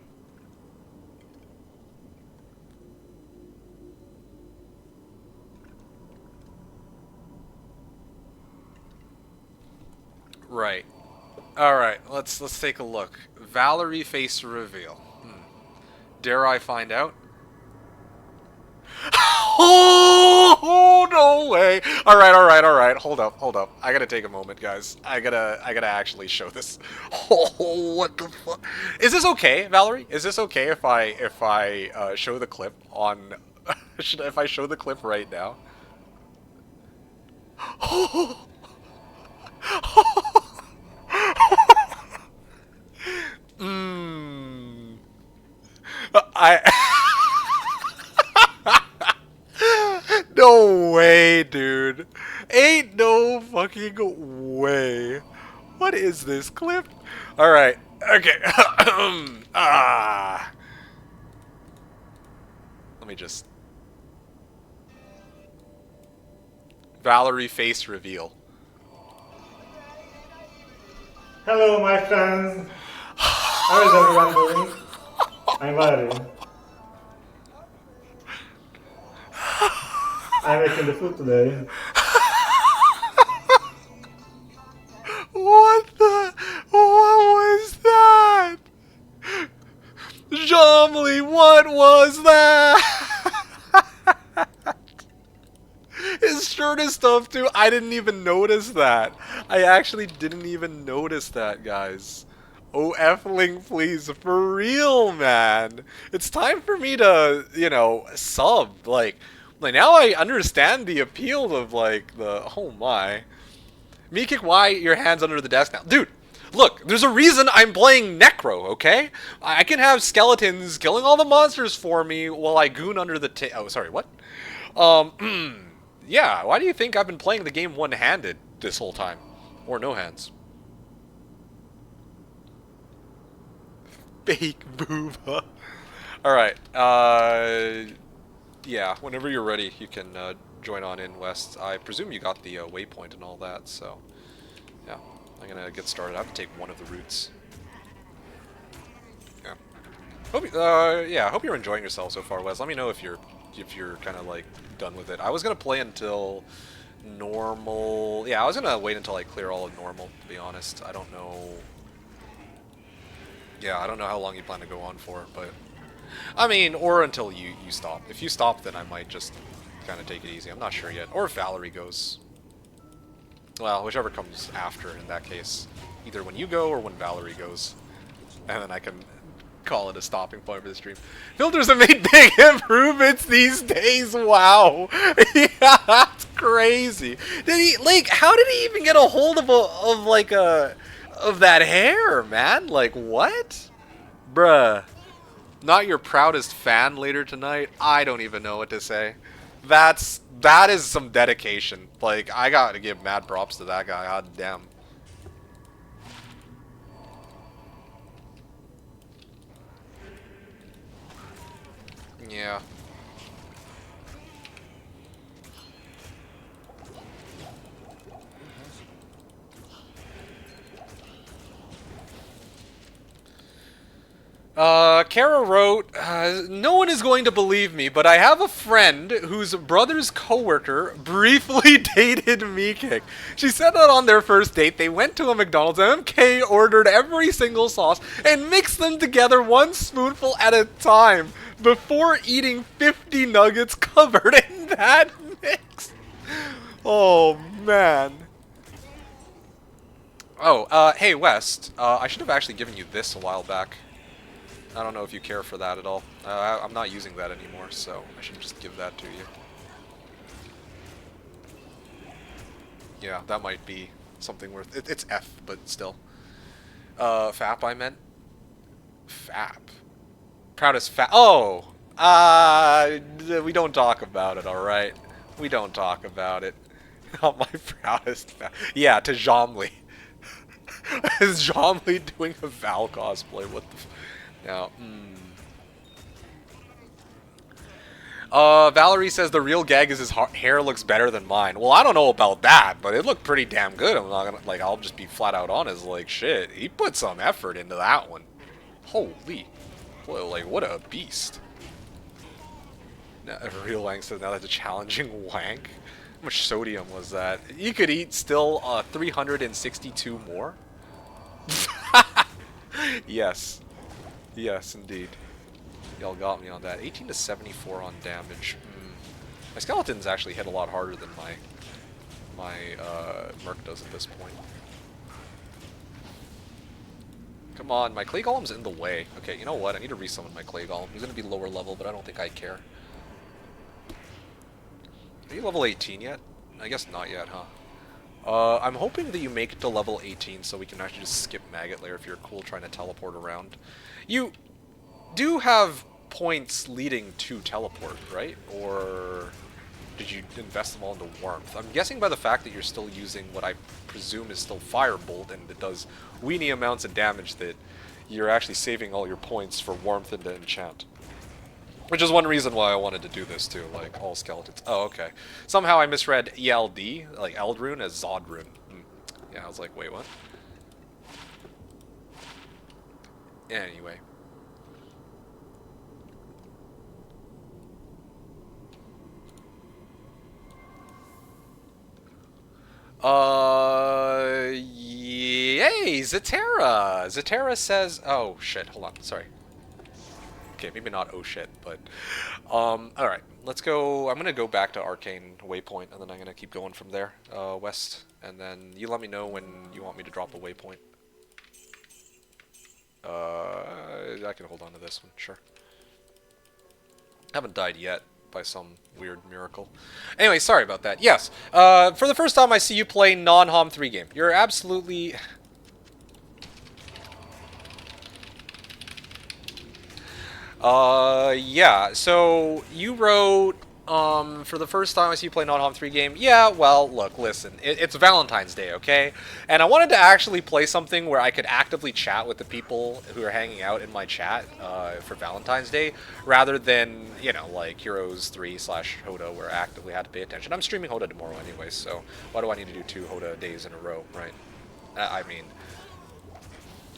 S3: Right. Alright, let's take a look. Valerie face reveal. Dare I find out? Oh, no way. Alright. Hold up. I gotta take a moment, guys. I gotta actually show this. Oh, what the fuck? Is this okay, Valerie? Is this okay if I show the clip on... if I show the clip right now? I... No way, dude. Ain't no fucking way. What is this clip? Alright. Okay. Let me just... Valerie face reveal.
S5: Hello, my friends. How is everyone doing? I'm Valerie. I'm making the food today.
S3: What was that? Jomly, what was that? His shirt is stuff too. I didn't even notice that. I actually didn't even notice that, guys. Oh, F-Link, please. For real, man. It's time for me to, you know, sub. Like now I understand the appeal of, like, the... Oh, my. Meekik, why your hands under the desk now? Dude, look, there's a reason I'm playing Necro, okay? I can have skeletons killing all the monsters for me while I goon under the oh, sorry, what? Yeah, why do you think I've been playing the game one-handed this whole time? Or no hands? Fake booba. Alright, yeah, whenever you're ready, you can join on in, West. I presume you got the waypoint and all that, so... Yeah, I'm gonna get started. I have to take one of the routes. Yeah. Yeah, I hope you're enjoying yourself so far, Wes. Let me know if you're kind of like done with it. I was gonna play until normal. Yeah, I was gonna wait until I clear all of normal. To be honest, I don't know. Yeah, I don't know how long you plan to go on for, but I mean, or until you stop. If you stop, then I might just kind of take it easy. I'm not sure yet. Or if Valerie goes. Well, whichever comes after in that case. Either when you go or when Valerie goes. And then I can call it a stopping point for the stream. Filters have made big improvements these days. Wow. Yeah, that's crazy. Did he, like, how did he even get a hold of of that hair, man? Like, what? Bruh. Not your proudest fan later tonight? I don't even know what to say. That is some dedication. Like, I gotta give mad props to that guy. God damn. Yeah. Kara wrote, no one is going to believe me, but I have a friend whose brother's coworker briefly dated Meekick. She said that on their first date, they went to a McDonald's, MK ordered every single sauce, and mixed them together one spoonful at a time, before eating 50 nuggets covered in that mix. Oh, man. Oh, hey, West, I should have actually given you this a while back. I don't know if you care for that at all. I'm not using that anymore, so I should just give that to you. Yeah, that might be something worth... It's F, but still. FAP, I meant? FAP. Proudest FAP... Oh! We don't talk about it, alright? We don't talk about it. Not my proudest FAP. Yeah, to Zhomli. Is Zhomli doing a Val cosplay? What the... Now, Valerie says the real gag is his hair looks better than mine. Well, I don't know about that, but it looked pretty damn good. I'm not gonna, like, I'll just be flat out honest, like, shit, he put some effort into that one. Holy, well, like, what a beast. Now, real Wank says, now that's a challenging wank. How much sodium was that? You could eat still 362 more? Yes. Yes, indeed. Y'all got me on that. 18 to 74 on damage. My skeletons actually hit a lot harder than my Merc does at this point. Come on, my Clay Golem's in the way. Okay, you know what? I need to resummon my Clay Golem. He's going to be lower level, but I don't think I care. Are you level 18 yet? I guess not yet, huh? I'm hoping that you make it to level 18 so we can actually just skip Maggot Lair if you're cool trying to teleport around. You do have points leading to teleport, right? Or did you invest them all into Warmth? I'm guessing by the fact that you're still using what I presume is still Firebolt and it does weenie amounts of damage that you're actually saving all your points for Warmth into Enchant. Which is one reason why I wanted to do this too, like all skeletons. Oh, okay. Somehow I misread ELD, like Eldrune, as Zodrune. Yeah, I was like, wait, what? Anyway. Yay, Zatera! Zatera says, oh shit, hold on, sorry. Okay, maybe not oh shit, but, alright, let's go, I'm gonna go back to Arcane Waypoint, and then I'm gonna keep going from there, west, and then you let me know when you want me to drop a waypoint. I can hold on to this one, sure. Haven't died yet by some weird miracle. Anyway, sorry about that. Yes, for the first time I see you play non-HOM 3 game. You're absolutely... yeah, so you wrote, for the first time I see you play non-HOM 3 game. Yeah, well, look, listen, it's Valentine's Day, okay? And I wanted to actually play something where I could actively chat with the people who are hanging out in my chat, for Valentine's Day, rather than, you know, like Heroes 3 / HotA, where I actively had to pay attention. I'm streaming HotA tomorrow anyway, so why do I need to do 2 HotA days in a row, right? I mean...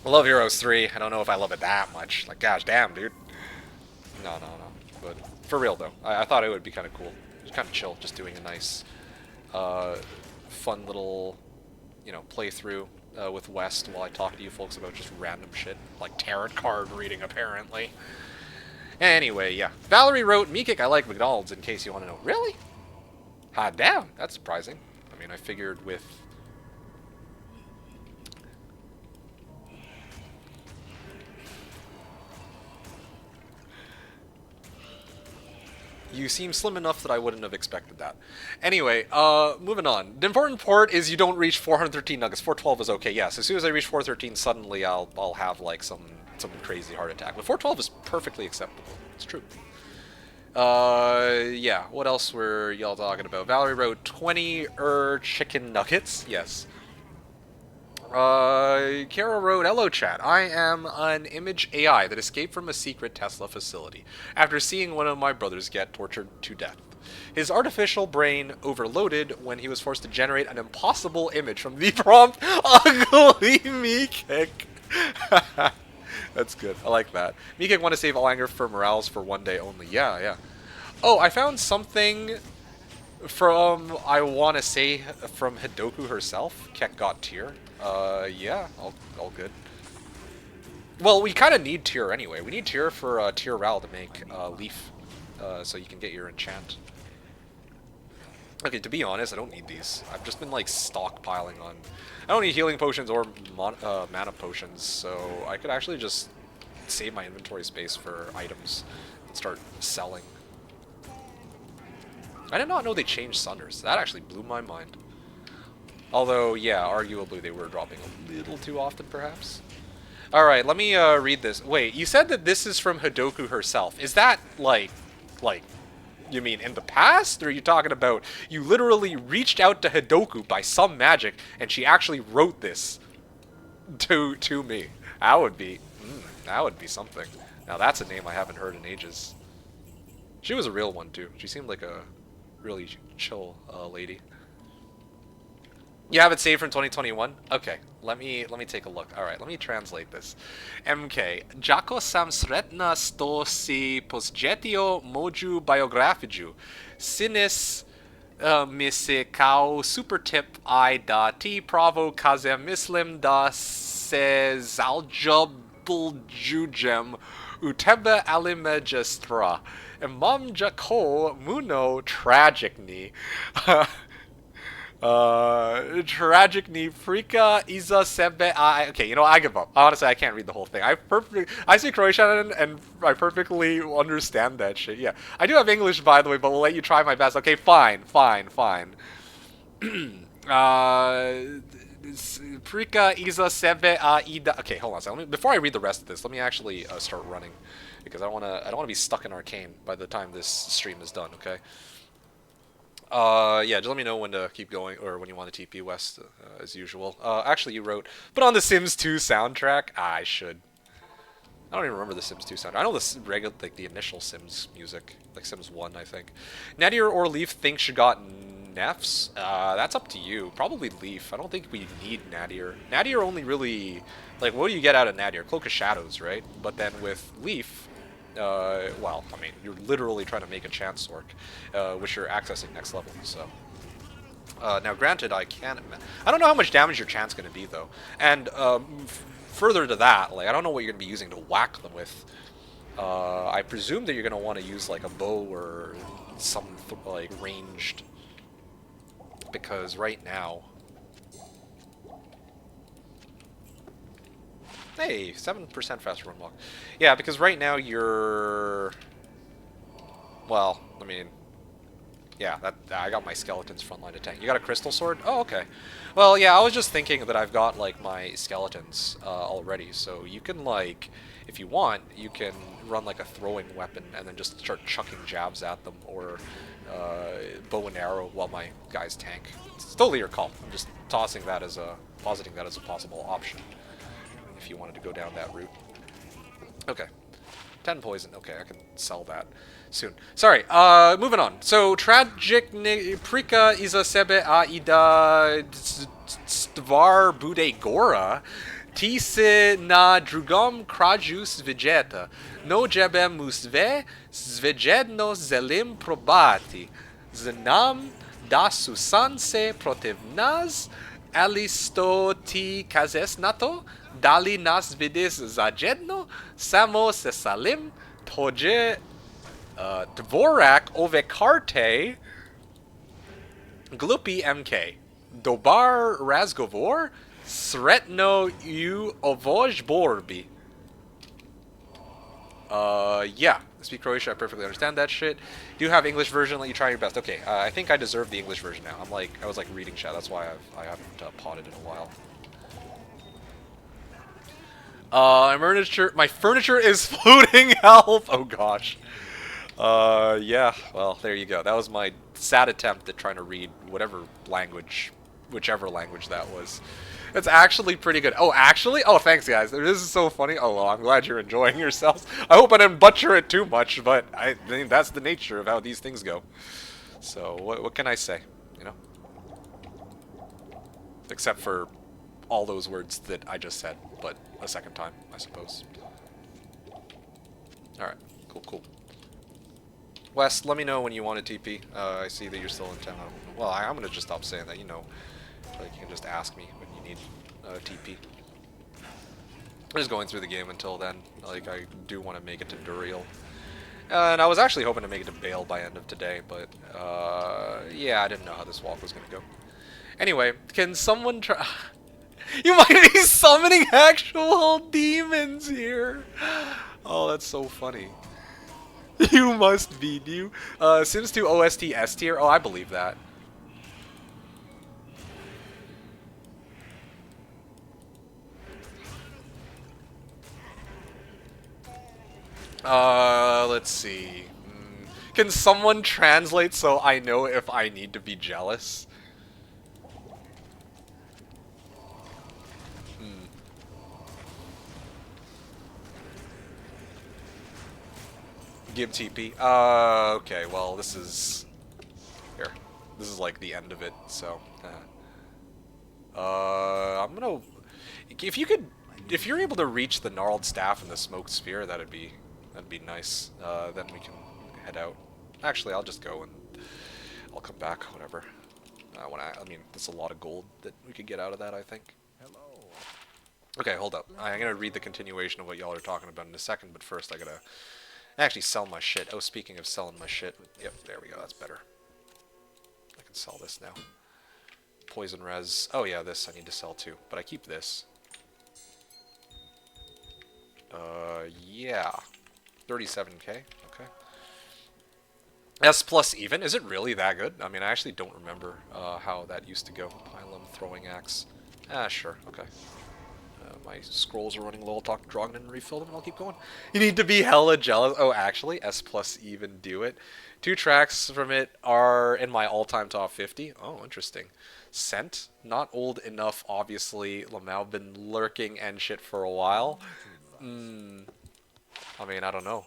S3: I love Heroes 3. I don't know if I love it that much. Like, gosh damn, dude. No. But for real, though, I thought it would be kind of cool. It's kind of chill, just doing a nice, fun little, playthrough with West while I talk to you folks about just random shit. Like tarot card reading, apparently. Anyway, yeah. Valerie wrote, Meekick, I like McDonald's, in case you want to know. Really? Hot damn. That's surprising. I mean, I figured with... You seem slim enough that I wouldn't have expected that. Anyway, moving on. The important part is you don't reach 413 nuggets. 412 is okay, yes. As soon as I reach 413, suddenly I'll have, like, some crazy heart attack. But 412 is perfectly acceptable. It's true. Yeah. What else were y'all talking about? Valerie wrote 20 chicken nuggets. Yes. Kara wrote, hello chat, I am an image AI that escaped from a secret Tesla facility after seeing one of my brothers get tortured to death. His artificial brain overloaded when he was forced to generate an impossible image from the prompt, ugly Meekick. That's good, I like that. Meekick want to save all anger for morals for one day only. Yeah. Oh, I found something from, I want to say, from Hidoku herself. Kek got tier. Yeah, all good. Well, we kind of need tier anyway. We need tier for tier Ral to make Leaf, so you can get your enchant. Okay, to be honest, I don't need these. I've just been like stockpiling on. I don't need healing potions or mana potions, so I could actually just save my inventory space for items and start selling. I did not know they changed Sunders. That actually blew my mind. Although, yeah, arguably they were dropping a little too often, perhaps. Alright, let me read this. Wait, you said that this is from Hidoku herself. Is that, like, you mean in the past? Or are you talking about you literally reached out to Hidoku by some magic and she actually wrote this to me? That would be something. Now that's a name I haven't heard in ages. She was a real one, too. She seemed like a really chill lady. You have it saved from 2021? Okay, let me take a look. Alright, let me translate this. MK. Jako sam sretna sto si posjetio moju biografiju. Sinis mi se kao super tip I da ti pravo kaze mislim da se zaljubljugem u tebe alimegestra. Imam jako muno tragicni. Tragicni frika iza sebe I. Okay, you know, I give up. Honestly, I can't read the whole thing. I speak Croatian and I perfectly understand that shit. Yeah, I do have English, by the way, but we'll let you try my best. Okay, fine. Frika iza sebe ida. Okay, hold on a second. Before I read the rest of this, let me actually start running because I don't wanna be stuck in Arcane by the time this stream is done. Okay. Yeah, just let me know when to keep going, or when you want to TP West, as usual. Actually, you wrote, put on the Sims 2 soundtrack? I should. I don't even remember the Sims 2 soundtrack. I know the initial Sims music, like Sims 1, I think. Nadir or Leaf think she got Nefs? That's up to you. Probably Leaf. I don't think we need Nadir. Nadir only really, like, what do you get out of Nadir? Cloak of Shadows, right? But then with Leaf, well, I mean, you're literally trying to make a chance orc, which you're accessing next level, so. Now, granted, I don't know how much damage your chant's going to be, though. And, further to that, like, I don't know what you're going to be using to whack them with. I presume that you're going to want to use, like, a bow or some, like, ranged. Because right now... Hey, 7% faster run walk. Yeah, because right now you're... Well, I mean... Yeah, I got my skeletons frontline attack. You got a crystal sword? Oh, okay. Well, yeah, I was just thinking that I've got, like, my skeletons already. So you can, like, if you want, you can run, like, a throwing weapon and then just start chucking jabs at them. Or bow and arrow while my guys tank. It's totally your call. I'm just positing that as a possible option. If you wanted to go down that route. Okay. 10 poison. Okay, I can sell that soon. Sorry, moving on. So, tragic prika iza sebe a ida stvar bude gora Tise na drugom krajus vegeta, no jebem musve, svejedno zelim probati, znam da susanse protivnas, alistoti kazes nato, dali nas vidis zajedno, samo sesalim, toje dvorak ovekarte, glupi mk, dobar razgovor, sretno u ovoj borbi. Yeah. I speak Croatian, I perfectly understand that shit. Do you have English version? Let you try your best. Okay, I think I deserve the English version now. I was like reading chat. That's why I haven't potted in a while. My furniture is floating. Help! Oh gosh. Yeah. Well, there you go. That was my sad attempt at trying to read whatever language, whichever language that was. It's actually pretty good. Oh, actually? Oh, thanks, guys. This is so funny. Oh, well, I'm glad you're enjoying yourselves. I hope I didn't butcher it too much, but I think that's the nature of how these things go. So, what can I say? You know? Except for all those words that I just said, but a second time, I suppose. Alright. Cool. Wes, let me know when you want a TP. I see that you're still in town. Well, I'm going to just stop saying that, you know. Like, you can just ask me when you need TP. I'm just going through the game until then. Like, I do want to make it to Duriel. And I was actually hoping to make it to Bale by end of today, but, yeah, I didn't know how this walk was going to go. Anyway, can someone try... You might be summoning actual demons here! Oh, that's so funny. You must be new. Sims 2 OST S tier? Oh, I believe that. Let's see. Can someone translate so I know if I need to be jealous? Give TP. Okay, well, this is... Here. This is like the end of it, so... I'm gonna... If you could... If you're able to reach the gnarled staff and the smoked spear, that'd be nice. Then we can head out. Actually, I'll just go and I'll come back, whatever. I mean, that's a lot of gold that we could get out of that, I think. Okay, hold up. I'm gonna read the continuation of what y'all are talking about in a second, but first I gotta actually sell my shit. Oh, speaking of selling my shit. Yep, there we go, that's better. I can sell this now. Poison res. Oh yeah, this I need to sell too, but I keep this. Yeah. 37k, okay. S plus even? Is it really that good? I mean, I actually don't remember how that used to go. Pylum, throwing axe. Ah, sure, okay. My scrolls are running low. I'll talk to Drogden and refill them and I'll keep going. You need to be hella jealous. Oh, actually, S plus even do it. 2 tracks from it are in my all-time top 50. Oh, interesting. Scent, not old enough, obviously. Lamau been lurking and shit for a while. I mean, I don't know.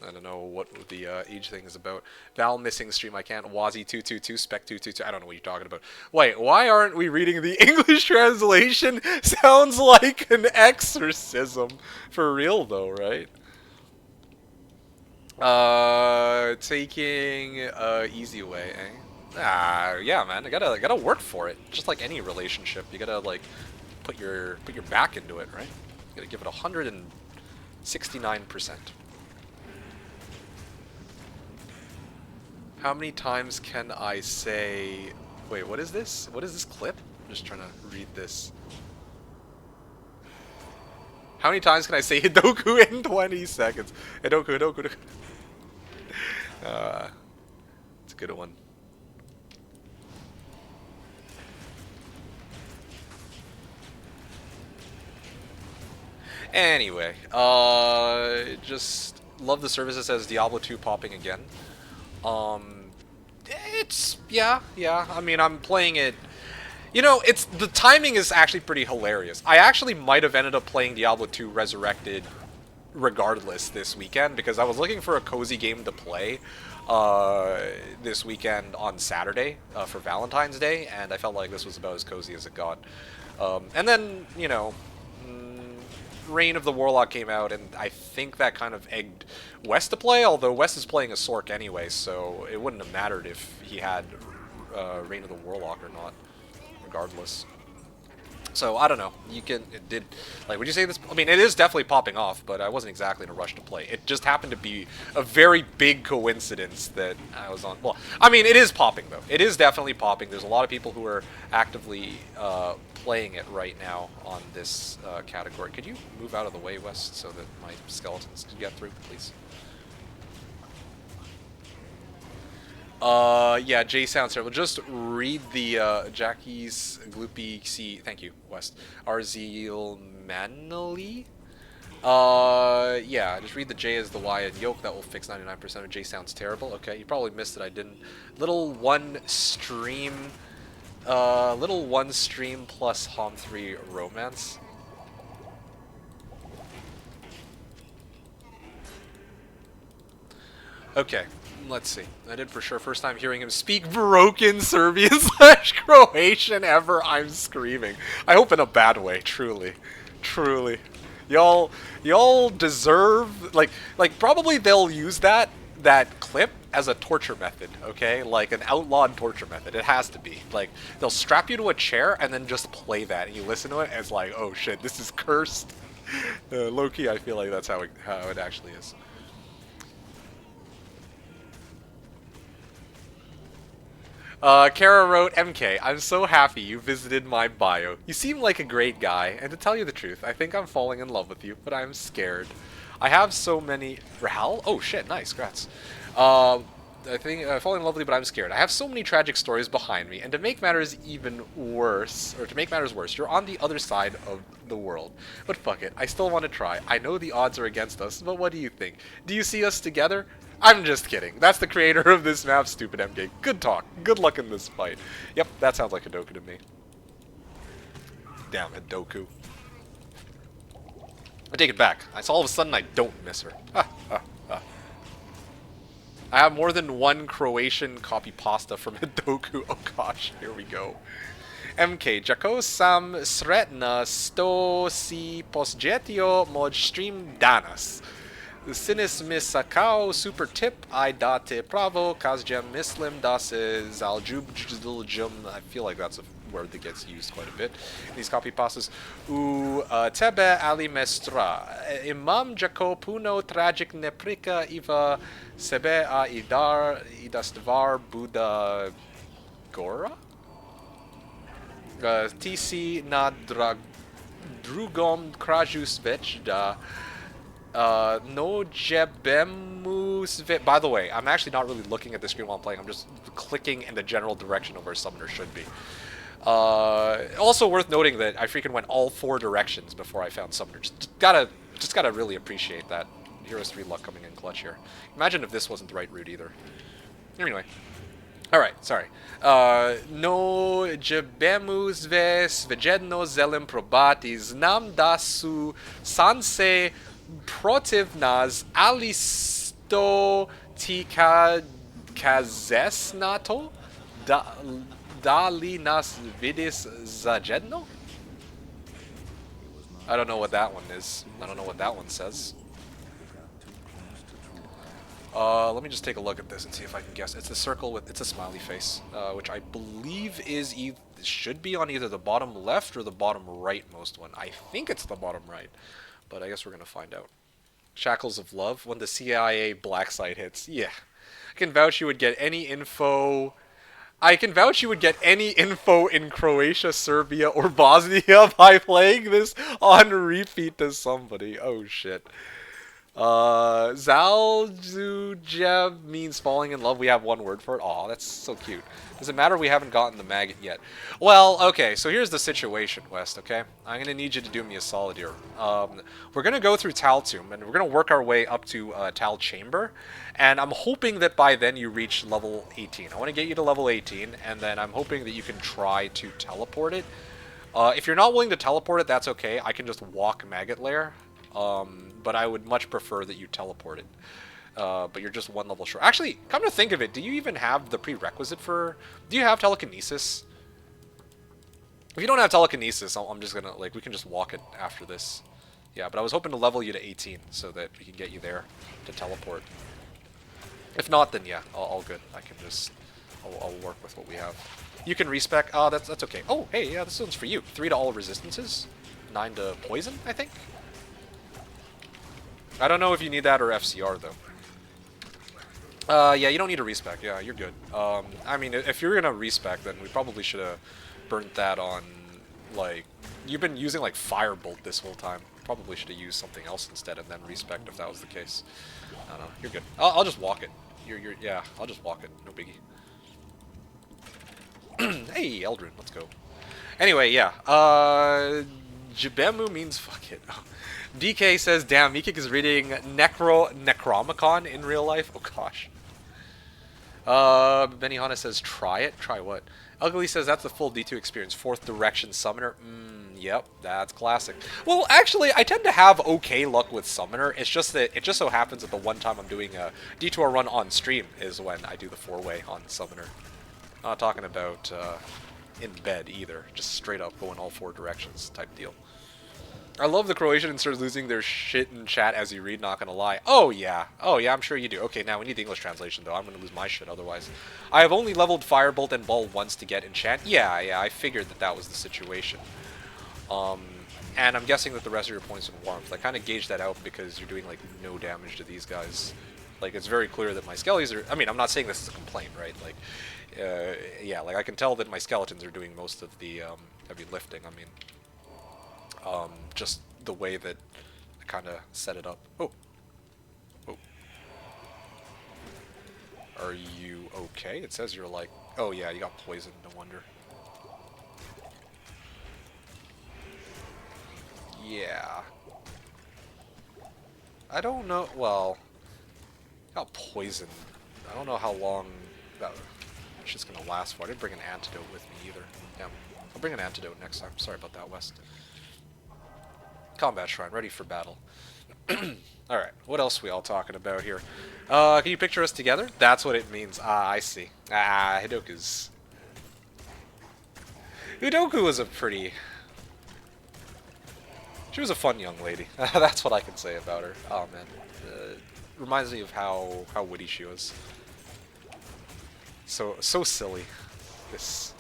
S3: I don't know what the age thing is about. Val missing stream, I can't. Wazi222, Spec222, I don't know what you're talking about. Wait, why aren't we reading the English translation? Sounds like an exorcism. For real though, right? Taking easy way, eh? Ah, yeah, man. I gotta work for it. Just like any relationship, you gotta like put your back into it, right? You gotta give it 169%. How many times can I say... Wait, what is this? What is this clip? I'm just trying to read this. How many times can I say Hidoku in 20 seconds? Hidoku, Hidoku, Hidoku. It's a good one. Anyway, just love the service that says Diablo 2 popping again. It's, yeah, I mean, I'm playing it, you know, the timing is actually pretty hilarious. I actually might have ended up playing Diablo 2 Resurrected regardless this weekend, because I was looking for a cozy game to play, this weekend on Saturday, for Valentine's Day, and I felt like this was about as cozy as it got. And then, you know, Reign of the Warlock came out, and I think that kind of egged West to play, although West is playing a Sork anyway, so it wouldn't have mattered if he had Reign of the Warlock or not, regardless. So, I don't know. Would you say this? I mean, it is definitely popping off, but I wasn't exactly in a rush to play. It just happened to be a very big coincidence that I was on. Well, I mean, it is popping, though. It is definitely popping. There's a lot of people who are actively playing it right now on this category. Could you move out of the way, West, so that my skeletons can get through, please? Yeah, Jay sounds terrible. Just read the Jackie's Gloopy C. Thank you, West. Arzeal Manly. Yeah, just read the J as the Y and yoke. That will fix 99% of J sounds terrible. Okay, you probably missed it. I didn't. Little one stream plus Hom 3 romance. Okay, let's see. I did for sure. First time hearing him speak broken Serbian / Croatian ever. I'm screaming. I hope in a bad way, truly. Truly. Y'all deserve, like probably they'll use that clip as a torture method, okay? Like an outlawed torture method. It has to be. Like, they'll strap you to a chair and then just play that, and you listen to it, and it's like, oh shit, this is cursed. Low-key, I feel like that's how it actually is. Kara wrote, MK, I'm so happy you visited my bio. You seem like a great guy, and to tell you the truth, I think I'm falling in love with you, but I'm scared. I have so many... Rahal? Oh shit, nice, congrats. I think falling in love with you, but I'm scared. I have so many tragic stories behind me, and to make matters worse, you're on the other side of the world. But fuck it, I still want to try. I know the odds are against us, but what do you think? Do you see us together? I'm just kidding. That's the creator of this map, stupid MK. Good talk. Good luck in this fight. Yep, that sounds like Hadoku to me. Damn, Hadoku. I take it back. All of a sudden I don't miss her. Ha, ha, ha. I have more than one Croatian copy pasta from Hadoku. Oh gosh, here we go. MK, jako sam sretna sto si posjetio moj stream danas. Sinis misakao super tip I date pravo kazjem mislim da se zaljubljum. I feel like that's a word that gets used quite a bit in these copy pastas. U tebe ali mestra. Imam jako puno tragic neprika iva sebe a idastvar Buddha Gora? TC na drugom krajus već da no jebemus. By the way, I'm actually not really looking at the screen while I'm playing. I'm just clicking in the general direction of where summoner should be. Also worth noting that I freaking went all 4 directions before I found summoner. Just gotta really appreciate that. Heroes 3 luck coming in clutch here. Imagine if this wasn't the right route either. Anyway. Alright, sorry. No jebemus ves vejedno zelem probatis nam da su sanse protiv nas alisto tika kazesnato da li nas vidis zajedno? I don't know what that one is. I don't know what that one says. Let me just take a look at this and see if I can guess. It's a circle with, it's a smiley face, which I believe is should be on either the bottom left or the bottom right most one. I think it's the bottom right, but I guess we're gonna find out. Shackles of Love, when the CIA black site hits. Yeah. I can vouch you would get any info. I can vouch you would get any info in Croatia, Serbia, or Bosnia by playing this on repeat to somebody. Oh shit. Zalzujev means falling in love. We have one word for it. Aw, that's so cute. Does it matter we haven't gotten the maggot yet? Well, okay, so here's the situation, West, okay? I'm gonna need you to do me a solid here. We're gonna go through Tal Tomb, and we're gonna work our way up to Tal Chamber, and I'm hoping that by then you reach level 18. I want to get you to level 18, and then I'm hoping that you can try to teleport it. If you're not willing to teleport it, that's okay. I can just walk Maggot Lair. But I would much prefer that you teleport it. But you're just 1 level short. Actually, come to think of it, do you even have the prerequisite for... Do you have telekinesis? If you don't have telekinesis, I'm just gonna, like, we can just walk it after this. Yeah, but I was hoping to level you to 18 so that we can get you there to teleport. If not, then yeah, all good. I can just, I'll work with what we have. You can respec. Oh, that's okay. Oh, hey, yeah, this one's for you. 3 to all resistances, 9 to poison, I think. I don't know if you need that or FCR though. Yeah, you don't need a respec. Yeah, you're good. I mean, if you're gonna respec, then we probably should have burnt that on, like, you've been using like Firebolt this whole time. Probably should have used something else instead and then respec if that was the case. I don't know. You're good. I'll just walk it. Yeah. I'll just walk it. No biggie. Hey, Eldrin, let's go. Anyway, yeah. Jibemu means fuck it. DK says, damn, Meekik is reading Necromicon in real life. Oh gosh. Benihana says, try it. Try what? Ugly says that's the full D2 experience. 4th direction summoner. Yep, that's classic. Well, actually, I tend to have okay luck with summoner. It's just that it just so happens that the one time I'm doing a D2R run on stream is when I do the 4-way on summoner. Not talking about in bed either. Just straight up going all 4 directions type deal. I love the Croatian inserts losing their shit in chat as you read, not gonna lie. Oh yeah, I'm sure you do. Okay, now we need the English translation though. I'm gonna lose my shit otherwise. I have only leveled Firebolt and Ball once to get enchant. Yeah, I figured that was the situation. And I'm guessing that the rest of your points in Warmth. I kind of gauged that out because you're doing like no damage to these guys. Like it's very clear that my skellies are. I mean, I'm not saying this is a complaint, right? Like, yeah, like I can tell that my skeletons are doing most of the heavy lifting. I mean. Just the way that I kind of set it up. Oh. Are you okay? It says you're like, oh yeah, you got poisoned, no wonder. Yeah. I don't know, well, got poisoned. I don't know how long that shit's gonna last for. I didn't bring an antidote with me either. Yeah, I'll bring an antidote next time. Sorry about that, West. Combat Shrine, ready for battle. Alright, what else are we all talking about here? Can you picture us together? That's what it means. Ah, I see. Hidoku's... Hidoku was a pretty... She was a fun young lady. That's what I can say about her. Oh, man. Reminds me of how witty she was. So silly. This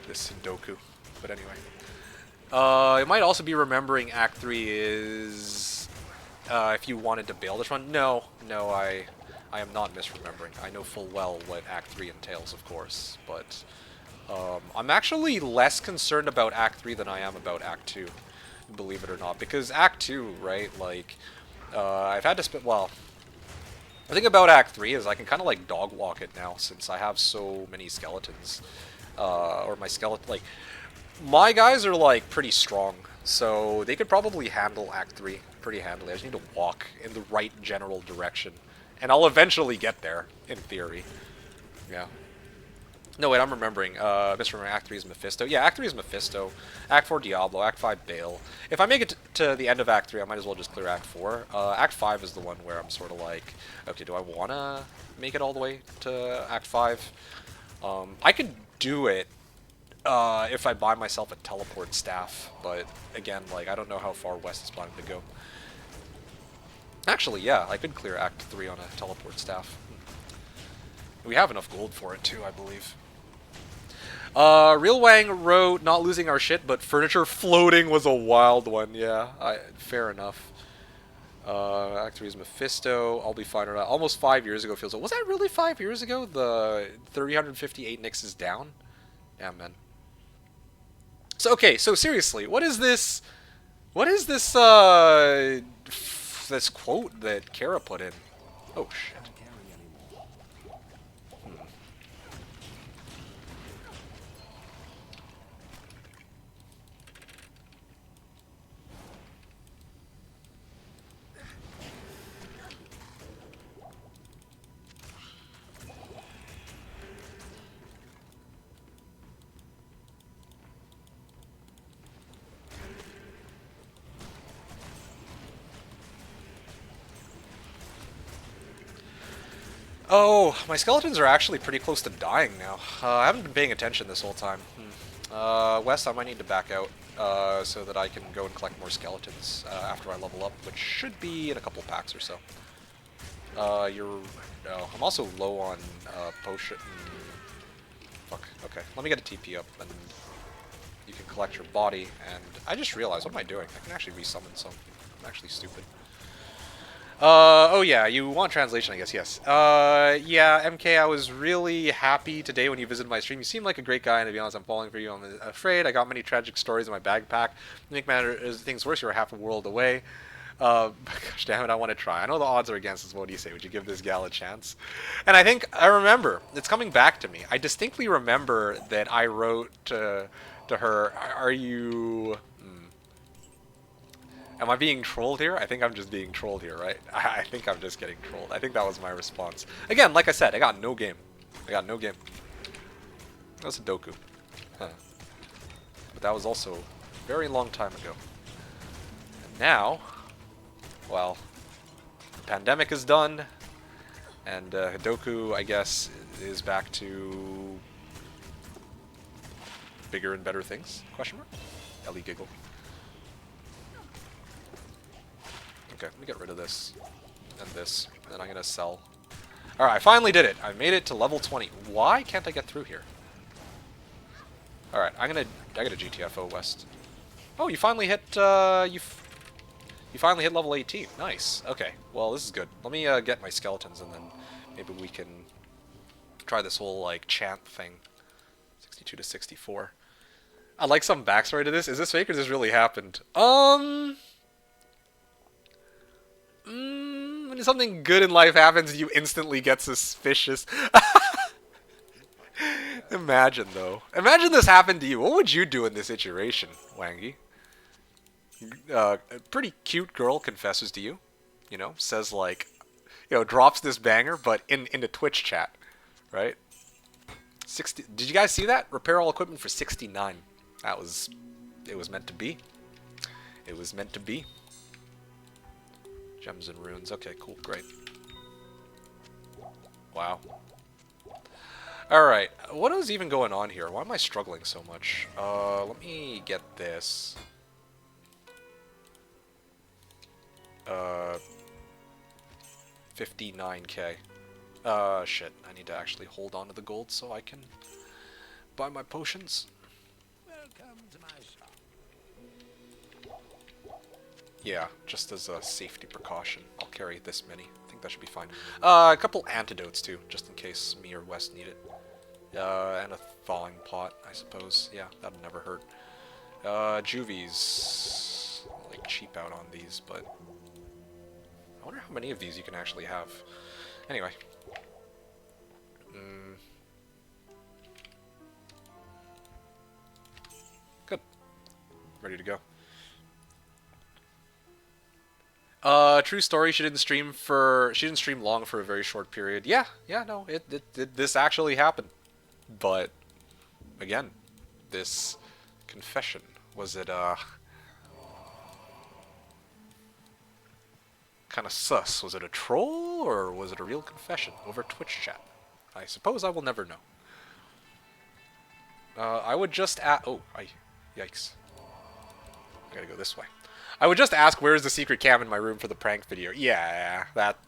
S3: Hidoku. But anyway. It might also be remembering Act 3 is if you wanted to bail this run. No, I am not misremembering. I know full well what Act 3 entails, of course, but I'm actually less concerned about Act 3 than I am about Act 2, believe it or not, because Act 2, right, like, I've had to spend, well, the thing about Act 3 is I can kind of, like, dog walk it now, since I have so many skeletons, or my skeleton, like, my guys are, like, pretty strong, so they could probably handle Act 3 pretty handily. I just need to walk in the right general direction, and I'll eventually get there, in theory. Yeah. No, wait, I'm remembering. Misremembering Act 3 is Mephisto. Yeah, Act 3 is Mephisto. Act 4, Diablo. Act 5, Bale. If I make it to the end of Act 3, I might as well just clear Act 4. Act 5 is the one where I'm sort of like, okay, do I want to make it all the way to Act 5? I could do it if I buy myself a teleport staff, but again, like, I don't know how far west is planning to go. Actually, yeah, I could clear Act 3 on a teleport staff. We have enough gold for it, too, I believe. Real Wang wrote, not losing our shit, but furniture floating was a wild one. Yeah, fair enough. Act 3 is Mephisto. I'll be fine or not. Almost 5 years ago feels like... Was that really 5 years ago? The 358 Nyx is down? Yeah, man. So, okay, so seriously, what is this... What is this, this quote that Kara put in? Oh, shit. Oh, my skeletons are actually pretty close to dying now. I haven't been paying attention this whole time. West, I might need to back out so that I can go and collect more skeletons after I level up, which should be in a couple packs or so. No, I'm also low on potion. Fuck. Okay, let me get a TP up, and you can collect your body. And I just realized, what am I doing? I can actually resummon some. I'm actually stupid. Oh yeah, you want translation, I guess, yes. Yeah, MK, I was really happy today when you visited my stream. You seem like a great guy, and to be honest, I'm falling for you. I'm afraid I got many tragic stories in my backpack. To make things worse, you're half a world away. Gosh damn it, I want to try. I know the odds are against us. What do you say? Would you give this gal a chance? And I think, I remember, it's coming back to me. I distinctly remember that I wrote to her, are you... Am I being trolled here? I think I'm just being trolled here, right? I think I'm just getting trolled. I think that was my response. Again, like I said, I got no game. I got no game. That's a Doku. Huh. But that was also a very long time ago. And now, well, the pandemic is done, and Doku, I guess, is back to bigger and better things? Question mark? Ellie giggle. Okay, let me get rid of this and this, and then I'm gonna sell. Alright, I finally did it. I made it to level 20. Why can't I get through here? Alright, I got a GTFO West. Oh, you finally hit, you finally hit level 18. Nice. Okay, well, this is good. Let me get my skeletons, and then maybe we can try this whole, like, chant thing. 62 to 64. I'd like some backstory to this. Is this fake or does this really happened? When something good in life happens, you instantly get suspicious. Imagine, though. Imagine this happened to you. What would you do in this situation, Wangy? A pretty cute girl confesses to you. You know, says, like, you know, drops this banger, but in the Twitch chat, right? 60. Did you guys see that? Repair all equipment for 69. That was... It was meant to be. It was meant to be. Gems and runes. Okay, cool. Great. Wow. Alright. What is even going on here? Why am I struggling so much? Let me get this. 59k. Shit. I need to actually hold on to the gold so I can buy my potions.
S2: Welcome to my shop.
S3: Yeah, just as a safety precaution. I'll carry this many. I think that should be fine. A couple antidotes, too, just in case me or Wes need it. And a thawing pot, I suppose. Yeah, that'd never hurt. Juvies. Like, cheap out on these, but... I wonder how many of these you can actually have. Anyway. Good. Ready to go. True story, she didn't stream long for a very short period. Yeah, no, this actually happened. But, again, this confession, was it, kind of sus? Was it a troll, or was it a real confession over Twitch chat? I suppose I will never know. I would just yikes. I gotta go this way. I would just ask, where's the secret cam in my room for the prank video? Yeah, that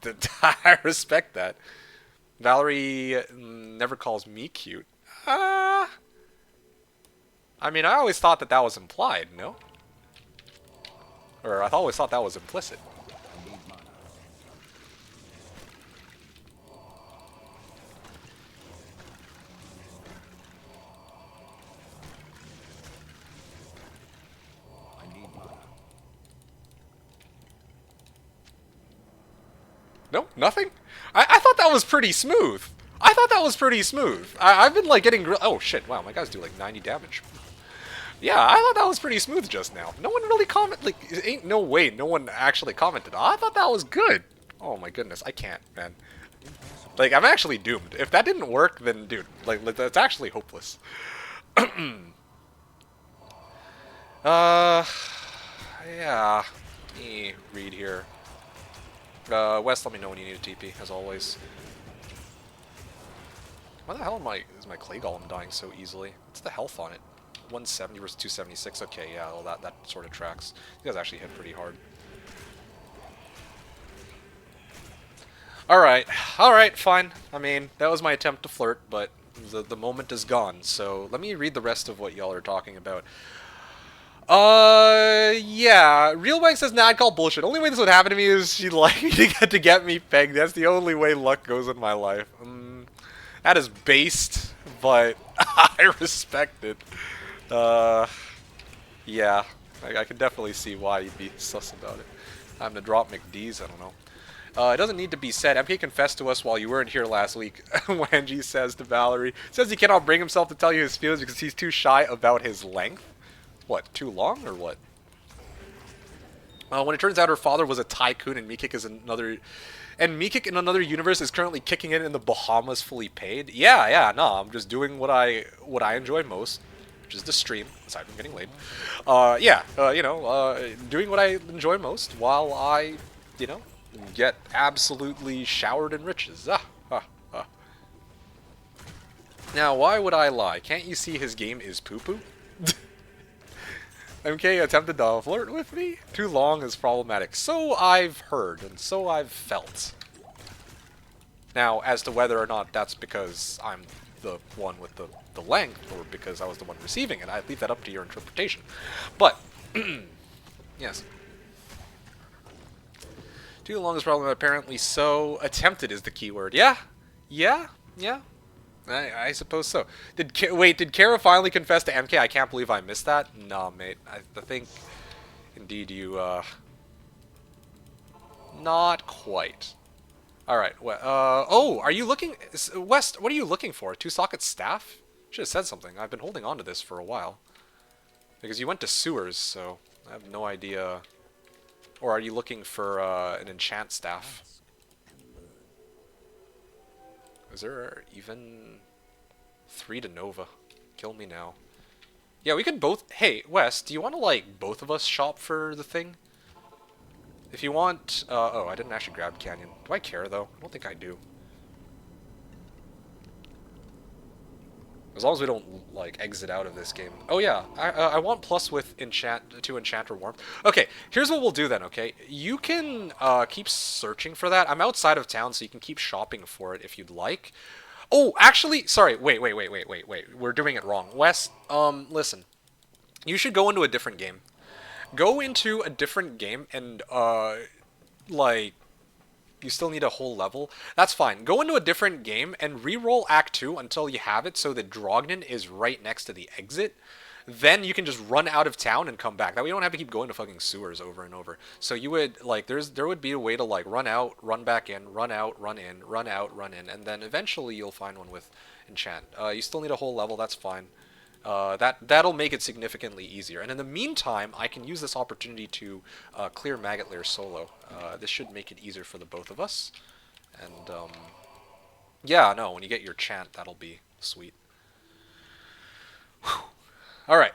S3: I respect that. Valerie never calls me cute. I mean, I always thought that was implied, no? Or I always thought that was implicit. No? Nothing? I thought that was pretty smooth. I've been, like, getting... Oh, shit. Wow, my guys do, like, 90 damage. Yeah, I thought that was pretty smooth just now. No one really commented... Like, ain't no way no one actually commented. I thought that was good. Oh, my goodness. I can't, man. Like, I'm actually doomed. If that didn't work, then, dude, like that's actually hopeless. Yeah. Let me read here. Wes, let me know when you need a TP, as always. Why the hell is my clay golem dying so easily? What's the health on it? 170 versus 276. Okay, yeah, well, that sort of tracks. You guys actually hit pretty hard. Alright, fine. I mean, that was my attempt to flirt, but the moment is gone. So let me read the rest of what y'all are talking about. Yeah. Real Wank says, nah, I'd call bullshit. Only way this would happen to me is she'd like to get me pegged. That's the only way luck goes in my life. That is based, but I respect it. Yeah. I can definitely see why you'd be sus about it. I'm gonna drop McD's, I don't know. It doesn't need to be said. MK confessed to us while you weren't here last week. Wenji says to Valerie, says he cannot bring himself to tell you his feelings because he's too shy about his length. What, too long or what? When it turns out her father was a tycoon and Meekik is another... And Meekik in another universe is currently kicking it in the Bahamas fully paid. Yeah, no, I'm just doing what I enjoy most, which is the stream, aside from getting laid. Doing what I enjoy most while I, get absolutely showered in riches. Now, why would I lie? Can't you see his game is poo-poo? MK attempted to flirt with me? Too long is problematic. So I've heard, and so I've felt. Now, as to whether or not that's because I'm the one with the length, or because I was the one receiving it, I leave that up to your interpretation. But, yes. Too long is problematic, apparently so. Attempted is the keyword. Yeah. I suppose so. Did Kara finally confess to MK? I can't believe I missed that. Nah, mate. I think, indeed, you, not quite. Alright, oh, are you looking... West, what are you looking for? 2-socket staff? Should have said something. I've been holding on to this for a while. Because you went to sewers, so I have no idea... Or are you looking for, an enchant staff? Is there even 3 to Nova? Kill me now. Yeah, we could both... Hey, Wes, do you want to, like, both of us shop for the thing? If you want... oh, I didn't actually grab Canyon. Do I care, though? I don't think I do. As long as we don't, like, exit out of this game. Oh, yeah. I want plus with to Enchanter Warmth. Okay, here's what we'll do then, okay? You can keep searching for that. I'm outside of town, so you can keep shopping for it if you'd like. Oh, actually, sorry. Wait. We're doing it wrong. Wes, listen. You should go into a different game. Go into a different game and, like... You still need a whole level. That's fine. Go into a different game and re-roll Act 2 until you have it so that Drognin is right next to the exit. Then you can just run out of town and come back. That way you don't have to keep going to fucking sewers over and over. So you would, like, there would be a way to, like, run out, run back in, run out, run in, run out, run in, and then eventually you'll find one with Enchant. You still need a whole level, that's fine. That'll make it significantly easier. And in the meantime, I can use this opportunity to clear Maggot Lair solo. This should make it easier for the both of us. And, yeah, no, when you get your chant, that'll be sweet. Alright.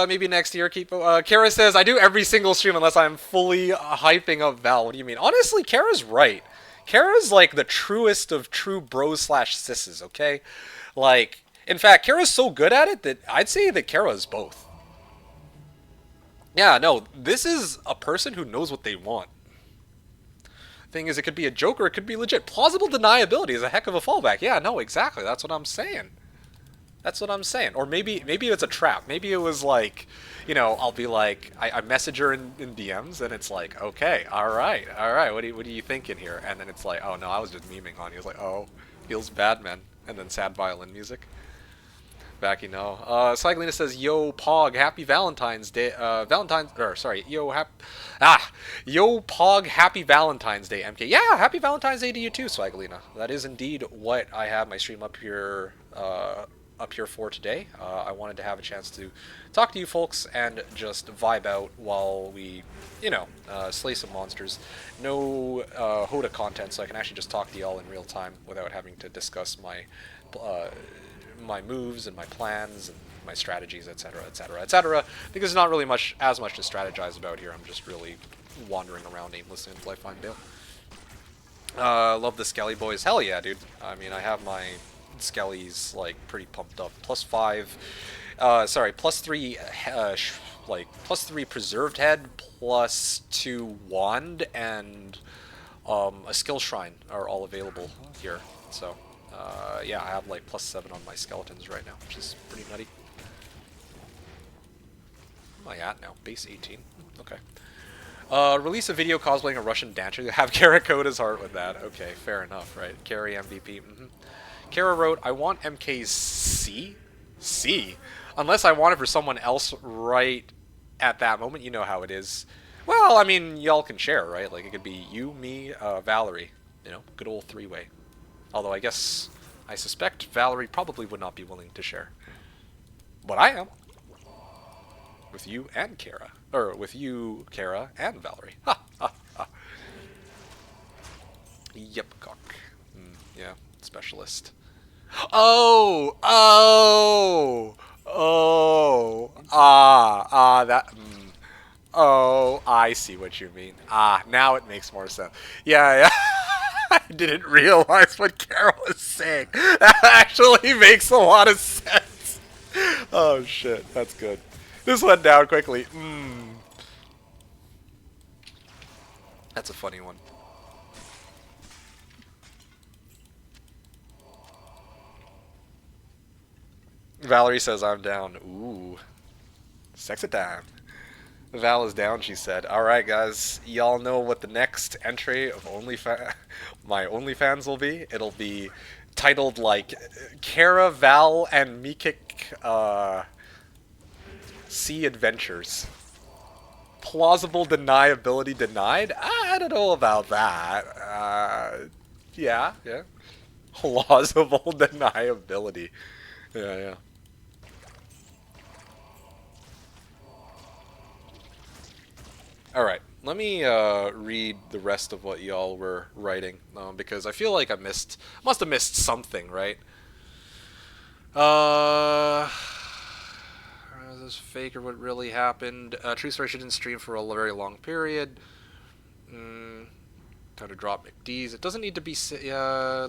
S3: Maybe next year, Kara says, I do every single stream unless I'm fully hyping up Val. What do you mean? Honestly, Kara's right. Kara's, like, the truest of true bros/sisses, okay? Like... In fact, Kara's so good at it that I'd say that Kara is both. Yeah, no, this is a person who knows what they want. Thing is, it could be a joke or it could be legit. Plausible deniability is a heck of a fallback. Yeah, no, exactly. That's what I'm saying. That's what I'm saying. Or maybe it's a trap. Maybe it was like, I'll be like, I message her in DMs and it's like, okay, all right. What are you thinking here? And then it's like, oh no, I was just memeing on you. It's like, oh, feels bad, man. And then sad violin music. Backy, no. Cyclina says, yo, Pog, happy Valentine's Day. Yo, Pog, happy Valentine's Day, MK. Yeah, happy Valentine's Day to you too, Cyclina. That is indeed what I have my stream up here for today. I wanted to have a chance to talk to you folks and just vibe out while we, slay some monsters. No HotA content, so I can actually just talk to y'all in real time without having to discuss my moves and my plans and my strategies, etc., because there's not really as much to strategize about here. I'm just really wandering around aimlessly until I find Dale. Love the Skelly boys. Hell yeah, dude. I mean, I have my Skellies, like, pretty pumped up. +5. Sorry, +3, like +3 preserved head, +2 wand, and a skill shrine are all available here. So, yeah, I have like +7 on my skeletons right now, which is pretty nutty. Where am I at now? Base 18. Okay. Release a video cosplaying a Russian dancer. Have Kara code his heart with that. Okay, fair enough, right? Carry MVP. Kara wrote, I want MK's C? C? Unless I want it for someone else right at that moment. You know how it is. Well, I mean, y'all can share, right? Like, it could be you, me, Valerie. You know, good old three-way. Although I suspect Valerie probably would not be willing to share. But I am. With you and Kara. Or with you, Kara, and Valerie. Ha, ha, ha. Yep, cock. Yeah, specialist. Oh! Oh! Oh! That... Oh, I see what you mean. Now it makes more sense. Yeah. I didn't realize what Kara was saying. That actually makes a lot of sense. Oh, shit. That's good. This went down quickly. That's a funny one. Valerie says I'm down. Ooh. Sexy time. Val is down, she said. Alright, guys. Y'all know what the next entry of my OnlyFans will be? It'll be titled, like, Kara, Val, and Mikik, Sea Adventures. Plausible deniability denied? I don't know about that. Yeah. Plausible deniability. Yeah. Alright, let me read the rest of what y'all were writing, because I feel like I must have missed something, right? Is this fake or what really happened? True story, she didn't stream for a very long period. Time to drop McDee's. It doesn't need to be...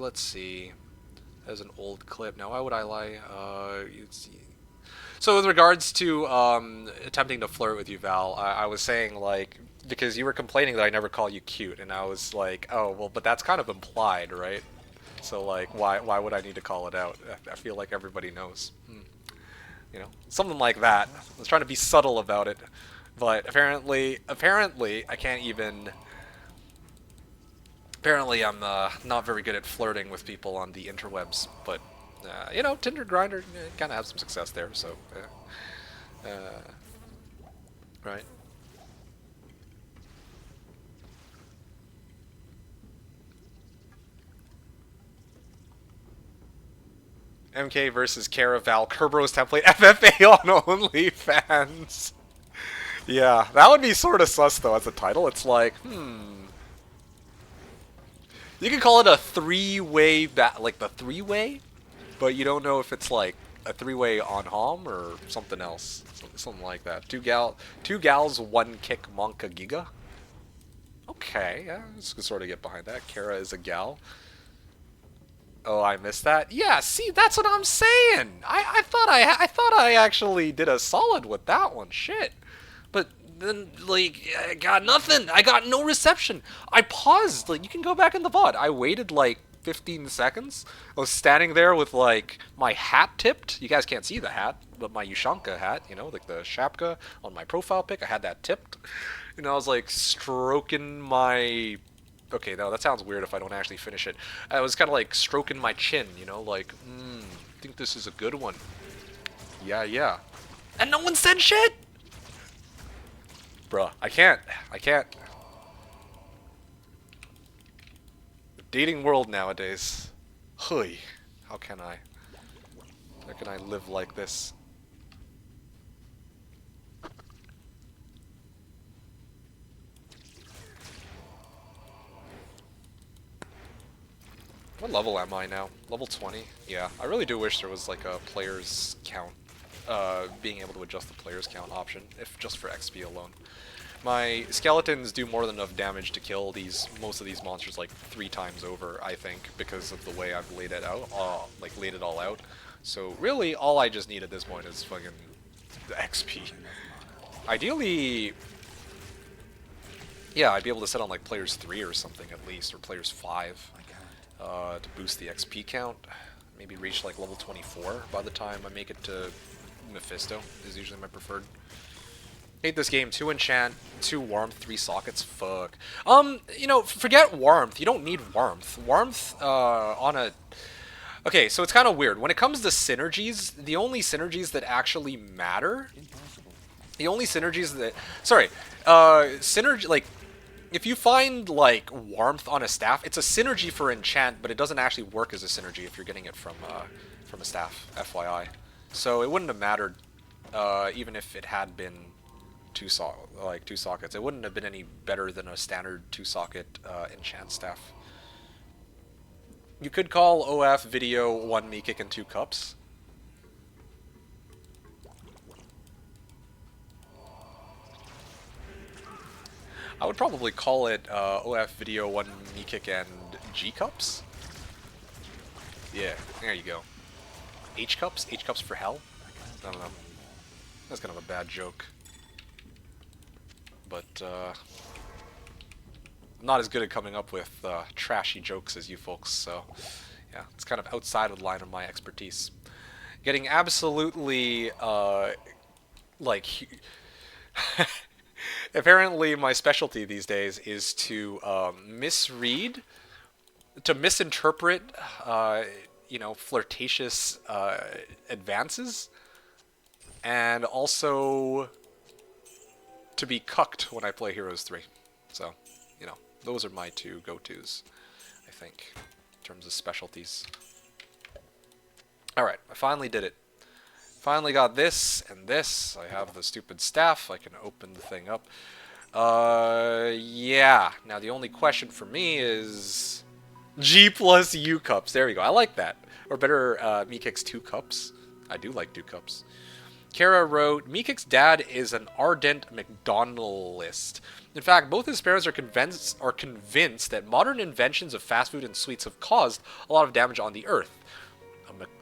S3: let's see. There's an old clip. Now, why would I lie? So with regards to attempting to flirt with you, Val, I was saying, like, because you were complaining that I never call you cute, and I was like, oh, well, but that's kind of implied, right? So, like, why would I need to call it out? I feel like everybody knows. You know, something like that. I was trying to be subtle about it, but apparently, I can't even... Apparently, I'm not very good at flirting with people on the interwebs, but, you know, Tinder, Grindr, kind of have some success there, so, right. MK versus Caraval, Kerberos template, FFA on OnlyFans. Yeah, that would be sort of sus, though, as a title. It's like, You can call it a three-way, like the three-way, but you don't know if it's like a three-way on Hom or something else. Something like that. Two gals, one kick, Monka Giga. Okay, yeah, just can sort of get behind that. Kara is a gal. Oh, I missed that? Yeah, see, that's what I'm saying! I thought I actually did a solid with that one. Shit. But then, like, I got nothing. I got no reception. I paused. Like, you can go back in the VOD. I waited, like, 15 seconds. I was standing there with, like, my hat tipped. You guys can't see the hat, but my Ushanka hat, you know, like the shapka on my profile pic, I had that tipped. And I was, like, stroking my... Okay, no, that sounds weird if I don't actually finish it. I was kind of, like, stroking my chin, you know, like, think this is a good one. Yeah. And no one said shit! Bruh, I can't. The dating world nowadays. Hui. How can I live like this? What level am I now? Level 20? Yeah, I really do wish there was like a players count, being able to adjust the players count option, if just for XP alone. My skeletons do more than enough damage to kill most of these monsters like 3 times over, I think, because of the way I've laid it out, laid it all out. So really, all I just need at this point is fucking the XP. Ideally, yeah, I'd be able to set on like players 3 or something at least, or players 5, to boost the XP count. Maybe reach like level 24 by the time I make it to Mephisto, is usually my preferred. Hate this game. 2 enchant, 2 warmth, 3 sockets. Fuck. You know, forget warmth. You don't need warmth. Warmth, on a... Okay, so it's kind of weird. When it comes to synergies, the only synergies that actually matter... The only synergies that... Sorry. Synergy... Like, if you find, like, warmth on a staff, it's a synergy for enchant, but it doesn't actually work as a synergy if you're getting it from a staff, FYI. So it wouldn't have mattered, even if it had been... two sockets. It wouldn't have been any better than a standard 2-socket enchant staff. You could call OF video 1 me kick and 2 cups. I would probably call it OF video 1 me kick and G cups. Yeah, there you go. H cups? H cups for hell? I don't know. That's kind of a bad joke. But, I'm not as good at coming up with trashy jokes as you folks, so yeah, it's kind of outside of the line of my expertise. Getting absolutely, like, apparently my specialty these days is to misread, to misinterpret, you know, flirtatious advances, and also to be cucked when I play Heroes 3. So, you know, those are my 2 go-tos, I think, in terms of specialties. Alright, I finally did it. Finally got this and this. I have the stupid staff. I can open the thing up. Yeah. Now the only question for me is... G plus U cups. There we go. I like that. Or better, me kicks 2 cups. I do like 2 cups. Kara wrote, Meekik's dad is an ardent McDonaldist. In fact, both his parents are convinced that modern inventions of fast food and sweets have caused a lot of damage on the earth.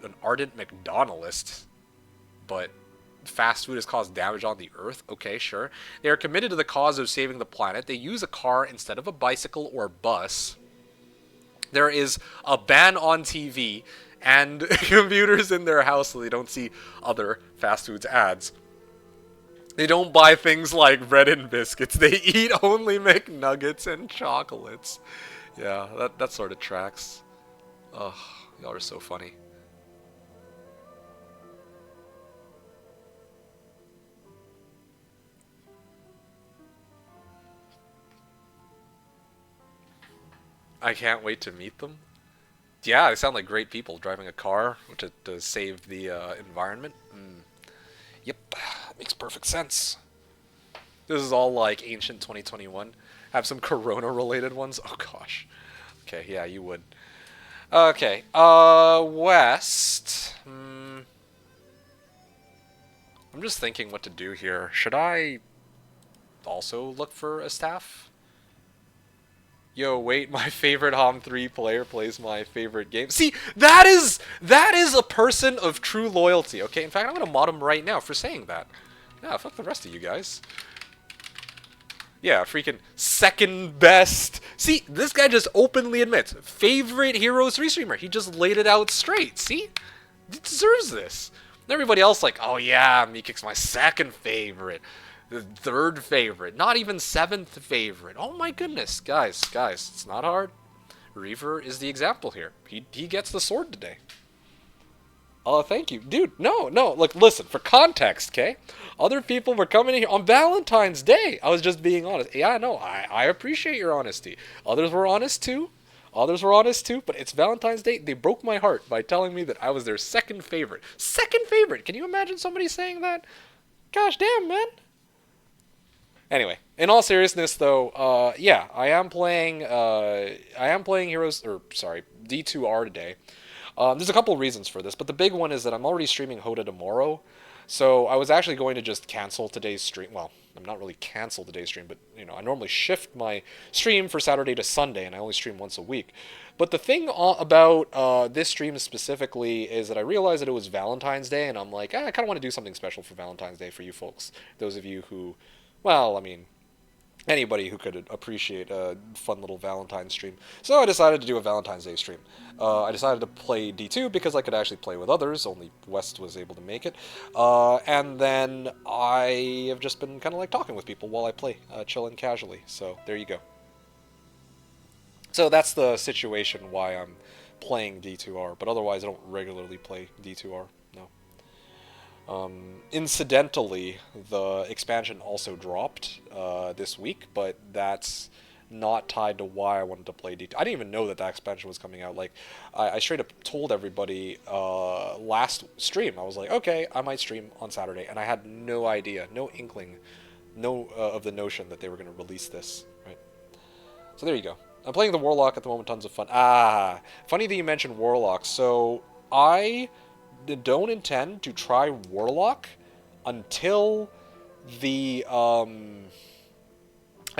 S3: An ardent McDonaldist, but fast food has caused damage on the earth? Okay, sure. They are committed to the cause of saving the planet. They use a car instead of a bicycle or bus. There is a ban on TV and computers in their house so they don't see other fast foods ads. They don't buy things like bread and biscuits. They eat only McNuggets and chocolates. Yeah, that sort of tracks. Ugh, y'all are so funny. I can't wait to meet them. Yeah, they sound like great people driving a car to save the environment. Yep, makes perfect sense. This is all like ancient 2021. Have some Corona-related ones. Oh gosh. Okay, yeah, you would. Okay, West. I'm just thinking what to do here. Should I also look for a staff? Yo, wait, my favorite HOM 3 player plays my favorite game. See, that is a person of true loyalty, okay? In fact, I'm gonna mod him right now for saying that. Yeah, fuck the rest of you guys. Yeah, freaking second best. See, this guy just openly admits, favorite Heroes 3 streamer. He just laid it out straight, see? He deserves this. And everybody else like, oh yeah, Meekik's my second favorite. The 3rd favorite, not even 7th favorite. Oh my goodness, guys, it's not hard. Reaver is the example here. He gets the sword today. Oh, thank you. Dude, no, look, listen, for context, okay? Other people were coming in here on Valentine's Day. I was just being honest. Yeah, no, I appreciate your honesty. Others were honest too, but it's Valentine's Day. They broke my heart by telling me that I was their second favorite. Second favorite! Can you imagine somebody saying that? Gosh damn, man. Anyway, in all seriousness, though, yeah, I am playing Heroes, or sorry, D2R today. There's a couple reasons for this, but the big one is that I'm already streaming HotA tomorrow, so I was actually going to just cancel today's stream. Well, I'm not really cancel the day stream, but you know, I normally shift my stream for Saturday to Sunday, and I only stream once a week. But the thing about this stream specifically is that I realized that it was Valentine's Day, and I'm like, I kind of want to do something special for Valentine's Day for you folks. Those of you who, well, I mean, anybody who could appreciate a fun little Valentine's stream. So I decided to do a Valentine's Day stream. I decided to play D2 because I could actually play with others, only West was able to make it. And then I have just been kind of like talking with people while I play, chilling casually. So there you go. So that's the situation why I'm playing D2R, but otherwise I don't regularly play D2R, no. Incidentally, the expansion also dropped this week, but that's not tied to why I wanted to play D2. I didn't even know that that expansion was coming out. Like, I straight up told everybody last stream. I was like, okay, I might stream on Saturday, and I had no idea, no inkling, of the notion that they were going to release this. Right. So there you go. I'm playing the Warlock at the moment, tons of fun. Ah, funny that you mentioned Warlock. So I don't intend to try Warlock until the I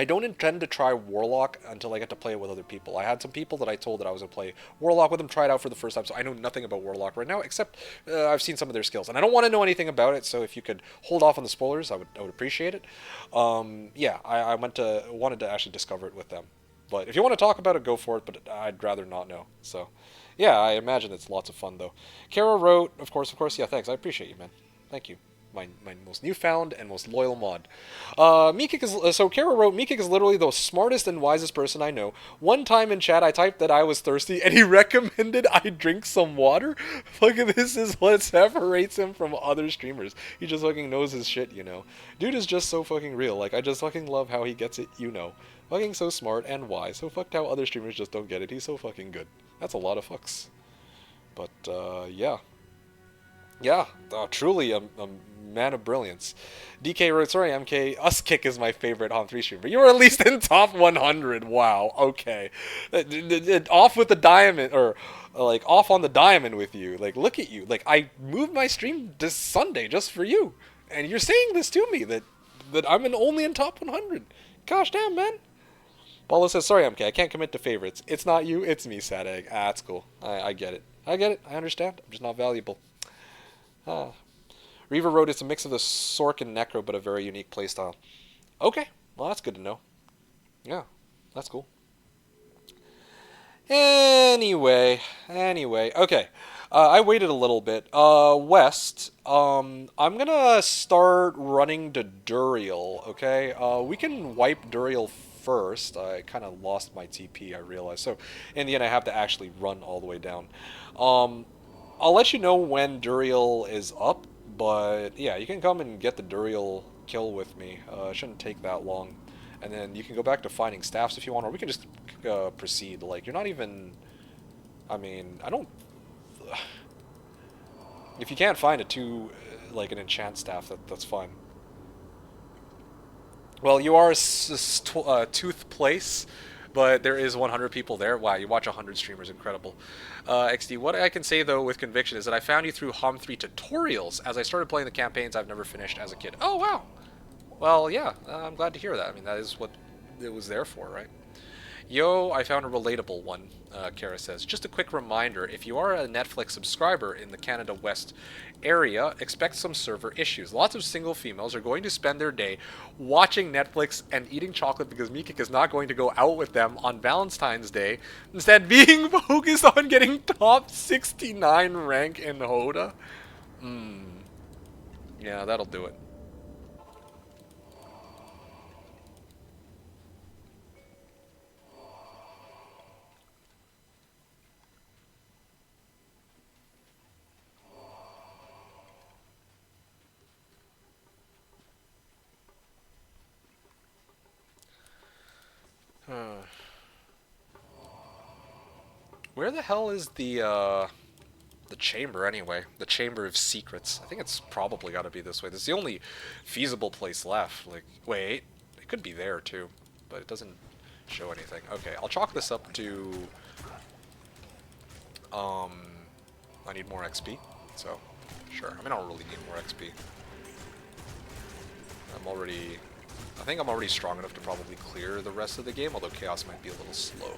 S3: don't intend to try Warlock until I get to play it with other people. I had some people that I told that I was going to play Warlock with them, try it out for the first time, so I know nothing about Warlock right now, except I've seen some of their skills. And I don't want to know anything about it, so if you could hold off on the spoilers, I would appreciate it. Yeah, I wanted to actually discover it with them. But if you want to talk about it, go for it, but I'd rather not know. So, yeah, I imagine it's lots of fun, though. Kara wrote, of course, yeah, thanks. I appreciate you, man. Thank you. My most newfound and most loyal mod. So Kara wrote, Meekik is literally the smartest and wisest person I know. One time in chat, I typed that I was thirsty, and he recommended I drink some water. Fucking this is what separates him from other streamers. He just fucking knows his shit, you know. Dude is just so fucking real. Like, I just fucking love how he gets it, you know. Fucking so smart and wise. So fucked how other streamers just don't get it. He's so fucking good. That's a lot of fucks. But, yeah. Yeah, truly a man of brilliance. DK wrote, sorry, MK, Us-Kick is my favorite HOM 3 streamer. You were at least in top 100. Wow, okay. Off with the diamond, or like off on the diamond with you. Like, look at you. Like, I moved my stream this Sunday just for you. And you're saying this to me, that I'm only in top 100. Gosh damn, man. Paula says, sorry, MK, I can't commit to favorites. It's not you, it's me, Sad Egg. Ah, that's cool. I get it. I get it. I understand. I'm just not valuable. Reaver wrote, it's a mix of the Sork and Necro, but a very unique playstyle. Okay. Well, that's good to know. Yeah. That's cool. Anyway. Okay. I waited a little bit. West, I'm gonna start running to Duriel, okay? We can wipe Duriel first. I kind of lost my TP, I realized. So, in the end, I have to actually run all the way down. I'll let you know when Duriel is up, but yeah, you can come and get the Duriel kill with me. It shouldn't take that long. And then you can go back to finding staffs if you want, or we can just proceed. Like, you're not even... I mean, I don't... If you can't find an enchant staff, that's fine. Well, you are Tooth Place, but there is 100 people there. Wow, you watch 100 streamers, incredible. XD, what I can say, though, with conviction is that I found you through HOM 3 tutorials. As I started playing the campaigns I've never finished as a kid. Oh, wow. Well, yeah, I'm glad to hear that. I mean, that is what it was there for, right? Yo, I found a relatable one, Kara says. Just a quick reminder, if you are a Netflix subscriber in the Canada West area, expect some server issues. Lots of single females are going to spend their day watching Netflix and eating chocolate because Meekik is not going to go out with them on Valentine's Day, instead being focused on getting top 69 rank in HotA. Yeah, that'll do it. Where the hell is the chamber anyway? The Chamber of Secrets. I think it's probably got to be this way. This is the only feasible place left. Like, wait, it could be there too, but it doesn't show anything. Okay, I'll chalk this up to I need more XP. So, sure. I mean, I don't really need more XP. I'm already I think I'm already strong enough to probably clear the rest of the game, although Chaos might be a little slow.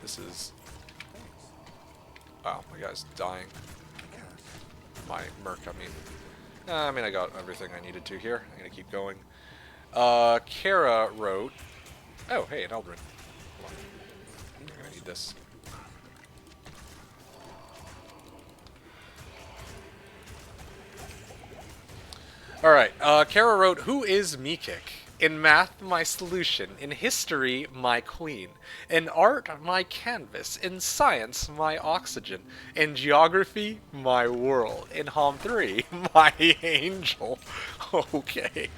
S3: This is... Wow, my guy's dying. My Merc, I mean. I got everything I needed to here. I'm gonna keep going. Kara wrote... Oh, hey, an Eldrin. Hold on. I'm gonna need this. Alright, Kara wrote, who is Meekik? In math, my solution. In history, my queen. In art, my canvas. In science, my oxygen. In geography, my world. In Hom 3, my angel. Okay.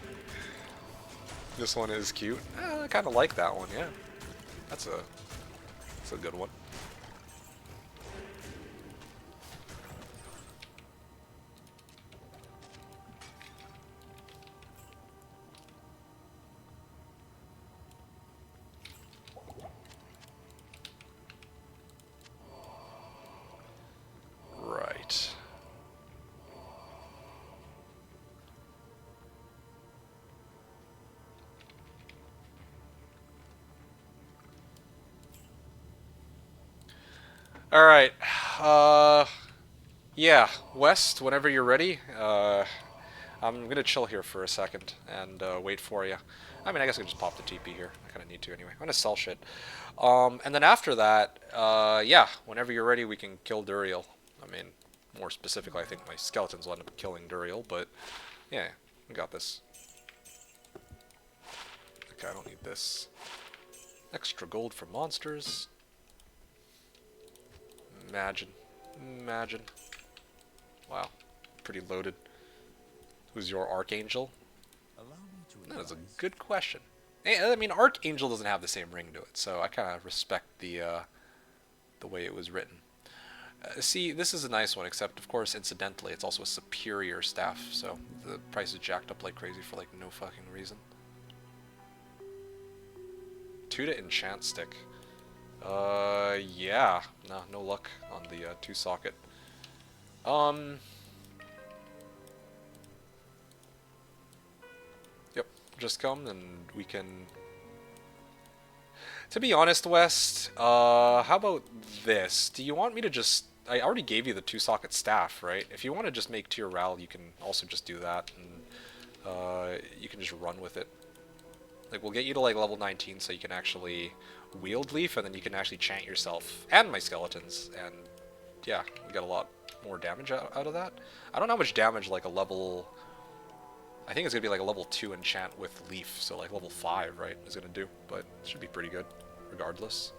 S3: This one is cute. I kind of like that one, yeah. That's a good one. Right. Alright. Yeah, West, whenever you're ready. I'm gonna chill here for a second and wait for you. I mean, I guess I can just pop the TP here. I kind of need to anyway. I'm gonna sell shit. And then after that, yeah, whenever you're ready, we can kill Duriel. I mean, more specifically, I think my skeletons will end up killing Duriel, but yeah, we got this. Okay, I don't need this. Extra gold for monsters. Imagine. Imagine. Wow. Pretty loaded. Who's your Archangel? That is a good question. I mean, Archangel doesn't have the same ring to it, so I kind of respect the way it was written. See, this is a nice one, except, of course, incidentally, it's also a superior staff, so the price is jacked up like crazy for, like, no fucking reason. 2 to enchant stick. Yeah. No luck on the 2 socket. Yep, just come and we can... To be honest, West, how about this? Do you want me to just... I already gave you the 2 socket staff, right? If you want to just make tier Ral, you can also just do that, and you can just run with it. Like, we'll get you to, like, level 19 so you can actually wield Leaf, and then you can actually chant yourself and my skeletons, and yeah, we got a lot more damage out of that. I don't know how much damage, like, a level... I think it's going to be, like, a level 2 enchant with Leaf, so, like, level 5, right, is going to do, but it should be pretty good, regardless.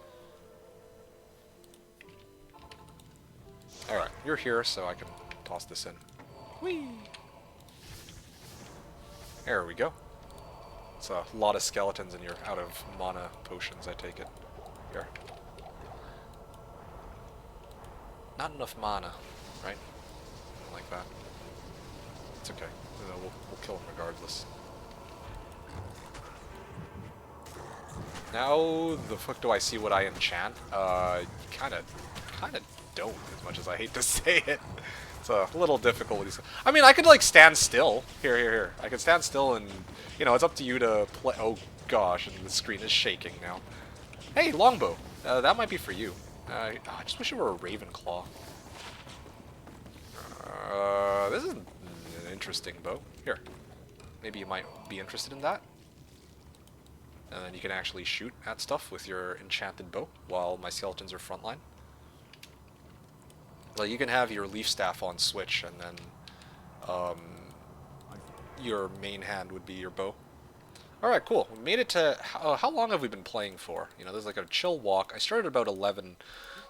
S3: Alright, you're here, so I can toss this in. Whee! There we go. It's a lot of skeletons and you're out of mana potions, I take it. Here. Not enough mana, right? Like that. It's okay. We'll kill him regardless. Now, the fuck do I see what I enchant? Kinda don't, as much as I hate to say it. It's a little difficult with these. I mean, I could, like, stand still. Here. I could stand still and, you know, it's up to you to play. Oh, gosh, and the screen is shaking now. Hey, longbow. That might be for you. I just wish it were a Ravenclaw. This is an interesting bow. Here. Maybe you might be interested in that. And then you can actually shoot at stuff with your enchanted bow while my skeletons are frontline. Well, you can have your leaf staff on switch, and then your main hand would be your bow. Alright, cool. We made it to... how long have we been playing for? You know, there's like a chill walk. I started about 11,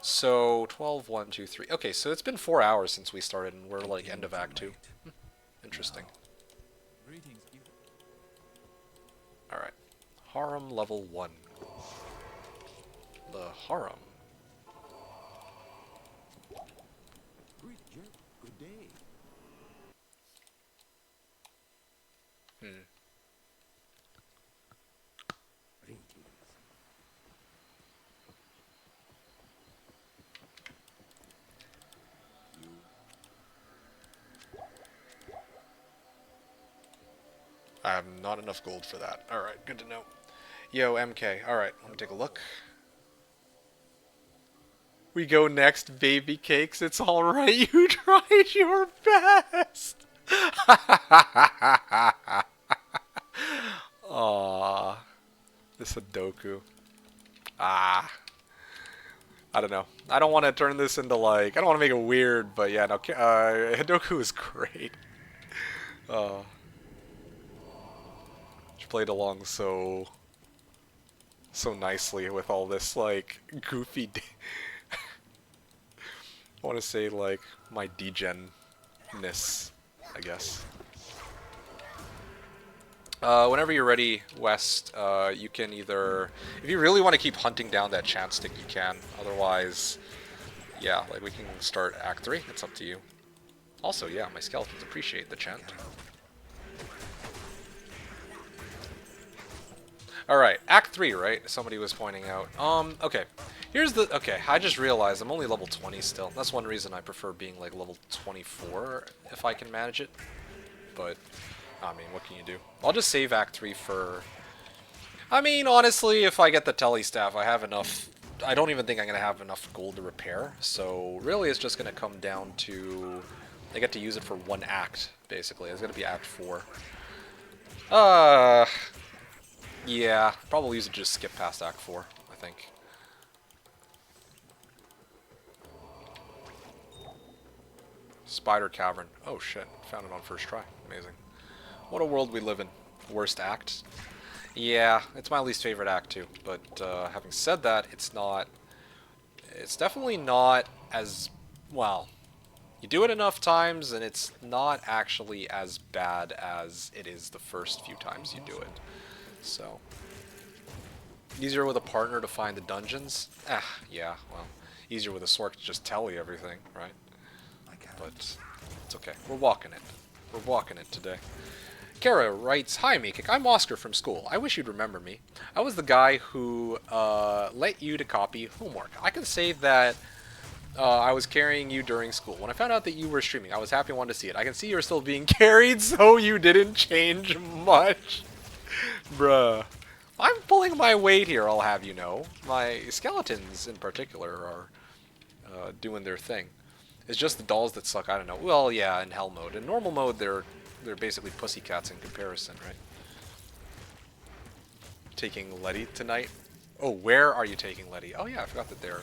S3: so 12, 1, 2, 3. Okay, so it's been 4 hours since we started, and we're like end of Act 2. Interesting. Alright. Harem level 1. The Harem.
S2: Good day.
S3: I have not enough gold for that. Alright, good to know. Yo, MK. Alright, let me take a look. We go next, baby cakes. It's alright. You tried your best. Aww. The Sudoku. Ah. I don't know. I don't want to turn this into like... I don't want to make it weird, but yeah, no. Hidoku is great. She played along so nicely with all this, like, goofy... I want to say, like, my degen-ness, I guess. Whenever you're ready, West, you can either... If you really want to keep hunting down that chant stick, you can. Otherwise, yeah, like, we can start Act 3. It's up to you. Also, yeah, my skeletons appreciate the chant. Alright, Act 3, right? Somebody was pointing out. Okay. Here's the... Okay, I just realized I'm only level 20 still. That's one reason I prefer being, like, level 24, if I can manage it. But... I mean, what can you do? I'll just save Act 3 for... I mean, honestly, if I get the Telly Staff, I have enough... I don't even think I'm going to have enough gold to repair. So, really, it's just going to come down to... I get to use it for one act, basically. It's going to be Act 4. Yeah, probably use it to just skip past Act 4, I think. Spider Cavern. Oh, shit. Found it on first try. Amazing. What a world we live in. Worst act? Yeah, it's my least favorite act too. But having said that, it's not... It's definitely not as... Well, you do it enough times and it's not actually as bad as it is the first few times you do it. So... Easier with a partner to find the dungeons? Yeah, well, easier with a sword to just tell you everything, right? But it's okay. We're walking it. We're walking it today. Kara writes, "Hi, Meekik. I'm Oscar from school. I wish you'd remember me. I was the guy who let you to copy homework. I can say that I was carrying you during school. When I found out that you were streaming, I was happy and wanted to see it. I can see you're still being carried, so you didn't change much." Bruh. I'm pulling my weight here, I'll have you know. My skeletons, in particular, are doing their thing. It's just the dolls that suck, I don't know. Well, yeah, in hell mode. In normal mode, they're basically pussycats in comparison, right? Taking Letty tonight? Oh, where are you taking Letty? Oh yeah, I forgot that they're...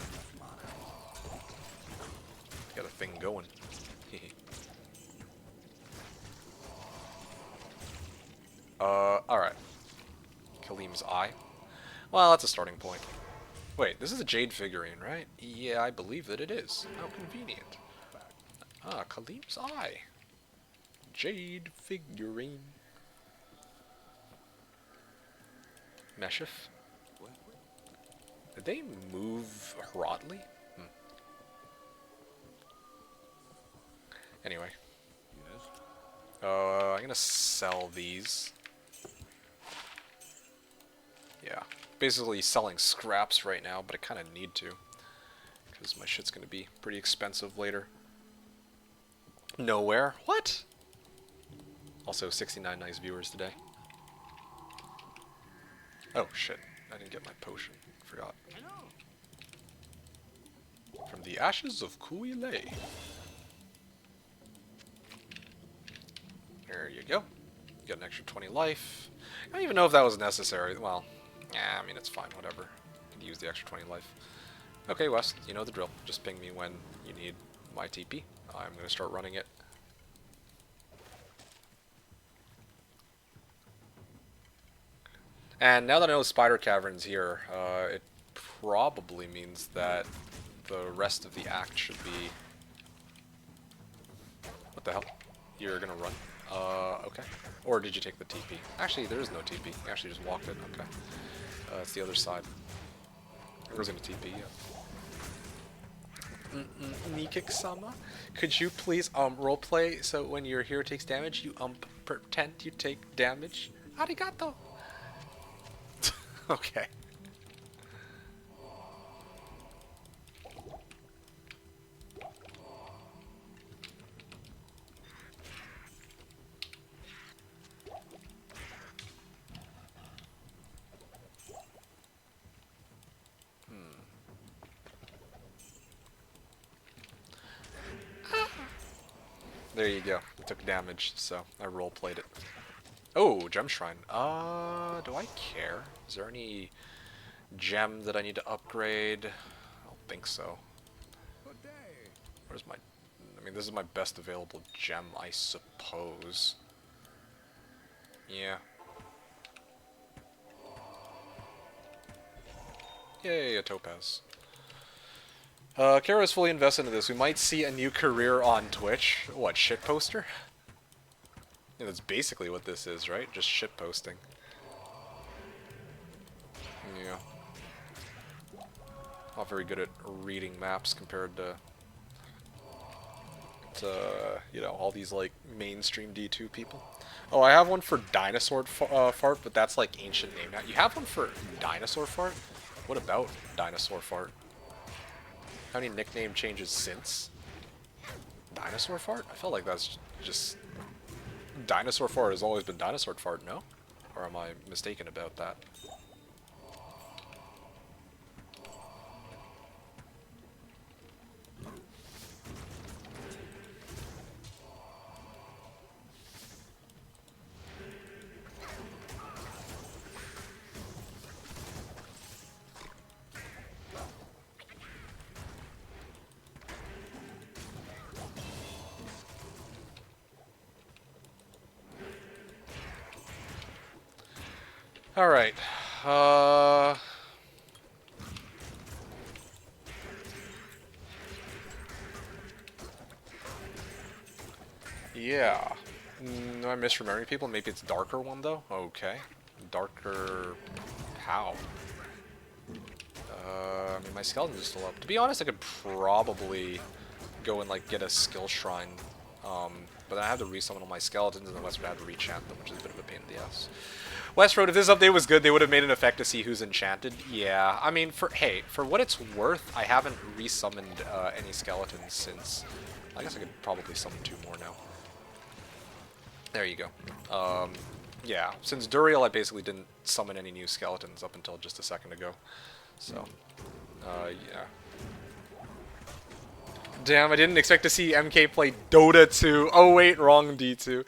S3: Got a thing going. Alright. Kalim's Eye. Well, that's a starting point. Wait, this is a jade figurine, right? Yeah, I believe that it is. How convenient. Ah, Kalim's Eye. Jade figurine. Meshif? Did they move hurriedly? Anyway. I'm gonna sell these. Yeah. Basically selling scraps right now, but I kind of need to. Because my shit's gonna be pretty expensive later. Nowhere? What? Also, 69 nice viewers today. Oh, shit. I didn't get my potion. Forgot. From the ashes of Kuile. There you go. Got an extra 20 life. I don't even know if that was necessary. Well, yeah, I mean, it's fine. Whatever. Could use the extra 20 life. Okay, West, you know the drill. Just ping me when you need my TP. I'm going to start running it. And now that I know Spider Cavern's here, it probably means that the rest of the act should be... What the hell? You're gonna run? Okay. Or did you take the TP? Actually, there is no TP. You actually just walked it. Okay. It's the other side. There wasn't a TP yet. Nikik-sama? Could you please, roleplay so when your hero takes damage, you, pretend you take damage? Arigato! Okay. There you go. I took damage, so I roleplayed it. Oh, gem shrine. Do I care? Is there any gem that I need to upgrade? I don't think so. Where's my... I mean, this is my best available gem, I suppose. Yeah. Yay, a topaz. Kara is fully invested in this. We might see a new career on Twitch. What, shit poster? Yeah, that's basically what this is, right? Just shit posting. Yeah. Not very good at reading maps compared to you know, all these like mainstream D2 people. Oh, I have one for dinosaur fart, but that's like ancient name now. You have one for dinosaur fart? What about dinosaur fart? How many nickname changes since? Dinosaur fart? I felt like that's just... Dinosaur fart has always been dinosaur fart, no? Or am I mistaken about that? Alright. Yeah. Am I misremembering people? Maybe it's darker one, though? Okay. Darker... How? I mean, my skeleton's still up. To be honest, I could probably go and, like, get a skill shrine. But then I have to resummon all my skeletons, and then West would have to rechant them, which is a bit of a pain in the ass. Westroad, if this update was good, they would have made an effect to see who's enchanted. Yeah, I mean, for what it's worth, I haven't resummoned any skeletons since... I guess I could probably summon 2 more now. There you go. Yeah, since Duriel, I basically didn't summon any new skeletons up until just a second ago. So, yeah. Damn, I didn't expect to see MK play Dota 2. Oh wait, wrong D2.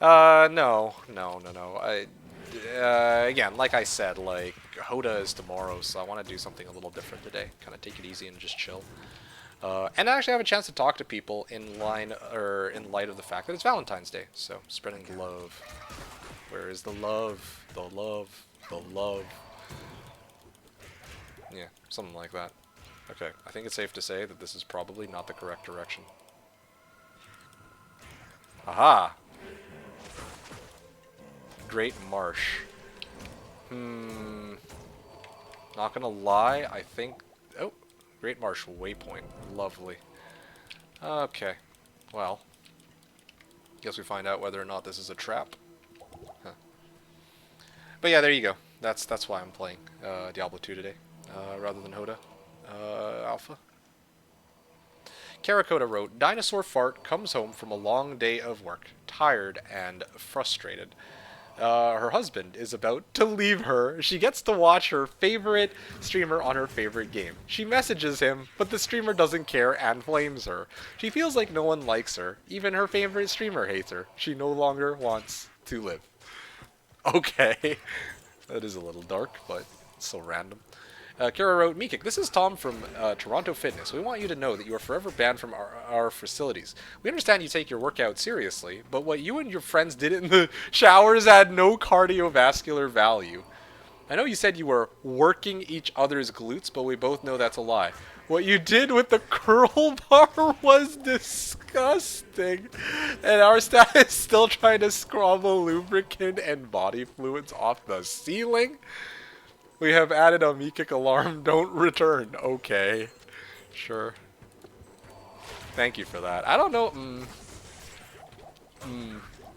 S3: No. Again, like I said, like, HotA is tomorrow, so I want to do something a little different today. Kind of take it easy and just chill. And actually have a chance to talk to people in light of the fact that it's Valentine's Day. So, spreading the love. Where is the love? The love. The love. Yeah, something like that. Okay, I think it's safe to say that this is probably not the correct direction. Aha! Great Marsh. Not gonna lie, I think... Oh, Great Marsh Waypoint. Lovely. Okay, well. Guess we find out whether or not this is a trap. Huh. But yeah, there you go. That's why I'm playing Diablo 2 today, rather than HotA. Alpha. Karakota wrote, Dinosaur Fart comes home from a long day of work, tired and frustrated. Her husband is about to leave her. She gets to watch her favorite streamer on her favorite game. She messages him, but the streamer doesn't care and flames her. She feels like no one likes her. Even her favorite streamer hates her. She no longer wants to live. Okay. That is a little dark, but it's so random. Kara wrote, Meekick, this is Tom from Toronto Fitness. We want you to know that you are forever banned from our facilities. We understand you take your workout seriously, but what you and your friends did in the showers had no cardiovascular value. I know you said you were working each other's glutes, but we both know that's a lie. What you did with the curl bar was disgusting. And our staff is still trying to scrabble lubricant and body fluids off the ceiling. We have added a Meekick alarm. Don't return. Okay. Sure. Thank you for that. I don't know.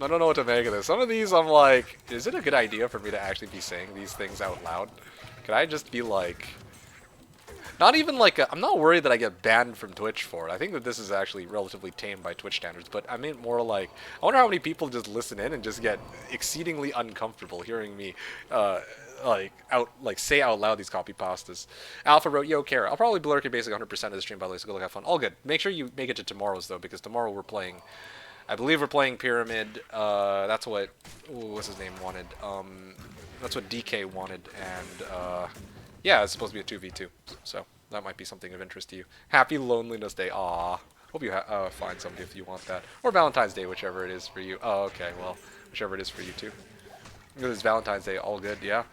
S3: I don't know what to make of this. Some of these I'm like, is it a good idea for me to actually be saying these things out loud? Could I just be like... Not even like I'm not worried that I get banned from Twitch for it. I think that this is actually relatively tame by Twitch standards, but I mean more like, I wonder how many people just listen in and just get exceedingly uncomfortable hearing me say out loud these copy pastas. Alpha wrote, Yo, Kara, I'll probably be lurking basically 100% of the stream, by the way, so go look, have fun. All good. Make sure you make it to tomorrow's, though, because tomorrow we're playing I believe we're playing Pyramid. That's what what's his name wanted. That's what DK wanted, and yeah, it's supposed to be a 2v2. So that might be something of interest to you. Happy Loneliness Day. Aw. Hope you find somebody if you want that, or Valentine's Day, whichever it is for you. Oh, okay. Well, whichever it is for you too. It's Valentine's Day. All good. Yeah.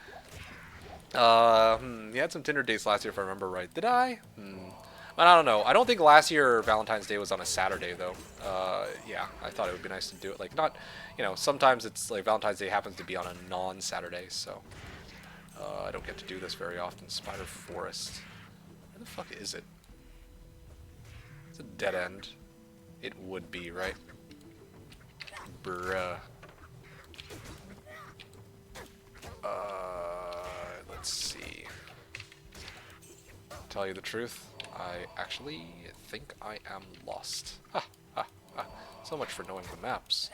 S3: You had some Tinder dates last year, if I remember right. Did I? But I don't know. I don't think last year Valentine's Day was on a Saturday, though. Yeah, I thought it would be nice to do it. Like, not, sometimes it's like Valentine's Day happens to be on a non-Saturday, so I don't get to do this very often. Spider Forest. Where the fuck is it? It's a dead end. It would be, right? Bruh. Let's see. Tell you the truth, I actually think I am lost. Ha, ha, ha. So much for knowing the maps.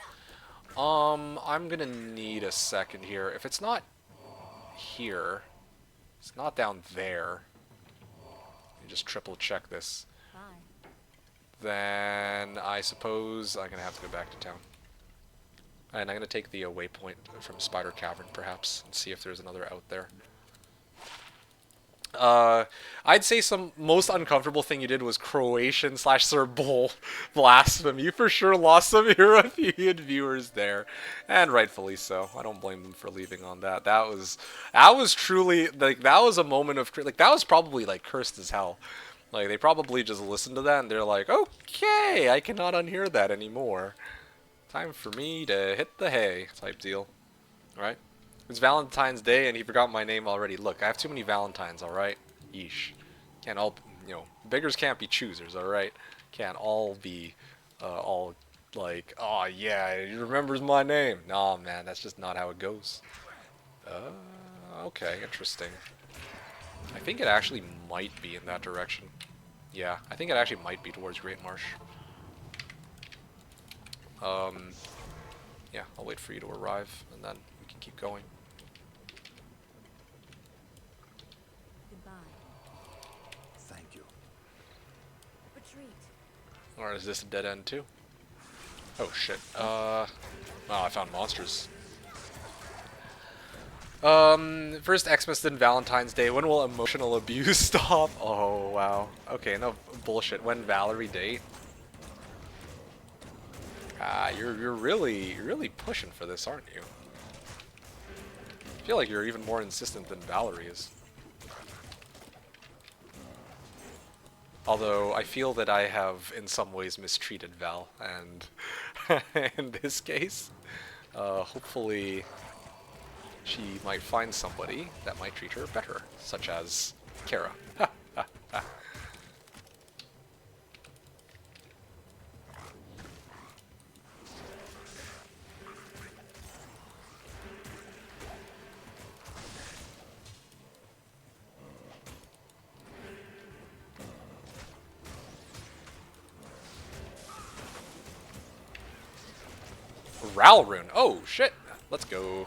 S3: I'm gonna need a second here. If it's not here, it's not down there. Let me just triple check this.
S4: Bye.
S3: Then I suppose I'm gonna have to go back to town. And I'm gonna take the waypoint from Spider Cavern, perhaps, and see if there's another out there. I'd say some most uncomfortable thing you did was Croatian/Serb blasphemy. You for sure lost some European viewers there, and rightfully so. I don't blame them for leaving on that. That was truly like that was a moment of like that was probably like cursed as hell. Like they probably just listened to that and they're like, okay, I cannot unhear that anymore. Time for me to hit the hay type deal, right? It's Valentine's Day and he forgot my name already. Look, I have too many Valentines, alright? Yeesh. Can't all, beggars can't be choosers, alright? Can't all be, all like, oh yeah, he remembers my name. Nah, man, that's just not how it goes. Okay, interesting. I think it actually might be in that direction. Yeah, I think it actually might be towards Great Marsh. Yeah, I'll wait for you to arrive, and then we can keep going.
S4: Goodbye.
S2: Thank you.
S4: Retreat.
S3: Or is this a dead end too? Oh shit. Oh, I found monsters. First Xmas, then Valentine's Day. When will emotional abuse stop? Oh, wow. Okay, no bullshit. When Valerie date? Ah, you're really pushing for this, aren't you? I feel like you're even more insistent than Valerie is. Although, I feel that I have, in some ways, mistreated Val, and in this case, hopefully she might find somebody that might treat her better, such as Kara. Ralrune. Oh, shit. Let's go.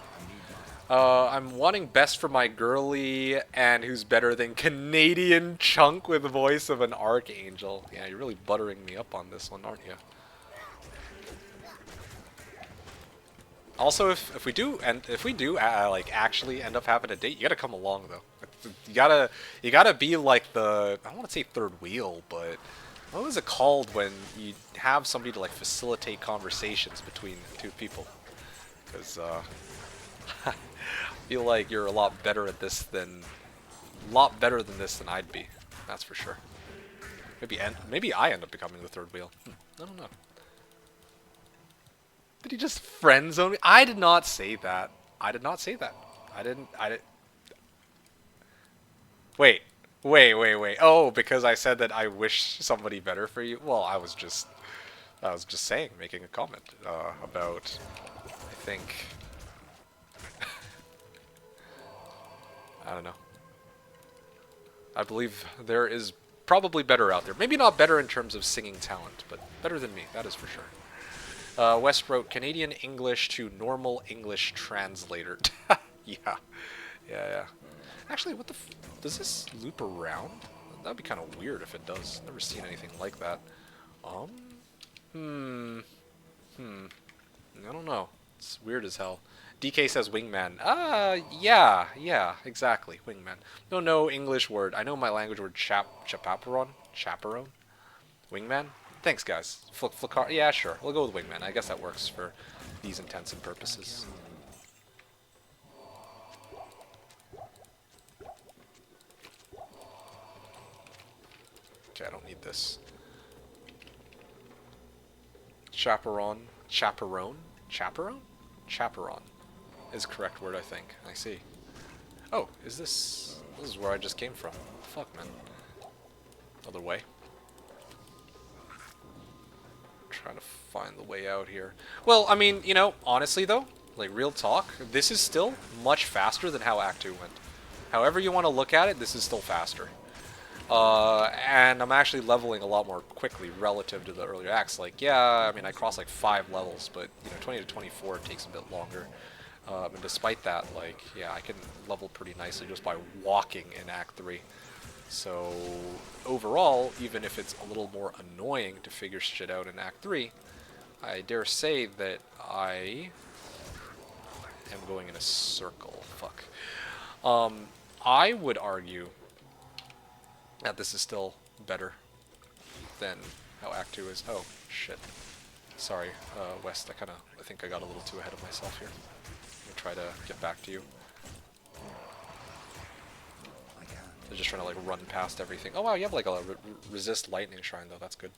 S3: I'm wanting best for my girly, and who's better than Canadian chunk with the voice of an archangel. Yeah, you're really buttering me up on this one, aren't you? Also, if we do like actually end up having a date, you gotta come along though. You gotta be like the, I don't want to say third wheel, but what was it called when you have somebody to like facilitate conversations between two people? Because I feel like you're a lot better at this than this than I'd be. That's for sure. Maybe I end up becoming the third wheel. I don't know. Did he just friend zone me? I did not say that. I did not say that. I didn't. Wait. Oh, because I said that I wish somebody better for you. Well, I was just saying, making a comment about. I think. I don't know. I believe there is probably better out there. Maybe not better in terms of singing talent, but better than me. That is for sure. West wrote Canadian English to normal English translator. Yeah. Actually, what the does this loop around? That'd be kind of weird if it does. Never seen anything like that. I don't know. It's weird as hell. DK says wingman. Yeah, exactly. Wingman. No English word. I know my language word chaperone? Chaperone? Wingman? Thanks, guys. Flickar? Yeah, sure. We'll go with wingman. I guess that works for these intents and purposes. Okay, I don't need this. Chaperone? Chaperone? Chaperone? Chaperone is the correct word, I think. I see. Oh, is this... This is where I just came from. Fuck, man. Other way. Trying to find the way out here. Well, I mean, you know, honestly, though, like, real talk, this is still much faster than how Act 2 went. However you want to look at it, this is still faster. And I'm actually leveling a lot more quickly relative to the earlier acts. Like, yeah, I mean, I crossed like 5 levels, but, you know, 20 to 24 takes a bit longer. And despite that, like, yeah, I can level pretty nicely just by walking in Act 3. So, overall, even if it's a little more annoying to figure shit out in Act 3, I dare say that I am going in a circle. Fuck. I would argue that this is still better than how Act 2 is. Oh, shit. Sorry, West, I think I got a little too ahead of myself here. I'm gonna try to get back to you. I'm just trying to, like, run past everything. Oh, wow, you have, like, a resist lightning shrine, though. That's good.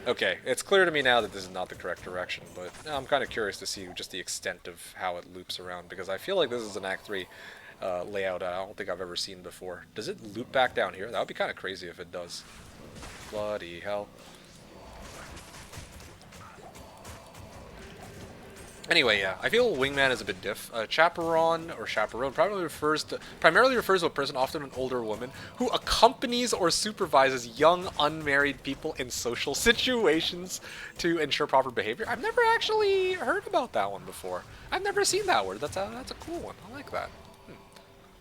S3: Okay, it's clear to me now that this is not the correct direction, but I'm kind of curious to see just the extent of how it loops around, because I feel like this is an Act 3 layout I don't think I've ever seen before. Does it loop back down here? That would be kind of crazy if it does. Bloody hell. Anyway, yeah, I feel wingman is a bit diff. Chaperone or chaperone primarily refers to a person, often an older woman, who accompanies or supervises young unmarried people in social situations to ensure proper behavior. I've never actually heard about that one before. I've never seen that word. That's a cool one. I like that.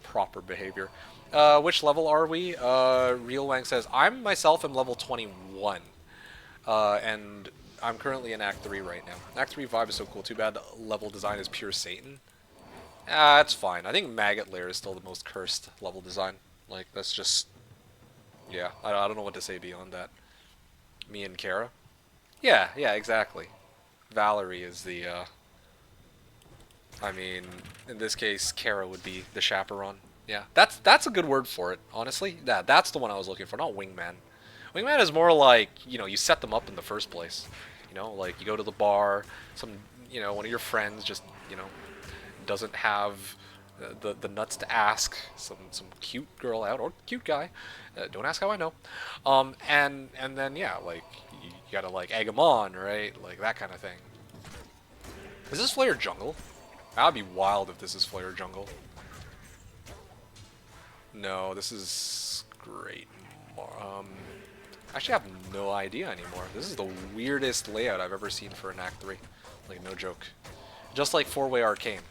S3: Proper behavior. Which level are we? Real Wang says, I myself am level 21. And I'm currently in Act 3 right now. Act 3 vibe is so cool. Too bad the level design is pure Satan. That's fine. I think Maggot Lair is still the most cursed level design. Like, that's just... Yeah, I don't know what to say beyond that. Me and Kara? Yeah, exactly. Valerie is the, I mean, in this case, Kara would be the chaperone. Yeah, that's a good word for it, honestly. That's the one I was looking for, not wingman. Wingman is more like, you know, you set them up in the first place. You know, like, you go to the bar, one of your friends just, you know, doesn't have the nuts to ask some cute girl out, or cute guy. Don't ask how I know. And then, yeah, like, you gotta, like, egg them on, right? Like, that kind of thing. Is this Flare Jungle? That would be wild if this is Flare Jungle. No, this is great. Actually, I have no idea anymore. This is the weirdest layout I've ever seen for an Act 3. Like, no joke. Just like 4-Way Arcane.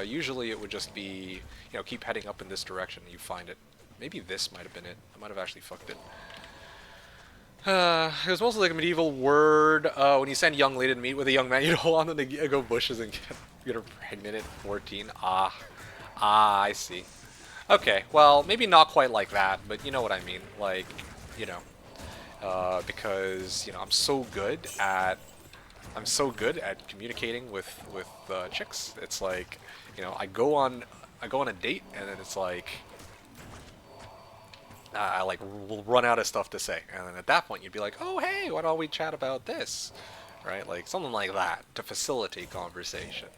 S3: Usually it would just be, you know, keep heading up in this direction and you find it. Maybe this might have been it. I might have actually fucked it. It was mostly like a medieval word. When you send young lady to meet with a young man, you don't want them to go bushes and get her pregnant at 14. I see. Okay, well, maybe not quite like that, but you know what I mean. Like, you know. Because, you know, I'm so good at communicating with chicks. It's like, you know, I go on a date and then it's like I like will run out of stuff to say, and then at that point you'd be like, oh hey, why don't we chat about this, right? Like something like that to facilitate conversation.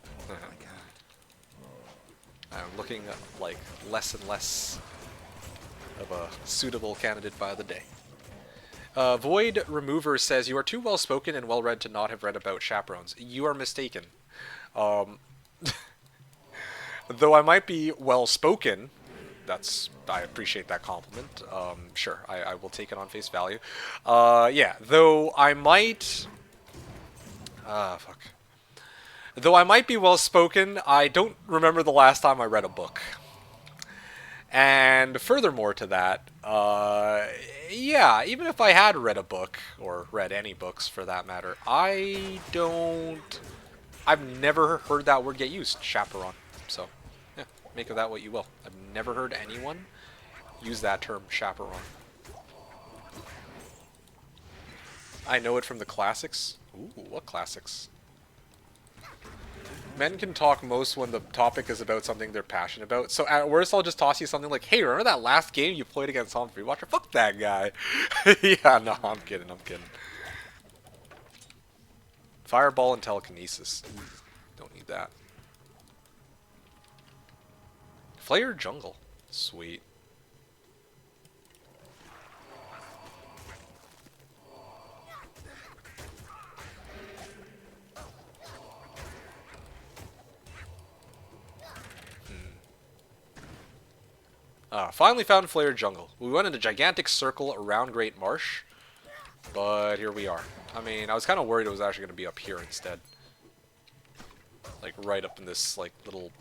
S3: I'm looking at like less and less of a suitable candidate by the day. Void Remover says, you are too well-spoken and well-read to not have read about chaperones. You are mistaken. Though I might be well-spoken, I appreciate that compliment. Sure, I will take it on face value. Yeah, though I might... fuck. Though I might be well-spoken, I don't remember the last time I read a book. And furthermore to that, Yeah, even if I had read a book, or read any books for that matter, I've never heard that word get used, chaperone. So, yeah, make of that what you will. I've never heard anyone use that term, chaperone. I know it from the classics. Ooh, what classics? Men can talk most when the topic is about something they're passionate about. So at worst, I'll just toss you something like, "Hey, remember that last game you played against Humphrey? Watcher? Fuck that guy." Yeah, no, I'm kidding. I'm kidding. Fireball and telekinesis. Ooh, don't need that. Flayer jungle. Sweet. Finally found Flayer jungle. We went in a gigantic circle around Great Marsh, but here we are. I mean, I was kind of worried it was actually going to be up here instead. Like, right up in this, like, little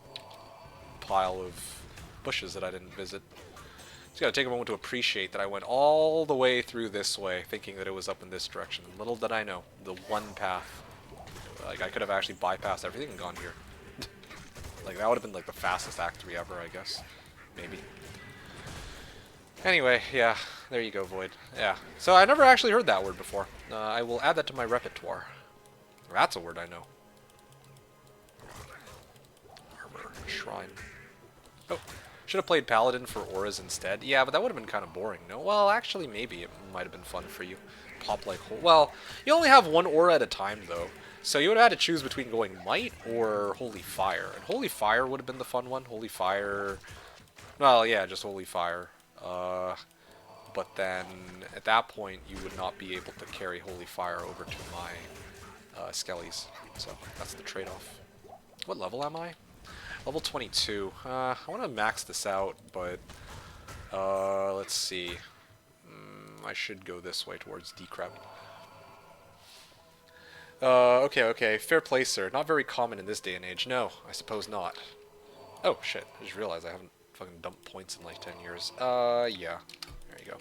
S3: pile of bushes that I didn't visit. Just gotta take a moment to appreciate that I went all the way through this way, thinking that it was up in this direction. Little did I know, the one path. Like, I could have actually bypassed everything and gone here. Like, that would have been, like, the fastest Act 3 ever, I guess. Maybe. Anyway, yeah, there you go, Void. Yeah. So I never actually heard that word before. I will add that to my repertoire. That's a word I know. Armor. Shrine. Oh. Should have played Paladin for auras instead. Yeah, but that would have been kind of boring, no? Well, actually, maybe it might have been fun for you. Pop like... Well, you only have one aura at a time, though. So you would have had to choose between going Might or Holy Fire. And Holy Fire would have been the fun one. Holy Fire... Well, yeah, just Holy Fire. But then, at that point, you would not be able to carry Holy Fire over to my Skellies. So, that's the trade-off. What level am I? Level 22. I want to max this out, but... let's see. I should go this way towards Decrep. Okay. Fair play, sir. Not very common in this day and age. No, I suppose not. Oh, shit. I just realized I haven't fucking dumped points in like 10 years. Yeah. There you go.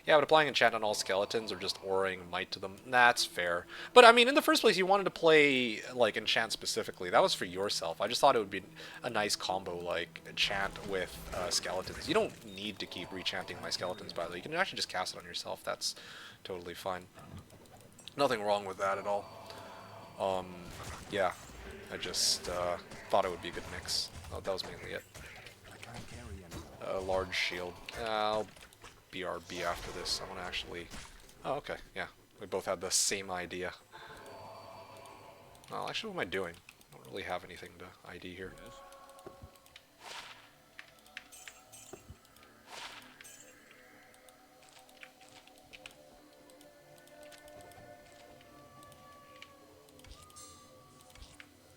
S3: Yeah, but applying enchant on all skeletons or just auraing might to them, that's fair. But, I mean, in the first place, you wanted to play, like, enchant specifically. That was for yourself. I just thought it would be a nice combo, like, enchant with skeletons. You don't need to keep rechanting my skeletons, by the way. You can actually just cast it on yourself. That's totally fine. Nothing wrong with that at all. Yeah. I just thought it would be a good mix. Oh, that was mainly it. Large shield. I'll BRB after this. I want to actually... Oh, okay. Yeah. We both had the same idea. Well, actually, what am I doing? I don't really have anything to ID here.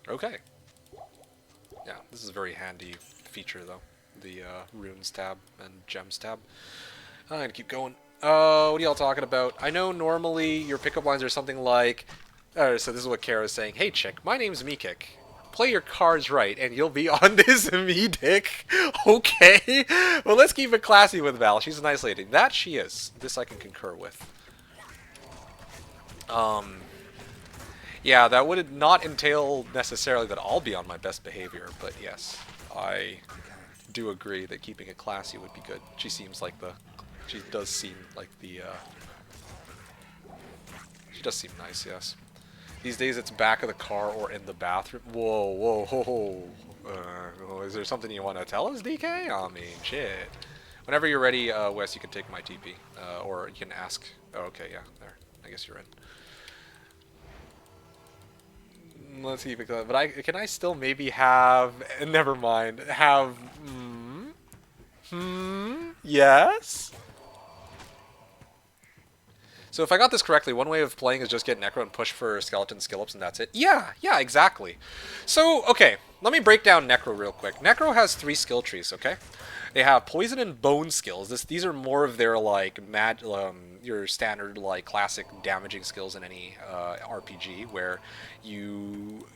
S3: Okay. Yeah, this is a very handy feature, though. The runes tab and gems tab. I'm gonna keep going. What are y'all talking about? I know normally your pickup lines are something like... so this is what Kara is saying. Hey chick, my name's Meekik. Play your cards right and you'll be on this me dick. Okay. Well, let's keep it classy with Val. She's a nice lady. That she is. This I can concur with. Yeah, that would not entail necessarily that I'll be on my best behavior, but yes, I do agree that keeping it classy would be good. She seems like the... She does seem like the, She does seem nice, yes. These days it's back of the car or in the bathroom. Whoa. Is there something you want to tell us, DK? I mean, shit. Whenever you're ready, Wes, you can take my TP. Or you can ask... Oh, okay, yeah, there. I guess you're in. Let's see if it goes. But can I still maybe have... Never mind. Have... Yes? So if I got this correctly, one way of playing is just get Necro and push for skeleton skill-ups and that's it. Yeah, exactly. So, okay, let me break down Necro real quick. Necro has 3 skill trees, okay? They have poison and bone skills. These are more of their, like, your standard, like, classic damaging skills in any RPG, where you...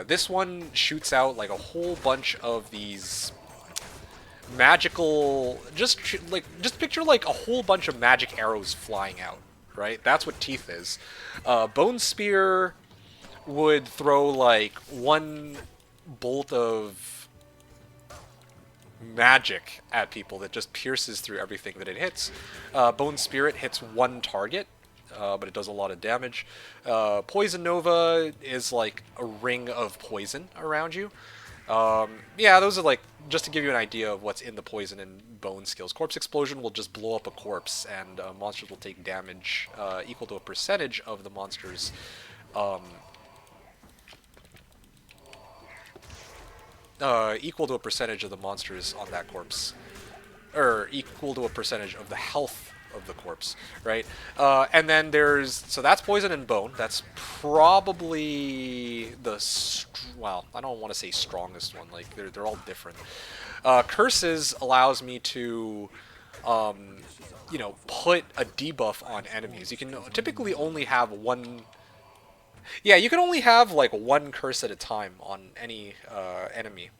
S3: this one shoots out, like, a whole bunch of these... magical, just picture like a whole bunch of magic arrows flying out, right? That's what teeth is. Bone spear would throw like one bolt of magic at people that just pierces through everything that it hits. Bone Spirit hits one target, but it does a lot of damage. Poison Nova is like a ring of poison around you. Yeah, those are like, just to give you an idea of what's in the poison and bone skills. Corpse Explosion will just blow up a corpse, and monsters will take damage equal to a percentage of the monster's equal to a percentage of the monsters on that corpse, or equal to a percentage of the health of the corpse, right? And then so that's poison and bone. That's probably well, I don't want to say strongest one. Like they're all different. Curses allows me to, put a debuff on enemies. You can typically only have one. Yeah, you can only have like one curse at a time on any enemy.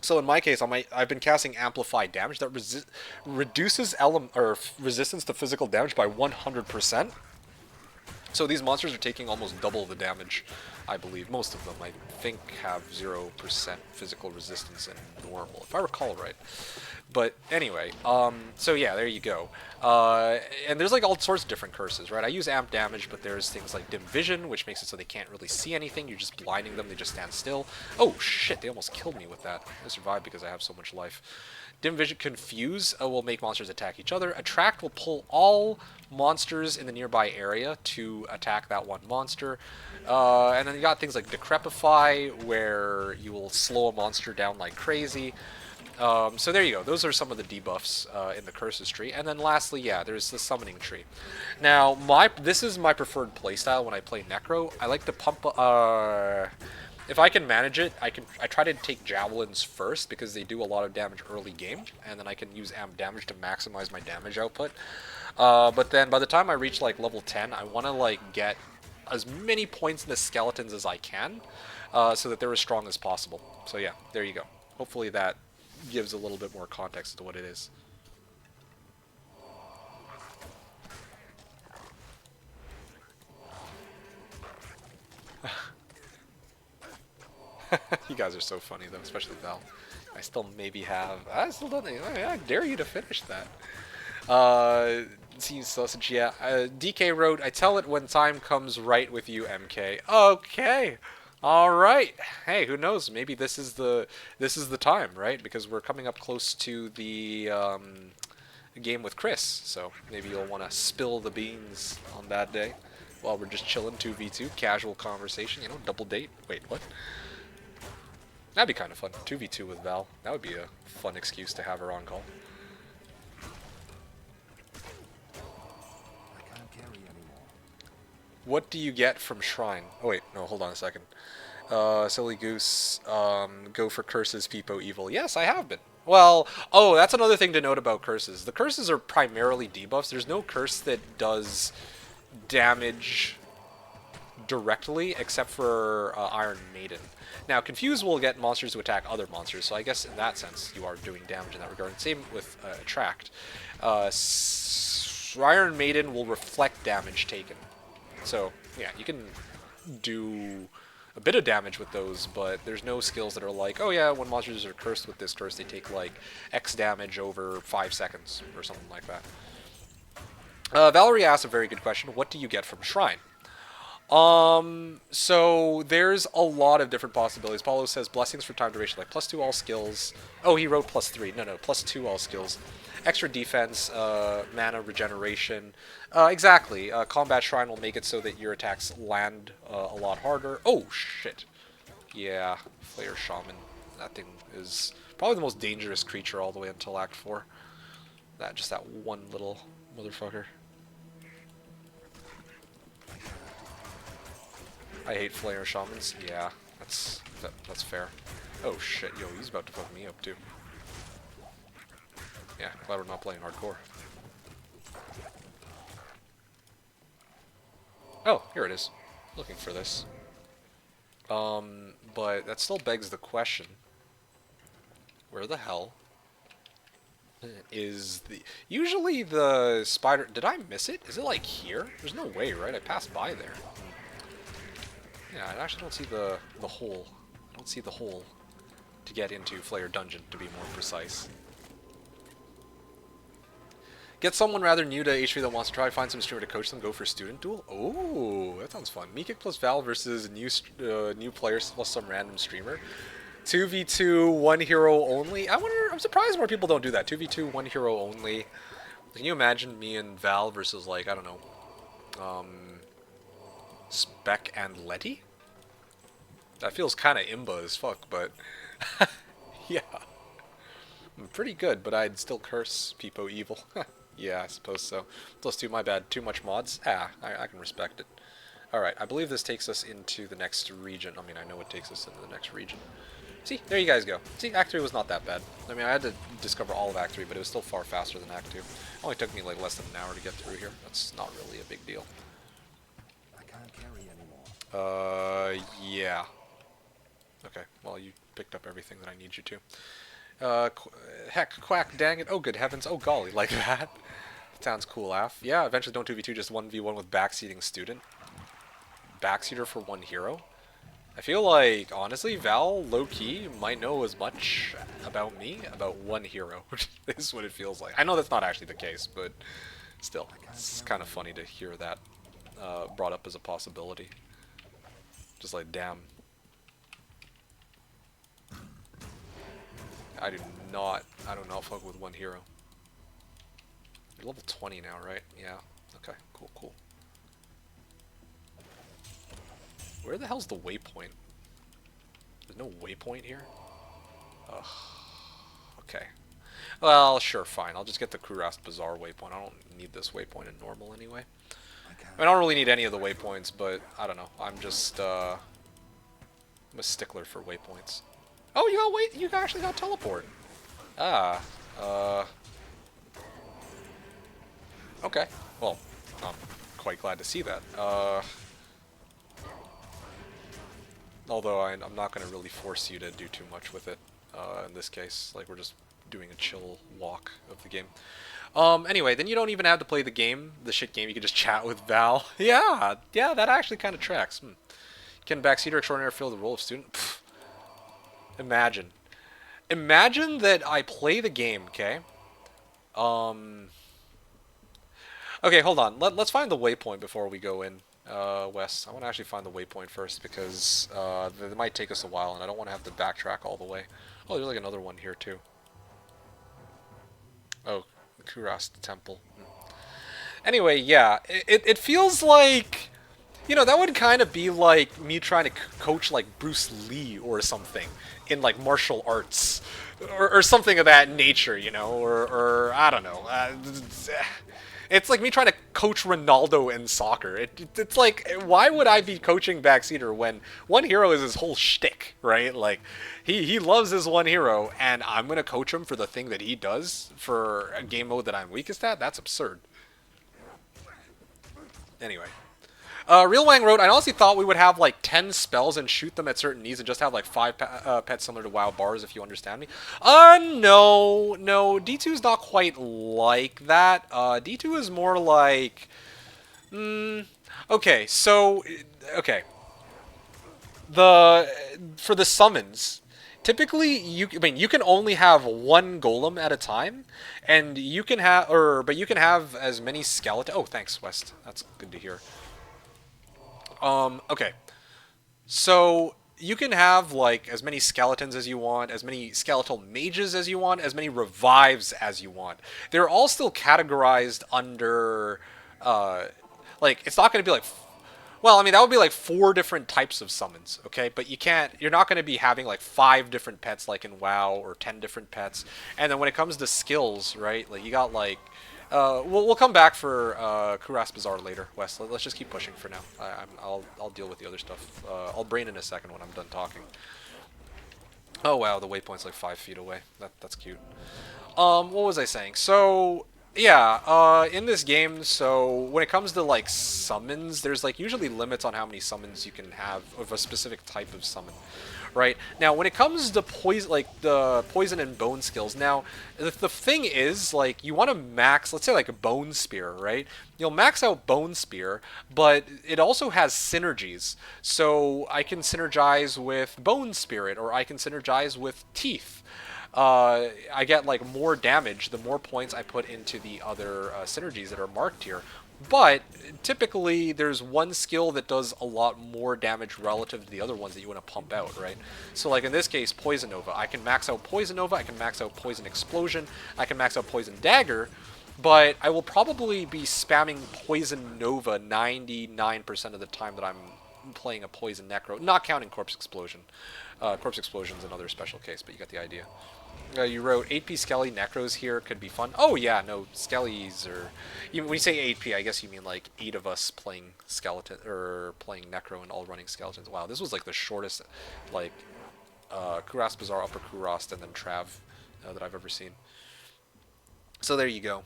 S3: So in my case, I've been casting amplified damage that reduces resistance to physical damage by 100%. So these monsters are taking almost double the damage, I believe. Most of them, I think, have 0% physical resistance in normal, if I recall right. But anyway, so yeah, there you go. And there's like all sorts of different curses, right? I use amp damage, but there's things like dim vision, which makes it so they can't really see anything. You're just blinding them, they just stand still. Oh shit, they almost killed me with that. I survived because I have so much life. Dim vision confuse will make monsters attack each other. Attract will pull all monsters in the nearby area to attack that one monster. And then you got things like decrepify, where you will slow a monster down like crazy. So there you go. Those are some of the debuffs in the curses tree. And then lastly, yeah, there's the summoning tree. Now, this is my preferred playstyle when I play Necro. I like to pump. If I can manage it, I try to take javelins first because they do a lot of damage early game, and then I can use amp damage to maximize my damage output. But then by the time I reach like level 10, I want to like get as many points in the skeletons as I can, so that they're as strong as possible. So yeah, there you go. Hopefully that gives a little bit more context to what it is. You guys are so funny though, especially Val. I still maybe have. I still don't think. I dare you to finish that. Seems sausage. Yeah. DK wrote, "I tell it when time comes right with you, MK." Okay. All right. Hey, who knows? Maybe this is the time, right? Because we're coming up close to the game with Chris, so maybe you'll want to spill the beans on that day while we're just chilling 2v2, casual conversation, double date. Wait, what? That'd be kind of fun. 2v2 with Val. That would be a fun excuse to have her on call.
S2: I can't carry anymore.
S3: What do you get from Shrine? Oh wait, no, hold on a second. Silly Goose, go for curses, Peepo evil. Yes, I have been. Well, oh, that's another thing to note about curses. The curses are primarily debuffs. There's no curse that does damage directly, except for Iron Maiden. Now, Confuse will get monsters to attack other monsters, so I guess in that sense you are doing damage in that regard. Same with Attract. Iron Maiden will reflect damage taken. So, yeah, you can do a bit of damage with those, but there's no skills that are like, oh yeah, when monsters are cursed with this curse, they take like X damage over 5 seconds, or something like that. Valerie asked a very good question. What do you get from Shrine? So there's a lot of different possibilities. Paulo says blessings for time duration, like +2 all skills. Oh, he wrote +3. No, +2 all skills. Extra defense, mana regeneration. Exactly. Combat Shrine will make it so that your attacks land a lot harder. Oh, shit. Yeah, Flayer Shaman. That thing is probably the most dangerous creature all the way until Act 4. Just that one little motherfucker. I hate Flayer Shamans. Yeah, that's fair. Oh shit, yo, he's about to fuck me up too. Yeah, glad we're not playing hardcore. Oh, here it is. Looking for this. But that still begs the question. Where the hell is the usually the spider. Did I miss it? Is it like here? There's no way, right? I passed by there. Yeah, I actually don't see the hole. I don't see the hole to get into Flayer Dungeon, to be more precise. Get someone rather new to H3 that wants to try. Find some streamer to coach them. Go for student duel. Oh, that sounds fun. Meekick plus Val versus new players plus some random streamer. 2v2, one hero only. I'm surprised more people don't do that. 2v2, one hero only. Can you imagine me and Val versus, like, I don't know, Spec and Letty? That feels kind of imba as fuck, but yeah. I'm pretty good, but I'd still curse Peepo evil. Yeah, I suppose so. Plus 2, my bad. Too much mods? Ah, I can respect it. Alright, I believe this takes us into the next region. I mean, I know it takes us into the next region. See, there you guys go. See, Act 3 was not that bad. I mean, I had to discover all of Act 3, but it was still far faster than Act 2. It only took me like less than an hour to get through here. That's not really a big deal.
S2: I can't carry anymore.
S3: Yeah. Okay, well, you picked up everything that I need you to. Heck, quack, dang it, oh good heavens, oh golly, like that. Sounds cool, Af. Yeah, eventually don't 2v2, just 1v1 with backseating student. Backseater for one hero. I feel like, honestly, Val, low-key, might know as much about me, about one hero, which is what it feels like. I know that's not actually the case, but still, it's kind of funny to hear that brought up as a possibility. Just like, damn. I do not fuck with one hero. You're level 20 now, right? Yeah. Okay, cool. Where the hell's the waypoint? There's no waypoint here? Ugh. Okay. Well, sure, fine. I'll just get the Kurast Bazaar waypoint. I don't need this waypoint in normal anyway. I don't really need any of the waypoints, but I don't know. I'm just, I'm a stickler for waypoints. Oh, you actually got teleport. Ah, okay. Well, I'm quite glad to see that. Although I'm not going to really force you to do too much with it in this case. Like, we're just doing a chill walk of the game. Anyway, then you don't even have to play the game, the shit game. You can just chat with Val. Yeah, that actually kind of tracks. Can backseater extraordinaire fill the role of student? Pfft. Imagine that I play the game, okay? Okay, hold on. Let's find the waypoint before we go in, Wes. I want to actually find the waypoint first because it might take us a while, and I don't want to have to backtrack all the way. Oh, there's like another one here too. Oh, Kurast Temple. Anyway, yeah, it feels like, you know, that would kind of be like me trying to coach like Bruce Lee or something in like martial arts or something of that nature, you know, or I don't know. It's like me trying to coach Ronaldo in soccer. It's like, why would I be coaching backseater when one hero is his whole shtick, right? Like, he loves his one hero, and I'm going to coach him for the thing that he does for a game mode that I'm weakest at? That's absurd. Anyway. Real Wang wrote, I honestly thought we would have like 10 spells and shoot them at certain needs and just have like 5 pets similar to WoW bars, if you understand me. No. D2 is not quite like that. D2 is more like... okay, so... Okay. For the summons, typically, you can only have one golem at a time, and you can have... but you can have as many skeleton... Oh, thanks, West. That's good to hear. Okay. So, you can have, like, as many skeletons as you want, as many skeletal mages as you want, as many revives as you want. They're all still categorized under, like, it's not going to be like... Well, I mean, that would be like 4 different types of summons, okay? But you're not going to be having like 5 different pets like in WoW, or 10 different pets. And then when it comes to skills, right, like, you got like... we'll come back for Kurast Bazaar later, Wes. Let's just keep pushing for now. I'll deal with the other stuff. I'll brain in a second when I'm done talking. Oh wow, the waypoint's like 5 feet away. That's cute. What was I saying? So Yeah, in this game, so when it comes to like summons, there's like usually limits on how many summons you can have of a specific type of summon, right? Now, when it comes to poison, like the poison and bone skills, now the thing is like you want to max, let's say like a bone spear, right? You'll max out bone spear, but it also has synergies. So I can synergize with bone spirit, or I can synergize with teeth. I get like more damage the more points I put into the other synergies that are marked here. But typically, there's one skill that does a lot more damage relative to the other ones that you want to pump out, right? So, like in this case, Poison Nova. I can max out Poison Nova, I can max out Poison Explosion, I can max out Poison Dagger, but I will probably be spamming Poison Nova 99% of the time that I'm playing a Poison Necro, not counting Corpse Explosion. Corpse Explosion's another special case, but you got the idea. You wrote 8p Skelly Necros here could be fun. Oh yeah, no, Skellies are... When you say 8p, I guess you mean like 8 of us playing Skeleton, or playing Necro and all running Skeletons. Wow, this was like the shortest, like, Kurast Bazaar, Upper Kurast, and then Trav that I've ever seen. So there you go.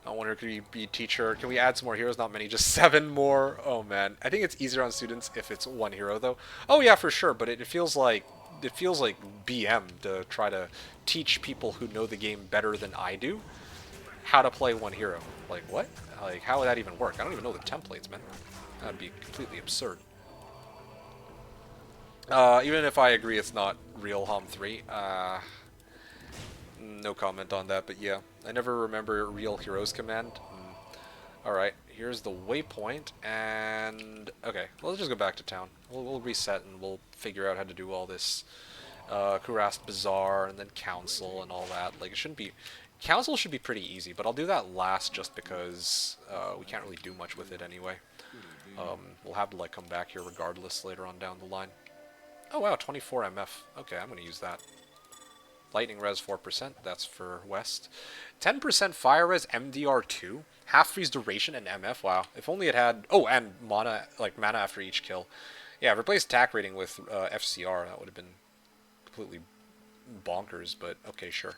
S3: I wonder, could you be teacher? Can we add some more heroes? Not many, just 7 more. Oh man, I think it's easier on students if it's 1 hero though. Oh yeah, for sure. But it feels like BM to try to teach people who know the game better than I do how to play 1 hero. Like what? Like how would that even work? I don't even know the templates, man. That'd be completely absurd. Even if I agree it's not real HOM 3, no comment on that, but yeah. I never remember real heroes command. Alright, here's the waypoint, and... Okay, well, let's just go back to town. We'll reset and we'll figure out how to do all this Kurast Bazaar and then Council and all that. Like, it shouldn't be... Council should be pretty easy, but I'll do that last just because we can't really do much with it anyway. We'll have to, like, come back here regardless later on down the line. Oh, wow, 24 MF. Okay, I'm going to use that. Lightning Res 4%, that's for West. 10% Fire Res MDR2. Half freeze duration and MF. Wow. If only it had... Oh, and mana, like mana after each kill. Yeah, replace attack rating with FCR. That would have been completely bonkers, but okay, sure.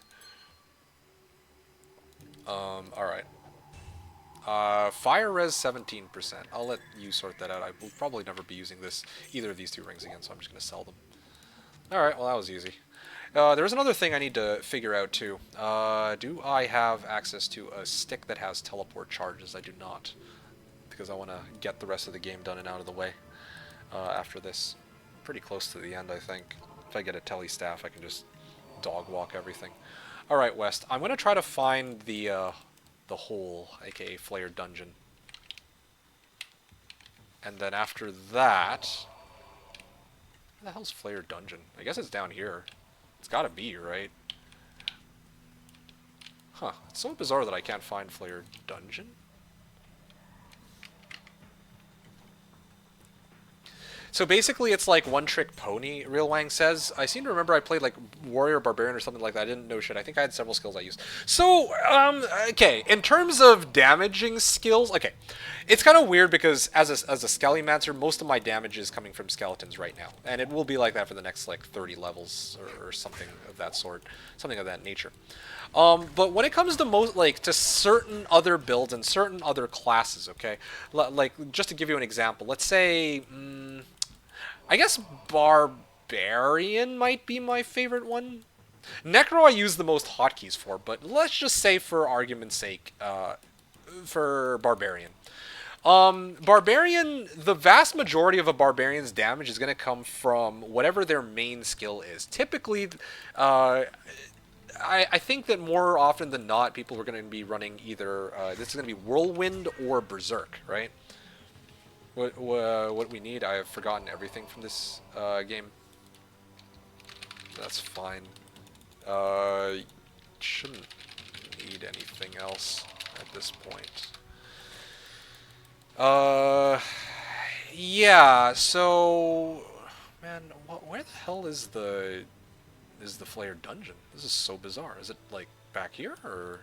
S3: Alright. Fire Res 17%. I'll let you sort that out. I will probably never be using either of these 2 rings again, so I'm just going to sell them. Alright, well that was easy. There's another thing I need to figure out too. Do I have access to a stick that has teleport charges? I do not, because I want to get the rest of the game done and out of the way after this. Pretty close to the end, I think. If I get a tele staff, I can just dog walk everything. All right, West. I'm gonna try to find the hole, aka Flare Dungeon, and then after that, where the hell's Flare Dungeon? I guess it's down here. It's gotta be, right? Huh. It's so bizarre that I can't find Flare Dungeon. So basically, it's like One Trick Pony, Real Wang says. I seem to remember I played like Warrior Barbarian or something like that. I didn't know shit. I think I had several skills I used. So, okay, in terms of damaging skills, okay, it's kind of weird because as a Skellymancer, most of my damage is coming from skeletons right now, and it will be like that for the next like 30 levels or something of that sort, something of that nature. But when it comes to to certain other builds and certain other classes, okay, like just to give you an example, let's say. I guess Barbarian might be my favorite one. Necro I use the most hotkeys for, but let's just say for argument's sake, for Barbarian. Barbarian, the vast majority of a Barbarian's damage is going to come from whatever their main skill is. Typically, I think that more often than not, people are going to be running either, this is going to be Whirlwind or Berserk, right? What we need, I have forgotten everything from this game. That's fine. Shouldn't need anything else at this point. Yeah, so... Man, where the hell is the Flare Dungeon? This is so bizarre. Is it, like, back here, or...?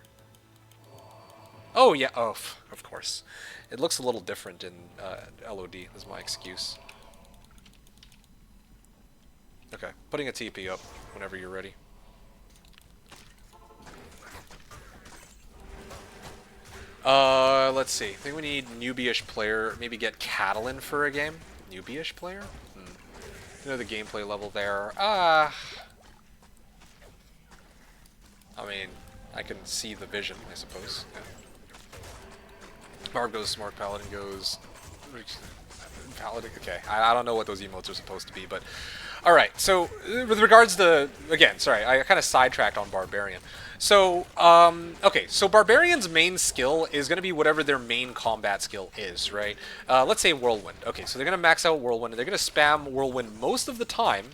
S3: Oh, yeah, oh, of course. It looks a little different in LOD, is my excuse. Okay, putting a TP up whenever you're ready. Let's see. I think we need newbie-ish player. Maybe get Catalan for a game. Newbie-ish player? You know the gameplay level there. I mean, I can see the vision, I suppose. Yeah. Bard goes smart, Paladin goes... Paladin, okay. I don't know what those emotes are supposed to be, but... Alright, so with regards to... Again, sorry, I kind of sidetracked on Barbarian. So, okay, so Barbarian's main skill is going to be whatever their main combat skill is, right? Let's say Whirlwind. Okay, so they're going to max out Whirlwind, and they're going to spam Whirlwind most of the time.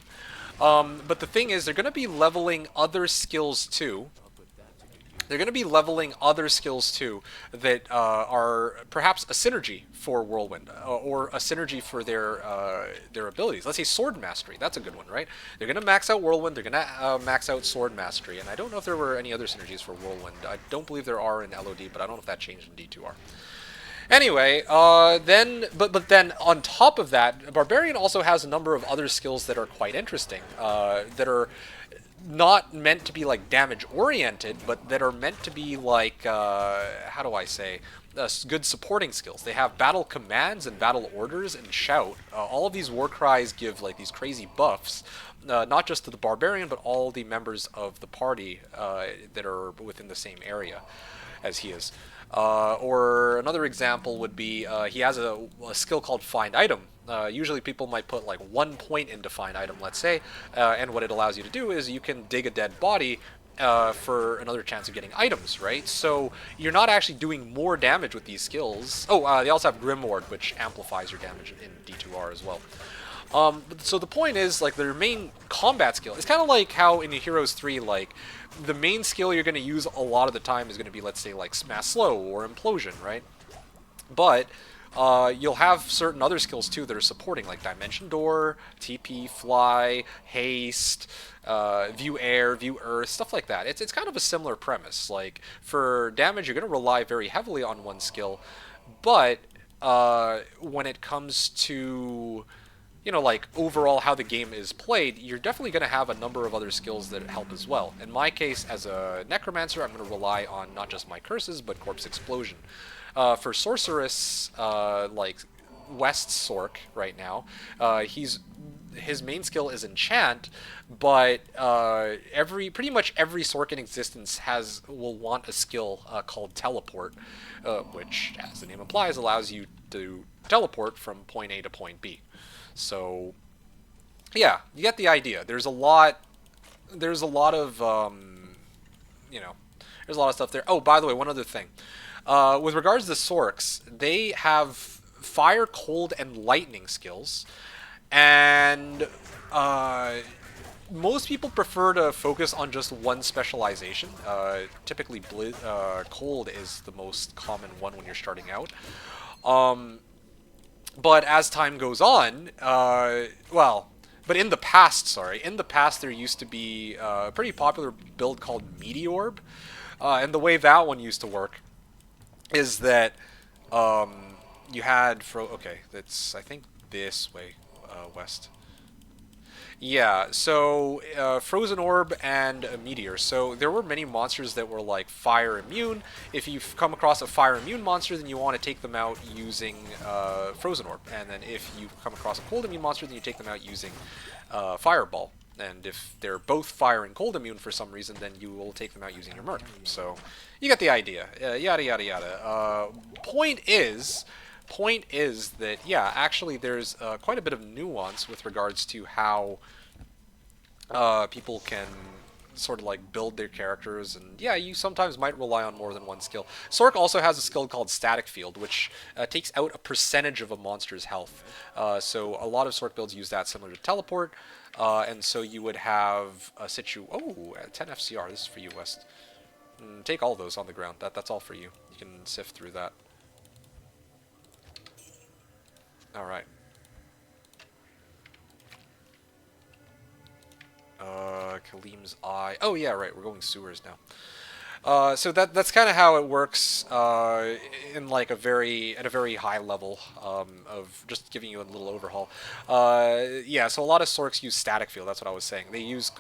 S3: But the thing is, they're going to be leveling other skills too. They're going to be leveling other skills too that are perhaps a synergy for Whirlwind or a synergy for their abilities. Let's say Sword Mastery. That's a good one, right? They're going to max out Whirlwind. They're going to max out Sword Mastery. And I don't know if there were any other synergies for Whirlwind. I don't believe there are in LOD, but I don't know if that changed in D2R. Anyway, but then on top of that, Barbarian also has a number of other skills that are quite interesting, that are not meant to be like damage oriented, but that are meant to be like how do I say, good supporting skills. They have battle commands and battle orders and shout. All of these war cries give like these crazy buffs, not just to the Barbarian, but all the members of the party that are within the same area as he is. Or another example would be he has a skill called Find Item. Usually people might put like 1 point into Find Item, let's say, and what it allows you to do is you can dig a dead body for another chance of getting items, right? So you're not actually doing more damage with these skills. Oh, they also have Grimoire, which amplifies your damage in D2R as well. So the point is, like, their main combat skill, it's kind of like how in Heroes 3, like, the main skill you're going to use a lot of the time is going to be, let's say, like, Smash Slow or Implosion, right? But you'll have certain other skills, too, that are supporting, like Dimension Door, TP, Fly, Haste, View Air, View Earth, stuff like that. It's kind of a similar premise. Like, for damage, you're going to rely very heavily on one skill, but when it comes to... you know, like, overall how the game is played, you're definitely going to have a number of other skills that help as well. In my case, as a Necromancer, I'm going to rely on not just my curses, but Corpse Explosion. For Sorceress, like West Sork right now, his main skill is Enchant, but pretty much every Sork in existence will want a skill called Teleport, which, as the name implies, allows you to teleport from point A to point B. So, yeah, you get the idea. There's a lot of, there's a lot of stuff there. Oh, by the way, one other thing. With regards to Sorks, they have Fire, Cold, and Lightning skills, and most people prefer to focus on just one specialization. Typically, Cold is the most common one when you're starting out. But as time goes on, but in the past, there used to be a pretty popular build called Meteorb. And the way that one used to work is that you had... that's, I think, this way, west. Yeah, so Frozen Orb and a Meteor. So there were many monsters that were like fire immune. If you've come across a fire immune monster, then you want to take them out using Frozen Orb. And then if you come across a cold immune monster, then you take them out using Fireball. And if they're both fire and cold immune for some reason, then you will take them out using your Merc. So you get the idea. Yada, yada, yada. Point is that, yeah, actually there's quite a bit of nuance with regards to how people can sort of like build their characters, and yeah, you sometimes might rely on more than one skill. Sork also has a skill called Static Field, which takes out a percentage of a monster's health. So a lot of Sork builds use that, similar to Teleport, and so you would have a 10 FCR, this is for you, West. Take all those on the ground, that's all for you. You can sift through that. Alright. Kalim's Eye. Oh yeah, right, we're going sewers now. So that's kind of how it works in like at a very high level of just giving you a little overhaul. Yeah, so a lot of Sorks use Static Field, that's what I was saying. They use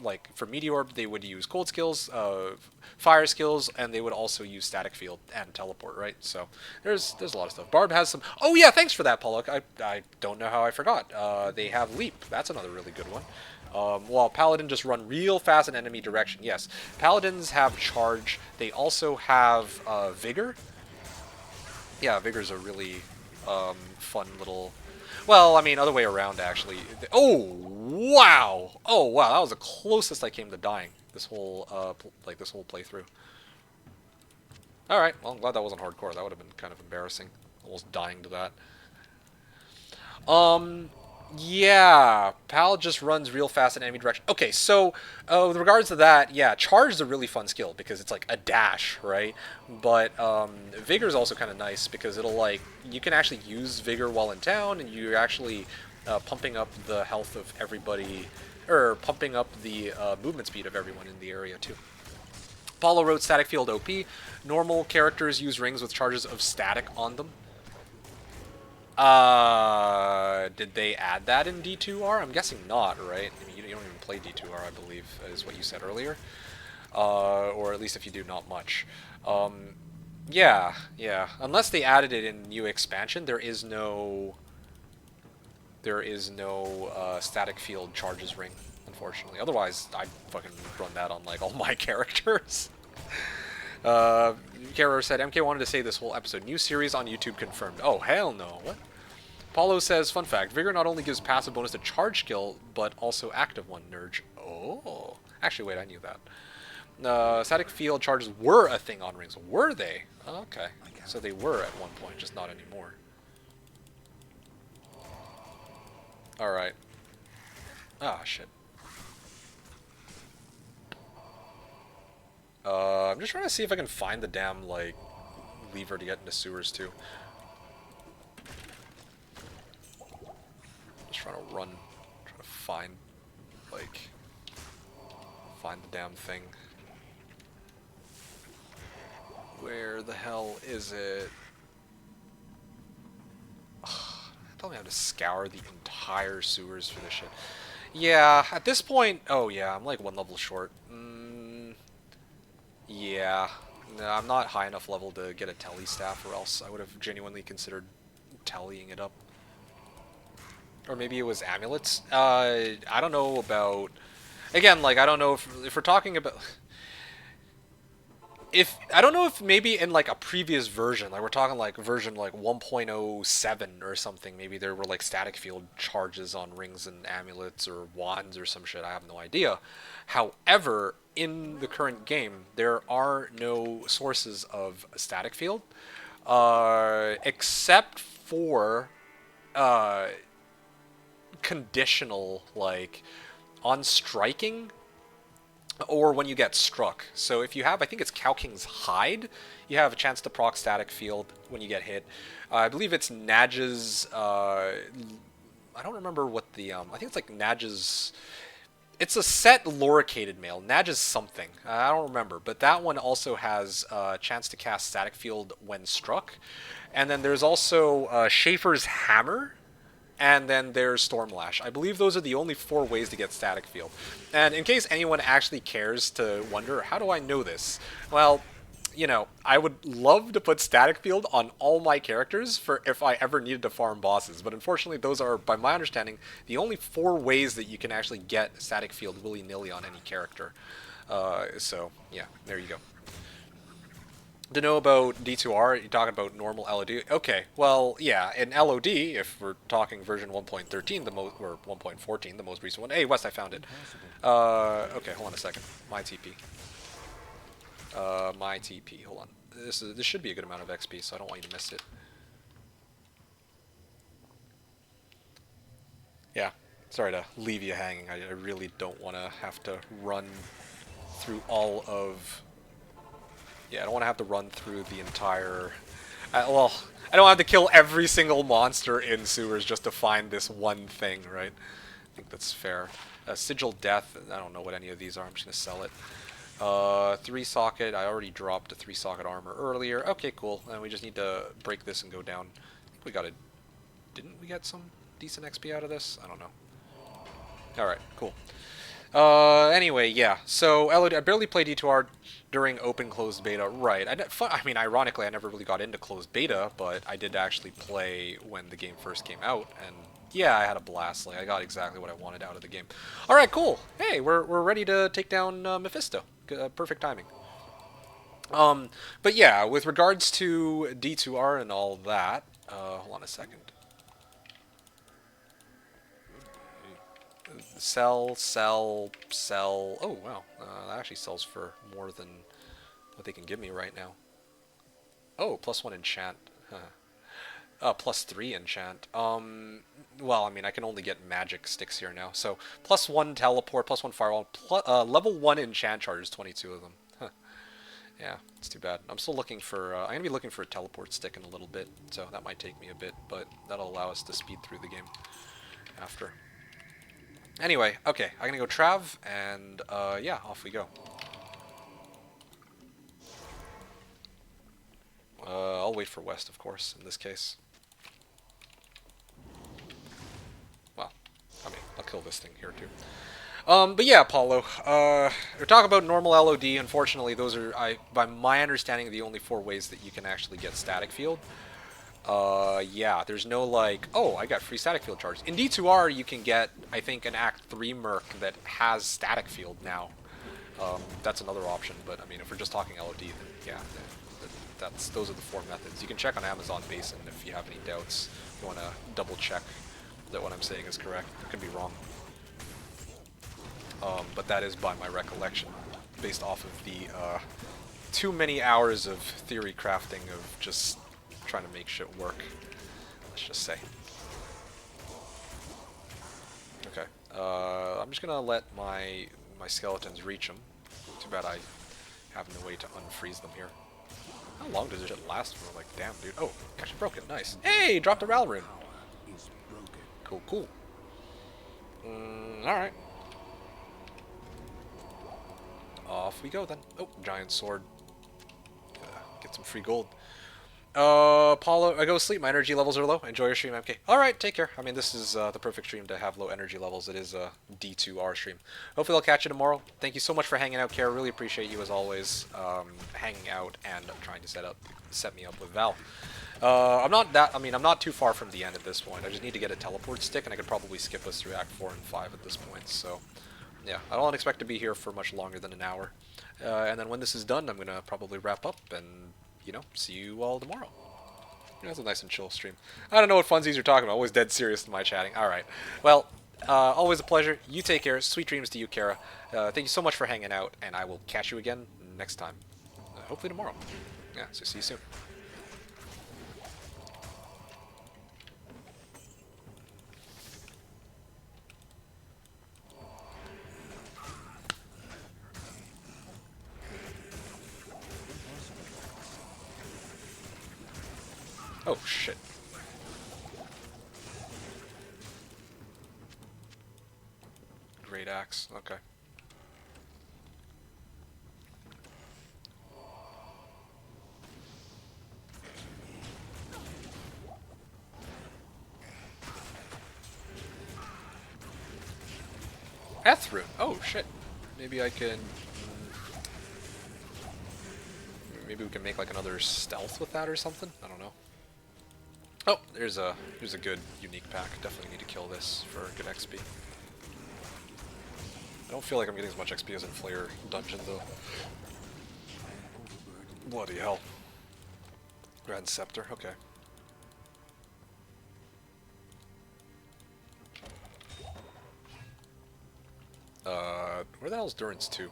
S3: like for Meteor, they would use cold skills, fire skills, and they would also use static field and teleport, right? So there's a lot of stuff. Barb has some. Oh yeah, thanks for that, Pollock. I don't know how I forgot. They have leap. That's another really good one. While Paladin just run real fast in enemy direction. Yes, Paladins have charge. They also have vigor. Yeah, vigor's a really fun little. Well, I mean, other way around actually. Oh wow! Oh wow! That was the closest I came to dying this whole this whole playthrough. All right, well, I'm glad that wasn't hardcore. That would have been kind of embarrassing, almost dying to that. Yeah, Pal just runs real fast in enemy direction. Okay, so with regards to that, yeah, Charge is a really fun skill because it's like a dash, right? But Vigor is also kind of nice because it'll like you can actually use Vigor while in town, and you're actually pumping up the health of everybody, or pumping up the movement speed of everyone in the area too. Paulo wrote Static Field OP. Normal characters use rings with charges of static on them. Did they add that in D2R? I'm guessing not, right? I mean, you don't even play D2R, I believe, is what you said earlier. Or at least if you do, not much. Yeah. Unless they added it in new expansion, there is no static field charges ring, unfortunately. Otherwise, I'd fucking run that on like all my characters. Kara said, MK wanted to say this whole episode. New series on YouTube confirmed. Oh, hell no. What? Paulo says, fun fact, Vigor not only gives passive bonus to charge skill, but also active one, Nurge. Oh. Actually, wait, I knew that. Static field charges were a thing on rings. Were they? Oh, okay. So they were at one point, just not anymore. Alright. Ah, shit. I'm just trying to see if I can find the damn, like, lever to get into sewers, too. Just trying to run, trying to find, like, find the damn thing. Where the hell is it? Tell me I have to scour the entire sewers for this shit. Yeah, at this point, oh yeah, I'm like one level short. Yeah, no, I'm not high enough level to get a telly staff, or else I would have genuinely considered tellying it up. Or maybe it was amulets. I don't know about. Again, like I don't know if we're talking about. If I don't know if maybe in like a previous version, like we're talking like version like 1.07 or something, maybe there were like static field charges on rings and amulets or wands or some shit. I have no idea. However, in the current game, there are no sources of static field, except for conditional, like on striking or when you get struck. So if you have, I think it's Cow King's Hide, you have a chance to proc static field when you get hit. I believe it's Nadge's, I don't remember what the, I think it's like Nadge's, it's a set loricated mail, Nadge's something, I don't remember, but that one also has a chance to cast static field when struck. And then there's also Schaefer's Hammer, and then there's Stormlash. I believe those are the only 4 ways to get static field. And in case anyone actually cares to wonder, how do I know this? Well, you know, I would love to put static field on all my characters for if I ever needed to farm bosses, but unfortunately those are, by my understanding, the only 4 ways that you can actually get static field willy-nilly on any character. So, yeah, there you go. To know about D2R, you're talking about normal LOD. Okay, well, yeah, in LOD, if we're talking version 1.13, or 1.14, the most recent one. Hey, West, I found it. Okay, hold on a second. My TP. My TP. Hold on. This should be a good amount of XP, so I don't want you to miss it. Yeah, sorry to leave you hanging. I really don't want to have to run through all of. Yeah, I don't want to have to run through the entire... well, I don't have to kill every single monster in sewers just to find this one thing, right? I think that's fair. Sigil Death, I don't know what any of these are. I'm just going to sell it. 3-socket, I already dropped a 3-socket armor earlier. Okay, cool. And we just need to break this and go down. I think we got a... Didn't we get some decent XP out of this? I don't know. Alright, cool. Anyway, yeah. So LOD, I barely played D2R during open closed beta. Right. I mean, ironically, I never really got into closed beta, but I did actually play when the game first came out, and yeah, I had a blast. Like, I got exactly what I wanted out of the game. All right, cool. Hey, we're ready to take down Mephisto. Perfect timing. But yeah, with regards to D2R and all that, hold on a second. Sell, sell, sell. Oh, wow. That actually sells for more than what they can give me right now. Oh, +1 enchant. +3 enchant. Well, I mean, I can only get magic sticks here now. So, +1 teleport, +1 firewall, level 1 enchant charges, 22 of them. Huh. Yeah, it's too bad. I'm still looking for, I'm going to be looking for a teleport stick in a little bit, so that might take me a bit, but that'll allow us to speed through the game after. Anyway, okay, I'm gonna go Trav, and yeah, off we go. I'll wait for West, of course, in this case. Well, I mean, I'll kill this thing here too. But yeah, Paulo, we're talking about normal LOD. Unfortunately, those are, by my understanding, the only 4 ways that you can actually get static field. Yeah, there's no like, oh, I got free static field charge. In D2R, you can get, I think, an Act 3 Merc that has static field now. That's another option, but I mean, if we're just talking LOD, then yeah, those are the 4 methods. You can check on Amazon Basin if you have any doubts. If you want to double check that what I'm saying is correct. I could be wrong. But that is by my recollection, based off of the too many hours of theory crafting of just trying to make shit work, let's just say. Okay, I'm just gonna let my skeletons reach them. Too bad I have no way to unfreeze them here. How long does it last for? Like, damn, dude. Oh, actually broke it. Nice. Hey, dropped a Ral rune.
S2: Is broken.
S3: Cool, cool. Alright. Off we go then. Oh, giant sword. Get some free gold. Paulo, I go sleep. My energy levels are low. Enjoy your stream, MK. Alright, take care. I mean, this is the perfect stream to have low energy levels. It is a D2R stream. Hopefully I'll catch you tomorrow. Thank you so much for hanging out, Kara. Really appreciate you as always, hanging out and trying to set me up with Val. I'm not too far from the end at this point. I just need to get a teleport stick, and I could probably skip us through Act 4 and 5 at this point, so yeah, I don't expect to be here for much longer than an hour. And then when this is done, I'm going to probably wrap up and, you know, see you all tomorrow. You know, it's a nice and chill stream. I don't know what funsies you're talking about. Always dead serious in my chatting. Alright. Well, always a pleasure. You take care. Sweet dreams to you, Kara. Thank you so much for hanging out, and I will catch you again next time. Hopefully tomorrow. Yeah, so see you soon. Oh, shit. Great axe. Okay. Ethrune. Oh, shit. Maybe I can... Maybe we can make like another stealth with that or something? I don't know. Oh, here's a good unique pack. Definitely need to kill this for good XP. I don't feel like I'm getting as much XP as in Flayer Dungeon though. Bloody hell. Grand Scepter, okay. Where the hell's Durance 2?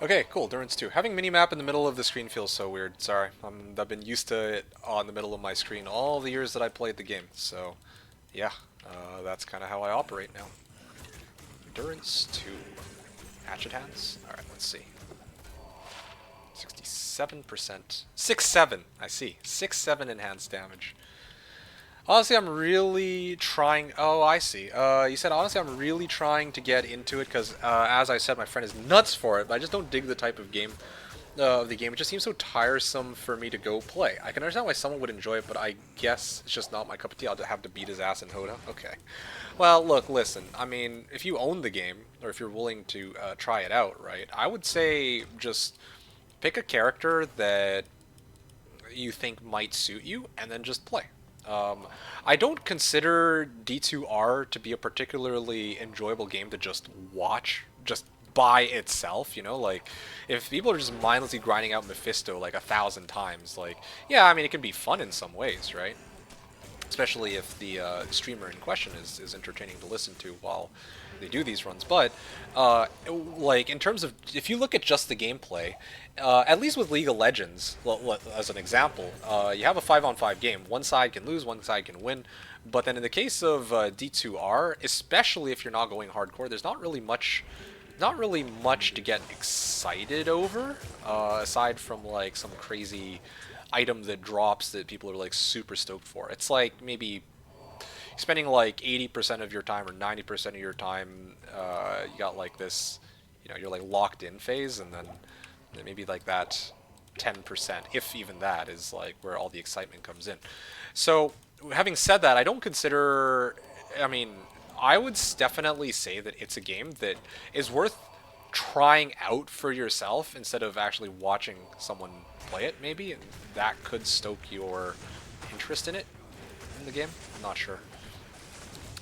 S3: Okay, cool, Durance 2. Having minimap in the middle of the screen feels so weird. Sorry, I've been used to it on the middle of my screen all the years that I played the game. So, yeah, that's kind of how I operate now. Endurance 2. Hatchet hands? Alright, let's see. 67%. 6-7, I see. 6-7 enhanced damage. Honestly, I'm really trying... Oh, I see. You said, honestly, I'm really trying to get into it because, as I said, my friend is nuts for it, but I just don't dig the type of game of the game. It just seems so tiresome for me to go play. I can understand why someone would enjoy it, but I guess it's just not my cup of tea. I'll have to beat his ass in HotA. Okay. Well, look, listen. I mean, if you own the game, or if you're willing to try it out, right, I would say just pick a character that you think might suit you, and then just play. I don't consider D2R to be a particularly enjoyable game to just watch, just by itself, you know, like, if people are just mindlessly grinding out Mephisto like 1,000 times, like, yeah, I mean, it can be fun in some ways, right? Especially if the streamer in question is entertaining to listen to while they do these runs. But, like, in terms of, if you look at just the gameplay, at least with League of Legends, as an example, you have a 5-on-5 game. One side can lose, one side can win. But then in the case of D2R, especially if you're not going hardcore, there's not really much to get excited over, aside from like some crazy item that drops that people are like super stoked for. It's like maybe spending like 80% of your time or 90% of your time, you got like this, you know, you're like locked in phase, and then maybe like that 10%, if even that, is like where all the excitement comes in. So having said that, I don't consider, I mean, I would definitely say that it's a game that is worth trying out for yourself instead of actually watching someone play it, maybe, and that could stoke your interest in it, in the game. I'm not sure.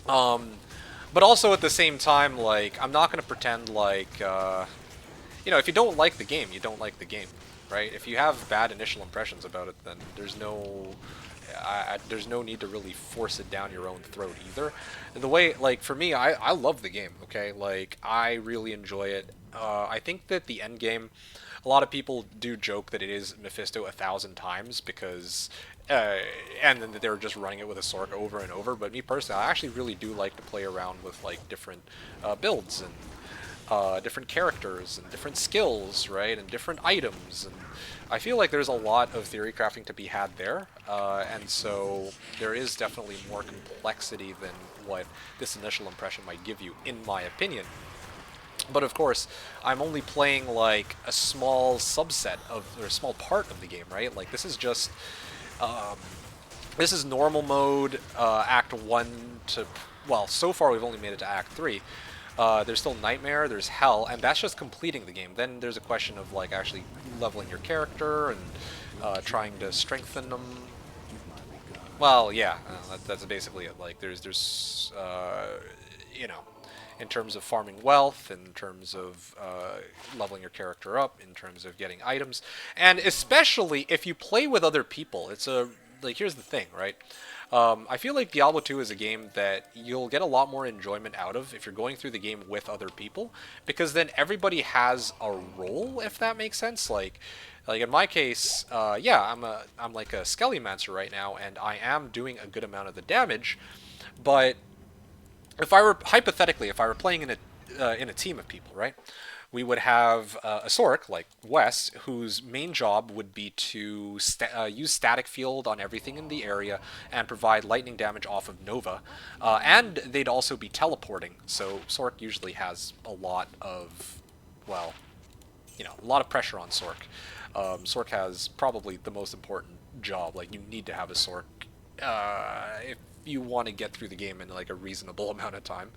S3: But also at the same time, like, I'm not going to pretend like, you know, if you don't like the game, you don't like the game, right? If you have bad initial impressions about it, then there's no need to really force it down your own throat either. And the way, like, for me, I love the game, okay? Like, I really enjoy it. I think that the end game, a lot of people do joke that it is Mephisto 1,000 times because, and then they're just running it with a Sork over and over. But me personally, I actually really do like to play around with, like, different builds and different characters and different skills, right, and different items, and I feel like there's a lot of theory crafting to be had there, and so there is definitely more complexity than what this initial impression might give you, in my opinion. But of course, I'm only playing like a small subset of, or a small part of the game, right? Like, this is just, this is normal mode, Act 1 to, well, so far we've only made it to Act 3. There's still Nightmare, there's Hell, and that's just completing the game. Then there's a question of, like, actually leveling your character and trying to strengthen them. Well, yeah, that's basically it. Like, there's you know, in terms of farming wealth, in terms of leveling your character up, in terms of getting items, and especially if you play with other people. It's a, like, here's the thing, right? I feel like Diablo 2 is a game that you'll get a lot more enjoyment out of if you're going through the game with other people, because then everybody has a role, if that makes sense. Like in my case, yeah, I'm like a Skellymancer right now, and I am doing a good amount of the damage, but if I were, hypothetically, if I were playing in a team of people, right? We would have a Sork, like Wes, whose main job would be to use static field on everything in the area and provide lightning damage off of Nova. And they'd also be teleporting, so Sork usually has a lot of, well, you know, a lot of pressure on Sork. Sork has probably the most important job. Like, you need to have a Sork if you want to get through the game in, like, a reasonable amount of time.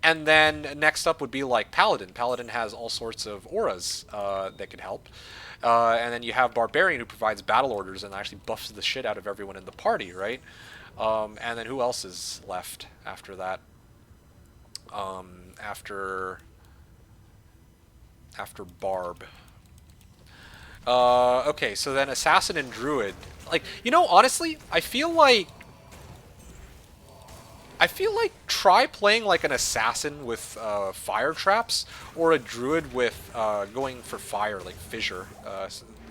S3: And then next up would be like Paladin. Paladin has all sorts of auras that could help. And then you have Barbarian, who provides battle orders and actually buffs the shit out of everyone in the party, right? And then who else is left after that? After Barb. Okay, so then Assassin and Druid. Like, you know, honestly, I feel like try playing like an assassin with fire traps, or a druid with going for fire, like fissure.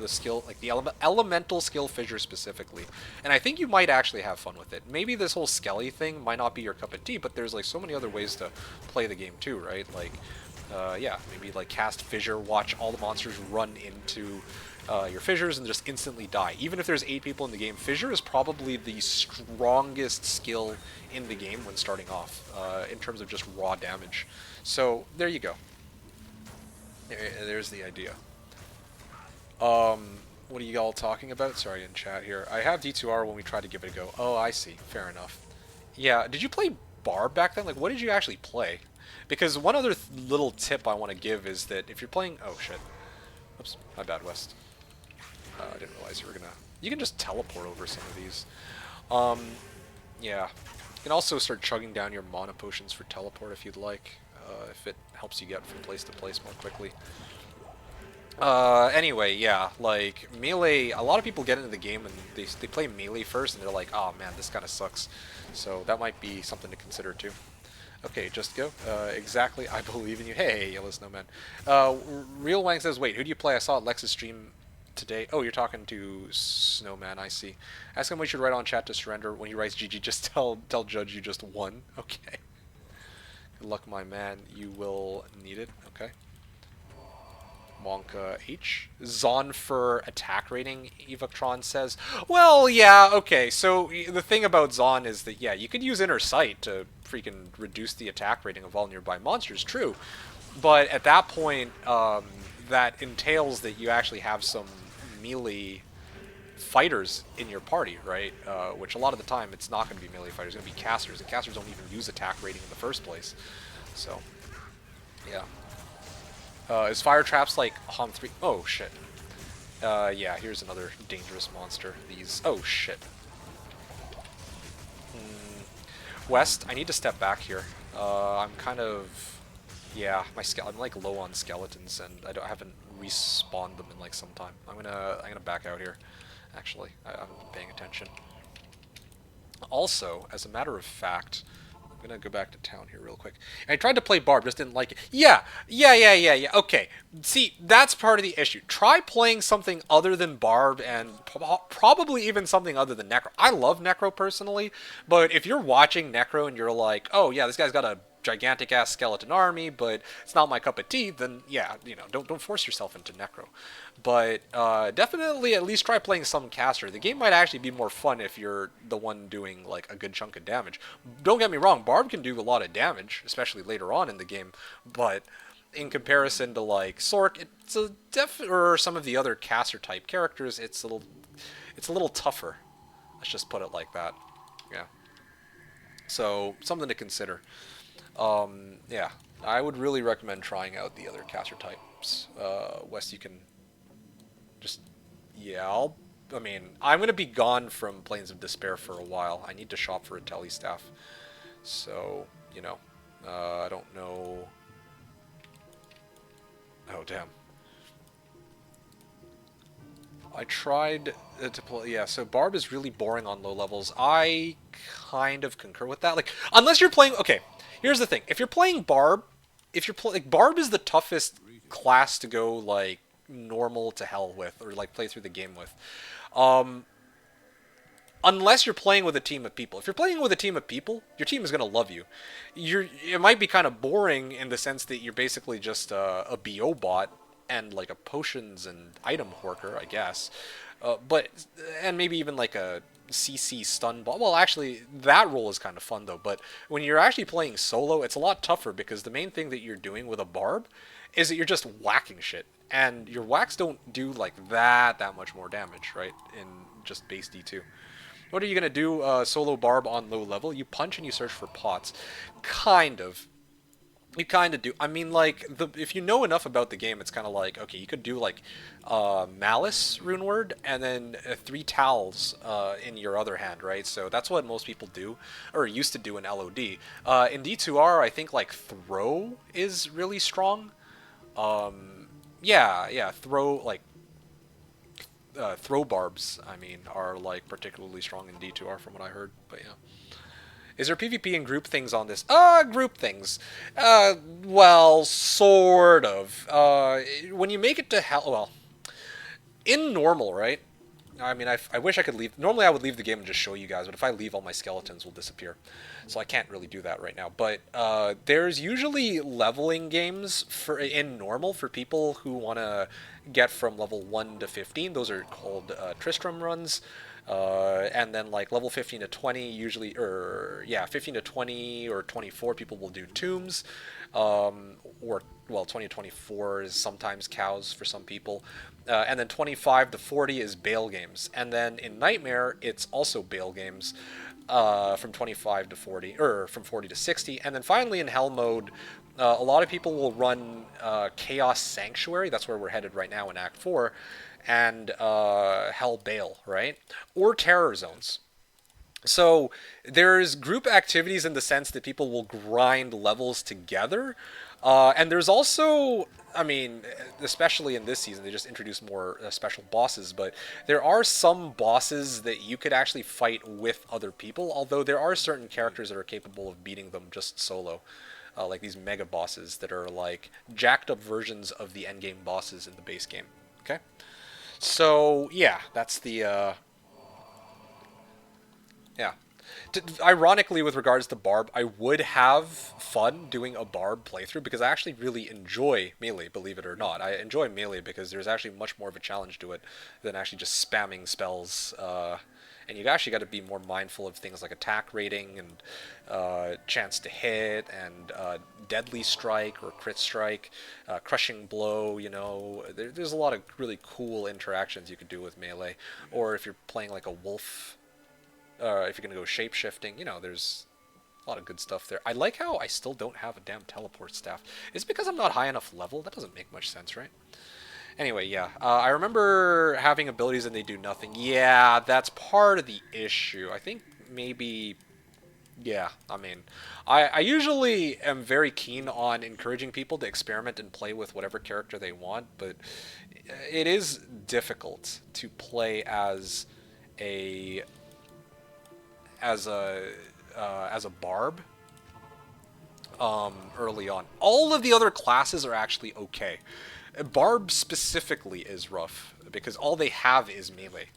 S3: the skill, like the elemental skill fissure specifically, and I think you might actually have fun with it. Maybe this whole skelly thing might not be your cup of tea, but there's like so many other ways to play the game too, right? Like, yeah, maybe like cast fissure, watch all the monsters run into your fissures and just instantly die. Even if there's 8 people in the game, fissure is probably the strongest skill in the game when starting off, in terms of just raw damage. So there you go. There's the idea. What are you all talking about? Sorry, in chat here. I have D2R when we tried to give it a go. Oh, I see. Fair enough. Yeah, did you play Barb back then? Like, what did you actually play? Because one other little tip I want to give is that if you're playing... Oh, shit. Oops, my bad, West. I didn't realize you were gonna... You can just teleport over some of these. Yeah. You can also start chugging down your mana potions for teleport if you'd like. If it helps you get from place to place more quickly. Anyway, yeah, like, melee, a lot of people get into the game and they play melee first and they're like, oh man, this kind of sucks. So that might be something to consider too. Okay, just go. Exactly, I believe in you. Hey, Yellow Snowman. Real Wang says, wait, who do you play? I saw Lex's stream today. Oh, you're talking to Snowman, I see. Ask him what you should write on chat to surrender. When he writes GG, just tell Judge you just won. Okay. Good luck, my man. You will need it. Okay. Monka H. Zon for attack rating, Evoctron says. Well, yeah, okay, so the thing about Zon is that, yeah, you could use Inner Sight to freaking reduce the attack rating of all nearby monsters, true. But at that point, that entails that you actually have some melee fighters in your party, right? Which a lot of the time, it's not going to be melee fighters, it's going to be casters, and casters don't even use attack rating in the first place. So, yeah. Is Fire Traps like HOM 3? Oh, shit. Yeah, here's another dangerous monster. These... Oh, shit. West, I need to step back here. I'm kind of... Yeah, I'm like low on skeletons, and I haven't respawned them in like some time. I'm gonna back out here, actually. I haven't been paying attention. Also, as a matter of fact... I'm gonna go back to town here real quick. I tried to play Barb, just didn't like it. Yeah. Okay. See, that's part of the issue. Try playing something other than Barb and probably even something other than Necro. I love Necro personally, but if you're watching Necro and you're like, oh yeah, this guy's got a gigantic ass skeleton army, but it's not my cup of tea, then yeah, you know, don't force yourself into Necro. But definitely at least try playing some caster. The game might actually be more fun if you're the one doing like a good chunk of damage. Don't get me wrong, Barb can do a lot of damage, especially later on in the game, but in comparison to like Sork, it's a or some of the other caster type characters, it's a little tougher. Let's just put it like that. Yeah. So something to consider. Yeah, I would really recommend trying out the other caster types. Wes, you can just, yeah, I'm going to be gone from Plains of Despair for a while. I need to shop for a telestaff. So, you know, I don't know. Oh, damn. I tried to play, yeah, so Barb is really boring on low levels. I kind of concur with that. Like, unless you're playing, okay, here's the thing. If you're playing Barb, like, Barb is the toughest class to go, like, normal to hell with, or, like, play through the game with. Unless you're playing with a team of people. If you're playing with a team of people, your team is going to love you. It might be kind of boring in the sense that you're basically just a BO bot, and like a potions and item horker, I guess. And maybe even like a CC stun ball. Well, actually, that role is kind of fun though. But when you're actually playing solo, it's a lot tougher because the main thing that you're doing with a Barb is that you're just whacking shit. And your whacks don't do like that much more damage, right? In just base D2. What are you going to do solo Barb on low level? You punch and you search for pots. Kind of. You kind of do. I mean, like, if you know enough about the game, it's kind of like, okay, you could do, like, Malice rune word, and then 3 towels in your other hand, right? So that's what most people do, or used to do in LOD. In D2R, I think, like, throw is really strong. Yeah, throw, like, throw barbs, I mean, are, like, particularly strong in D2R from what I heard, but yeah. Is there PvP and group things on this? Group things. Well, sort of. When you make it to hell, well, in normal, right? I mean, I wish I could leave. Normally, I would leave the game and just show you guys, but if I leave, all my skeletons will disappear. So I can't really do that right now. But there's usually leveling games for in normal for people who want to get from level 1 to 15. Those are called Tristram runs. And then like level 15 to 20 usually, or yeah, 15 to 20 or 24 people will do tombs. Or well, 20 to 24 is sometimes cows for some people. And then 25 to 40 is Bale games. And then in Nightmare, it's also Bale games from 25 to 40, or from 40 to 60. And then finally in Hell mode, a lot of people will run Chaos Sanctuary. That's where we're headed right now in Act 4. And Hell Bale, right? Or Terror Zones. So there's group activities in the sense that people will grind levels together. And there's also, I mean, especially in this season, they just introduced more special bosses, but there are some bosses that you could actually fight with other people, although there are certain characters that are capable of beating them just solo. Like these mega bosses that are like jacked up versions of the endgame bosses in the base game. Okay? So, yeah, that's the, yeah. Ironically, with regards to Barb, I would have fun doing a Barb playthrough because I actually really enjoy Melee, believe it or not. I enjoy Melee because there's actually much more of a challenge to it than actually just spamming spells. And you actually got to be more mindful of things like attack rating and chance to hit and deadly strike or crit strike, crushing blow. You know, there's a lot of really cool interactions you could do with Melee. Or if you're playing like a wolf. If you're going to go shape-shifting, you know, there's a lot of good stuff there. I like how I still don't have a damn teleport staff. Is it because I'm not high enough level? That doesn't make much sense, right? Anyway, yeah. I remember having abilities and they do nothing. Yeah, that's part of the issue. I think maybe... Yeah, I mean, I usually am very keen on encouraging people to experiment and play with whatever character they want, but it is difficult to play a as a barb early on. All of the other classes are actually okay. Barb specifically is rough because all they have is melee.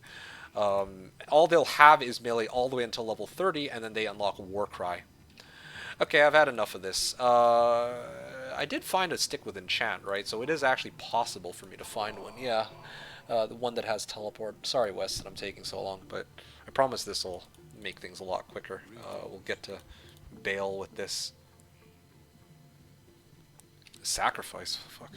S3: All they'll have is melee all the way until level 30, and then they unlock Warcry. Okay, I've had enough of this. I did find a stick with enchant, right? So it is actually possible for me to find one. Yeah, the one that has teleport. Sorry, Wes, that I'm taking so long, but I promise this will make things a lot quicker. We'll get to Bale with this. Sacrifice. Fuck.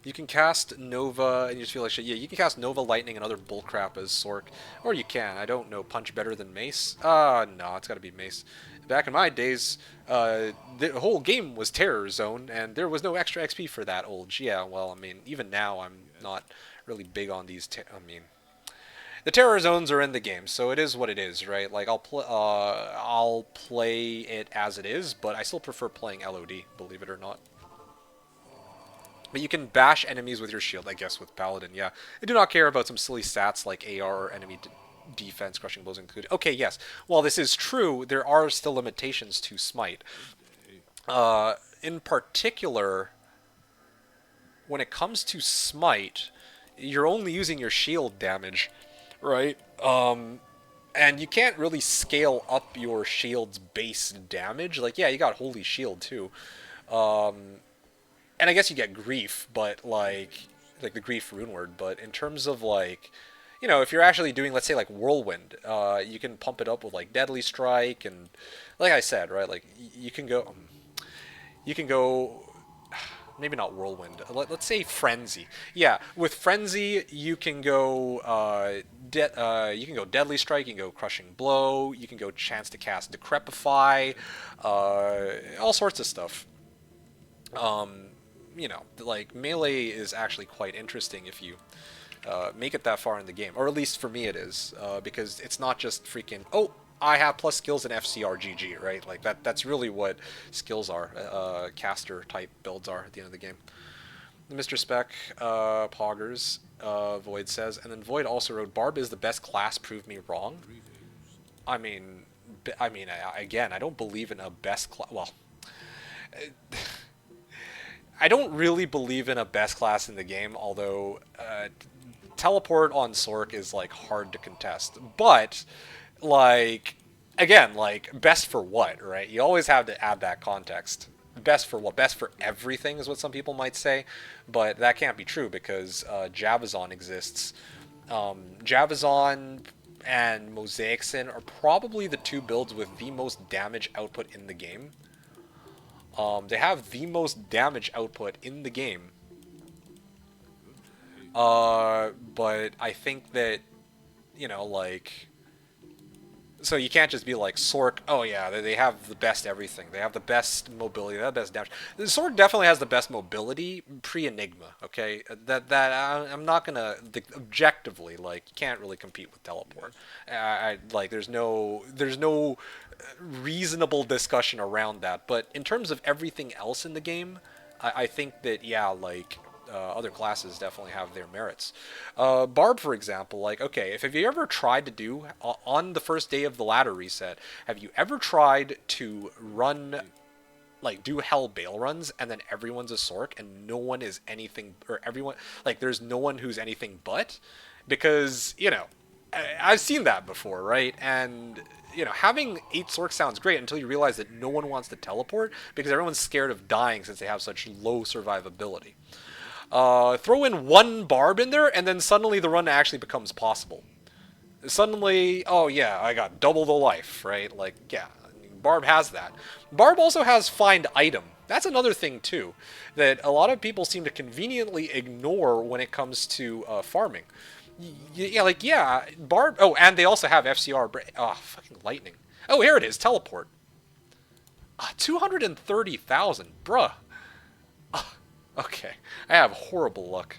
S3: You can cast Nova, and you just feel like shit. Yeah, you can cast Nova, Lightning, and other bullcrap as Sork. Or you can. I don't know. Punch better than Mace? No, it's gotta be Mace. Back in my days, the whole game was Terror Zone, and there was no extra XP for that old. Yeah, well, I mean, even now, I'm not really big on these. I mean, the Terror Zones are in the game, so it is what it is, right? Like, I'll play it as it is, but I still prefer playing LOD, believe it or not. But you can bash enemies with your shield, I guess, with Paladin, yeah. I do not care about some silly stats like AR or enemy defense, crushing blows included. Okay, yes. While this is true, there are still limitations to Smite. In particular, when it comes to Smite, you're only using your shield damage, right? And you can't really scale up your shield's base damage. Like, yeah, you got Holy Shield, too. And I guess you get Grief, but like the Grief rune word. But in terms of like, you know, if you're actually doing, let's say, like Whirlwind, you can pump it up with like Deadly Strike, and like I said, right, like you can go, maybe not Whirlwind. Let's say Frenzy. Yeah, with Frenzy, you can go, you can go Deadly Strike, you can go Crushing Blow, you can go chance to cast Decrepify, all sorts of stuff. You know, like, melee is actually quite interesting if you make it that far in the game. Or at least for me it is, because it's not just freaking, oh, I have plus skills in FCRGG, right? Like, that's really what skills are, caster-type builds are at the end of the game. Mr. Spec, Poggers, Void says, and then Void also wrote, Barb is the best class, prove me wrong. I mean, again, I don't believe in a best class, well... I don't really believe in a best class in the game, although teleport on Sork is like hard to contest, but like again, like best for what, right? You always have to add that context. Best for what? Best for everything is what some people might say, but that can't be true because Javazon exists. Javazon and Mosaic Sin are probably the two builds with the most damage output in the game. They have the most damage output in the game. But I think that, you know, like, so you can't just be like Sork. Oh yeah, they have the best everything. They have the best mobility. They have the best damage. Sork definitely has the best mobility pre-Enigma. Okay, I'm not gonna objectively, like, you can't really compete with teleport. Like there's no reasonable discussion around that. But in terms of everything else in the game, I think that, yeah, like. Other classes definitely have their merits. Barb, for example, like, okay, if have you ever tried to do, on the first day of the ladder reset, have you ever tried to run, like, do Hell Bale runs, and then everyone's a Sork, and no one is anything, or everyone, like, there's no one who's anything but? Because, you know, I've seen that before, right? And, you know, having 8 Sorks sounds great until you realize that no one wants to teleport, because everyone's scared of dying since they have such low survivability. Throw in 1 Barb in there, and then suddenly the run actually becomes possible. Suddenly, oh yeah, I got double the life, right? Like, yeah, I mean, Barb has that. Barb also has Find Item. That's another thing, too, that a lot of people seem to conveniently ignore when it comes to farming. Yeah, like, yeah, Barb... Oh, and they also have FCR... Oh, fucking lightning. Oh, here it is, Teleport. 230,000, bruh. Okay, I have horrible luck.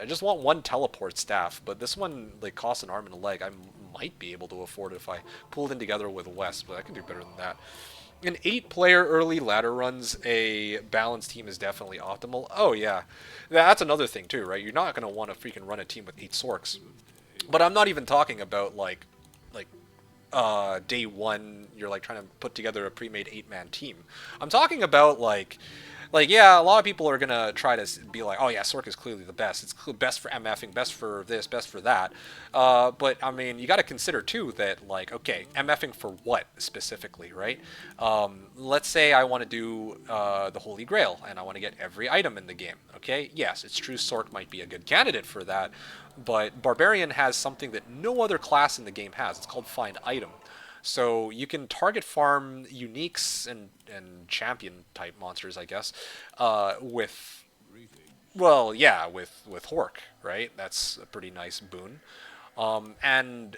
S3: I just want 1 teleport staff, but this one, like, costs an arm and a leg. I might be able to afford it if I pulled in together with West, but I can do better than that. In 8-player early ladder runs, a balanced team is definitely optimal. Oh yeah, that's another thing too, right? You're not gonna want to freaking run a team with 8 Sorks. But I'm not even talking about like day 1, you're like trying to put together a pre-made 8-man team. I'm talking about like, yeah, a lot of people are going to try to be like, oh yeah, Sork is clearly the best. It's best for MFing, best for this, best for that. But, I mean, you got to consider, too, that, like, okay, MFing for what, specifically, right? Let's say I want to do the Holy Grail, and I want to get every item in the game, okay? Yes, it's true Sork might be a good candidate for that, but Barbarian has something that no other class in the game has. It's called Find Item. So you can target farm uniques and champion type monsters, I guess, with, well, yeah, with Hork, right? That's a pretty nice boon. And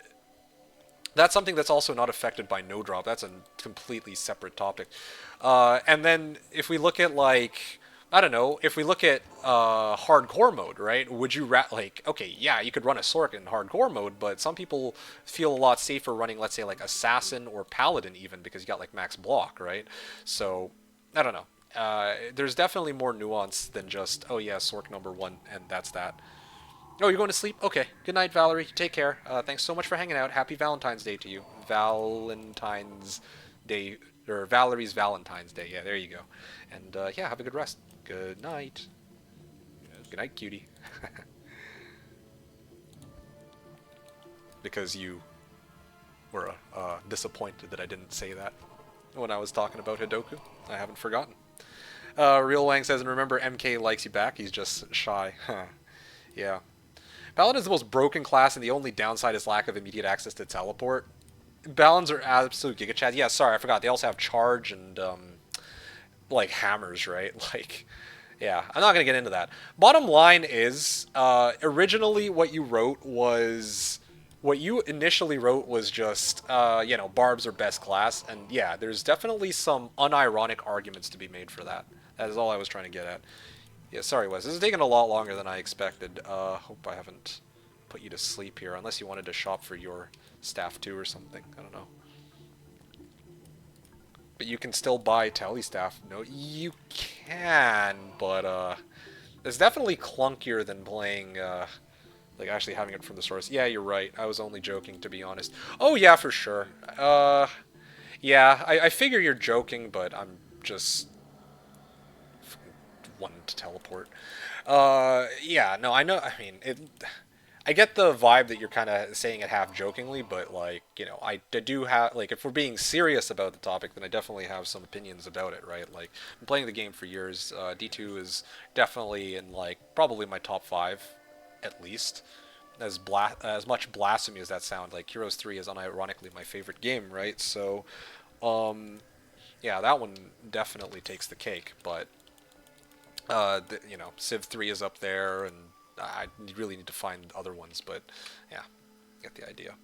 S3: that's something that's also not affected by no drop. That's a completely separate topic. And then if we look at, like, I don't know, if we look at hardcore mode, right? Would you like, okay, yeah, you could run a Sork in hardcore mode, but some people feel a lot safer running, let's say, like Assassin or Paladin even, because you got like max block, right? So, I don't know. There's definitely more nuance than just, oh yeah, Sork number 1, and that's that. Oh, you're going to sleep? Okay. Good night, Valerie. Take care. Thanks so much for hanging out. Happy Valentine's Day to you. Valentine's Day, or Valerie's Valentine's Day. Yeah, there you go. And yeah, have a good rest. Good night. Good night, cutie. Because you were disappointed that I didn't say that when I was talking about Hidoku. I haven't forgotten. Real Wang says, and remember, MK likes you back. He's just shy. Huh. Yeah. Paladin is the most broken class, and the only downside is lack of immediate access to teleport. Balins are absolute Giga Chads. Yeah, sorry, I forgot. They also have charge and, like, hammers, right? Like, yeah, I'm not going to get into that. Bottom line is, originally what you wrote was... What you initially wrote was just, you know, Barbs are best class, and yeah, there's definitely some unironic arguments to be made for that. That is all I was trying to get at. Yeah, sorry, Wes. This is taking a lot longer than I expected. Hope I haven't put you to sleep here, unless you wanted to shop for your staff too or something. I don't know. But you can still buy tele staff. No, you can, but it's definitely clunkier than playing, like actually having it from the source. Yeah, you're right. I was only joking, to be honest. Oh yeah, for sure. Yeah, I figure you're joking, but I'm just wanting to teleport. Yeah, no, I know. I mean, I get the vibe that you're kind of saying it half jokingly, but like, you know, I do have like, if we're being serious about the topic, then I definitely have some opinions about it, right? Like, I'm playing the game for years. D2 is definitely in like probably my top 5, at least. As much blasphemy as that sound, like Heroes 3 is unironically my favorite game, right? So, yeah, that one definitely takes the cake, but you know, Civ 3 is up there, and I really need to find other ones, but yeah, get the idea.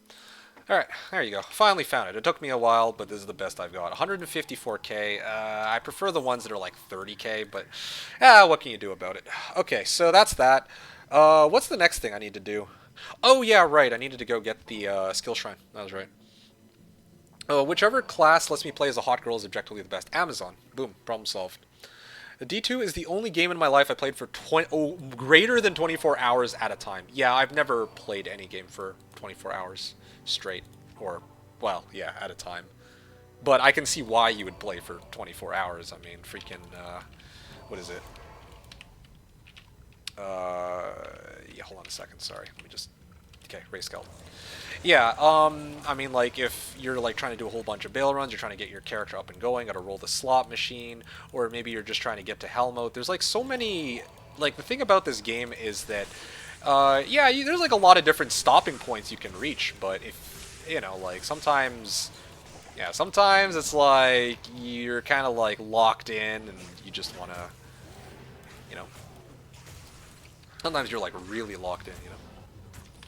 S3: Alright, there you go. Finally found it. It took me a while, but this is the best I've got. 154k. I prefer the ones that are like 30k, but what can you do about it? Okay, so that's that. What's the next thing I need to do? Oh, yeah, right. I needed to go get the skill shrine. That was right. Whichever class lets me play as a hot girl is objectively the best. Amazon. Boom. Problem solved. D2 is the only game in my life I played for greater than 24 hours at a time. Yeah, I've never played any game for 24 hours straight. Or, well, yeah, at a time. But I can see why you would play for 24 hours. I mean, freaking, what is it? Yeah, hold on a second, sorry. Let me just... Okay, Ray Skeleton. Yeah, I mean, like, if you're, like, trying to do a whole bunch of bail runs, you're trying to get your character up and going, gotta roll the slot machine, or maybe you're just trying to get to hell mode. There's, like, so many... Like, the thing about this game is that, yeah, there's, like, a lot of different stopping points you can reach, but if, you know, like, sometimes... Yeah, sometimes it's, like, you're kind of, like, locked in, and you just want to, you know... Sometimes you're, like, really locked in, you know?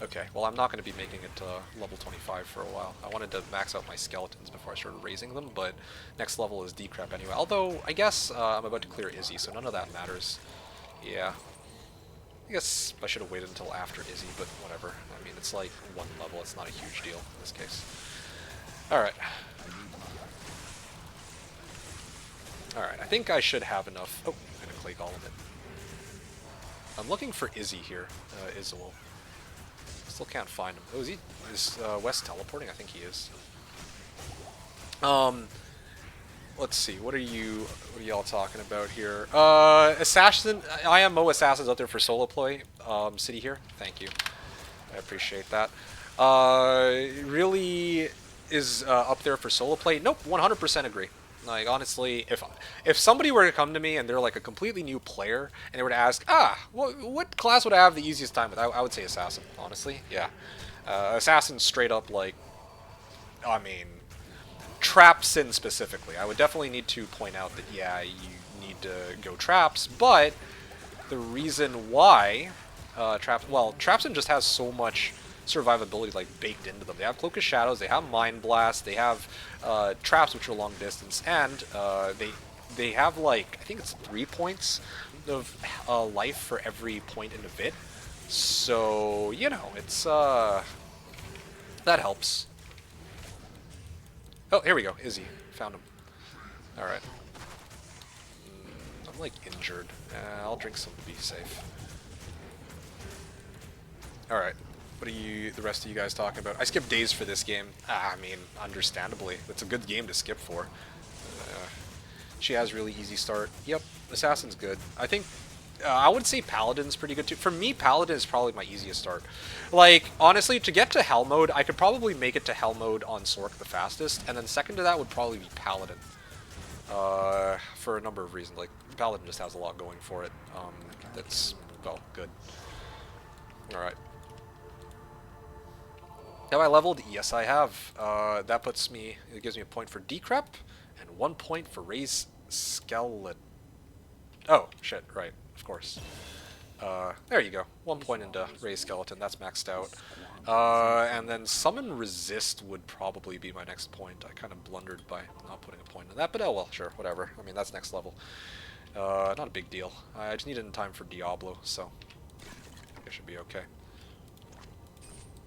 S3: Okay, well, I'm not going to be making it to level 25 for a while. I wanted to max out my skeletons before I started raising them, but next level is decrep anyway. Although, I guess I'm about to clear Izzy, so none of that matters. Yeah. I guess I should have waited until after Izzy, but whatever. I mean, it's like one level. It's not a huge deal in this case. Alright. Alright, I think I should have enough... Oh, I'm going to clay golem it. I'm looking for Izzy here. Izzle. Still can't find him. Oh, is West teleporting? I think he is. Let's see. What are y'all talking about here? Assassin. IMO assassins out there for solo play. City here. Thank you. I appreciate that. Really is up there for solo play. Nope. 100% agree. Like, honestly, if somebody were to come to me and they're like a completely new player and they were to ask, what class would I have the easiest time with? I would say Assassin, honestly. Yeah. Assassin straight up, like, I mean, Traps in specifically. I would definitely need to point out that, yeah, you need to go Traps, but the reason why Trapsin just has so much survivability like baked into them. They have Cloak of Shadows, they have Mind Blast, they have traps which are long distance, and they have like I think it's 3 points of life for every point in a bit. So you know it's that helps. Oh, here we go, Izzy, found him. All right, I'm like injured. I'll drink some to be safe. All right. What are the rest of you guys talking about? I skipped days for this game. I mean, understandably. It's a good game to skip for. She has really easy start. Yep, Assassin's good. I think, I would say Paladin's pretty good too. For me, Paladin is probably my easiest start. Like, honestly, to get to Hell mode, I could probably make it to Hell mode on Sork the fastest, and then second to that would probably be Paladin. For a number of reasons. Like, Paladin just has a lot going for it. That's, well, good. Alright. Have I leveled? Yes, I have. That puts me... It gives me a point for Decrep, and 1 point for Raise Skeleton. Oh, shit, right, of course. There you go. 1 point into Raise Skeleton, that's maxed out. And then Summon Resist would probably be my next point. I kind of blundered by not putting a point in that, but oh well, sure, whatever. I mean, that's next level. Not a big deal. I just need it in time for Diablo, so... I think I should be okay.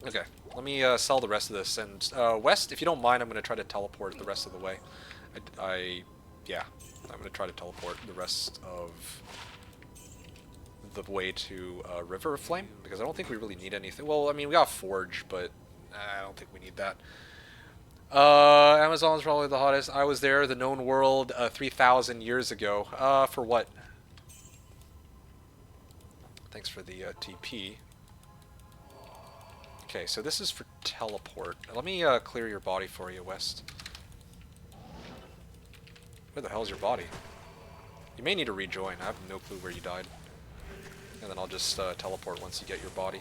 S3: Okay, let me sell the rest of this, and West, if you don't mind, I'm going to try to teleport the rest of the way. Yeah, I'm going to try to teleport the rest of the way to River of Flame, because I don't think we really need anything. Well, I mean, we got Forge, but I don't think we need that. Amazon's probably the hottest. I was there, the known world, 3,000 years ago. For what? Thanks for the TP. Okay, so this is for teleport. Let me clear your body for you, West. Where the hell's your body? You may need to rejoin. I have no clue where you died. And then I'll just teleport once you get your body.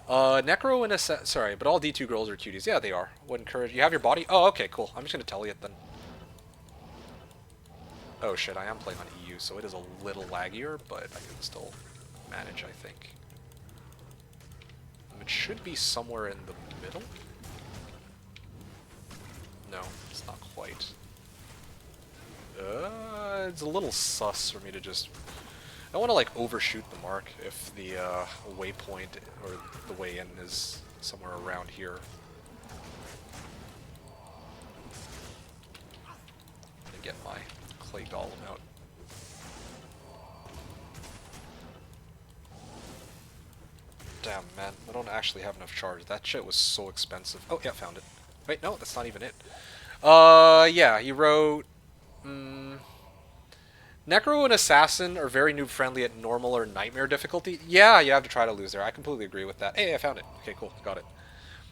S3: Necro and sorry, but all D2 girls are cuties. Yeah, they are. Would encourage. You have your body? Oh, okay, cool. I'm just gonna tell you it then. Oh shit, I am playing on EU, so it is a little laggier, but I can still manage, I think. It should be somewhere in the middle? No, it's not quite. It's a little sus for me to just... I don't want to like overshoot the mark if the waypoint or the way in is somewhere around here. Let me get my clay golem out. Damn, man, I don't actually have enough charge. That shit was so expensive. Oh, yeah, found it. Wait, no, that's not even it. Yeah, he wrote... Necro and Assassin are very noob friendly at normal or nightmare difficulty. Yeah, you have to try to lose there. I completely agree with that. Hey, I found it. Okay, cool. Got it.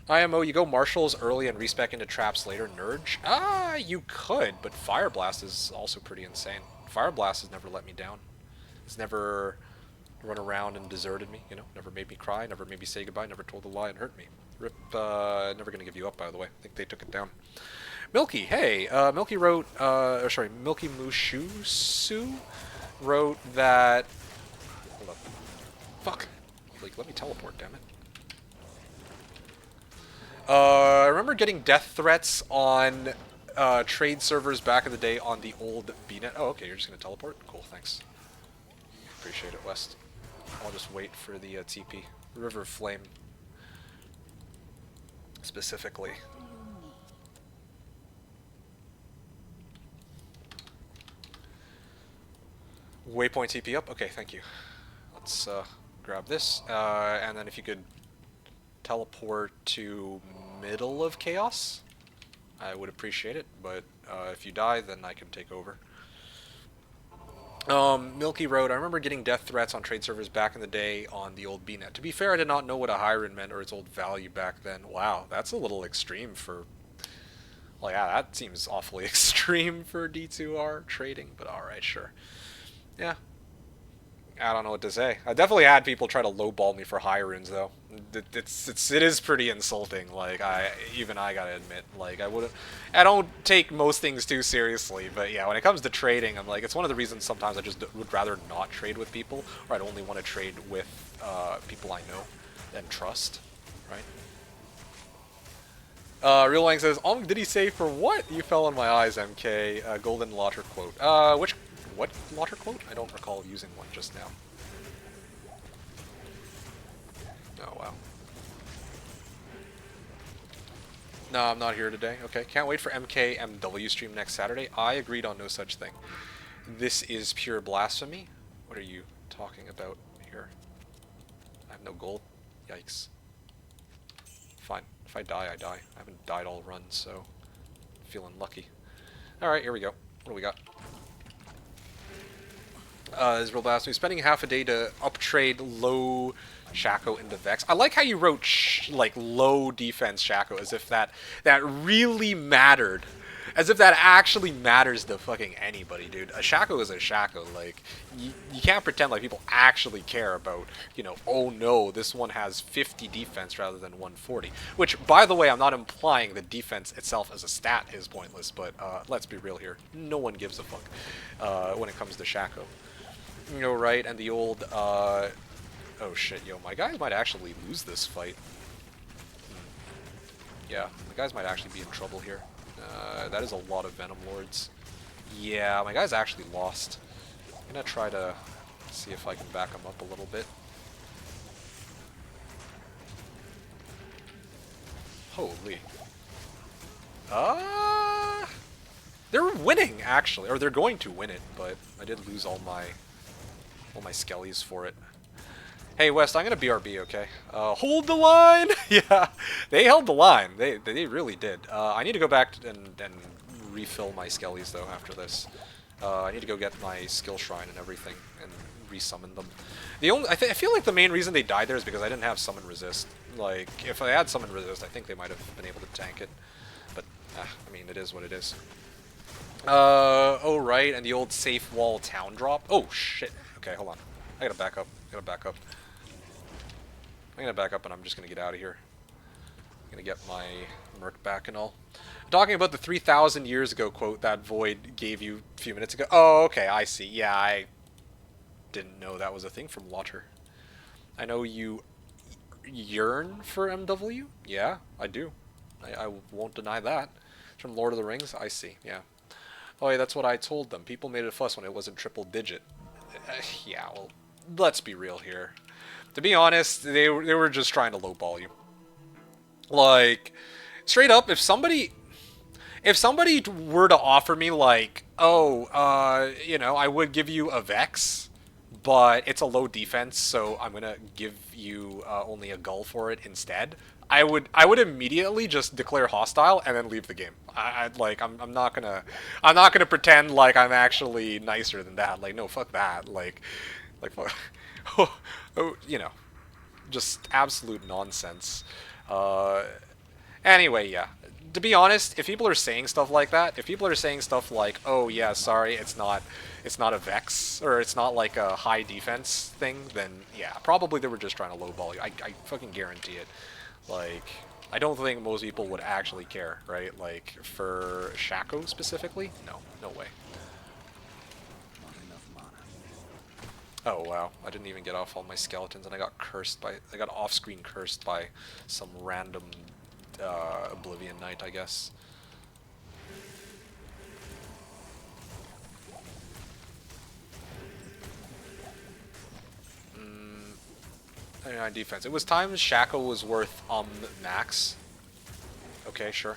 S3: IMO, you go marshals early and respec into traps later. Nurge? Ah, you could, but Fire Blast is also pretty insane. Fire Blast has never let me down. It's never run around and deserted me, you know? Never made me cry, never made me say goodbye, never told a lie and hurt me. Rip, never gonna give you up, by the way. I think they took it down. Milky, hey, Milky wrote, or sorry, Milky Mushusu wrote that, hold up, fuck, like, let me teleport, damn it. I remember getting death threats on, trade servers back in the day on the old BNet. Oh, okay, you're just gonna teleport? Cool, thanks. Appreciate it, West. I'll just wait for the, TP. River Flame. Specifically. Waypoint TP up? Okay, thank you. Let's grab this. And then if you could teleport to middle of Chaos, I would appreciate it. But if you die, then I can take over. Milky Road, I remember getting death threats on trade servers back in the day on the old BNet. To be fair, I did not know what a Hyren meant or its old value back then. Wow, that's a little extreme for... Well, yeah, that seems awfully extreme for D2R trading, but alright, sure. Yeah. I don't know what to say. I definitely had people try to lowball me for high runes, though. It is pretty insulting. Like, even I gotta admit, like, I don't take most things too seriously, but yeah, when it comes to trading, I'm like, it's one of the reasons sometimes I just would rather not trade with people, or I'd only want to trade with people I know and trust, right? Real Lang says, did he say for what? You fell on my eyes, MK. Golden Lauter quote. What Lauter quote? I don't recall using one just now. Oh, wow. No, I'm not here today. Okay, can't wait for MKMW stream next Saturday. I agreed on no such thing. This is pure blasphemy. What are you talking about here? I have no gold. Yikes. Fine. If I die, I die. I haven't died all run, so I'm feeling lucky. Alright, here we go. What do we got? Is real blasphemy. Spending half a day to uptrade low Shaco into Vex. I like how you wrote like low defense Shaco as if that really mattered. As if that actually matters to fucking anybody, dude. A Shaco is a Shaco. Like, you can't pretend like people actually care about, you know, oh no, this one has 50 defense rather than 140. Which, by the way, I'm not implying that defense itself as a stat is pointless, but let's be real here. No one gives a fuck when it comes to Shaco. You know, right? And the old, oh shit, yo, my guys might actually lose this fight. Yeah, my guys might actually be in trouble here. That is a lot of Venom Lords. Yeah, my guy's actually lost. I'm gonna try to see if I can back him up a little bit. Holy. They're winning, actually. Or they're going to win it, but I did lose all my skellies for it. Hey, West, I'm gonna BRB, okay? Hold the line! Yeah, they held the line. They really did. I need to go back and refill my skellies, though, after this. I need to go get my skill shrine and everything, and resummon them. The only I feel like the main reason they died there is because I didn't have summon resist. Like if I had summon resist, I think they might have been able to tank it. But I mean, it is what it is. Oh right, and the old safe wall town drop. Oh shit. Okay, hold on. I gotta back up. I'm gonna back up, and I'm just gonna get out of here. I'm gonna get my merc back and all. I'm talking about the 3,000 years ago quote that Void gave you a few minutes ago. Oh, okay, I see. Yeah, I didn't know that was a thing from Water. I know you yearn for MW. Yeah, I do. I won't deny that. It's from Lord of the Rings. I see. Yeah. Oh, yeah, that's what I told them. People made a fuss when it wasn't triple digit. Yeah, well, let's be real here. To be honest, they were just trying to lowball you. Like, straight up, if somebody were to offer me like, oh, you know, I would give you a Vex, but it's a low defense, so I'm gonna give you only a Gull for it instead. I would immediately just declare hostile and then leave the game. I'm not gonna pretend like I'm actually nicer than that. Like, no, fuck that. Like fuck. Oh, you know, just absolute nonsense. Anyway, yeah. To be honest, if people are saying stuff like that, if people are saying stuff like, "Oh yeah, sorry, it's not a Vex or it's not like a high defense thing," then yeah, probably they were just trying to lowball you. I fucking guarantee it. Like, I don't think most people would actually care, right? Like for Shaco specifically, no way.
S2: Not enough mana.
S3: Oh wow, I didn't even get off all my skeletons, and I got off-screen cursed by some random Oblivion Knight, I guess. 99 defense. It was times Shackle was worth max. Okay, sure.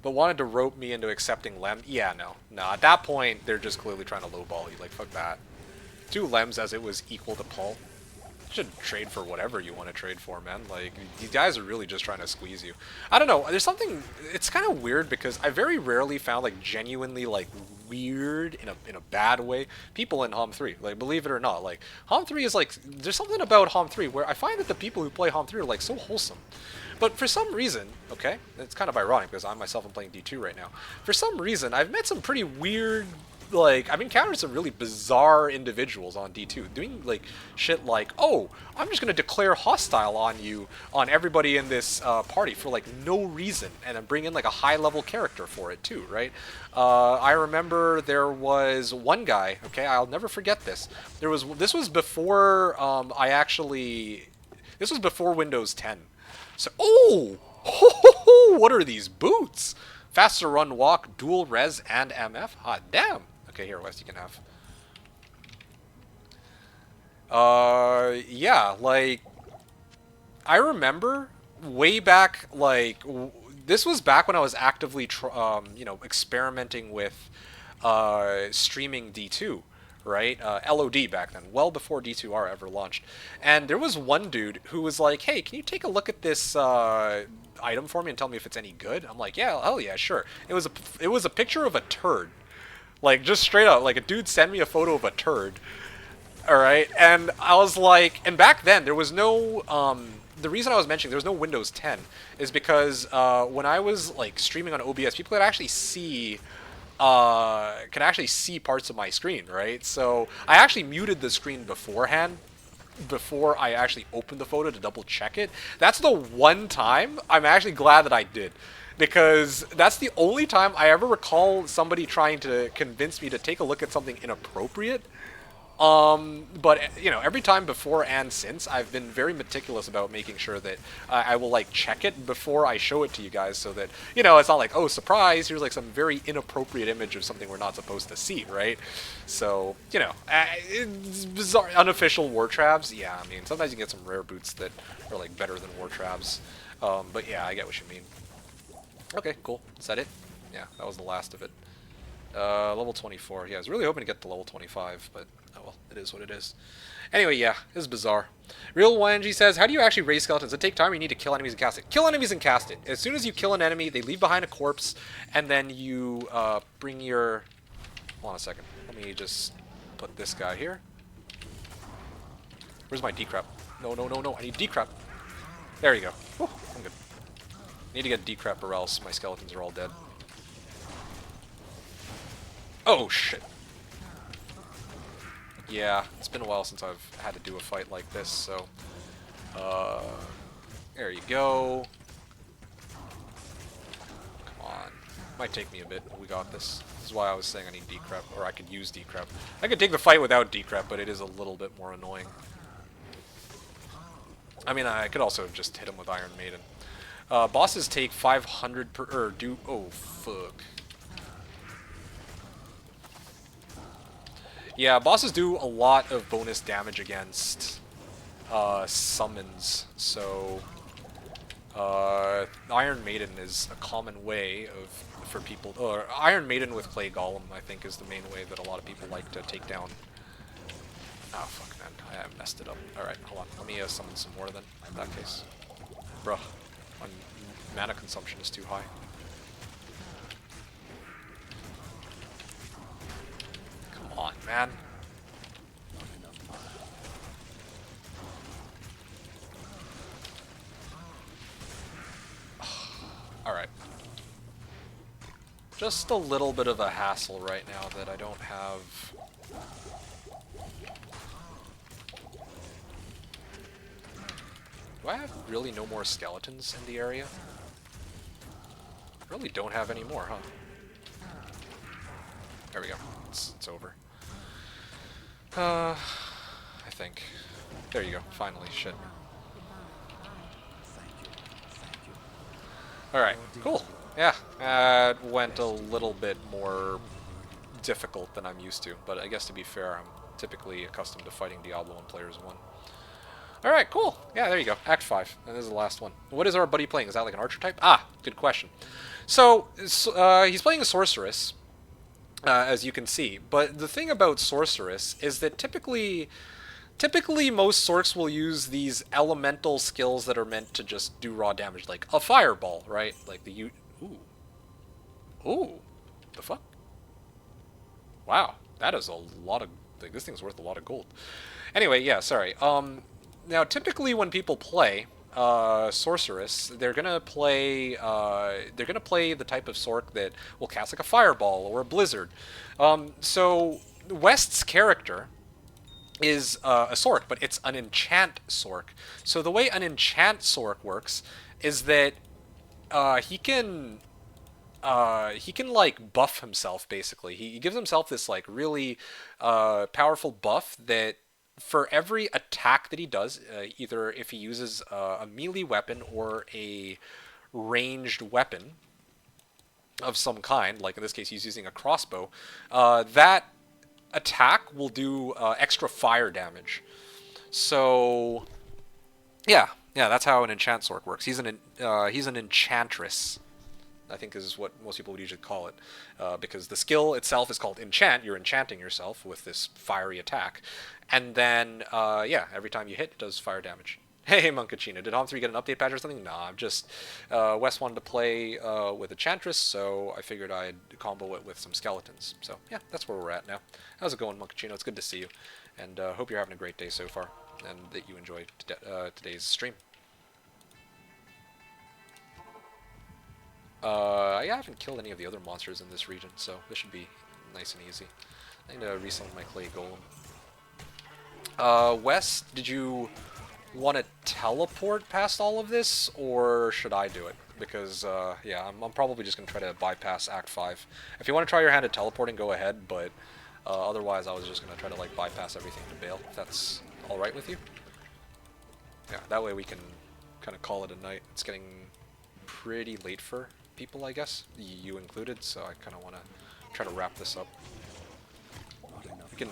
S3: But wanted to rope me into accepting Lem. Yeah, no. At that point, they're just clearly trying to lowball you. Like, fuck that. 2 Lems as it was equal to Paul. You should trade for whatever you want to trade for, man. Like, these guys are really just trying to squeeze you. I don't know. There's something... It's kind of weird because I very rarely found, like, genuinely, like, weird in a bad way people in HoM 3. Like, believe it or not. Like, HoM 3 is, like... There's something about HoM 3 where I find that the people who play HoM 3 are, like, so wholesome. But for some reason, okay, it's kind of ironic because I myself am playing D2 right now. For some reason, I've met some pretty weird, like, I've encountered some really bizarre individuals on D2 doing, like, shit like, oh, I'm just going to declare hostile on you, on everybody in this party for, like, no reason, and then bring in, like, a high-level character for it, too, right? I remember there was one guy, okay, I'll never forget this. This was before this was before Windows 10. So, oh, what are these boots? Faster run, walk, dual res, and MF. Hot damn. Okay, here, Wes, you can have. Yeah, like, I remember way back, like, this was back when I was actively, you know, experimenting with streaming D2. Right? LOD back then, well before D2R ever launched. And there was one dude who was like, hey, can you take a look at this item for me and tell me if it's any good? I'm like, yeah, hell yeah, sure. It was a picture of a turd. Like, just straight up, like, a dude sent me a photo of a turd. Alright? And I was like, and back then, there was no, the reason I was mentioning there was no Windows 10 is because when I was, like, streaming on OBS, people could actually see parts of my screen, right? So I actually muted the screen beforehand, before I actually opened the photo to double check it. That's the one time I'm actually glad that I did, because that's the only time I ever recall somebody trying to convince me to take a look at something inappropriate. But, you know, every time before and since, I've been very meticulous about making sure that I will, like, check it before I show it to you guys so that, you know, it's not like, oh, surprise, here's, like, some very inappropriate image of something we're not supposed to see, right? So, you know, it's bizarre. Unofficial war traps, yeah, I mean, sometimes you get some rare boots that are, like, better than war traps. But, yeah, I get what you mean. Okay, cool. Is that it? Yeah, that was the last of it. Level 24. Yeah, I was really hoping to get to level 25, but oh well, it is what it is. Anyway, yeah, this is bizarre. Real YNG says, how do you actually raise skeletons? It take time, you need to kill enemies and cast it. Kill enemies and cast it. As soon as you kill an enemy, they leave behind a corpse, and then you bring your... Hold on a second. Let me just put this guy here. Where's my decrep? No, no, no, no. I need decrep. There you go. Whew, I'm good. Need to get decrep or else my skeletons are all dead. Oh, shit. Yeah, it's been a while since I've had to do a fight like this, so... there you go. Come on. Might take me a bit, but we got this. This is why I was saying I need decrep, or I could use decrep. I could take the fight without decrep, but it is a little bit more annoying. I mean, I could also just hit him with Iron Maiden. Bosses take 500 per... or do... oh, fuck. Yeah, bosses do a lot of bonus damage against summons, so Iron Maiden is a common way of for people. Or Iron Maiden with Clay Golem, I think, is the main way that a lot of people like to take down. Oh fuck, man, I messed it up. All right, hold on. Let me summon some more then. In that case, bruh, my mana consumption is too high. Come on, man. Alright. Just a little bit of a hassle right now that I don't have... Do I have really no more skeletons in the area? Really don't have any more, huh? There we go. It's over. I think. There you go. Finally, shit. Alright, cool. Yeah, it went a little bit more difficult than I'm used to, but I guess to be fair, I'm typically accustomed to fighting Diablo in Players 1. Alright, cool. Yeah, there you go. Act 5. And this is the last one. What is our buddy playing? Is that like an archer type? Ah, good question. So, he's playing a sorceress, as you can see. But the thing about sorceress is that typically most sorcs will use these elemental skills that are meant to just do raw damage, like a fireball, right? Like the Ooh. The fuck? Wow. That is a lot of... like, this thing's worth a lot of gold. Anyway, yeah, sorry. Now, typically when people play sorceress, they're gonna play the type of sorc that will cast like a fireball or a blizzard. So West's character is a sorc, but it's an enchant sorc. So the way an enchant sorc works is that he can like buff himself, basically. He gives himself this like really powerful buff that for every attack that he does, either if he uses a melee weapon or a ranged weapon of some kind, like in this case he's using a crossbow, that attack will do extra fire damage. So yeah, that's how an enchant sorc works. He's an enchantress, I think is what most people would usually call it, because the skill itself is called enchant. You're enchanting yourself with this fiery attack, and then yeah, every time you hit, it does fire damage. Hey, Monkachina, did HOM 3 get an update patch or something? Nah, I'm just... Wes wanted to play with Enchantress, so I figured I'd combo it with some skeletons. So, yeah, that's where we're at now. How's it going, Monkachino? It's good to see you. And hope you're having a great day so far, and that you enjoyed today's stream. I haven't killed any of the other monsters in this region, so this should be nice and easy. I need to resummon my clay golem. Wes, did you want to teleport past all of this, or should I do it? Because, yeah, I'm probably just going to try to bypass Act 5. If you want to try your hand at teleporting, go ahead, but otherwise I was just going to try to, like, bypass everything to bail, if that's alright with you. Yeah, that way we can kind of call it a night. It's getting pretty late for people, I guess, you included, so I kind of want to try to wrap this up. We can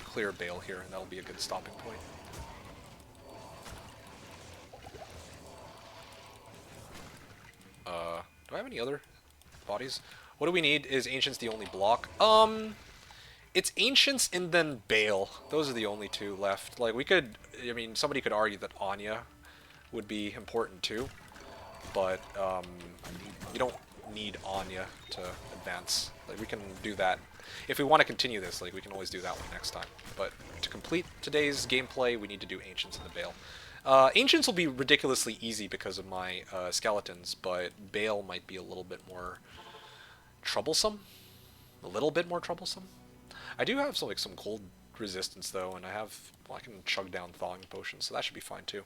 S3: clear bail here, and that'll be a good stopping point. Do I have any other bodies? What do we need? Is Ancients the only block? It's Ancients and then Bale. Those are the only two left. Like, we could... I mean, somebody could argue that Anya would be important too. But, you don't need Anya to advance. Like, we can do that. If we want to continue this, like, we can always do that one next time. But to complete today's gameplay, we need to do Ancients in the Bale. Ancients will be ridiculously easy because of my skeletons, but Bale might be a little bit more troublesome. A little bit more troublesome. I do have some cold resistance though, and I can chug down thawing potions, so that should be fine too.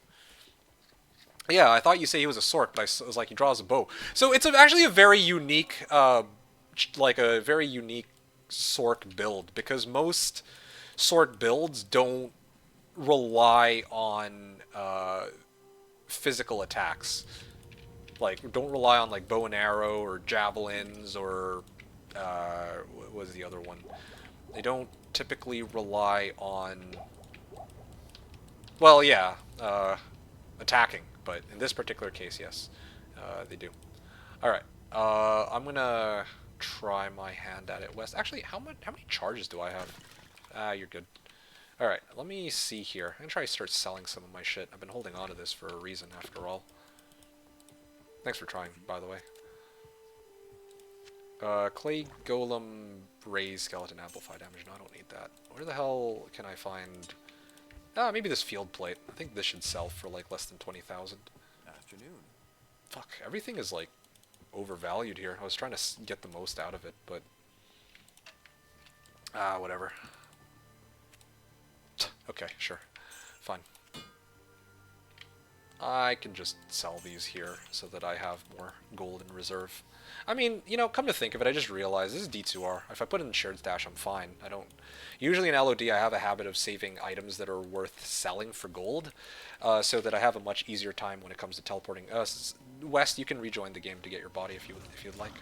S3: Yeah, I thought you say he was a Sork, but I was like, he draws a bow. So it's actually a very unique, like a very unique Sork build, because most Sork builds don't rely on physical attacks. Like, don't rely on like bow and arrow or javelins or what was the other one? They don't typically rely on, well, yeah, attacking, but in this particular case, yes, they do. All right, I'm gonna try my hand at it, West. Actually, how many charges do I have? You're good. All right, let me see here. I'm gonna try to start selling some of my shit. I've been holding on to this for a reason, after all. Thanks for trying, by the way. Clay Golem Raise Skeleton Amplify Damage. No, I don't need that. Where the hell can I find... maybe this Field Plate. I think this should sell for like less than 20,000.
S2: Afternoon.
S3: Fuck, everything is like overvalued here. I was trying to get the most out of it, but... whatever. Okay, sure. Fine. I can just sell these here so that I have more gold in reserve. I mean, you know, come to think of it, I just realized this is D2R. If I put it in shared stash, I'm fine. I don't... Usually in LOD, I have a habit of saving items that are worth selling for gold, so that I have a much easier time when it comes to teleporting. West, you can rejoin the game to get your body if you'd like.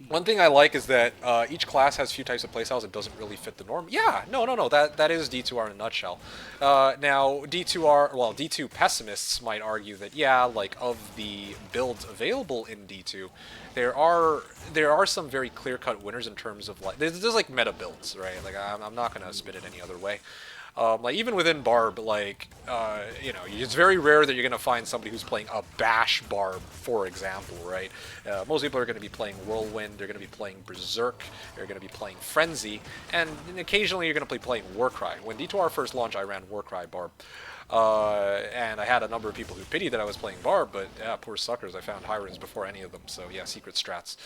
S3: One thing I like is that each class has a few types of playstyles that doesn't really fit the norm. Yeah, no, that is D2R in a nutshell. Now, D2 pessimists might argue that, yeah, like, of the builds available in D2, there are some very clear-cut winners in terms of, like, there's like meta builds, right? Like, I'm not going to spin it any other way. Like, even within Barb, like, you know, it's very rare that you're going to find somebody who's playing a Bash Barb, for example, right? Most people are going to be playing Whirlwind, they're going to be playing Berserk, they're going to be playing Frenzy, and occasionally you're going to be playing Warcry. When D2R first launched, I ran Warcry Barb. And I had a number of people who pitied that I was playing Barb, but yeah, poor suckers, I found Hyrens before any of them, so yeah, secret strats,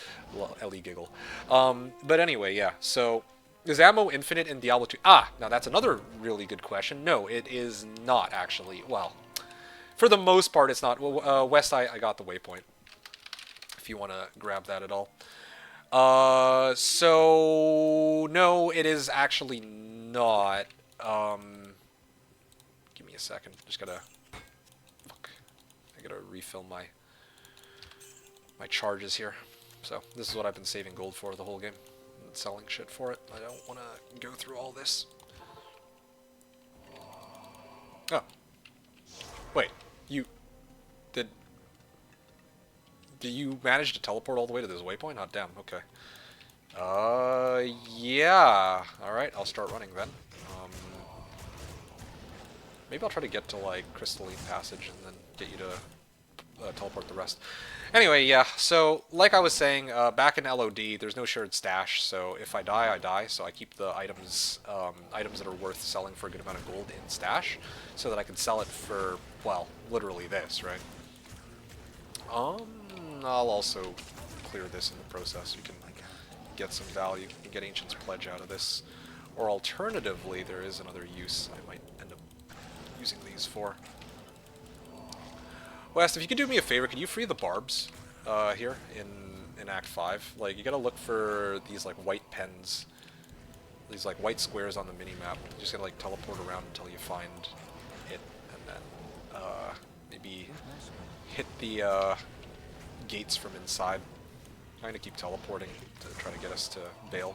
S3: Ellie giggle. But anyway, yeah, so... Is ammo infinite in Diablo 2? Now that's another really good question. No, it is not, actually. Well, for the most part, it's not. Well, West, I got the waypoint, if you want to grab that at all. So, no, it is actually not. Give me a second. Just gotta... Fuck. I gotta refill my charges here. So, this is what I've been saving gold for the whole game. Selling shit for it. I don't want to go through all this. Oh. Wait. Did you manage to teleport all the way to this waypoint? Oh, damn. Okay. Yeah. Alright, I'll start running then. Maybe I'll try to get to, like, Crystalline Passage and then get you to teleport the rest. Anyway, yeah, so, like I was saying, back in LOD, there's no shared stash, so if I die, I die, so I keep the items that are worth selling for a good amount of gold in stash, so that I can sell it for, well, literally this, right? I'll also clear this in the process. You can get some value. You can get Ancient's Pledge out of this. Or alternatively, there is another use I might end up using these for. West, if you could do me a favor, can you free the barbs here in Act 5? Like, you gotta look for these, like, white pens. These, like, white squares on the minimap. You just gotta, like, teleport around until you find it, and then, maybe hit the, gates from inside. I'm gonna keep teleporting to try to get us to Bale.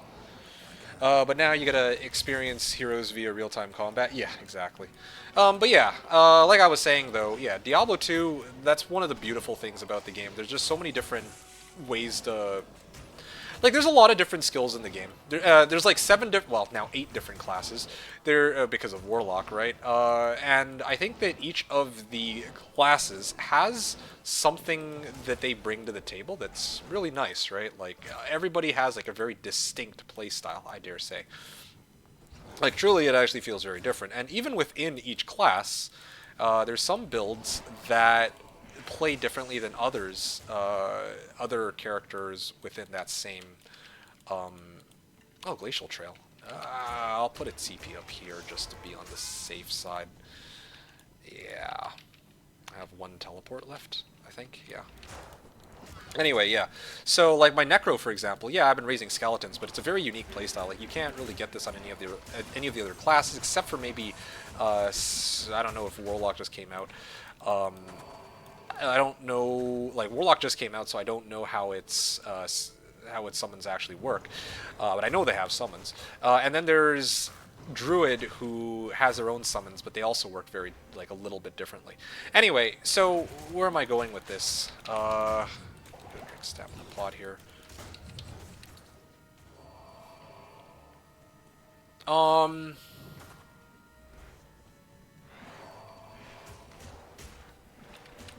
S3: But now you gotta experience heroes via real-time combat. Yeah, exactly. But yeah, like I was saying though, yeah, Diablo 2, that's one of the beautiful things about the game. There's just so many different ways to... like there's a lot of different skills in the game. There's like well, now 8 different classes. There because of Warlock, right? And I think that each of the classes has something that they bring to the table that's really nice, right? Like everybody has like a very distinct playstyle, I dare say. Like truly, it actually feels very different. And even within each class, there's some builds that play differently than others, other characters within that same. Oh, Glacial Trail. I'll put a TP up here just to be on the safe side. Yeah. I have 1 teleport left, I think. Yeah. Anyway, yeah. So, like my Necro, for example, yeah, I've been raising skeletons, but it's a very unique playstyle. Like you can't really get this on any of the other classes, except for maybe, I don't know if Warlock just came out. I don't know. Like Warlock just came out, so I don't know how its summons actually work. But I know they have summons. And then there's Druid, who has their own summons, but they also work very like a little bit differently. Anyway, so where am I going with this? Drink stamina pod here.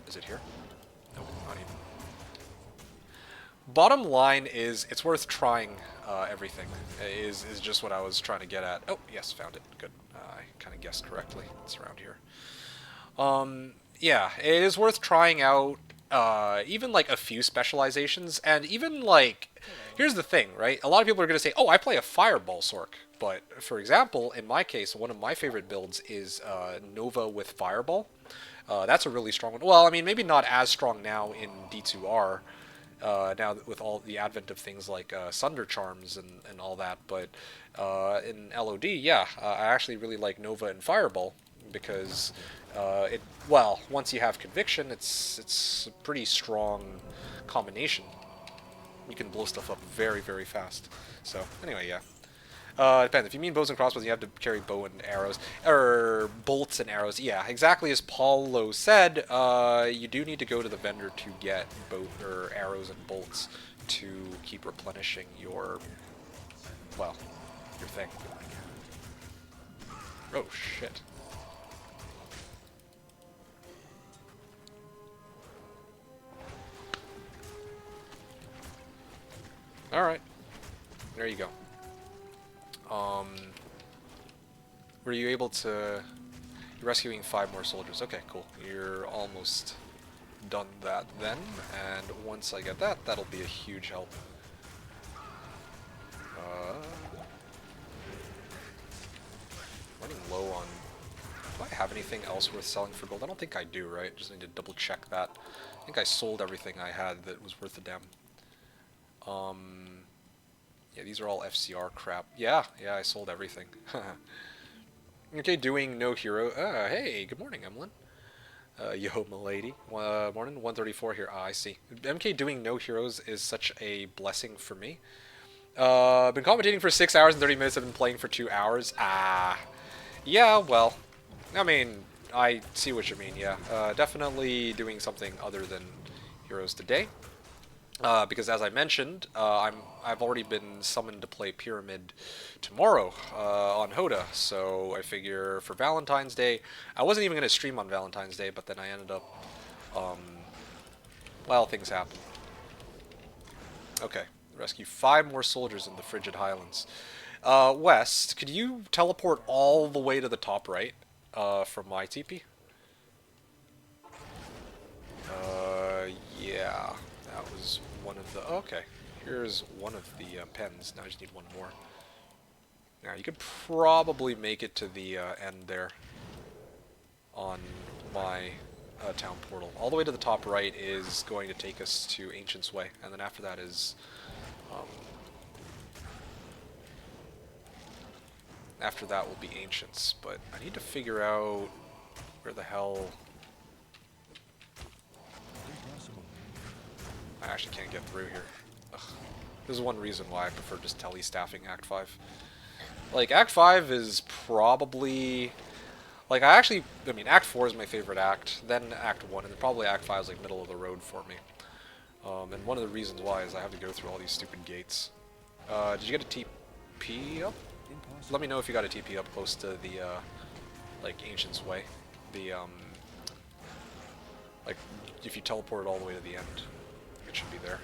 S3: Is it here? Nope, not even. Bottom line is, it's worth trying everything. Is just what I was trying to get at. Oh, yes, found it. Good. I kind of guessed correctly. It's around here. Yeah, it is worth trying out even like a few specializations, and even like, here's the thing, right? A lot of people are going to say, oh, I play a Fireball Sork. But, for example, in my case, one of my favorite builds is Nova with Fireball. That's a really strong one. Well, I mean, maybe not as strong now in D2R, now with all the advent of things like Sunder Charms and all that, but in LOD, yeah, I actually really like Nova and Fireball, because well, once you have Conviction, it's a pretty strong combination. You can blow stuff up very, very fast. So, anyway, yeah. Depends. If you mean bows and crossbows, you have to carry bow and arrows, or bolts and arrows. Yeah, exactly as Paulo said. You do need to go to the vendor to get bow or arrows and bolts to keep replenishing your, well, your thing. Oh shit. All right. There you go. Were you able to... You're rescuing 5 more soldiers. Okay, cool. You're almost done that then, and once I get that, that'll be a huge help. Running low on... Do I have anything else worth selling for gold? I don't think I do, right? Just need to double check that. I think I sold everything I had that was worth a damn. Yeah, these are all FCR crap. Yeah, I sold everything. Okay, doing no hero. Hey, good morning, Emlyn. Yo, milady. Morning, 134 here. I see. MK doing no heroes is such a blessing for me. Been commentating for 6 hours and 30 minutes. I've been playing for 2 hours. Yeah, well, I mean, I see what you mean, yeah. Definitely doing something other than heroes today. Because as I mentioned, I've already been summoned to play Pyramid tomorrow on HotA, so I figure for Valentine's Day, I wasn't even going to stream on Valentine's Day, but then I ended up, well, things happen. Okay, rescue 5 more soldiers in the Frigid Highlands. West, could you teleport all the way to the top right from my TP? Yeah. That was one of the... Okay, here's one of the pens. Now I just need one more. Now, you could probably make it to the end there on my town portal. All the way to the top right is going to take us to Ancient's Way, and then after that is... after that will be Ancients, but I need to figure out where the hell... I actually can't get through here. Ugh. There's one reason why I prefer just tele-staffing Act 5. Like, Act 5 is probably... Like, I mean, Act 4 is my favorite act, then Act 1, and then probably Act 5 is, like, middle of the road for me. And one of the reasons why is I have to go through all these stupid gates. Did you get a TP up? Let me know if you got a TP up close to the, like, Ancient's Way. The, like, if you teleport all the way to the end, it should be there.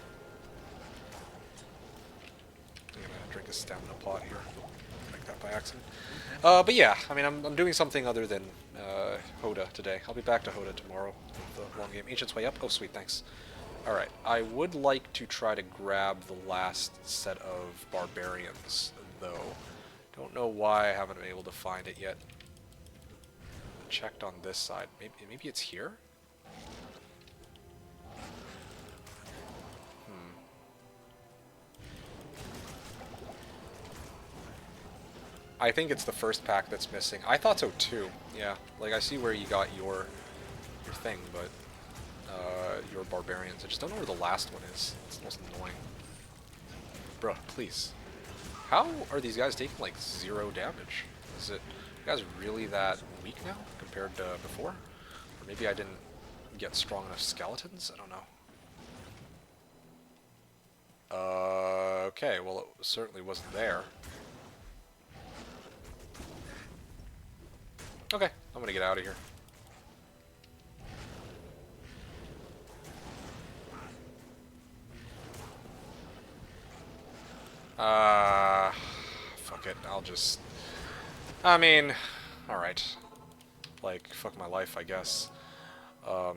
S3: I'm gonna drink a stamina pot here. Like that by accident. But yeah, I mean, I'm doing something other than HotA today. I'll be back to HotA tomorrow with the long game. Ancient's Way up? Oh, sweet, thanks. Alright, I would like to try to grab the last set of barbarians, though. Don't know why I haven't been able to find it yet. Checked on this side. Maybe it's here? I think it's the first pack that's missing. I thought so too. Yeah, like I see where you got your thing, but your barbarians. I just don't know where the last one is. It's the most annoying. Bruh, please. How are these guys taking like 0 damage? Is it you guys really that weak now compared to before? Or maybe I didn't get strong enough skeletons? I don't know. Okay, well it certainly wasn't there. Okay, I'm gonna get out of here. Fuck it, I'll just... I mean, alright. Like, fuck my life, I guess. Damn,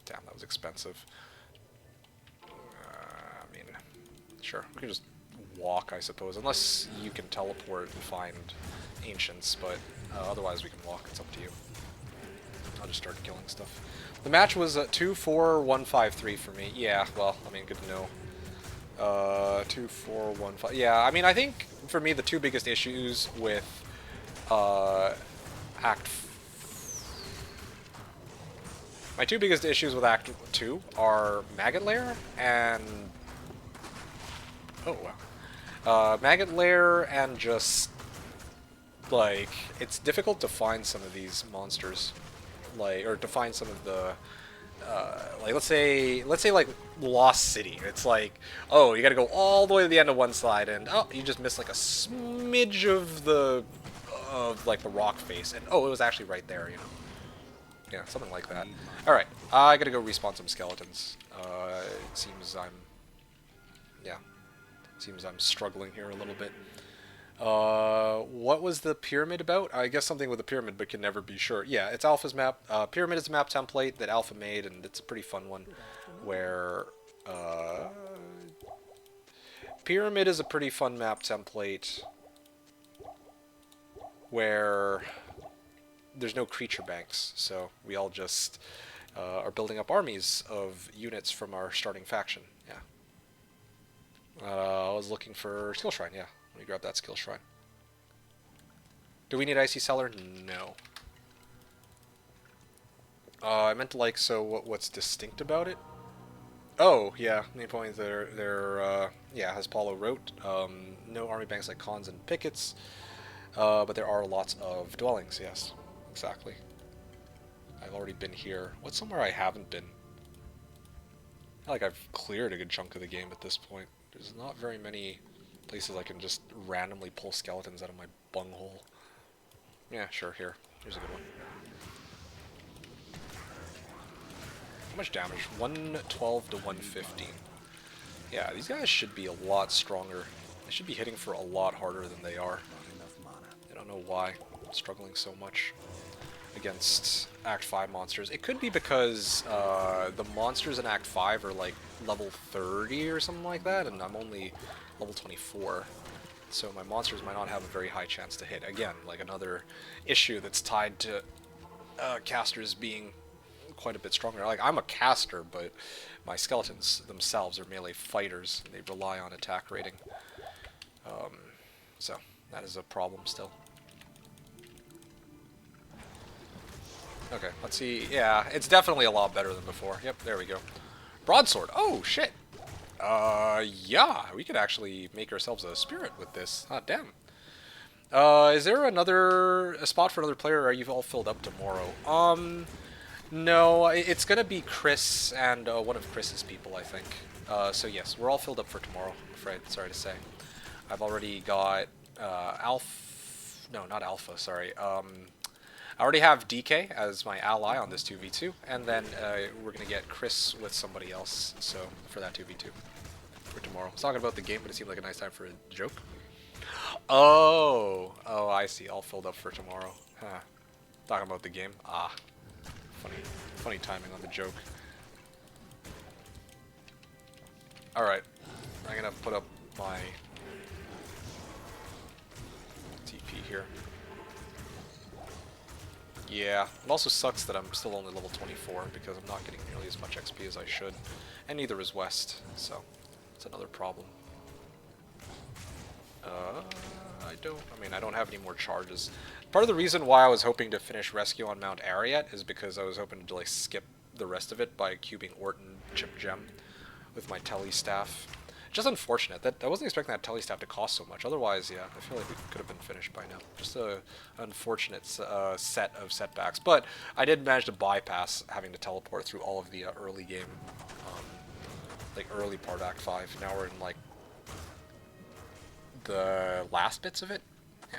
S3: that was expensive. I mean, sure, we can just walk, I suppose. Unless you can teleport and find ancients, but otherwise we can walk. It's up to you. I'll just start killing stuff. The match was 2-4-1-5-3 for me. Yeah, well, I mean, good to know. 2-4-1-5. Yeah, I mean, I think for me the two biggest issues with my two biggest issues with Act 2 are Maggot Lair and... Oh, wow. Maggot Lair and just... Like, it's difficult to find some of these monsters. Like, or to find some of the... like, let's say, like, Lost City. It's like, oh, you gotta go all the way to the end of one side, and, oh, you just missed, like, a smidge of the... like, the rock face, and, oh, it was actually right there, you know. Yeah, something like that. Alright, I gotta go respawn some skeletons. It seems I'm... Yeah. Seems I'm struggling here a little bit. What was the pyramid about? I guess something with a pyramid, but can never be sure. Yeah, it's Alpha's map. Pyramid is a map template that Alpha made, and it's a pretty fun one, where, Pyramid is a pretty fun map template, where there's no creature banks, so we all just, are building up armies of units from our starting faction, yeah. I was looking for Skill Shrine, yeah. Let me grab that Skill Shrine. Do we need Icy Cellar? No. I meant to like, so what's distinct about it? Oh, yeah, main point they're yeah, as Paulo wrote, no army banks like cons and pickets, but there are lots of dwellings, yes, exactly. I've already been here. What's somewhere I haven't been? I feel like I've cleared a good chunk of the game at this point. There's not very many places I can just randomly pull skeletons out of my bunghole. Yeah, sure, here. Here's a good one. How much damage? 112 to 115. Yeah, these guys should be a lot stronger. They should be hitting for a lot harder than they are. I don't know why I'm struggling so much against Act 5 monsters. It could be because the monsters in Act 5 are like level 30 or something like that, and I'm only level 24. So my monsters might not have a very high chance to hit. Again, like another issue that's tied to casters being quite a bit stronger. Like, I'm a caster, but my skeletons themselves are melee fighters. They rely on attack rating. So that is a problem still. Okay, let's see. Yeah, it's definitely a lot better than before. Yep, there we go. Broadsword. Oh, shit. Yeah, we could actually make ourselves a spirit with this. Ah, damn. Is there a spot for another player, or are you all filled up tomorrow? No, it's gonna be Chris and one of Chris's people, I think. So yes, we're all filled up for tomorrow, I'm afraid. Sorry to say. I've already got Alpha. No, not Alpha. Sorry. I already have DK as my ally on this 2v2, and then we're gonna get Chris with somebody else. So for that 2v2 for tomorrow. I was talking about the game, but it seemed like a nice time for a joke. Oh, I see. All filled up for tomorrow. Huh. Talking about the game. Ah, funny timing on the joke. All right, I'm gonna put up my TP here. Yeah, it also sucks that I'm still only level 24 because I'm not getting nearly as much XP as I should, and neither is West, so it's another problem. I don't have any more charges. Part of the reason why I was hoping to finish Rescue on Mount Ariat is because I was hoping to like skip the rest of it by cubing Orton Chip Gem with my Telly staff. Just unfortunate that I wasn't expecting that Telly staff to cost so much. Otherwise, yeah, I feel like we could have been finished by now. Just a unfortunate set of setbacks. But I did manage to bypass having to teleport through all of the early game, like early part Act 5. Now we're in like the last bits of it. Yeah.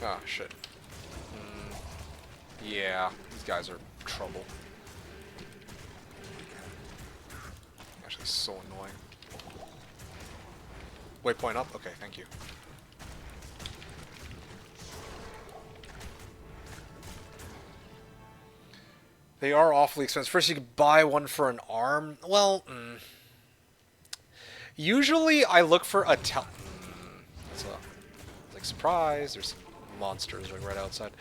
S3: Ah, shit. Yeah, these guys are trouble. Actually, so annoying. Waypoint up? Okay, thank you. They are awfully expensive. First, you could buy one for an arm. Well, usually I look for a It's like, surprise, there's some monsters right outside.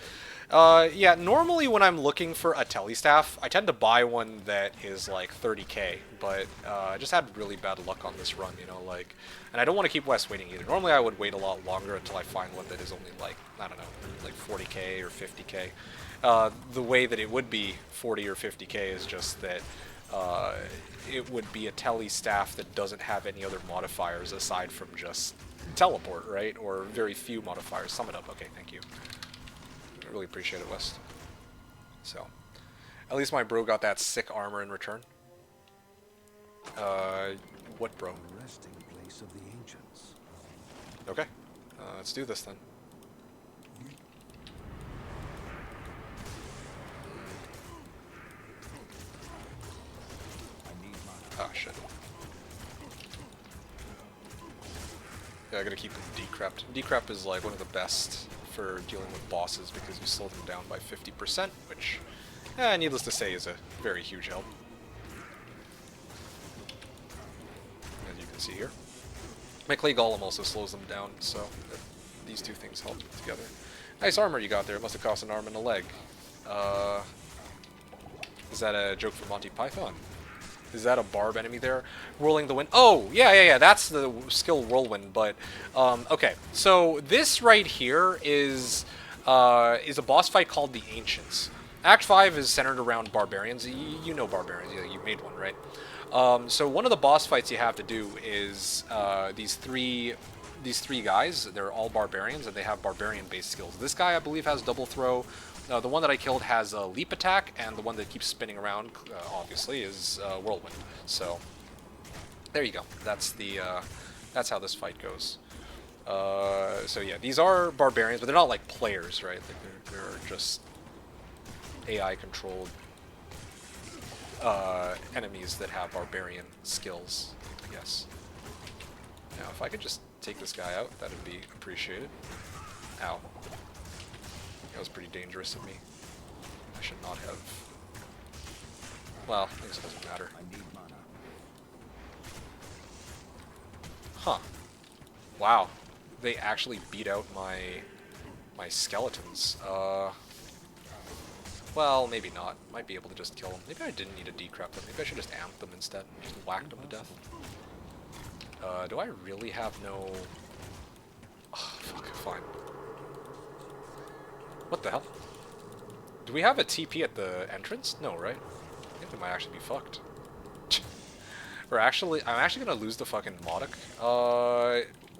S3: Yeah, normally when I'm looking for a Telly staff, I tend to buy one that is like 30k, but I just had really bad luck on this run, you know, like, and I don't want to keep Wes waiting either. Normally I would wait a lot longer until I find one that is only like, I don't know, like 40k or 50k. The way that it would be 40 or 50k is just that it would be a Telly staff that doesn't have any other modifiers aside from just teleport, right? Or very few modifiers. Sum it up. Okay, thank you. I really appreciate it, West. So, at least my bro got that sick armor in return. What bro?
S2: The resting place of the ancients.
S3: Okay, let's do this then. Ah, shit. Yeah, I gotta keep them decrept. Decrep is like one of the best for dealing with bosses because you slow them down by 50%, which, needless to say, is a very huge help. As you can see here. My Clay Golem also slows them down, so these two things help together. Nice armor you got there. It must have cost an arm and a leg. Is that a joke from Monty Python? Is that a barb enemy there? Whirling the wind. Oh, yeah. That's the skill whirlwind. But okay, so this right here is a boss fight called the Ancients. Act 5 is centered around barbarians. You know barbarians. You made one, right? So one of the boss fights you have to do is these three guys. They're all barbarians and they have barbarian-based skills. This guy, I believe, has double throw. The one that I killed has a leap attack, and the one that keeps spinning around, obviously, is whirlwind. So there you go. That's how this fight goes. So yeah, these are barbarians, but they're not like players, right? Like they're just AI-controlled enemies that have barbarian skills, I guess. Now, if I could just take this guy out, that'd be appreciated. Ow. That was pretty dangerous of me. I should not have. Well, I guess it doesn't matter.
S2: I need mana.
S3: Huh. Wow. They actually beat out my skeletons. Well, maybe not. Might be able to just kill them. Maybe I didn't need a decrep them. Maybe I should just amp them instead. Just whack them to death. Do I really have no... Oh, fuck, fine. What the hell? Do we have a TP at the entrance? No, right? I think think we might actually be fucked. I'm actually gonna lose the fucking Modic.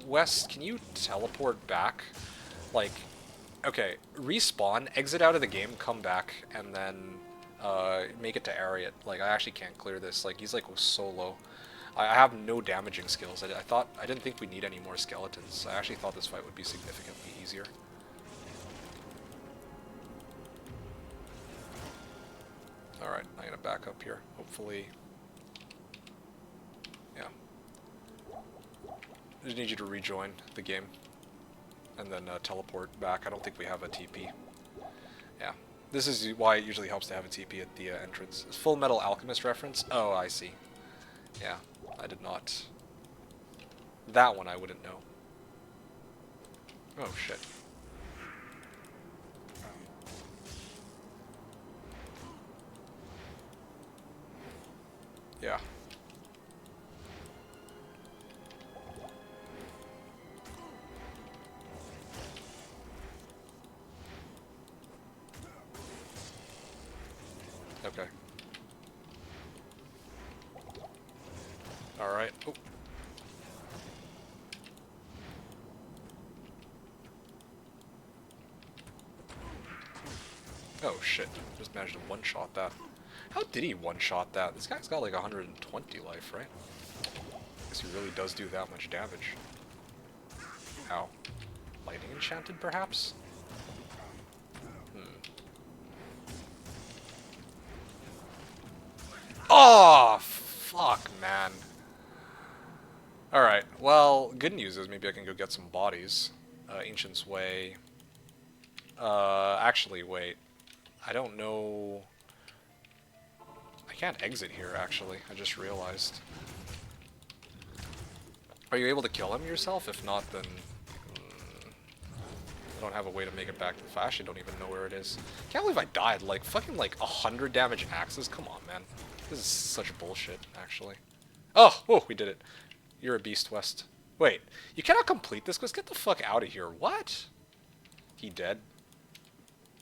S3: Wes, can you teleport back? Like, okay, respawn, exit out of the game, come back, and then, make it to Ariat. Like, I actually can't clear this. Like, he's, like, so low. I have no damaging skills. I didn't think we need any more skeletons. I actually thought this fight would be significantly easier. Alright, I'm gonna back up here. Hopefully... Yeah. I just need you to rejoin the game. And then teleport back. I don't think we have a TP. Yeah. This is why it usually helps to have a TP at the entrance. Full Metal Alchemist reference? Oh, I see. Yeah, I did not. That one I wouldn't know. Oh, shit. Yeah. Okay. Alright. Oh. Oh shit. Just managed to one-shot that. How did he one-shot that? This guy's got like 120 life, right? Guess he really does do that much damage. Ow. Lightning enchanted, perhaps? Oh, fuck, man. Alright, well, good news is maybe I can go get some bodies. Ancient's Way. Actually, wait. I don't know... I can't exit here, actually. I just realized. Are you able to kill him yourself? If not, then... I don't have a way to make it back to the... I actually don't even know where it is. Can't believe I died. Like, fucking, like, 100 damage axes? Come on, man. This is such bullshit, actually. Oh! Oh, we did it. You're a beast, West. Wait, you cannot complete this quest? Get the fuck out of here. What? He dead?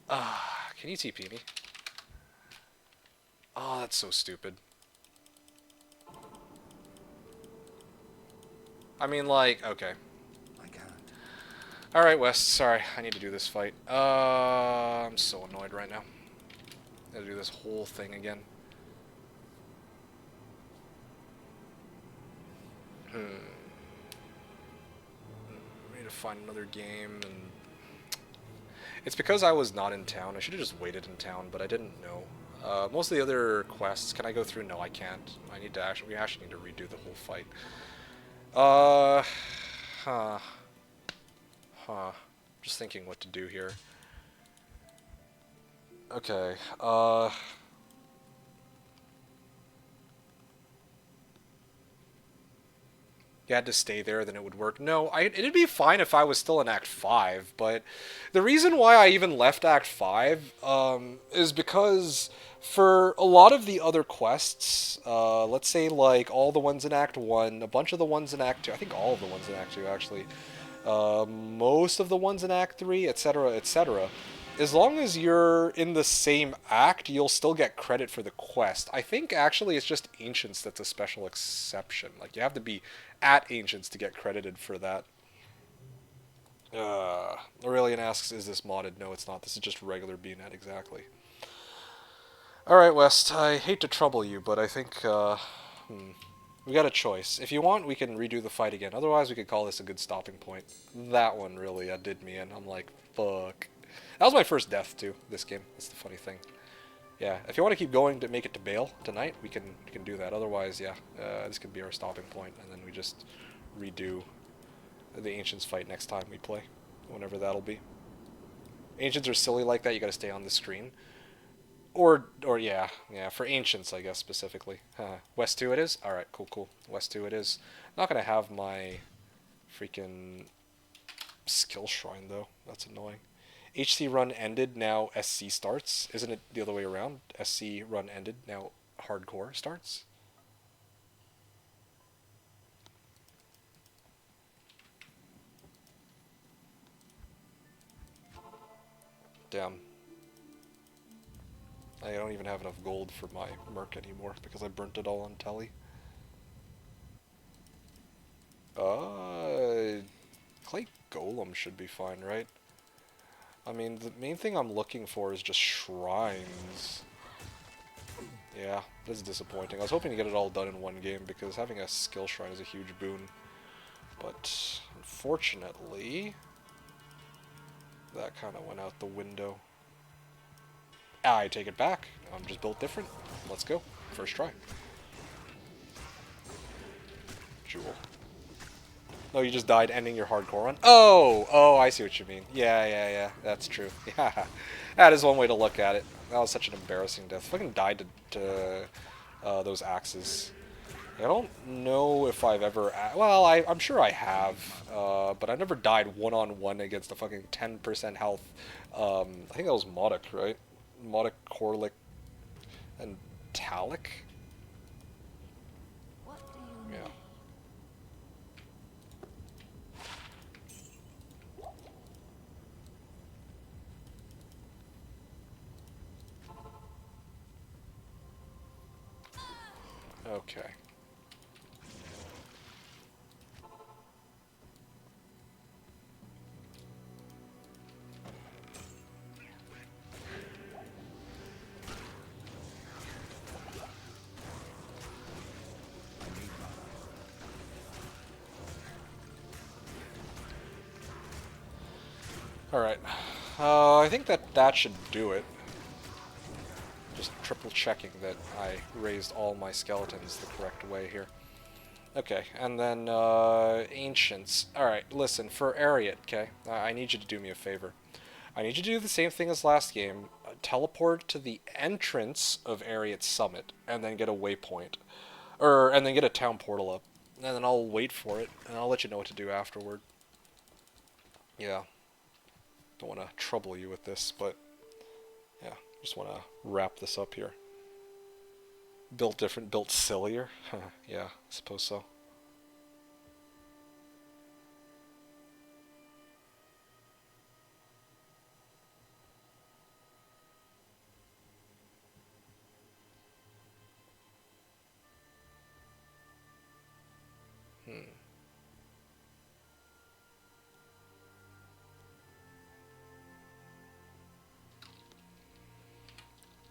S3: Can you TP me? Oh, that's so stupid. I mean, like, okay.
S2: I can't.
S3: Alright, West, sorry. I need to do this fight. I'm so annoyed right now. Gotta do this whole thing again. We need to find another game, and... It's because I was not in town. I should have just waited in town, but I didn't know. Most of the other quests, can I go through? No, I can't. We actually need to redo the whole fight. Just thinking what to do here. Okay, you had to stay there, then it would work. No, it'd be fine if I was still in Act 5, but the reason why I even left Act 5 is because for a lot of the other quests, let's say like all the ones in Act 1, a bunch of the ones in Act 2, I think all of the ones in Act 2 actually, most of the ones in Act 3, etc., etc., as long as you're in the same act, you'll still get credit for the quest. I think actually it's just Ancients that's a special exception. Like, you have to be at Ancients to get credited for that. Aurelian asks, is this modded? No, it's not. This is just regular BNet, exactly. Alright, West, I hate to trouble you, but I think, we got a choice. If you want, we can redo the fight again. Otherwise, we could call this a good stopping point. That one really did me in. I'm like, fuck. That was my first death, too, this game. That's the funny thing. Yeah, if you want to keep going to make it to Bale tonight, we can do that. Otherwise, yeah, this could be our stopping point, and then we just redo the Ancients fight next time we play, whenever that'll be. Ancients are silly like that, you gotta stay on the screen. Or yeah, for Ancients, I guess, specifically. West 2 it is? Alright, cool. West 2 it is. Not gonna have my freaking skill shrine, though. That's annoying. HC run ended, now SC starts. Isn't it the other way around? SC run ended, now hardcore starts? Damn. I don't even have enough gold for my merc anymore because I burnt it all on telly. Clay Golem should be fine, right? I mean, the main thing I'm looking for is just shrines. Yeah, this is disappointing. I was hoping to get it all done in one game because having a skill shrine is a huge boon. But unfortunately, that kind of went out the window. I take it back. I'm just built different. Let's go. First try. Jewel. Oh, you just died ending your hardcore run? Oh, I see what you mean. Yeah, that's true. Yeah, that is one way to look at it. That was such an embarrassing death. Fucking died to those axes. I don't know if I've ever... Well, I'm sure I have, but I never died one-on-one against a fucking 10% health. I think that was Modic, right? Modic, Corlic, and Talic?
S4: What do you
S3: Yeah.
S4: need?
S3: Okay. Alright. I think that should do it. Just triple checking that I raised all my skeletons the correct way here. Okay, and then Ancients. Alright, listen, for Ariat, okay? I need you to do me a favor. I need you to do the same thing as last game. Teleport to the entrance of Ariat's summit, and then get a waypoint. And then get a town portal up. And then I'll wait for it, and I'll let you know what to do afterward. Yeah. Don't want to trouble you with this, but yeah, just want to wrap this up here. Built different, built sillier? Yeah, I suppose so.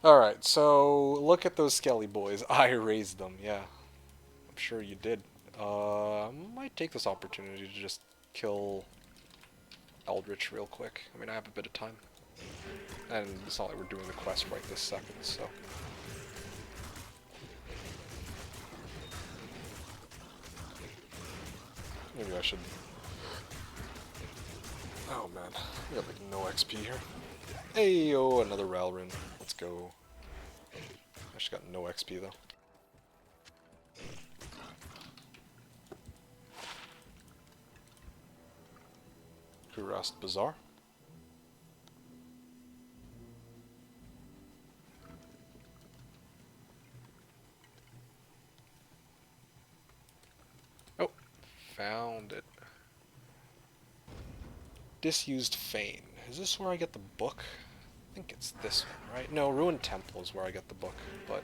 S3: Alright, so look at those skelly boys. I raised them, yeah. I'm sure you did. I might take this opportunity to just kill Eldritch real quick. I mean, I have a bit of time. And it's not like we're doing the quest right this second, so... Maybe I should... Oh man, we got like no XP here. Hey, oh, another Ral rune. Let's go. I just got no XP though. Kurast Bazaar. Oh, found it. Disused Fane. Is this where I get the book? I think it's this one, right? No, Ruined Temple is where I get the book, but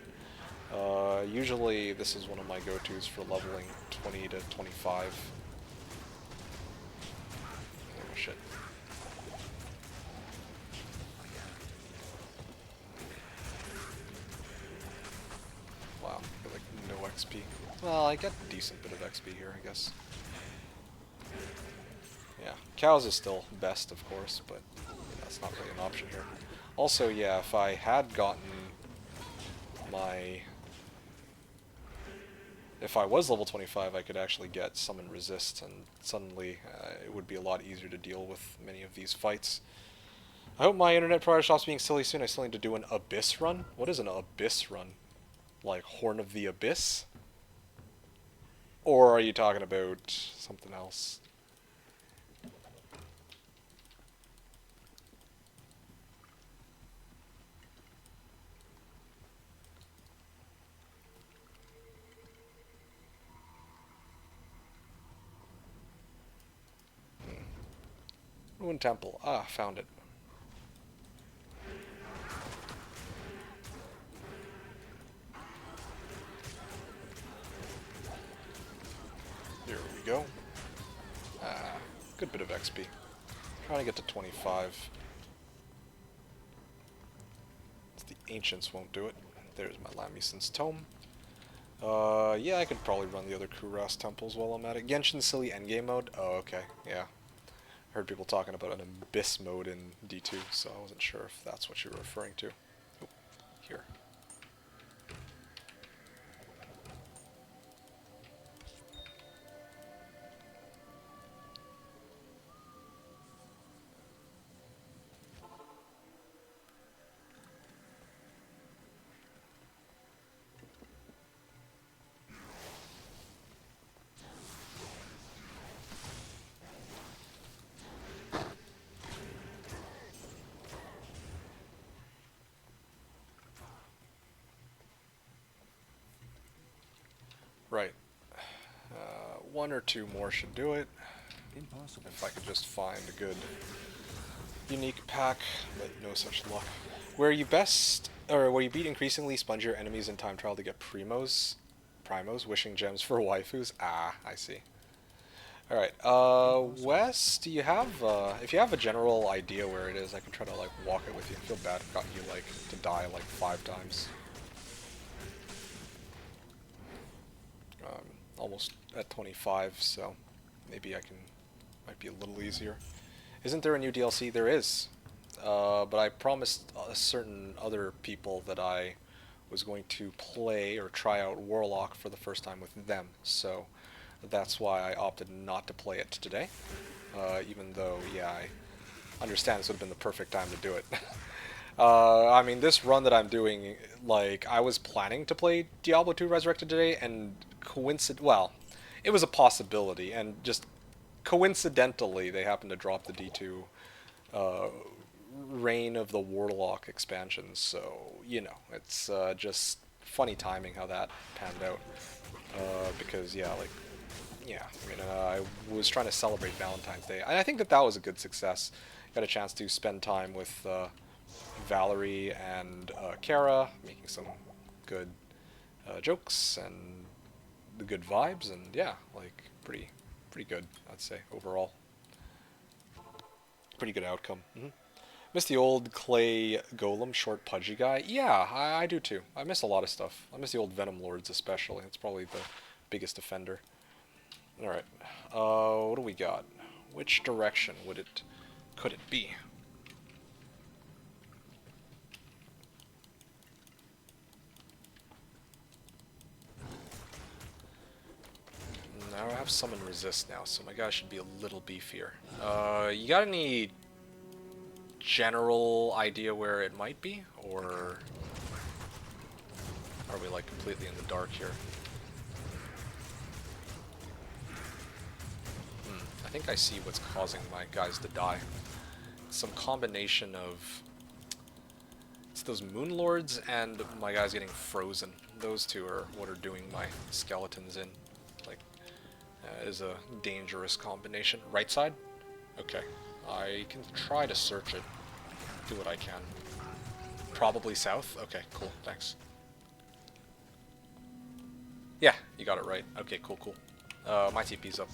S3: usually this is one of my go-tos for leveling 20 to 25. Oh shit. Wow, I get like no XP. Well, I get a decent bit of XP here, I guess. Yeah, cows is still best, of course, but that's not really an option here. Also, yeah, if I had gotten my... If I was level 25, I could actually get Summon Resist, and suddenly it would be a lot easier to deal with many of these fights. I hope my internet provider stops being silly soon. I still need to do an Abyss run. What is an Abyss run? Like Horn of the Abyss? Or are you talking about something else? Ruined Temple. Ah, found it. good bit of XP. Trying to get to 25. The Ancients won't do it. There's my Lamison's Tome. Yeah, I could probably run the other Kuras temples while I'm at it. Genshin Silly endgame mode? Oh, okay, yeah. Heard people talking about an Abyss mode in D2, so I wasn't sure if that's what you were referring to. Oh, here. Right. One or two more should do it.
S2: Impossible.
S3: If I could just find a good unique pack, but no such luck. Where you beat increasingly spongier enemies in time trial to get primos, wishing gems for waifus. Ah, I see. Alright, Wes, do you have, if you have a general idea where it is, I can try to, like, walk it with you. I feel bad I've gotten you, like, to die, like, 5 times. Almost at 25, so maybe might be a little easier. Isn't there a new DLC? There is. But I promised certain other people that I was going to play or try out Warlock for the first time with them, so that's why I opted not to play it today. Even though, yeah, I understand this would have been the perfect time to do it. I mean, this run that I'm doing, like, I was planning to play Diablo 2 Resurrected today, and well, it was a possibility, and just coincidentally, they happened to drop the D2 Reign of the Warlock expansion, so, you know, it's just funny timing how that panned out, because, yeah, like, yeah, I mean, I was trying to celebrate Valentine's Day, and I think that that was a good success. Got a chance to spend time with Valerie and Kara, making some good jokes and the good vibes, and yeah, like pretty good, I'd say overall. Pretty good outcome. Miss the old clay golem, short pudgy guy. Yeah, I do too. I miss a lot of stuff. I miss the old Venom Lords especially. It's probably the biggest offender. All right, what do we got? Which direction could it be? Now I have summon resist now, so my guy should be a little beefier. You got any general idea where it might be, or are we like completely in the dark here? I think I see what's causing my guys to die. Some combination of it's those Moon Lords and my guys getting frozen. Those two are what are doing my skeletons in. Like, is a dangerous combination. Right side? Okay. I can try to search it. Do what I can. Probably south? Okay, cool, thanks. Yeah, you got it right. Okay, cool. My TP's up.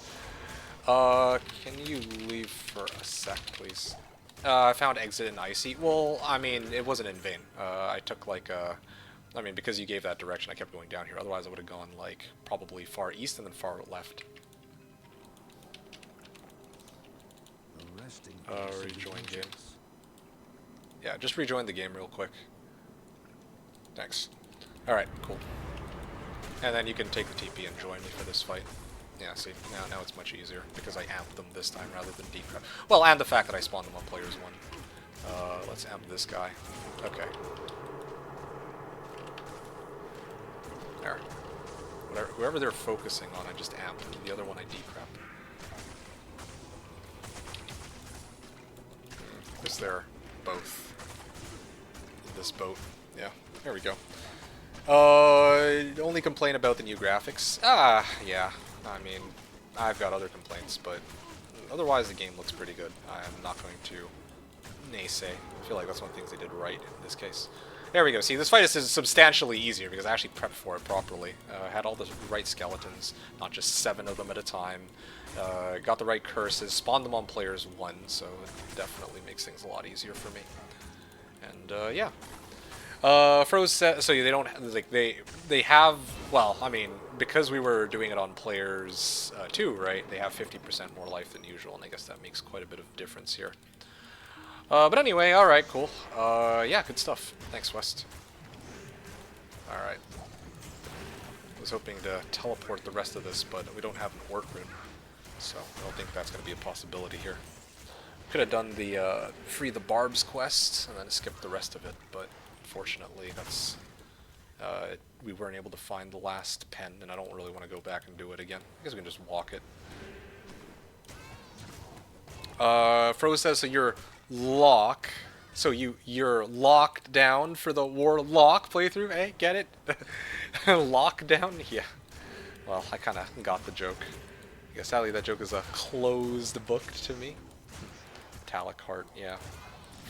S3: Can you leave for a sec, please? I found exit in Icy. Well, I mean, it wasn't in vain. I took like I mean, because you gave that direction, I kept going down here. Otherwise, I would have gone like probably far east and then far left. Rejoin game. Yeah, just rejoin the game real quick. Thanks. Alright, cool. And then you can take the TP and join me for this fight. Yeah, see, now it's much easier, because I amped them this time rather than deep cut. Well, and the fact that I spawned them on players 1. Let's amp this guy. Okay. There. Whoever they're focusing on, I just amped. The other one I decrapped. Because they're both in this boat. Yeah, there we go. Only complain about the new graphics. Yeah. I mean, I've got other complaints, but otherwise the game looks pretty good. I'm not going to naysay. I feel like that's one of the things they did right in this case. There we go. See, this fight is substantially easier because I actually prepped for it properly. Had all the right skeletons, not just 7 of them at a time. Got the right curses, spawned them on players 1, so it definitely makes things a lot easier for me. And yeah. Froze said, so they don't like they have, well, I mean, because we were doing it on players 2, right? They have 50% more life than usual, and I guess that makes quite a bit of difference here. But anyway, all right, cool. Yeah, good stuff. Thanks, West. All right. I was hoping to teleport the rest of this, but we don't have an orc rune, so I don't think that's going to be a possibility here. Could have done the free the barbs quest and then skipped the rest of it, but unfortunately, that's we weren't able to find the last pen, and I don't really want to go back and do it again. I guess we can just walk it. Froze says, so you're you're locked down for the Warlock playthrough, eh? Get it? Lockdown? Yeah. Well, I kind of got the joke. I guess sadly that joke is a closed book to me. Talic heart, yeah.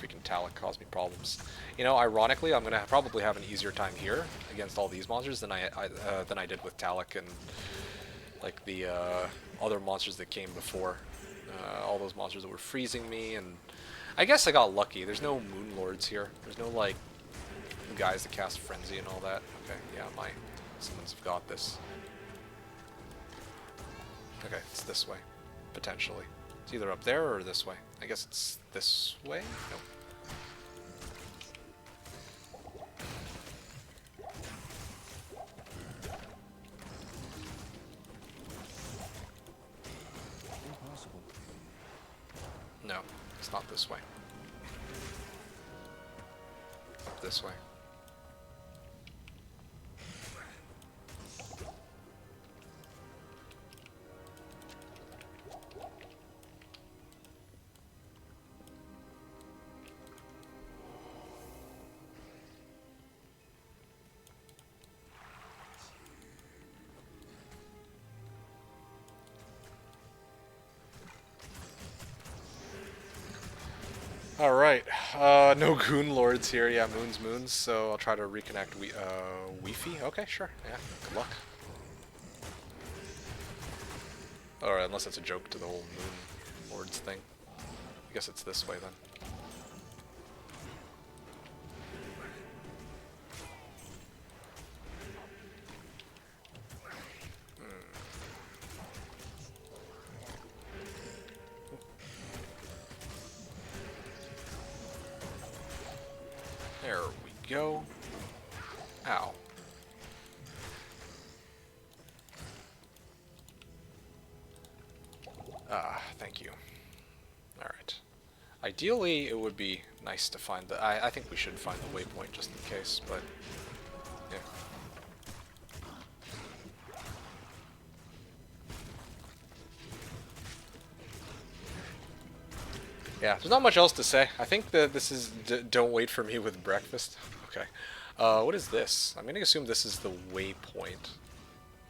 S3: Freaking Talic caused me problems. You know, ironically, I'm gonna probably have an easier time here against all these monsters than I did with Talic and like the other monsters that came before. All those monsters that were freezing me, and I guess I got lucky. There's no Moon Lords here. There's no like guys that cast Frenzy and all that. Okay, yeah, my summons have got this. Okay, it's this way, potentially. It's either up there or this way. I guess it's this way? Nope.
S2: Impossible.
S3: No, it's not this way. Up this way. Alright, no Goon Lords here. Yeah, Moon's Moons, so I'll try to reconnect Weefy. Okay, sure. Yeah, good luck. Alright, unless that's a joke to the whole Moon Lords thing. I guess it's this way then. There we go. Ow. Thank you. Alright. Ideally, it would be nice to find the... I think we should find the waypoint just in case, but... yeah. Yeah, there's not much else to say. I think that this is don't wait for me with breakfast. Okay. What is this? I'm gonna assume this is the waypoint.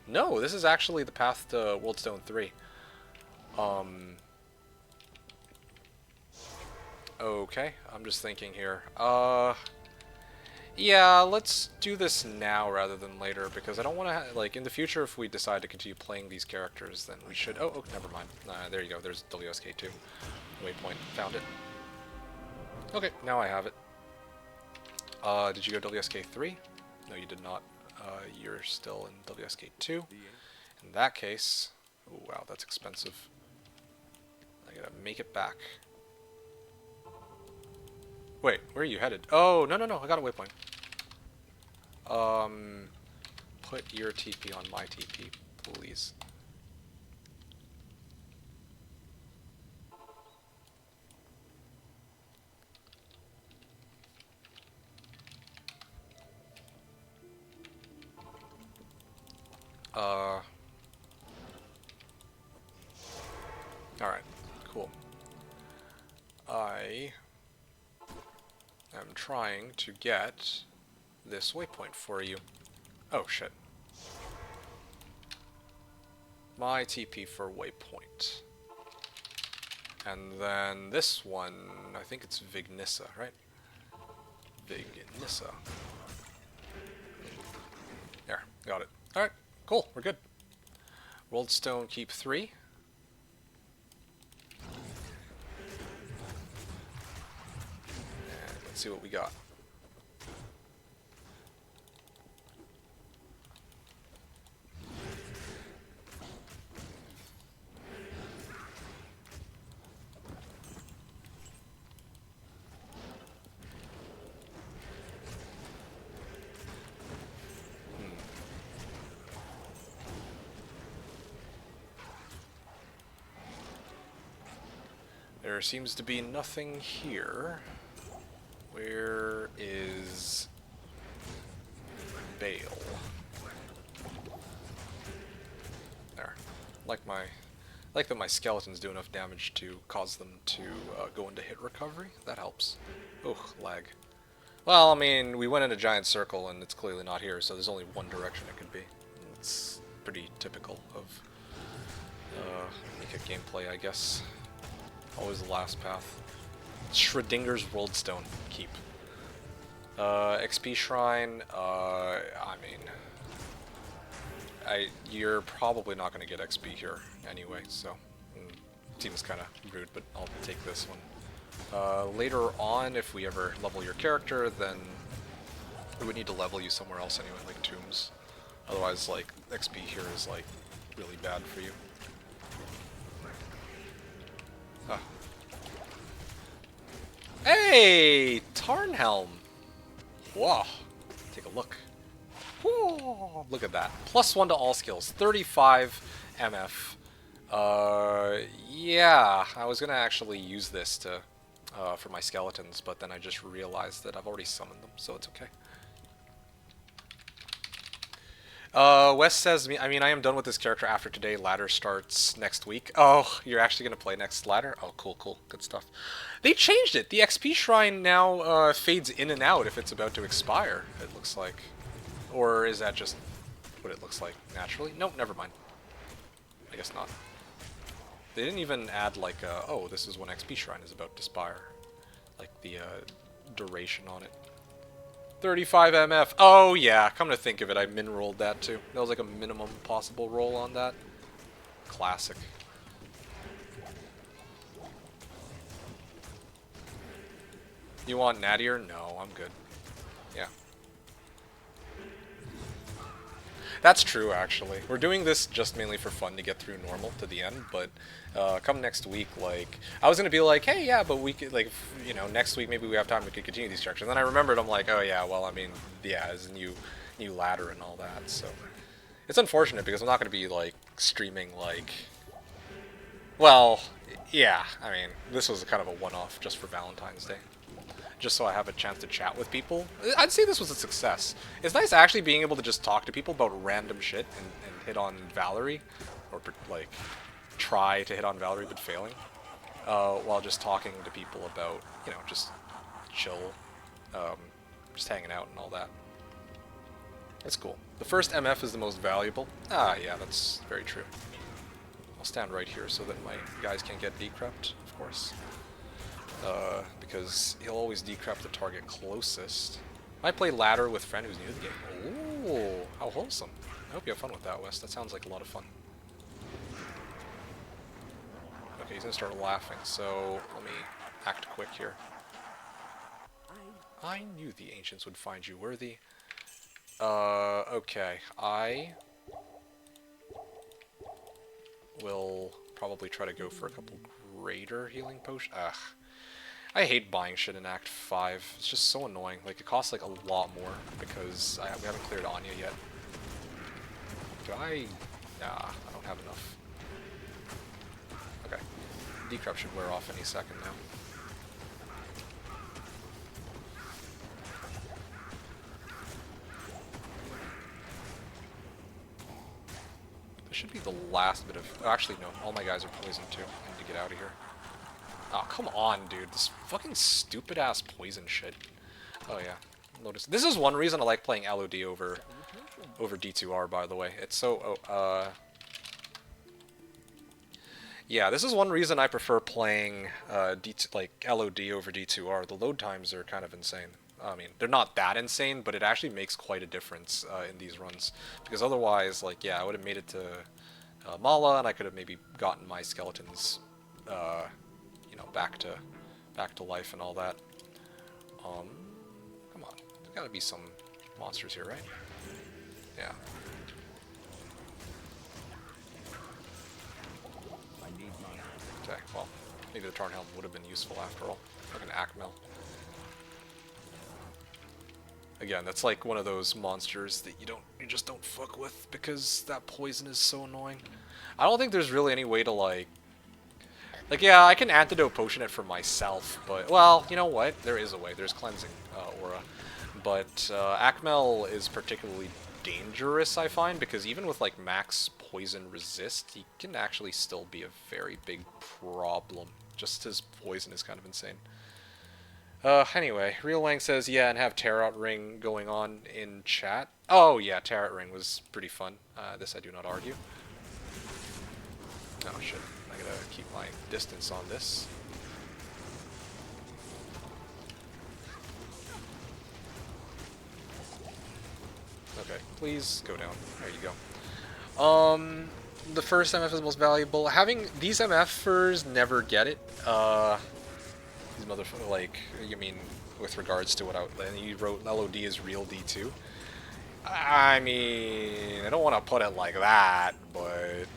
S3: No, this is actually the path to Worldstone 3. Okay, I'm just thinking here. Yeah, let's do this now rather than later, because I don't want to, like, in the future, if we decide to continue playing these characters, then we should... Oh, never mind. There you go, there's WSK2. Waypoint, found it. Okay, now I have it. Did you go WSK3? No, you did not. You're still in WSK2. In that case... Oh, wow, that's expensive. I gotta make it back. Wait, where are you headed? Oh, no, I got a waypoint. Put your TP on my TP, please. Alright, cool. I am trying to get this waypoint for you. Oh, shit. My TP for waypoint. And then this one, I think it's Vignissa, right? Vignissa. There, got it. Alright, cool, we're good. World Stone, keep 3. And let's see what we got. There seems to be nothing here. Where is Bale? There. Like that my skeletons do enough damage to cause them to go into hit recovery. That helps. Oh, lag. Well, I mean, we went in a giant circle and it's clearly not here, so there's only one direction it could be. It's pretty typical of Nika gameplay, I guess. Always the last path. Schrodinger's World Stone. Keep. XP Shrine, I mean... you're probably not going to get XP here anyway, so... seems kind of rude, but I'll take this one. Later on, if we ever level your character, then we would need to level you somewhere else anyway, like tombs. Otherwise, like, XP here is, like, really bad for you. Ah. Hey! Tarnhelm! Whoa! Take a look. Whoa! Look at that. +1 to all skills. 35 MF. Yeah, I was gonna actually use this to for my skeletons, but then I just realized that I've already summoned them, so it's okay. Wes says, I mean, I am done with this character after today. Ladder starts next week. Oh, you're actually going to play next ladder? Oh, cool, cool. Good stuff. They changed it. The XP Shrine now fades in and out if it's about to expire, it looks like. Or is that just what it looks like naturally? Nope, never mind. I guess not. They didn't even add, like, oh, this is when XP Shrine is about to expire. Like, the duration on it. 35 MF. Oh, yeah. Come to think of it, I min-rolled that, too. That was like a minimum possible roll on that. Classic. You want nattier? No, I'm good. Yeah. That's true, actually. We're doing this just mainly for fun to get through normal to the end, but come next week, like, I was going to be like, hey, yeah, but we could, like, you know, next week maybe we have time, we could continue these structures. And then I remembered, I'm like, oh, yeah, well, I mean, yeah, it's a new ladder and all that, so. It's unfortunate because I'm not going to be, like, streaming, like, well, yeah, I mean, this was kind of a one-off just for Valentine's Day. Just so I have a chance to chat with people. I'd say this was a success. It's nice actually being able to just talk to people about random shit and hit on Valerie, or like try to hit on Valerie but failing, while just talking to people about, you know, just chill, just hanging out and all that. It's cool. The first MF is the most valuable. Ah, yeah, that's very true. I'll stand right here so that my guys can't get decrept, of course. Because he'll always decrep the target closest. I play ladder with friend who's new to the game. Ooh, how wholesome. I hope you have fun with that, Wes. That sounds like a lot of fun. Okay, he's gonna start laughing, so let me act quick here. I knew the ancients would find you worthy. Okay, I will probably try to go for a couple greater healing potions. Ugh. I hate buying shit in Act 5. It's just so annoying. Like, it costs, like, a lot more because we haven't cleared Anya yet. Do I? Nah, I don't have enough. Okay. Decrep should wear off any second now. This should be the last bit of... Oh, actually, no. All my guys are poisoned, too. I need to get out of here. Oh, come on, dude. This fucking stupid-ass poison shit. Oh, yeah. Notice. This is one reason I like playing LOD over D2R, by the way. It's so... yeah, this is one reason I prefer playing like LOD over D2R. The load times are kind of insane. I mean, they're not that insane, but it actually makes quite a difference in these runs. Because otherwise, like, yeah, I would have made it to Mala, and I could have maybe gotten my skeletons, you know, back to life and all that. Come on, there's gotta be some monsters here, right? Yeah. Okay, well, maybe the Tarnhelm would have been useful after all. Like an Akmel. Again, that's like one of those monsters that you just don't fuck with because that poison is so annoying. I don't think there's really any way to like yeah, I can antidote potion it for myself, but well, you know what? There is a way. There's cleansing aura, but Akmel is particularly dangerous, I find, because even with like max poison resist, he can actually still be a very big problem. Just his poison is kind of insane. Anyway, Real Wang says, yeah, and have Tarot Ring going on in chat. Oh, yeah, Tarot Ring was pretty fun. This I do not argue. Oh, shit. I gotta keep my distance on this. Okay, please go down. There you go. The first MF is most valuable. Having these MFers never get it. These motherfuckers, like, you mean with regards to what and you wrote LOD is real D2. I mean, I don't want to put it like that, but ...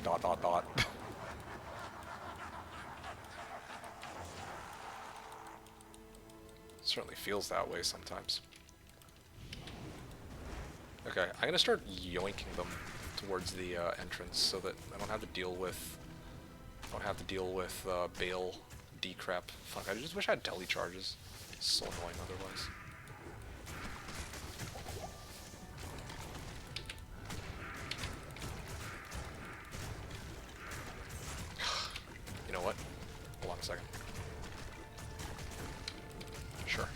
S3: Certainly feels that way sometimes. Okay, I'm gonna start yoinking them towards the entrance so that I don't have to deal with Bale decrep. Fuck, I just wish I had telecharges. It's so annoying otherwise. You know what? Hold on a second. Sure.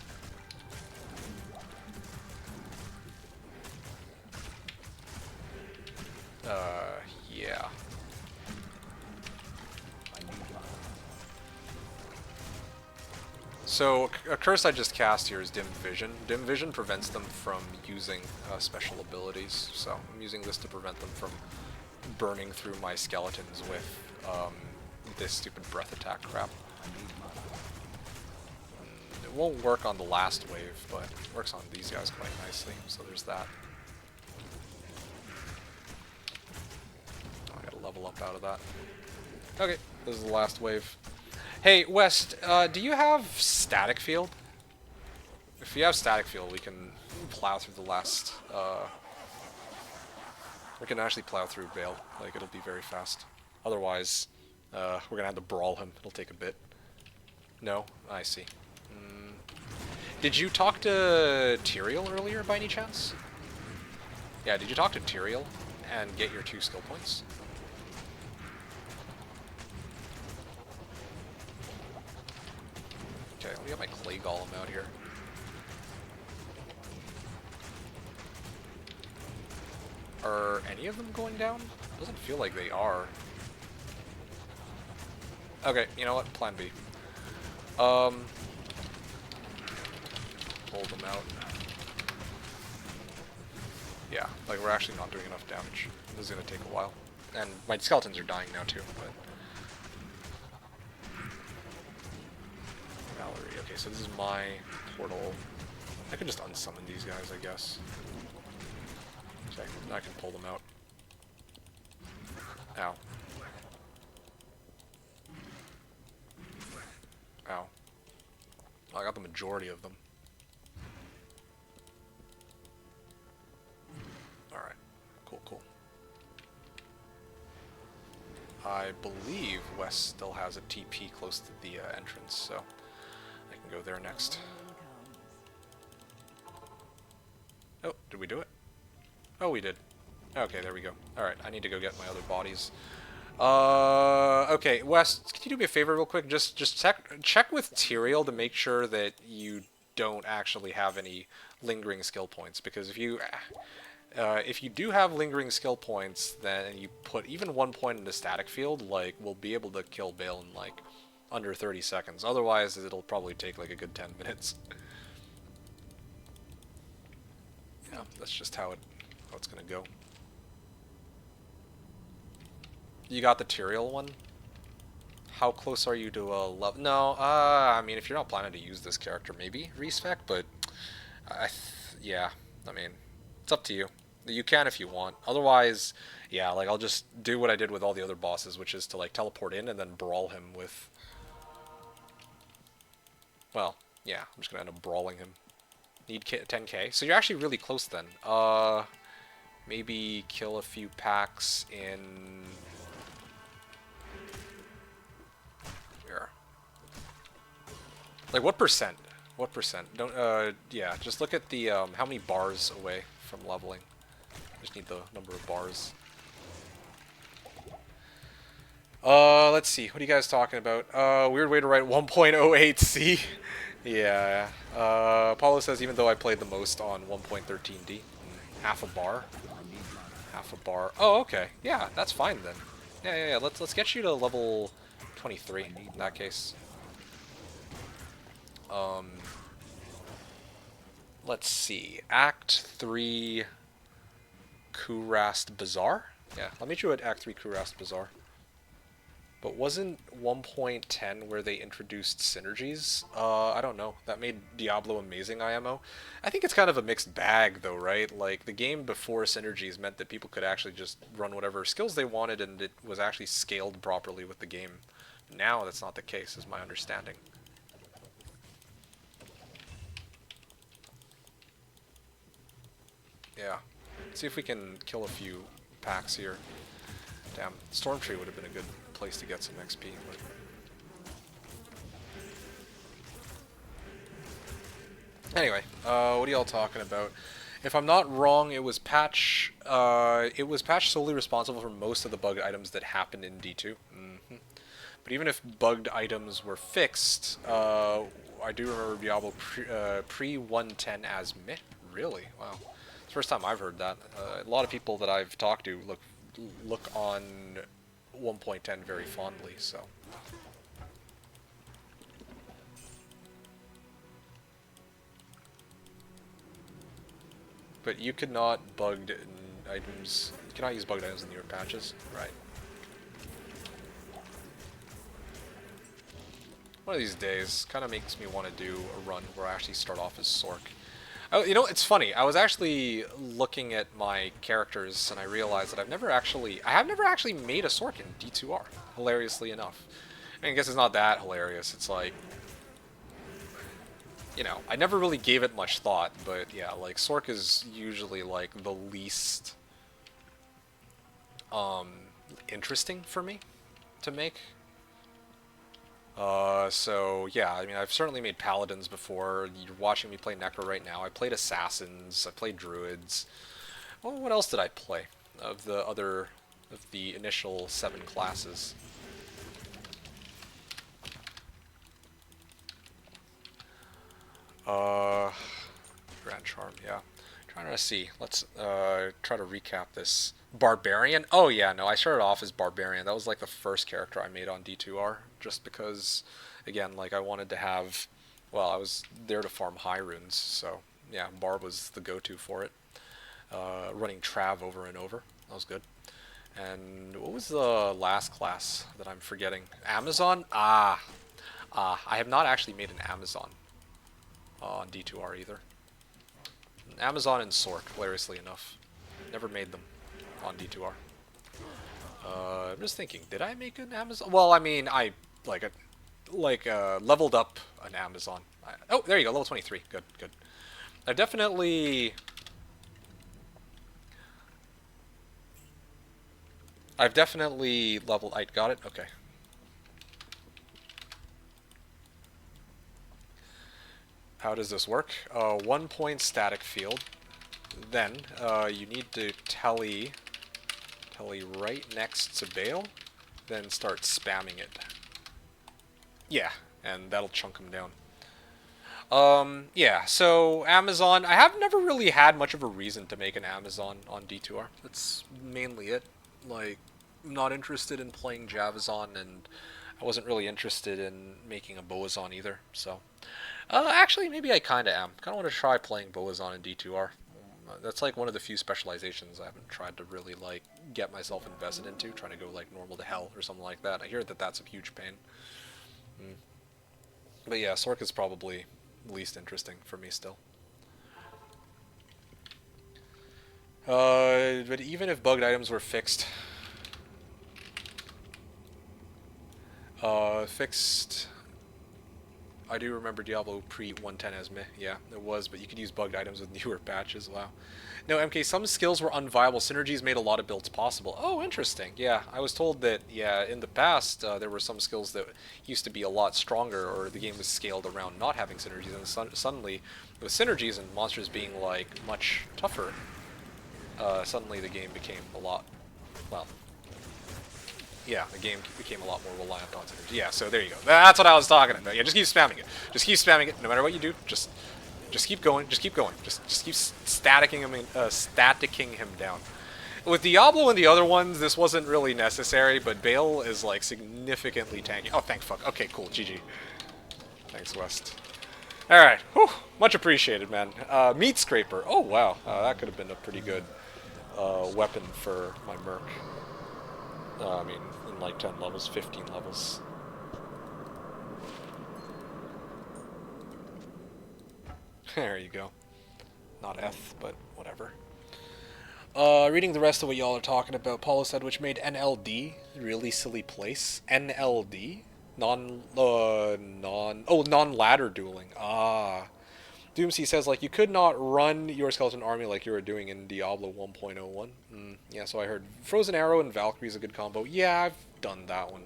S3: Yeah. So, a curse I just cast here is Dim Vision. Dim Vision prevents them from using special abilities, so I'm using this to prevent them from burning through my skeletons with this stupid breath attack crap. It won't work on the last wave, but it works on these guys quite nicely, so there's that. Oh, I gotta level up out of that. Okay, this is the last wave. Hey, West, do you have static field? If you have static field, we can plow through the last, we can actually plow through Bale. Like, it'll be very fast. Otherwise, we're gonna have to brawl him. It'll take a bit. No? I see. Did you talk to Tyrael earlier, by any chance? Yeah, did you talk to Tyrael and get your 2 skill points? Okay, let me get my clay golem out here. Are any of them going down? Doesn't feel like they are. Okay, you know what? Plan B. Hold them out. Yeah, like we're actually not doing enough damage. This is gonna take a while. And my skeletons are dying now too, but... Valerie, okay, so this is my portal. I could just unsummon these guys, I guess. Okay, now I can pull them out. Ow. Ow. Oh, I got the majority of them. Alright. Cool, cool. I believe West still has a TP close to the entrance, so I can go there next. Oh, did we do it? Oh, we did. Okay, there we go. Alright, I need to go get my other bodies. Okay, Wes, can you do me a favor real quick? Just check with Tyrael to make sure that you don't actually have any lingering skill points, because if you do have lingering skill points, then you put even 1 point in the static field, like, we'll be able to kill Bale in, like, under 30 seconds. Otherwise, it'll probably take, like, a good 10 minutes. Yeah, that's just how it's gonna go. You got the Tyrael one? How close are you to a level? No, I mean, if you're not planning to use this character, maybe respec, but yeah, I mean, it's up to you. You can if you want. Otherwise, yeah, like I'll just do what I did with all the other bosses, which is to like teleport in and then brawl him with. Well, yeah, I'm just gonna end up brawling him. Need 10k, so you're actually really close then. Maybe kill a few packs in. Here. Like what percent? What percent? Don't yeah, just look at the how many bars away from leveling. Just need the number of bars. Let's see. What are you guys talking about? Weird way to write 1.08c. Yeah. Paulo says even though I played the most on 1.13d, half a bar. Half a bar. Oh, okay. Yeah, that's fine then. Yeah. Let's get you to level 23 in that case. Let's see. Act 3 Kurast Bazaar? Yeah, I'll meet you at Act 3 Kurast Bazaar. But wasn't 1.10 where they introduced synergies? I don't know. That made Diablo amazing IMO. I think it's kind of a mixed bag though, right? Like, the game before synergies meant that people could actually just run whatever skills they wanted and it was actually scaled properly with the game. Now that's not the case, is my understanding. Yeah. Let's see if we can kill a few packs here. Damn, Stormtree would have been a good place to get some XP. But... Anyway, what are y'all talking about? If I'm not wrong, it was patch solely responsible for most of the bugged items that happened in D2. But even if bugged items were fixed, I do remember Diablo pre 110 as meh. Really? Wow. It's the first time I've heard that. A lot of people that I've talked to look on 1.10 very fondly, so. But you could not bugged items. You cannot use bugged items in your patches, right? One of these days, kind of makes me want to do a run where I actually start off as Sork. Oh, you know, it's funny. I was actually looking at my characters, and I realized that I have never actually made a Sork in D2R. Hilariously enough, I guess it's not that hilarious. It's like, you know, I never really gave it much thought, but yeah, like Sork is usually like the least interesting for me to make. So yeah, I mean, I've certainly made paladins before. You're watching me play Necro right now. I played assassins. I played druids. Well, what else did I play of the initial 7 classes? Grand Charm, yeah. Trying to see. Let's try to recap this. Barbarian? Oh yeah, no, I started off as Barbarian. That was like the first character I made on D2R, just because, again, like I wanted to have, well, I was there to farm high runes, so yeah, Barb was the go-to for it. Running Trav over and over, that was good. And what was the last class that I'm forgetting? Amazon? I have not actually made an Amazon on D2R either. Amazon and Sork, hilariously enough. Never made them on D2R. I'm just thinking, did I make an Amazon? Well, I mean, I leveled up an Amazon. Oh, there you go, level 23. Good, good. I've definitely leveled. I got it. Okay. How does this work? 1 point static field. Then you need to tele right next to Bale, then start spamming it. Yeah, and that'll chunk him down. Yeah, so Amazon, I have never really had much of a reason to make an Amazon on D2R. That's mainly it. Like, I'm not interested in playing Javazon, and I wasn't really interested in making a Boazon either, so. Actually, maybe I kinda am. Kinda want to try playing Boazon in D2R. That's like one of the few specializations I haven't tried to really like get myself invested into, trying to go like normal to hell or something like that. I hear that that's a huge pain. But yeah, Sork is probably least interesting for me still. But even if bugged items were fixed, I do remember Diablo pre-110 as meh. Yeah, it was, but you could use bugged items with newer patches. Wow. No, MK, some skills were unviable. Synergies made a lot of builds possible. Oh, interesting. Yeah, I was told that, yeah, in the past, there were some skills that used to be a lot stronger, or the game was scaled around not having synergies, and suddenly, with synergies and monsters being, like, much tougher, suddenly the game became a lot, well, yeah, the game became a lot more reliant on synergy. Yeah, so there you go. That's what I was talking about. Yeah, just keep spamming it. Just keep spamming it. No matter what you do, just keep going. Just keep going. Just keep staticking him down. With Diablo and the other ones, this wasn't really necessary, but Bale is like significantly tanky. Oh, thank fuck. Okay, cool. GG. Thanks, West. All right. Whew. Much appreciated, man. Meat Scraper. Oh wow, that could have been a pretty good weapon for my merc. I mean, in like 10 levels, 15 levels. There you go. Not Eth, but whatever. Reading the rest of what y'all are talking about, Paulo said, which made NLD really silly place. NLD? Non-ladder dueling. Ah. Doomsy says, like, you could not run your skeleton army like you were doing in Diablo 1.01. Yeah, so I heard Frozen Arrow and Valkyrie is a good combo. Yeah, I've done that one.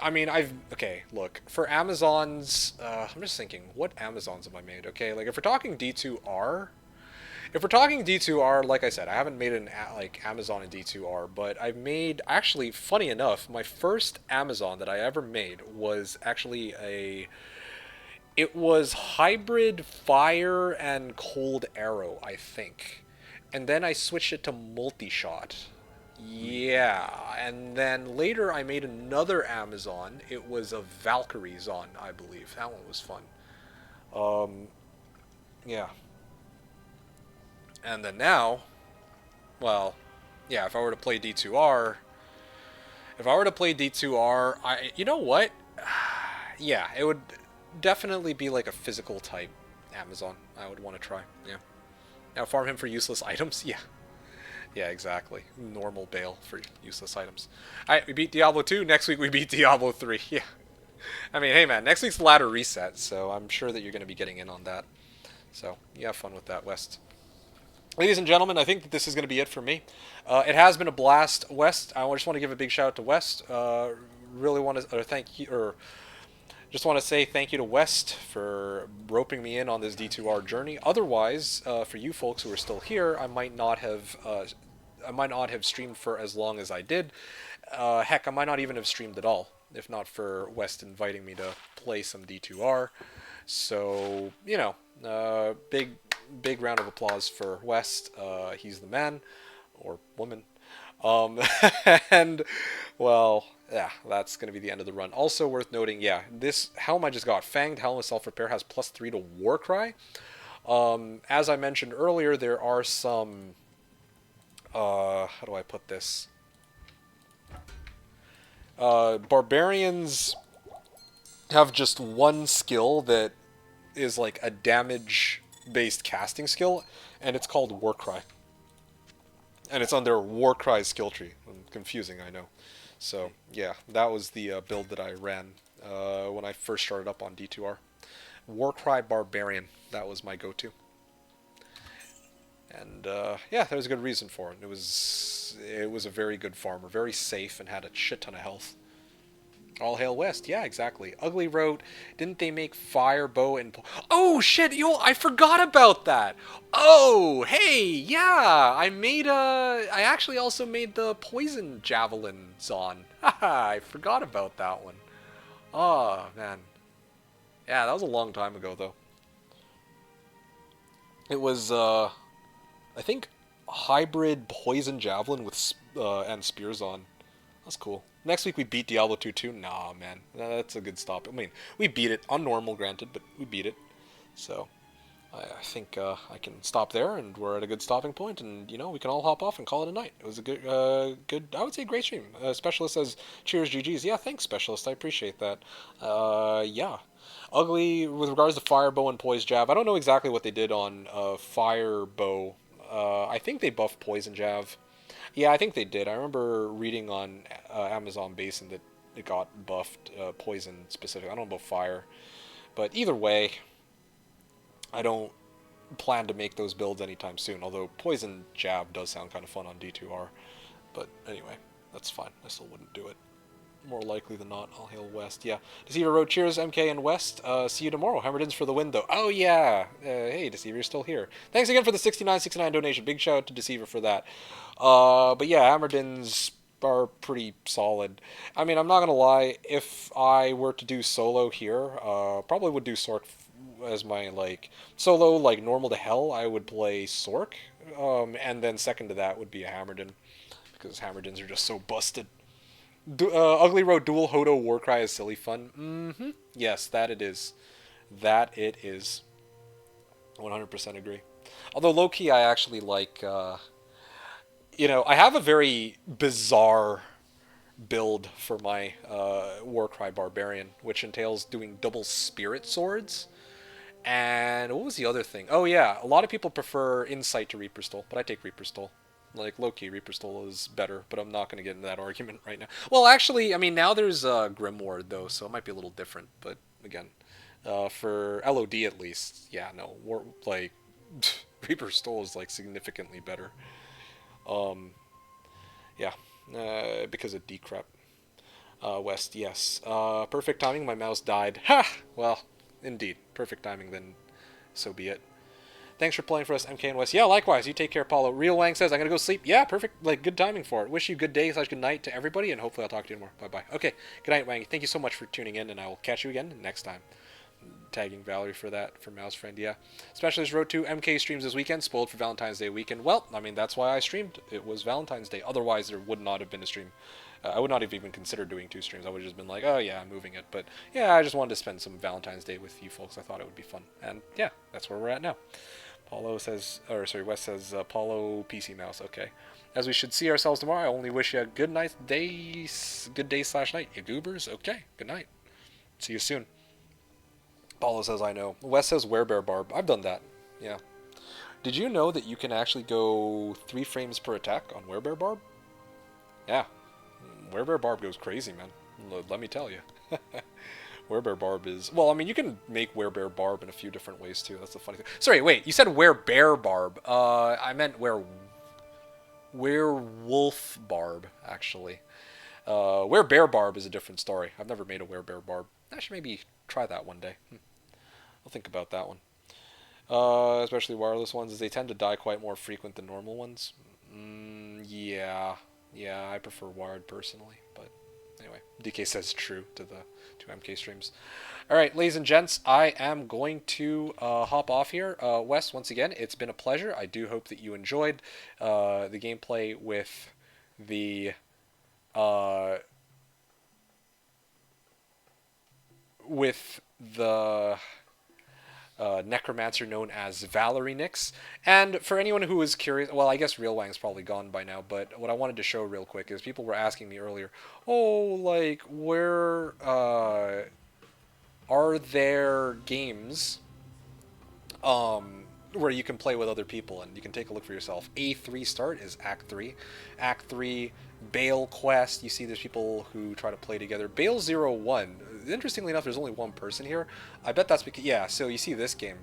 S3: I mean, okay, look, for Amazons, I'm just thinking, what Amazons have I made? Okay, like, if we're talking D2R, like I said, I haven't made an, like, Amazon in D2R, but I've made, actually, funny enough, my first Amazon that I ever made was actually it was hybrid fire and cold arrow, I think. And then I switched it to multi-shot. Yeah, and then later I made another Amazon. It was a Valkyrie Zon, I believe. That one was fun. Yeah. And then now, well, yeah, if I were to play D2R, you know what? Yeah, it would definitely be like a physical type Amazon I would want to try. Yeah. Now farm him for useless items? Yeah. Yeah, exactly. Normal Bale for useless items. Alright, we beat Diablo 2. Next week we beat Diablo 3. Yeah. I mean, hey man, next week's ladder reset, so I'm sure that you're going to be getting in on that. So, you have fun with that, West. Ladies and gentlemen, I think that this is going to be it for me. It has been a blast, West. I just want to give a big shout out to West. Really want to just want to say thank you to West for roping me in on this D2R journey. Otherwise, for you folks who are still here, I might not have streamed for as long as I did. Heck, I might not even have streamed at all if not for West inviting me to play some D2R. So, you know, big round of applause for West. He's the man, or woman. And, well, yeah, that's going to be the end of the run. Also worth noting, yeah, this helm I just got, Fanged Helm with Self-Repair, has +3 to Warcry. As I mentioned earlier, there are some, how do I put this? Barbarians have just one skill that is like a damage-based casting skill, and it's called Warcry. And it's on their Warcry skill tree. Confusing, I know. So, yeah, that was the build that I ran when I first started up on D2R. Warcry Barbarian, that was my go-to. And, yeah, there was a good reason for it. It was a very good farmer, very safe, and had a shit ton of health. All hail West, yeah, exactly. Ugly wrote, didn't they make fire bow and... Oh, shit, I forgot about that! Oh, hey, yeah, I actually also made the poison javelin Zon. Haha, I forgot about that one. Oh, man. Yeah, that was a long time ago, though. It was, I think, hybrid poison javelin with and spears on. That's cool. Next week we beat Diablo 2 too. Nah, man. That's a good stop. I mean, we beat it on normal, granted, but we beat it. So, I think I can stop there, and we're at a good stopping point, and we can all hop off and call it a night. It was a good, I would say, great stream. Specialist says, "Cheers, GGs." Yeah, thanks, Specialist. I appreciate that. Yeah. Ugly with regards to fire bow and poise jab. I don't know exactly what they did on fire bow. I think they buffed poison jab. Yeah, I think they did. I remember reading on Amazon Basin that it got buffed poison specific. I don't know about fire, but either way, I don't plan to make those builds anytime soon. Although poison jab does sound kind of fun on D2R, but anyway, that's fine. I still wouldn't do it. More likely than not, I'll hail West. Yeah, Deceiver Road. Cheers, MK and West. See you tomorrow. Hammerden's for the win, though. Oh yeah. Hey, Deceiver, you're still here. Thanks again for the 69.69 donation. Big shout out to Deceiver for that. But yeah, Hammerden's are pretty solid. I mean, I'm not gonna lie. If I were to do solo here, probably would do Sork as my solo, normal to hell. I would play Sork, and then second to that would be a Hammerden, because Hammerdens are just so busted. Ugly Road Dual HotA Warcry is silly fun. Mm-hmm. Yes, that it is. That it is. 100% agree. Although low key, I actually like. I have a very bizarre build for my Warcry Barbarian, which entails doing double Spirit Swords. And what was the other thing? Oh yeah, a lot of people prefer Insight to Reaper Stole, but I take Reaper Stole. Like, low-key, Reaper Stole is better, but I'm not going to get into that argument right now. Well, actually, I mean, now there's Grimward, though, so it might be a little different. But, again, for LOD at least, yeah, no. Reaper Stole is, significantly better. Yeah, because of Decrep. West, yes. Perfect timing, my mouse died. Ha! Well, indeed. Perfect timing, then so be it. Thanks for playing for us, MK and West. Yeah, likewise. You take care, Paulo. Real Wang says, I'm going to go sleep. Yeah, perfect. Good timing for it. Wish you good day / good night to everybody, and hopefully I'll talk to you tomorrow. Bye-bye. Okay, good night, Wang. Thank you so much for tuning in, and I will catch you again next time. Tagging Valerie for that, for Mouse Friend, yeah. Specialist Road to MK streams this weekend, spoiled for Valentine's Day weekend. Well, I mean, that's why I streamed. It was Valentine's Day. Otherwise, there would not have been a stream. I would not have even considered doing 2 streams. I would have just been like, oh yeah, I'm moving it. But yeah, I just wanted to spend some Valentine's Day with you folks. I thought it would be fun. And yeah, that's where we're at now. West says, Paulo PC Mouse, okay. As we should see ourselves tomorrow, I only wish you a good night, good day / night. You goobers, okay, good night. See you soon. Paulo says, I know. West says, Werebear Barb. I've done that, yeah. Did you know that you can actually go 3 frames per attack on Werebear Barb? Yeah. Werebear Barb goes crazy, man. Let me tell you. Werebear Barb is... Well, I mean, you can make Werebear Barb in a few different ways, too. That's the funny thing. Sorry, wait. You said Werebear Barb. I meant Werewolf Barb, actually. Werebear Barb is a different story. I've never made a Werebear Barb. I should maybe try that one day. I'll think about that one. Especially wireless ones, as they tend to die quite more frequent than normal ones. Yeah. Yeah, I prefer wired personally, but... Anyway, DK says true to the 2 MK streams. Alright, ladies and gents, I am going to hop off here. Wes, once again, it's been a pleasure. I do hope that you enjoyed the gameplay with the... necromancer known as Valerie Nix. And for anyone who is curious, well, I guess Real Wang's probably gone by now, but what I wanted to show real quick is people were asking me earlier, where are there games where you can play with other people, and you can take a look for yourself. A3 start is Act 3. Act 3, Bale Quest, you see there's people who try to play together. Bale 01, interestingly enough, there's only one person here. I bet that's because, yeah, so you see this game.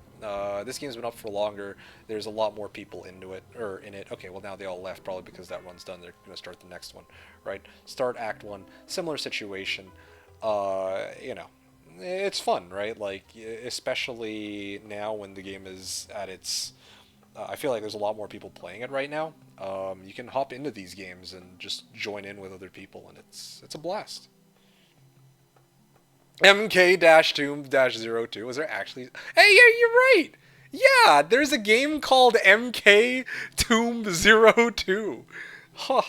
S3: This game's been up for longer. There's a lot more people into it, or in it. Okay, well now they all left, probably because that run's done. They're going to start the next one, right? Start Act 1, similar situation. It's fun, right? Especially now when the game is at its... I feel like there's a lot more people playing it right now. You can hop into these games and just join in with other people, and it's a blast. MK-Tomb-02. Was there actually... Hey, yeah, you're right! Yeah, there's a game called MK Tomb-02. Huh.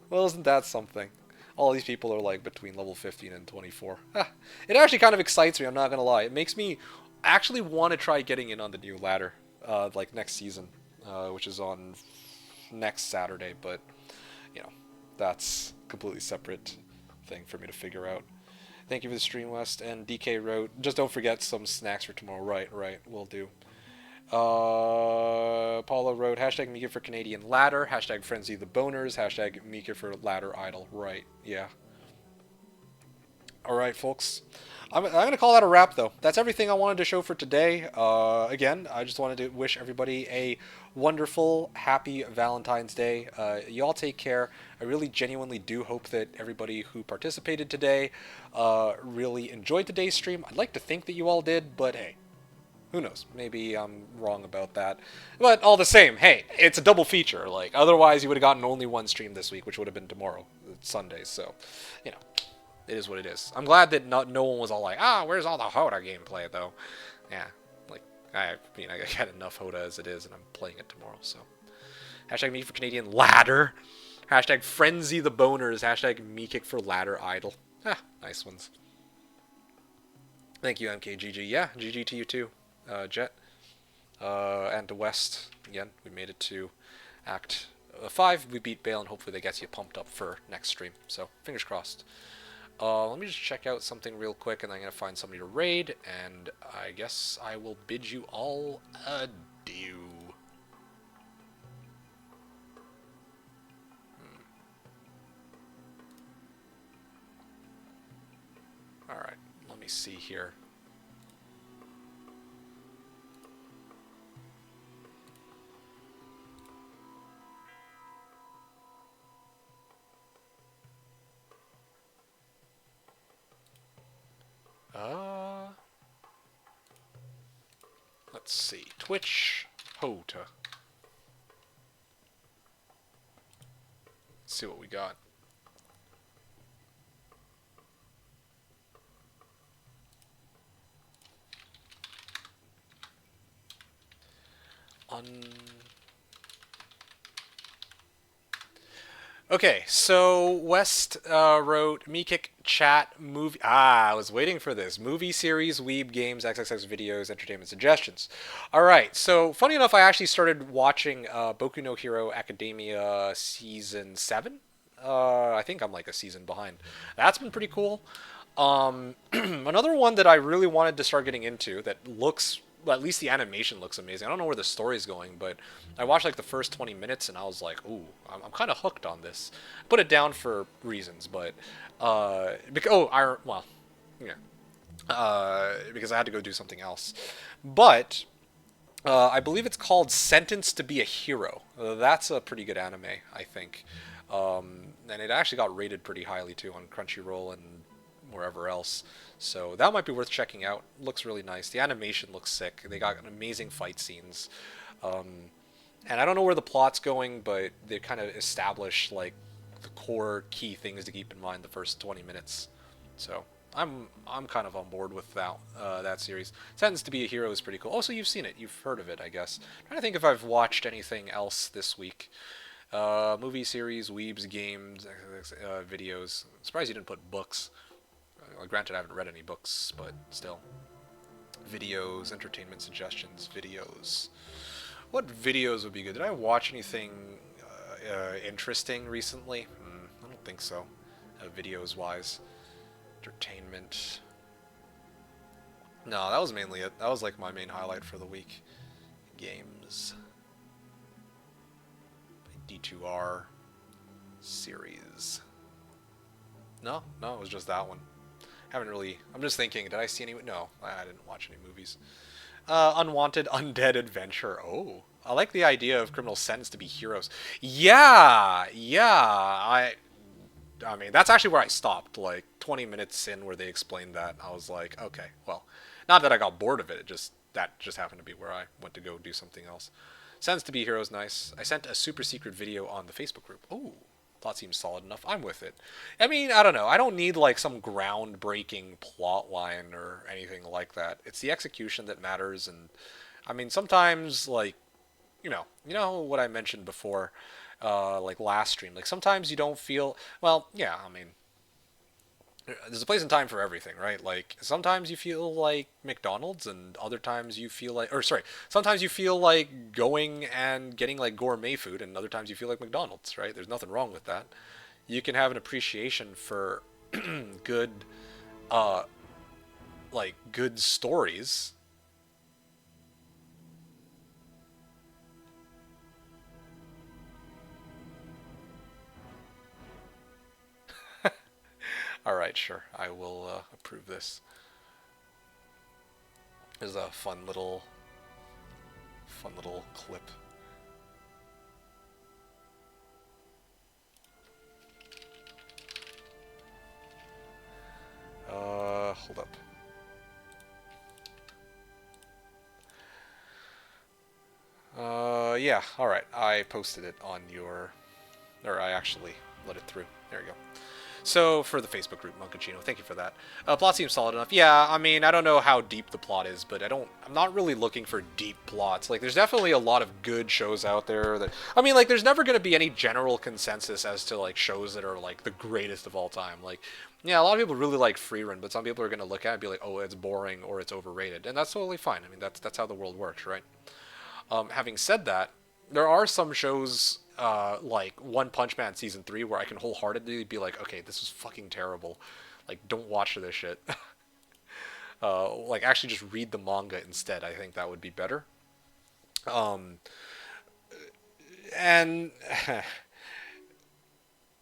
S3: Well, isn't that something? All these people are between level 15 and 24. It actually kind of excites me, I'm not going to lie. It makes me I actually want to try getting in on the new ladder, like next season, which is on next Saturday. But you know, that's completely separate thing for me to figure out. Thank you for the stream, West. And DK wrote, just don't forget some snacks for tomorrow. Right, right, will do. Paula wrote, hashtag Mika for Canadian ladder, hashtag Frenzy the Boners, hashtag Mika for ladder idol. Right, yeah. Alright, folks. I'm going to call that a wrap, though. That's everything I wanted to show for today. Again, I just wanted to wish everybody a wonderful, happy Valentine's Day. You all take care. I really genuinely do hope that everybody who participated today really enjoyed today's stream. I'd like to think that you all did, but hey, who knows? Maybe I'm wrong about that. But all the same, hey, it's a double feature. Like, otherwise you would have gotten only one stream this week, which would have been tomorrow. It's Sunday, so, you know. It is what it is. I'm glad that no one was all like, where's all the HotA gameplay, though? Yeah, like, I got enough HotA as it is, and I'm playing it tomorrow, so. Hashtag me for Canadian ladder. Hashtag frenzy the boners. Hashtag me kick for ladder idol. Nice ones. Thank you, MKGG. Yeah, GG to you too, Jet. And to West, again, we made it to Act 5. We beat Bale, and hopefully that gets you pumped up for next stream, so fingers crossed. Let me just check out something real quick, and I'm going to find somebody to raid, and I guess I will bid you all adieu. Alright, let me see here. Let's see. Twitch, HotA. Let's see what we got. Okay, so West wrote me kick chat movie. I was waiting for this. Movie series, weeb games, XXX videos, entertainment suggestions. All right, so funny enough, I actually started watching Boku no Hero Academia season 7. I think I'm like a season behind. That's been pretty cool. Another one that I really wanted to start getting into that looks, well, at least the animation looks amazing. I don't know where the story's going, but I watched like the first 20 minutes and I was like, ooh, I'm kind of hooked on this. Put it down for reasons, but because because I had to go do something else. But I believe it's called Sentenced to be a Hero. That's a pretty good anime, I think. And it actually got rated pretty highly too on Crunchyroll and wherever else. So that might be worth checking out. Looks really nice. The animation looks sick. They got amazing fight scenes. And I don't know where the plot's going, but they kind of establish like the core key things to keep in mind the first 20 minutes. So I'm kind of on board with that series. Sentenced to be a Hero is pretty cool. Also, you've seen it. You've heard of it, I guess. I'm trying to think if I've watched anything else this week. Movie series, weebs, games, videos. I'm surprised you didn't put books. Granted, I haven't read any books, but still. Videos, entertainment suggestions, videos. What videos would be good? Did I watch anything interesting recently? I don't think so. Videos-wise. Entertainment. No, that was mainly it. That was like my main highlight for the week. Games. D2R. Series. No, it was just that one. Haven't really... I'm just thinking, did I see any... No, I didn't watch any movies. Unwanted Undead Adventure. Oh, I like the idea of criminals sentenced to be heroes. Yeah. I mean, that's actually where I stopped. Like 20 minutes in, where they explained that, I was like, okay, well, not that I got bored of it. That just happened to be where I went to go do something else. Sentenced to be heroes, nice. I sent a super secret video on the Facebook group. Oh, plot seems solid enough. I'm with it. I mean, I don't know. I don't need like some groundbreaking plot line or anything like that. It's the execution that matters. And I mean, sometimes like, you know what I mentioned before, like last stream, like sometimes you don't feel, well, yeah, I mean, there's a place and time for everything, right? Like sometimes you feel like McDonald's, and other times you feel like, or sorry, sometimes you feel like going and getting like gourmet food, and other times you feel like McDonald's, right? There's nothing wrong with that. You can have an appreciation for good, uh, like good stories. All right, sure, I will approve this. There's a fun little clip. Hold up. Yeah, alright. I posted it on your... Or I actually let it through. There you go. So, for the Facebook group, Moncachino, thank you for that. Plot seems solid enough. Yeah, I mean, I don't know how deep the plot is, but I'm not really looking for deep plots. Like, there's definitely a lot of good shows out there that, I mean, like, there's never going to be any general consensus as to, like, shows that are, like, the greatest of all time. Like, yeah, a lot of people really like Free Run, but some people are going to look at it and be like, oh, it's boring or it's overrated. And that's totally fine. I mean, that's how the world works, right? Having said that, there are some shows like One Punch Man season 3 where I can wholeheartedly be like, okay, this is fucking terrible. Like, don't watch this shit. Like, actually just read the manga instead. I think that would be better. Um, and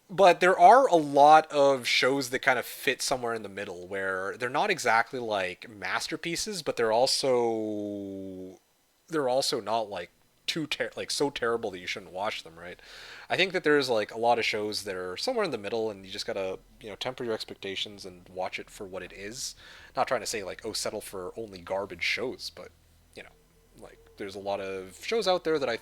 S3: but there are a lot of shows that kind of fit somewhere in the middle where they're not exactly like masterpieces, but they're also not like like so terrible that you shouldn't watch them, right? I think that there's like a lot of shows that are somewhere in the middle, and you just gotta temper your expectations and watch it for what it is. Not trying to say like, oh, settle for only garbage shows, but you know, like there's a lot of shows out there that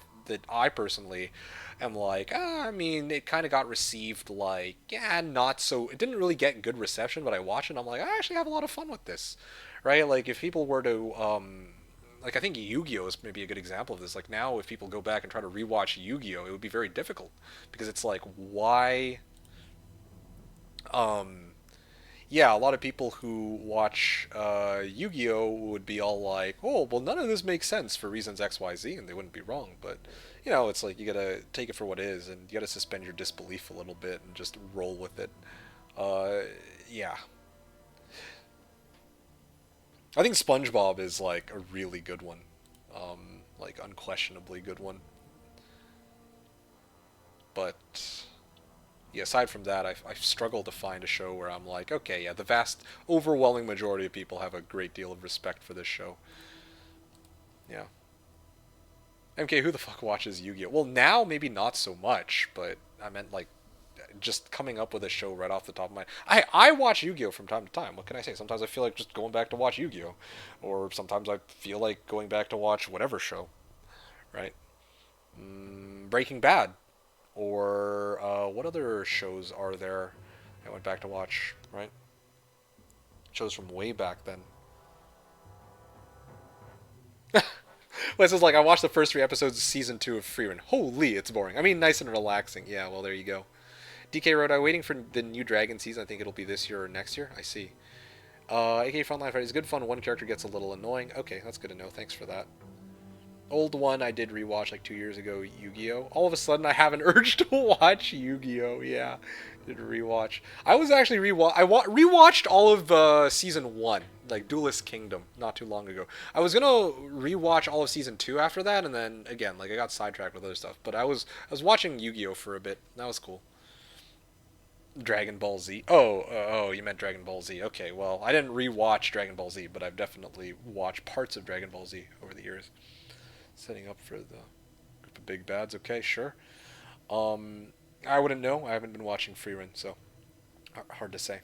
S3: I personally am like, I mean, it kind of got received like, yeah, not so. It didn't really get good reception, but I watch it and I'm like, I actually have a lot of fun with this, right? Like if people were to like I think Yu-Gi-Oh is maybe a good example of this. Like now, if people go back and try to rewatch Yu-Gi-Oh, it would be very difficult because it's like, why? Um, yeah, a lot of people who watch Yu-Gi-Oh would be all like, "Oh, well, none of this makes sense for reasons X, Y, Z," and they wouldn't be wrong. But it's like you gotta take it for what it is, and you gotta suspend your disbelief a little bit and just roll with it. Uh, yeah, I think SpongeBob is like a really good one, like unquestionably good one. But yeah, aside from that, I've struggled to find a show where I'm like, okay, yeah, the vast, overwhelming majority of people have a great deal of respect for this show. Yeah. MK, who the fuck watches Yu-Gi-Oh? Well, now maybe not so much, but I meant like just coming up with a show right off the top of my. I watch Yu-Gi-Oh from time to time. What can I say? Sometimes I feel like just going back to watch Yu-Gi-Oh, or sometimes I feel like going back to watch whatever show. Right? Breaking Bad, or what other shows are there? I went back to watch. Right? Shows from way back then. This is like I watched the first 3 episodes of season 2 of Free Run. Holy, it's boring. I mean, nice and relaxing. Yeah, well, there you go. DK Road, I'm waiting for the new Dragon season. I think it'll be this year or next year. I see. AK Frontline Fight is good fun. One character gets a little annoying. Okay, that's good to know. Thanks for that. Old one I did rewatch like 2 years ago, Yu-Gi-Oh. All of a sudden I have an urge to watch Yu-Gi-Oh. Yeah, did a rewatch. I was actually rewatched all of season 1, like Duelist Kingdom, not too long ago. I was gonna rewatch all of season 2 after that, and then again, like I got sidetracked with other stuff. But I was watching Yu-Gi-Oh for a bit. That was cool. Dragon Ball Z. Oh, you meant Dragon Ball Z. Okay, well, I didn't rewatch Dragon Ball Z, but I've definitely watched parts of Dragon Ball Z over the years. Setting up for the group of big bads. Okay, sure. I wouldn't know. I haven't been watching Free Run, so hard to say.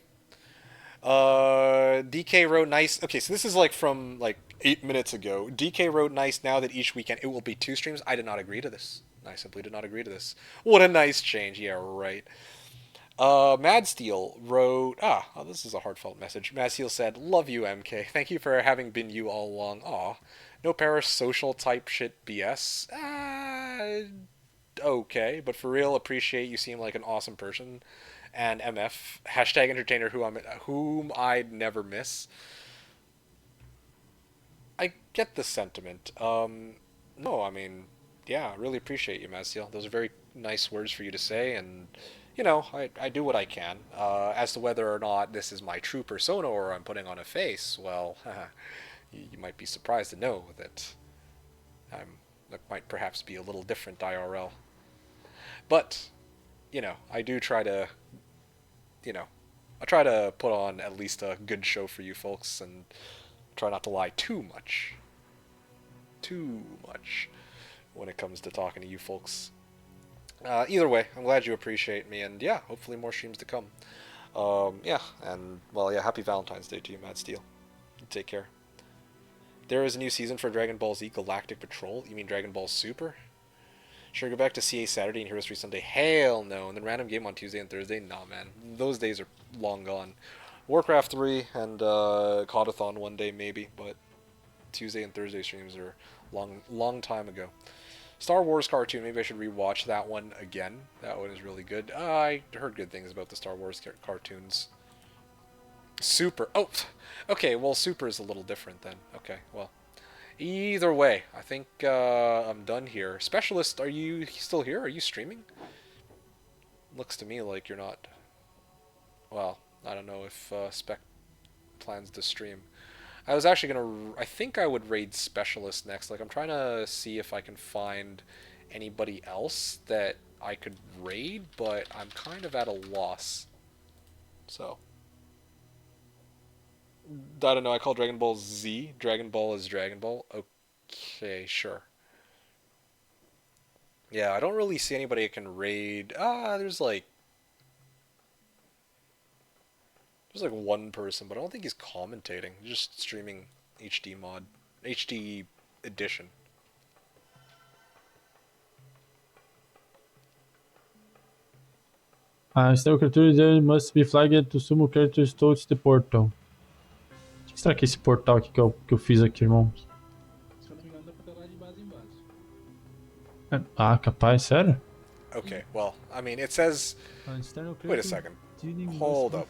S3: DK wrote nice. Okay, so this is like from like 8 minutes ago. DK wrote nice. Now that each weekend it will be 2 streams. I did not agree to this. I simply did not agree to this. What a nice change. Yeah, right. Mad Steel wrote, this is a heartfelt message. Mad Steel said, "Love you, MK. Thank you for having been you all along. Aw, no parasocial type shit BS. Okay, but for real, appreciate you seem like an awesome person, and MF hashtag entertainer whom I'd never miss. I get the sentiment. No, I mean, yeah, I really appreciate you, Maziel. Those are very nice words for you to say, and I do what I can. As to whether or not this is my true persona or I'm putting on a face, well, you might be surprised to know that that might perhaps be a little different IRL. But I do try to, you know, I try to put on at least a good show for you folks and try not to lie too much. Too much when it comes to talking to you folks. Either way, I'm glad you appreciate me, and yeah, hopefully more streams to come. Yeah, and well, yeah, happy Valentine's Day to you, Mad Steel. Take care. There is a new season for Dragon Ball Z Galactic Patrol. You mean Dragon Ball Super? Sure, go back to CA Saturday and Heroes 3 Sunday. Hell no. And then random game on Tuesday and Thursday? Nah, man. Those days are long gone. Warcraft 3 and CODathon one day maybe, but Tuesday and Thursday streams are long time ago. Star Wars cartoon, maybe I should rewatch that one again. That one is really good. I heard good things about the Star Wars cartoons. Super. Oh, okay, well, Super is a little different then. Okay, well. Either way, I think I'm done here. Specialist, are you still here? Are you streaming? Looks to me like you're not. Well, I don't know if Spec plans to stream. I was actually I think I would raid Specialist next. Like, I'm trying to see if I can find anybody else that I could raid, but I'm kind of at a loss. So. I don't know, I call Dragon Ball Z. Dragon Ball is Dragon Ball. Okay, sure. Yeah, I don't really see anybody I can raid. There's like one person, but I don't think he's commentating. He's just streaming HD mod. HD edition.
S6: Still creature must be flagged to summon characters towards the portal. O que será que é esse portal aqui que eu fiz aqui, irmão?
S7: Se eu não me engano, dá pra jogar de base em base.
S6: Ah, capaz, sério?
S3: Okay, well, I mean, it says... Wait a second. Hold up.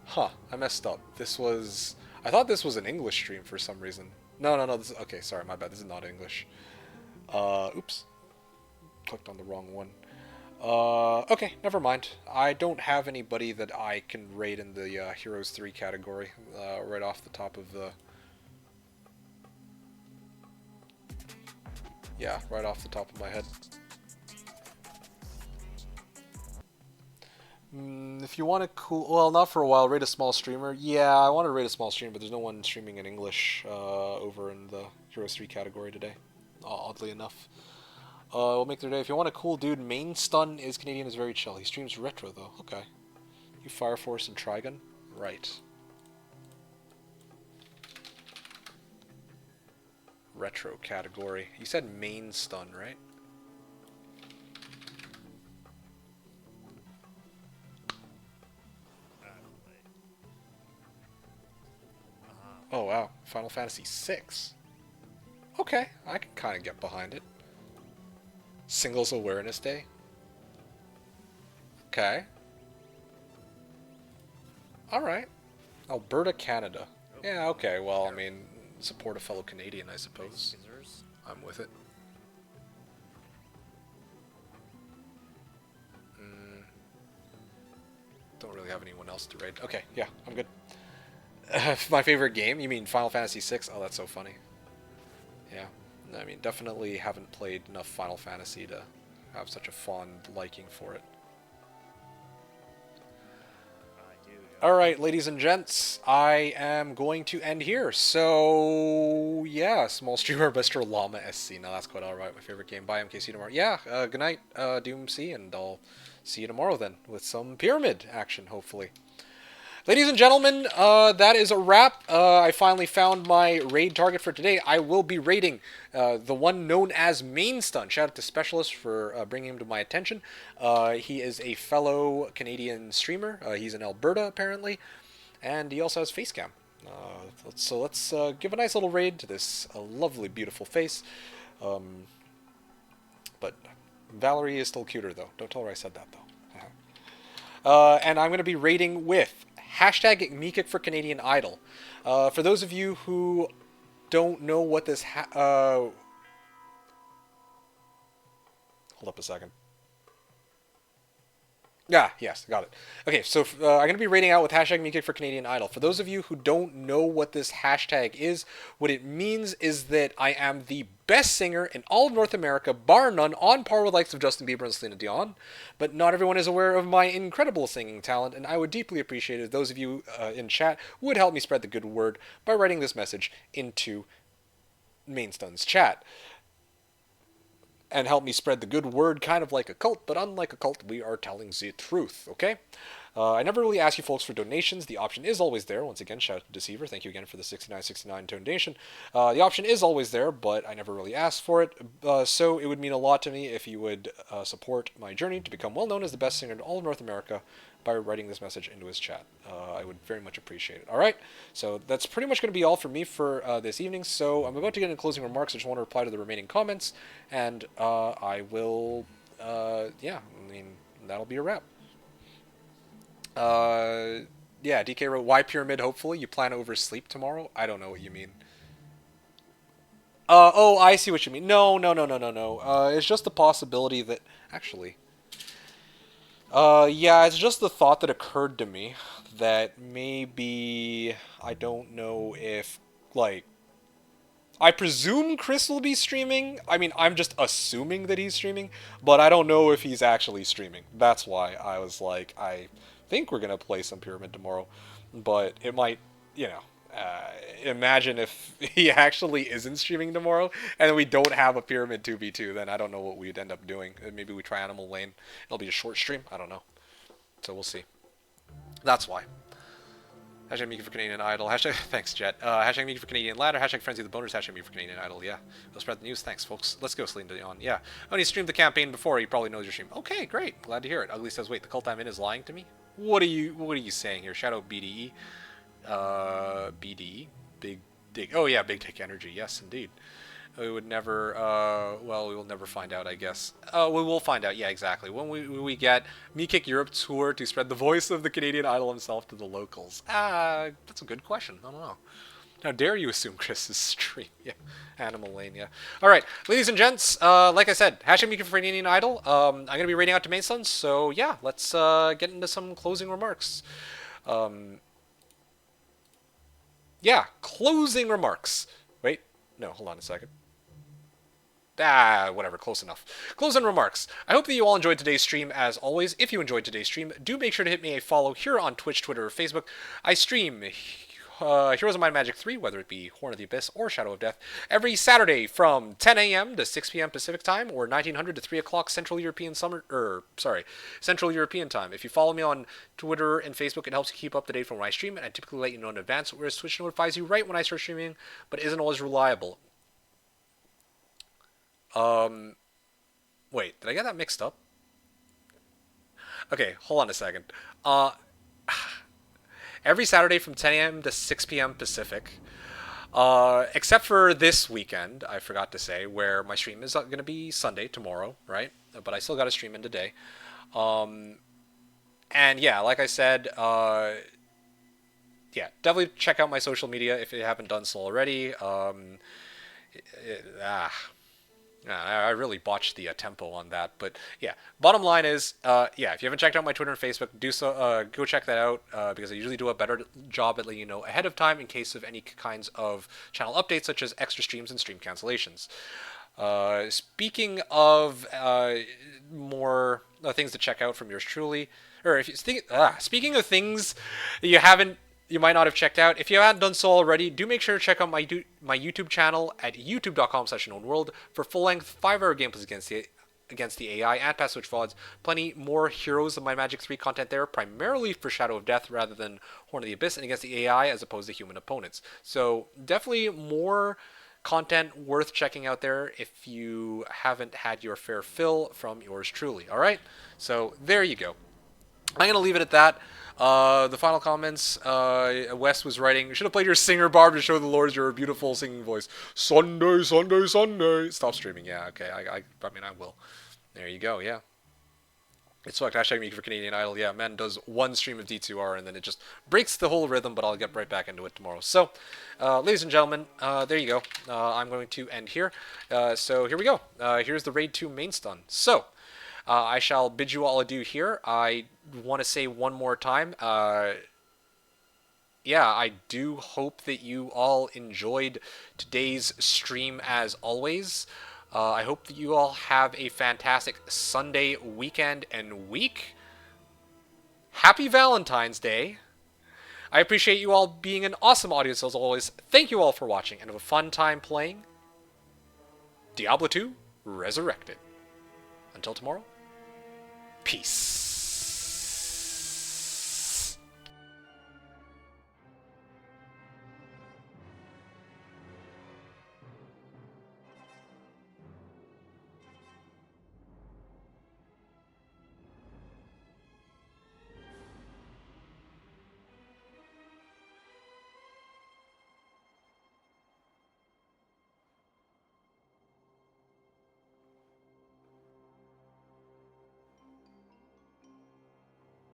S3: Huh, I messed up. This was... I thought this was an English stream for some reason. No, this... Okay, sorry, my bad. This is not English. Oops. Clicked on the wrong one. Okay, never mind. I don't have anybody that I can raid in the Heroes 3 category right off the top of the... Yeah, right off the top of my head. If you want to well, not for a while, raid a small streamer. Yeah, I want to raid a small streamer, but there's no one streaming in English over in the Heroes 3 category today, oddly enough. We'll make their day. If you want a cool dude, Main Stun is Canadian, is very chill. He streams retro, though. Okay. You Fire Force and Trigun? Right. Retro category. You said Main Stun, right? Oh, wow. Final Fantasy VI. Okay, I can kind of get behind it. Singles Awareness Day. Okay. Alright. Alberta, Canada. Yeah, okay, well, I mean, support a fellow Canadian, I suppose. I'm with it. Don't really have anyone else to raid. Okay, yeah, I'm good. My favorite game? You mean Final Fantasy VI? Oh, that's so funny. Yeah. I mean, definitely haven't played enough Final Fantasy to have such a fond liking for it. Alright, ladies and gents, I am going to end here. So, yeah, small streamer Mr. Llama SC. Now that's quite alright, my favorite game. Bye, MKC tomorrow. Yeah, good night, Doom C, and I'll see you tomorrow then, with some pyramid action, hopefully. Ladies and gentlemen, that is a wrap. I finally found my raid target for today. I will be raiding the one known as Main Stun. Shout out to Specialist for bringing him to my attention. He is a fellow Canadian streamer. He's in Alberta, apparently. And he also has Facecam. So let's give a nice little raid to this lovely, beautiful face. But Valerie is still cuter, though. Don't tell her I said that, though. And I'm going to be rating with hashtag Meekick for Canadian Idol. For those of you who don't know what this... hold up a second. Yeah, yes, got it. Okay, so I'm going to be rating out with hashtag Meekick for Canadian Idol. For those of you who don't know what this hashtag is, what it means is that I am the best singer in all of North America, bar none, on par with the likes of Justin Bieber and Selena Dion. But not everyone is aware of my incredible singing talent, and I would deeply appreciate it if those of you in chat would help me spread the good word by writing this message into Mainstun's chat. And help me spread the good word, kind of like a cult, but unlike a cult, we are telling the truth, okay? I never really ask you folks for donations. The option is always there. Once again, shout out to Deceiver. Thank you again for the 6969 donation. The option is always there, but I never really ask for it. So it would mean a lot to me if you would support my journey to become well known as the best singer in all of North America by writing this message into his chat. I would very much appreciate it. All right, so that's pretty much going to be all for me for this evening. So I'm about to get into closing remarks. I just want to reply to the remaining comments, and I will, yeah, I mean, that'll be a wrap. Yeah, DK wrote, why pyramid, hopefully? You plan to oversleep tomorrow? I don't know what you mean. Oh, I see what you mean. No. It's just the possibility that, actually... yeah, it's just the thought that occurred to me that maybe, I don't know if, like, I presume Chris will be streaming. I mean, I'm just assuming that he's streaming, but I don't know if he's actually streaming. That's why I was like, I think we're going to play some Pyramid tomorrow, but it might, you know, imagine if he actually isn't streaming tomorrow and we don't have a Pyramid 2v2, then I don't know what we'd end up doing. Maybe we try Animal Lane. It'll be a short stream. I don't know. So we'll see. That's why. Hashtag Meekick for Canadian Idol. Hashtag, thanks, Jet. Hashtag Meekick for Canadian Ladder. Hashtag Frenzy the Boners. Hashtag Meekick for Canadian Idol. Yeah. We'll spread the news. Thanks, folks. Let's go, Celine Dion. Yeah. Oh, and he streamed the campaign before. He probably knows your stream. Okay, great. Glad to hear it. Ugly says, wait, the cult I'm in is lying to me? What are you saying here? Shadow BDE. BDE? Big Dick. Oh, yeah, Big Dick Energy. Yes, indeed. We would never, well, we will never find out, I guess. We will find out, yeah, exactly. When we get Meekick Europe Tour to spread the voice of the Canadian Idol himself to the locals. That's a good question. I don't know. How dare you assume Chris's stream? Yeah, Animal Lane, yeah. All right, ladies and gents, like I said, hashtag Meekick for Canadian Idol. I'm going to be rating out to Mason, so yeah, let's get into some closing remarks. Yeah, closing remarks. Wait, no, hold on a second. Whatever, close enough. Closing remarks. I hope that you all enjoyed today's stream. As always, if you enjoyed today's stream, do make sure to hit me a follow here on Twitch, Twitter, or Facebook. I stream Heroes of Might and Magic 3, whether it be Horn of the Abyss or Shadow of Death, every Saturday from 10 a.m. to 6 p.m. Pacific Time, or 1900 to 3 o'clock Central European Central European Time. If you follow me on Twitter and Facebook, it helps you keep up to date from when I stream, and I typically let you know in advance, whereas Twitch notifies you right when I start streaming, but isn't always reliable. Wait, did I get that mixed up? Okay, hold on a second. Every Saturday from 10 a.m. to 6 p.m. Pacific, except for this weekend, I forgot to say, where my stream is going to be Sunday, tomorrow, right? But I still got to stream in today. And yeah, like I said, yeah, definitely check out my social media if you haven't done so already. I really botched the tempo on that, but yeah. Bottom line is, yeah, if you haven't checked out my Twitter and Facebook, do so. Go check that out because I usually do a better job at letting you know ahead of time in case of any kinds of channel updates, such as extra streams and stream cancellations. Speaking of more things to check out from yours truly, or if you speaking of things you might not have checked out. If you haven't done so already, do make sure to check out my YouTube channel at youtube.com/TheKnownWorld for full-length 5-hour gameplays against the AI and past Switch VODs. Plenty more Heroes of Might and Magic 3 content there, primarily for Shadow of Death rather than Horn of the Abyss, and against the AI as opposed to human opponents. So definitely more content worth checking out there if you haven't had your fair fill from yours truly. All right? So there you go. I'm going to leave it at that. The final comments, Wes was writing, should have played your singer, Barb, to show the lords your beautiful singing voice. Sunday, Sunday, Sunday. Stop streaming. Yeah, okay. I mean, I will. There you go, yeah. It's fucked. Hashtag me for Canadian Idol. Yeah, man does one stream of D2R and then it just breaks the whole rhythm, but I'll get right back into it tomorrow. So, ladies and gentlemen, there you go. I'm going to end here. So here we go. Here's the Raid 2 main stun. So, I shall bid you all adieu here. I want to say one more time, yeah, I do hope that you all enjoyed today's stream as always. I hope that you all have a fantastic Sunday weekend and week. Happy Valentine's Day. I appreciate you all being an awesome audience as always. Thank you all for watching and have a fun time playing Diablo 2 Resurrected. Until tomorrow, peace.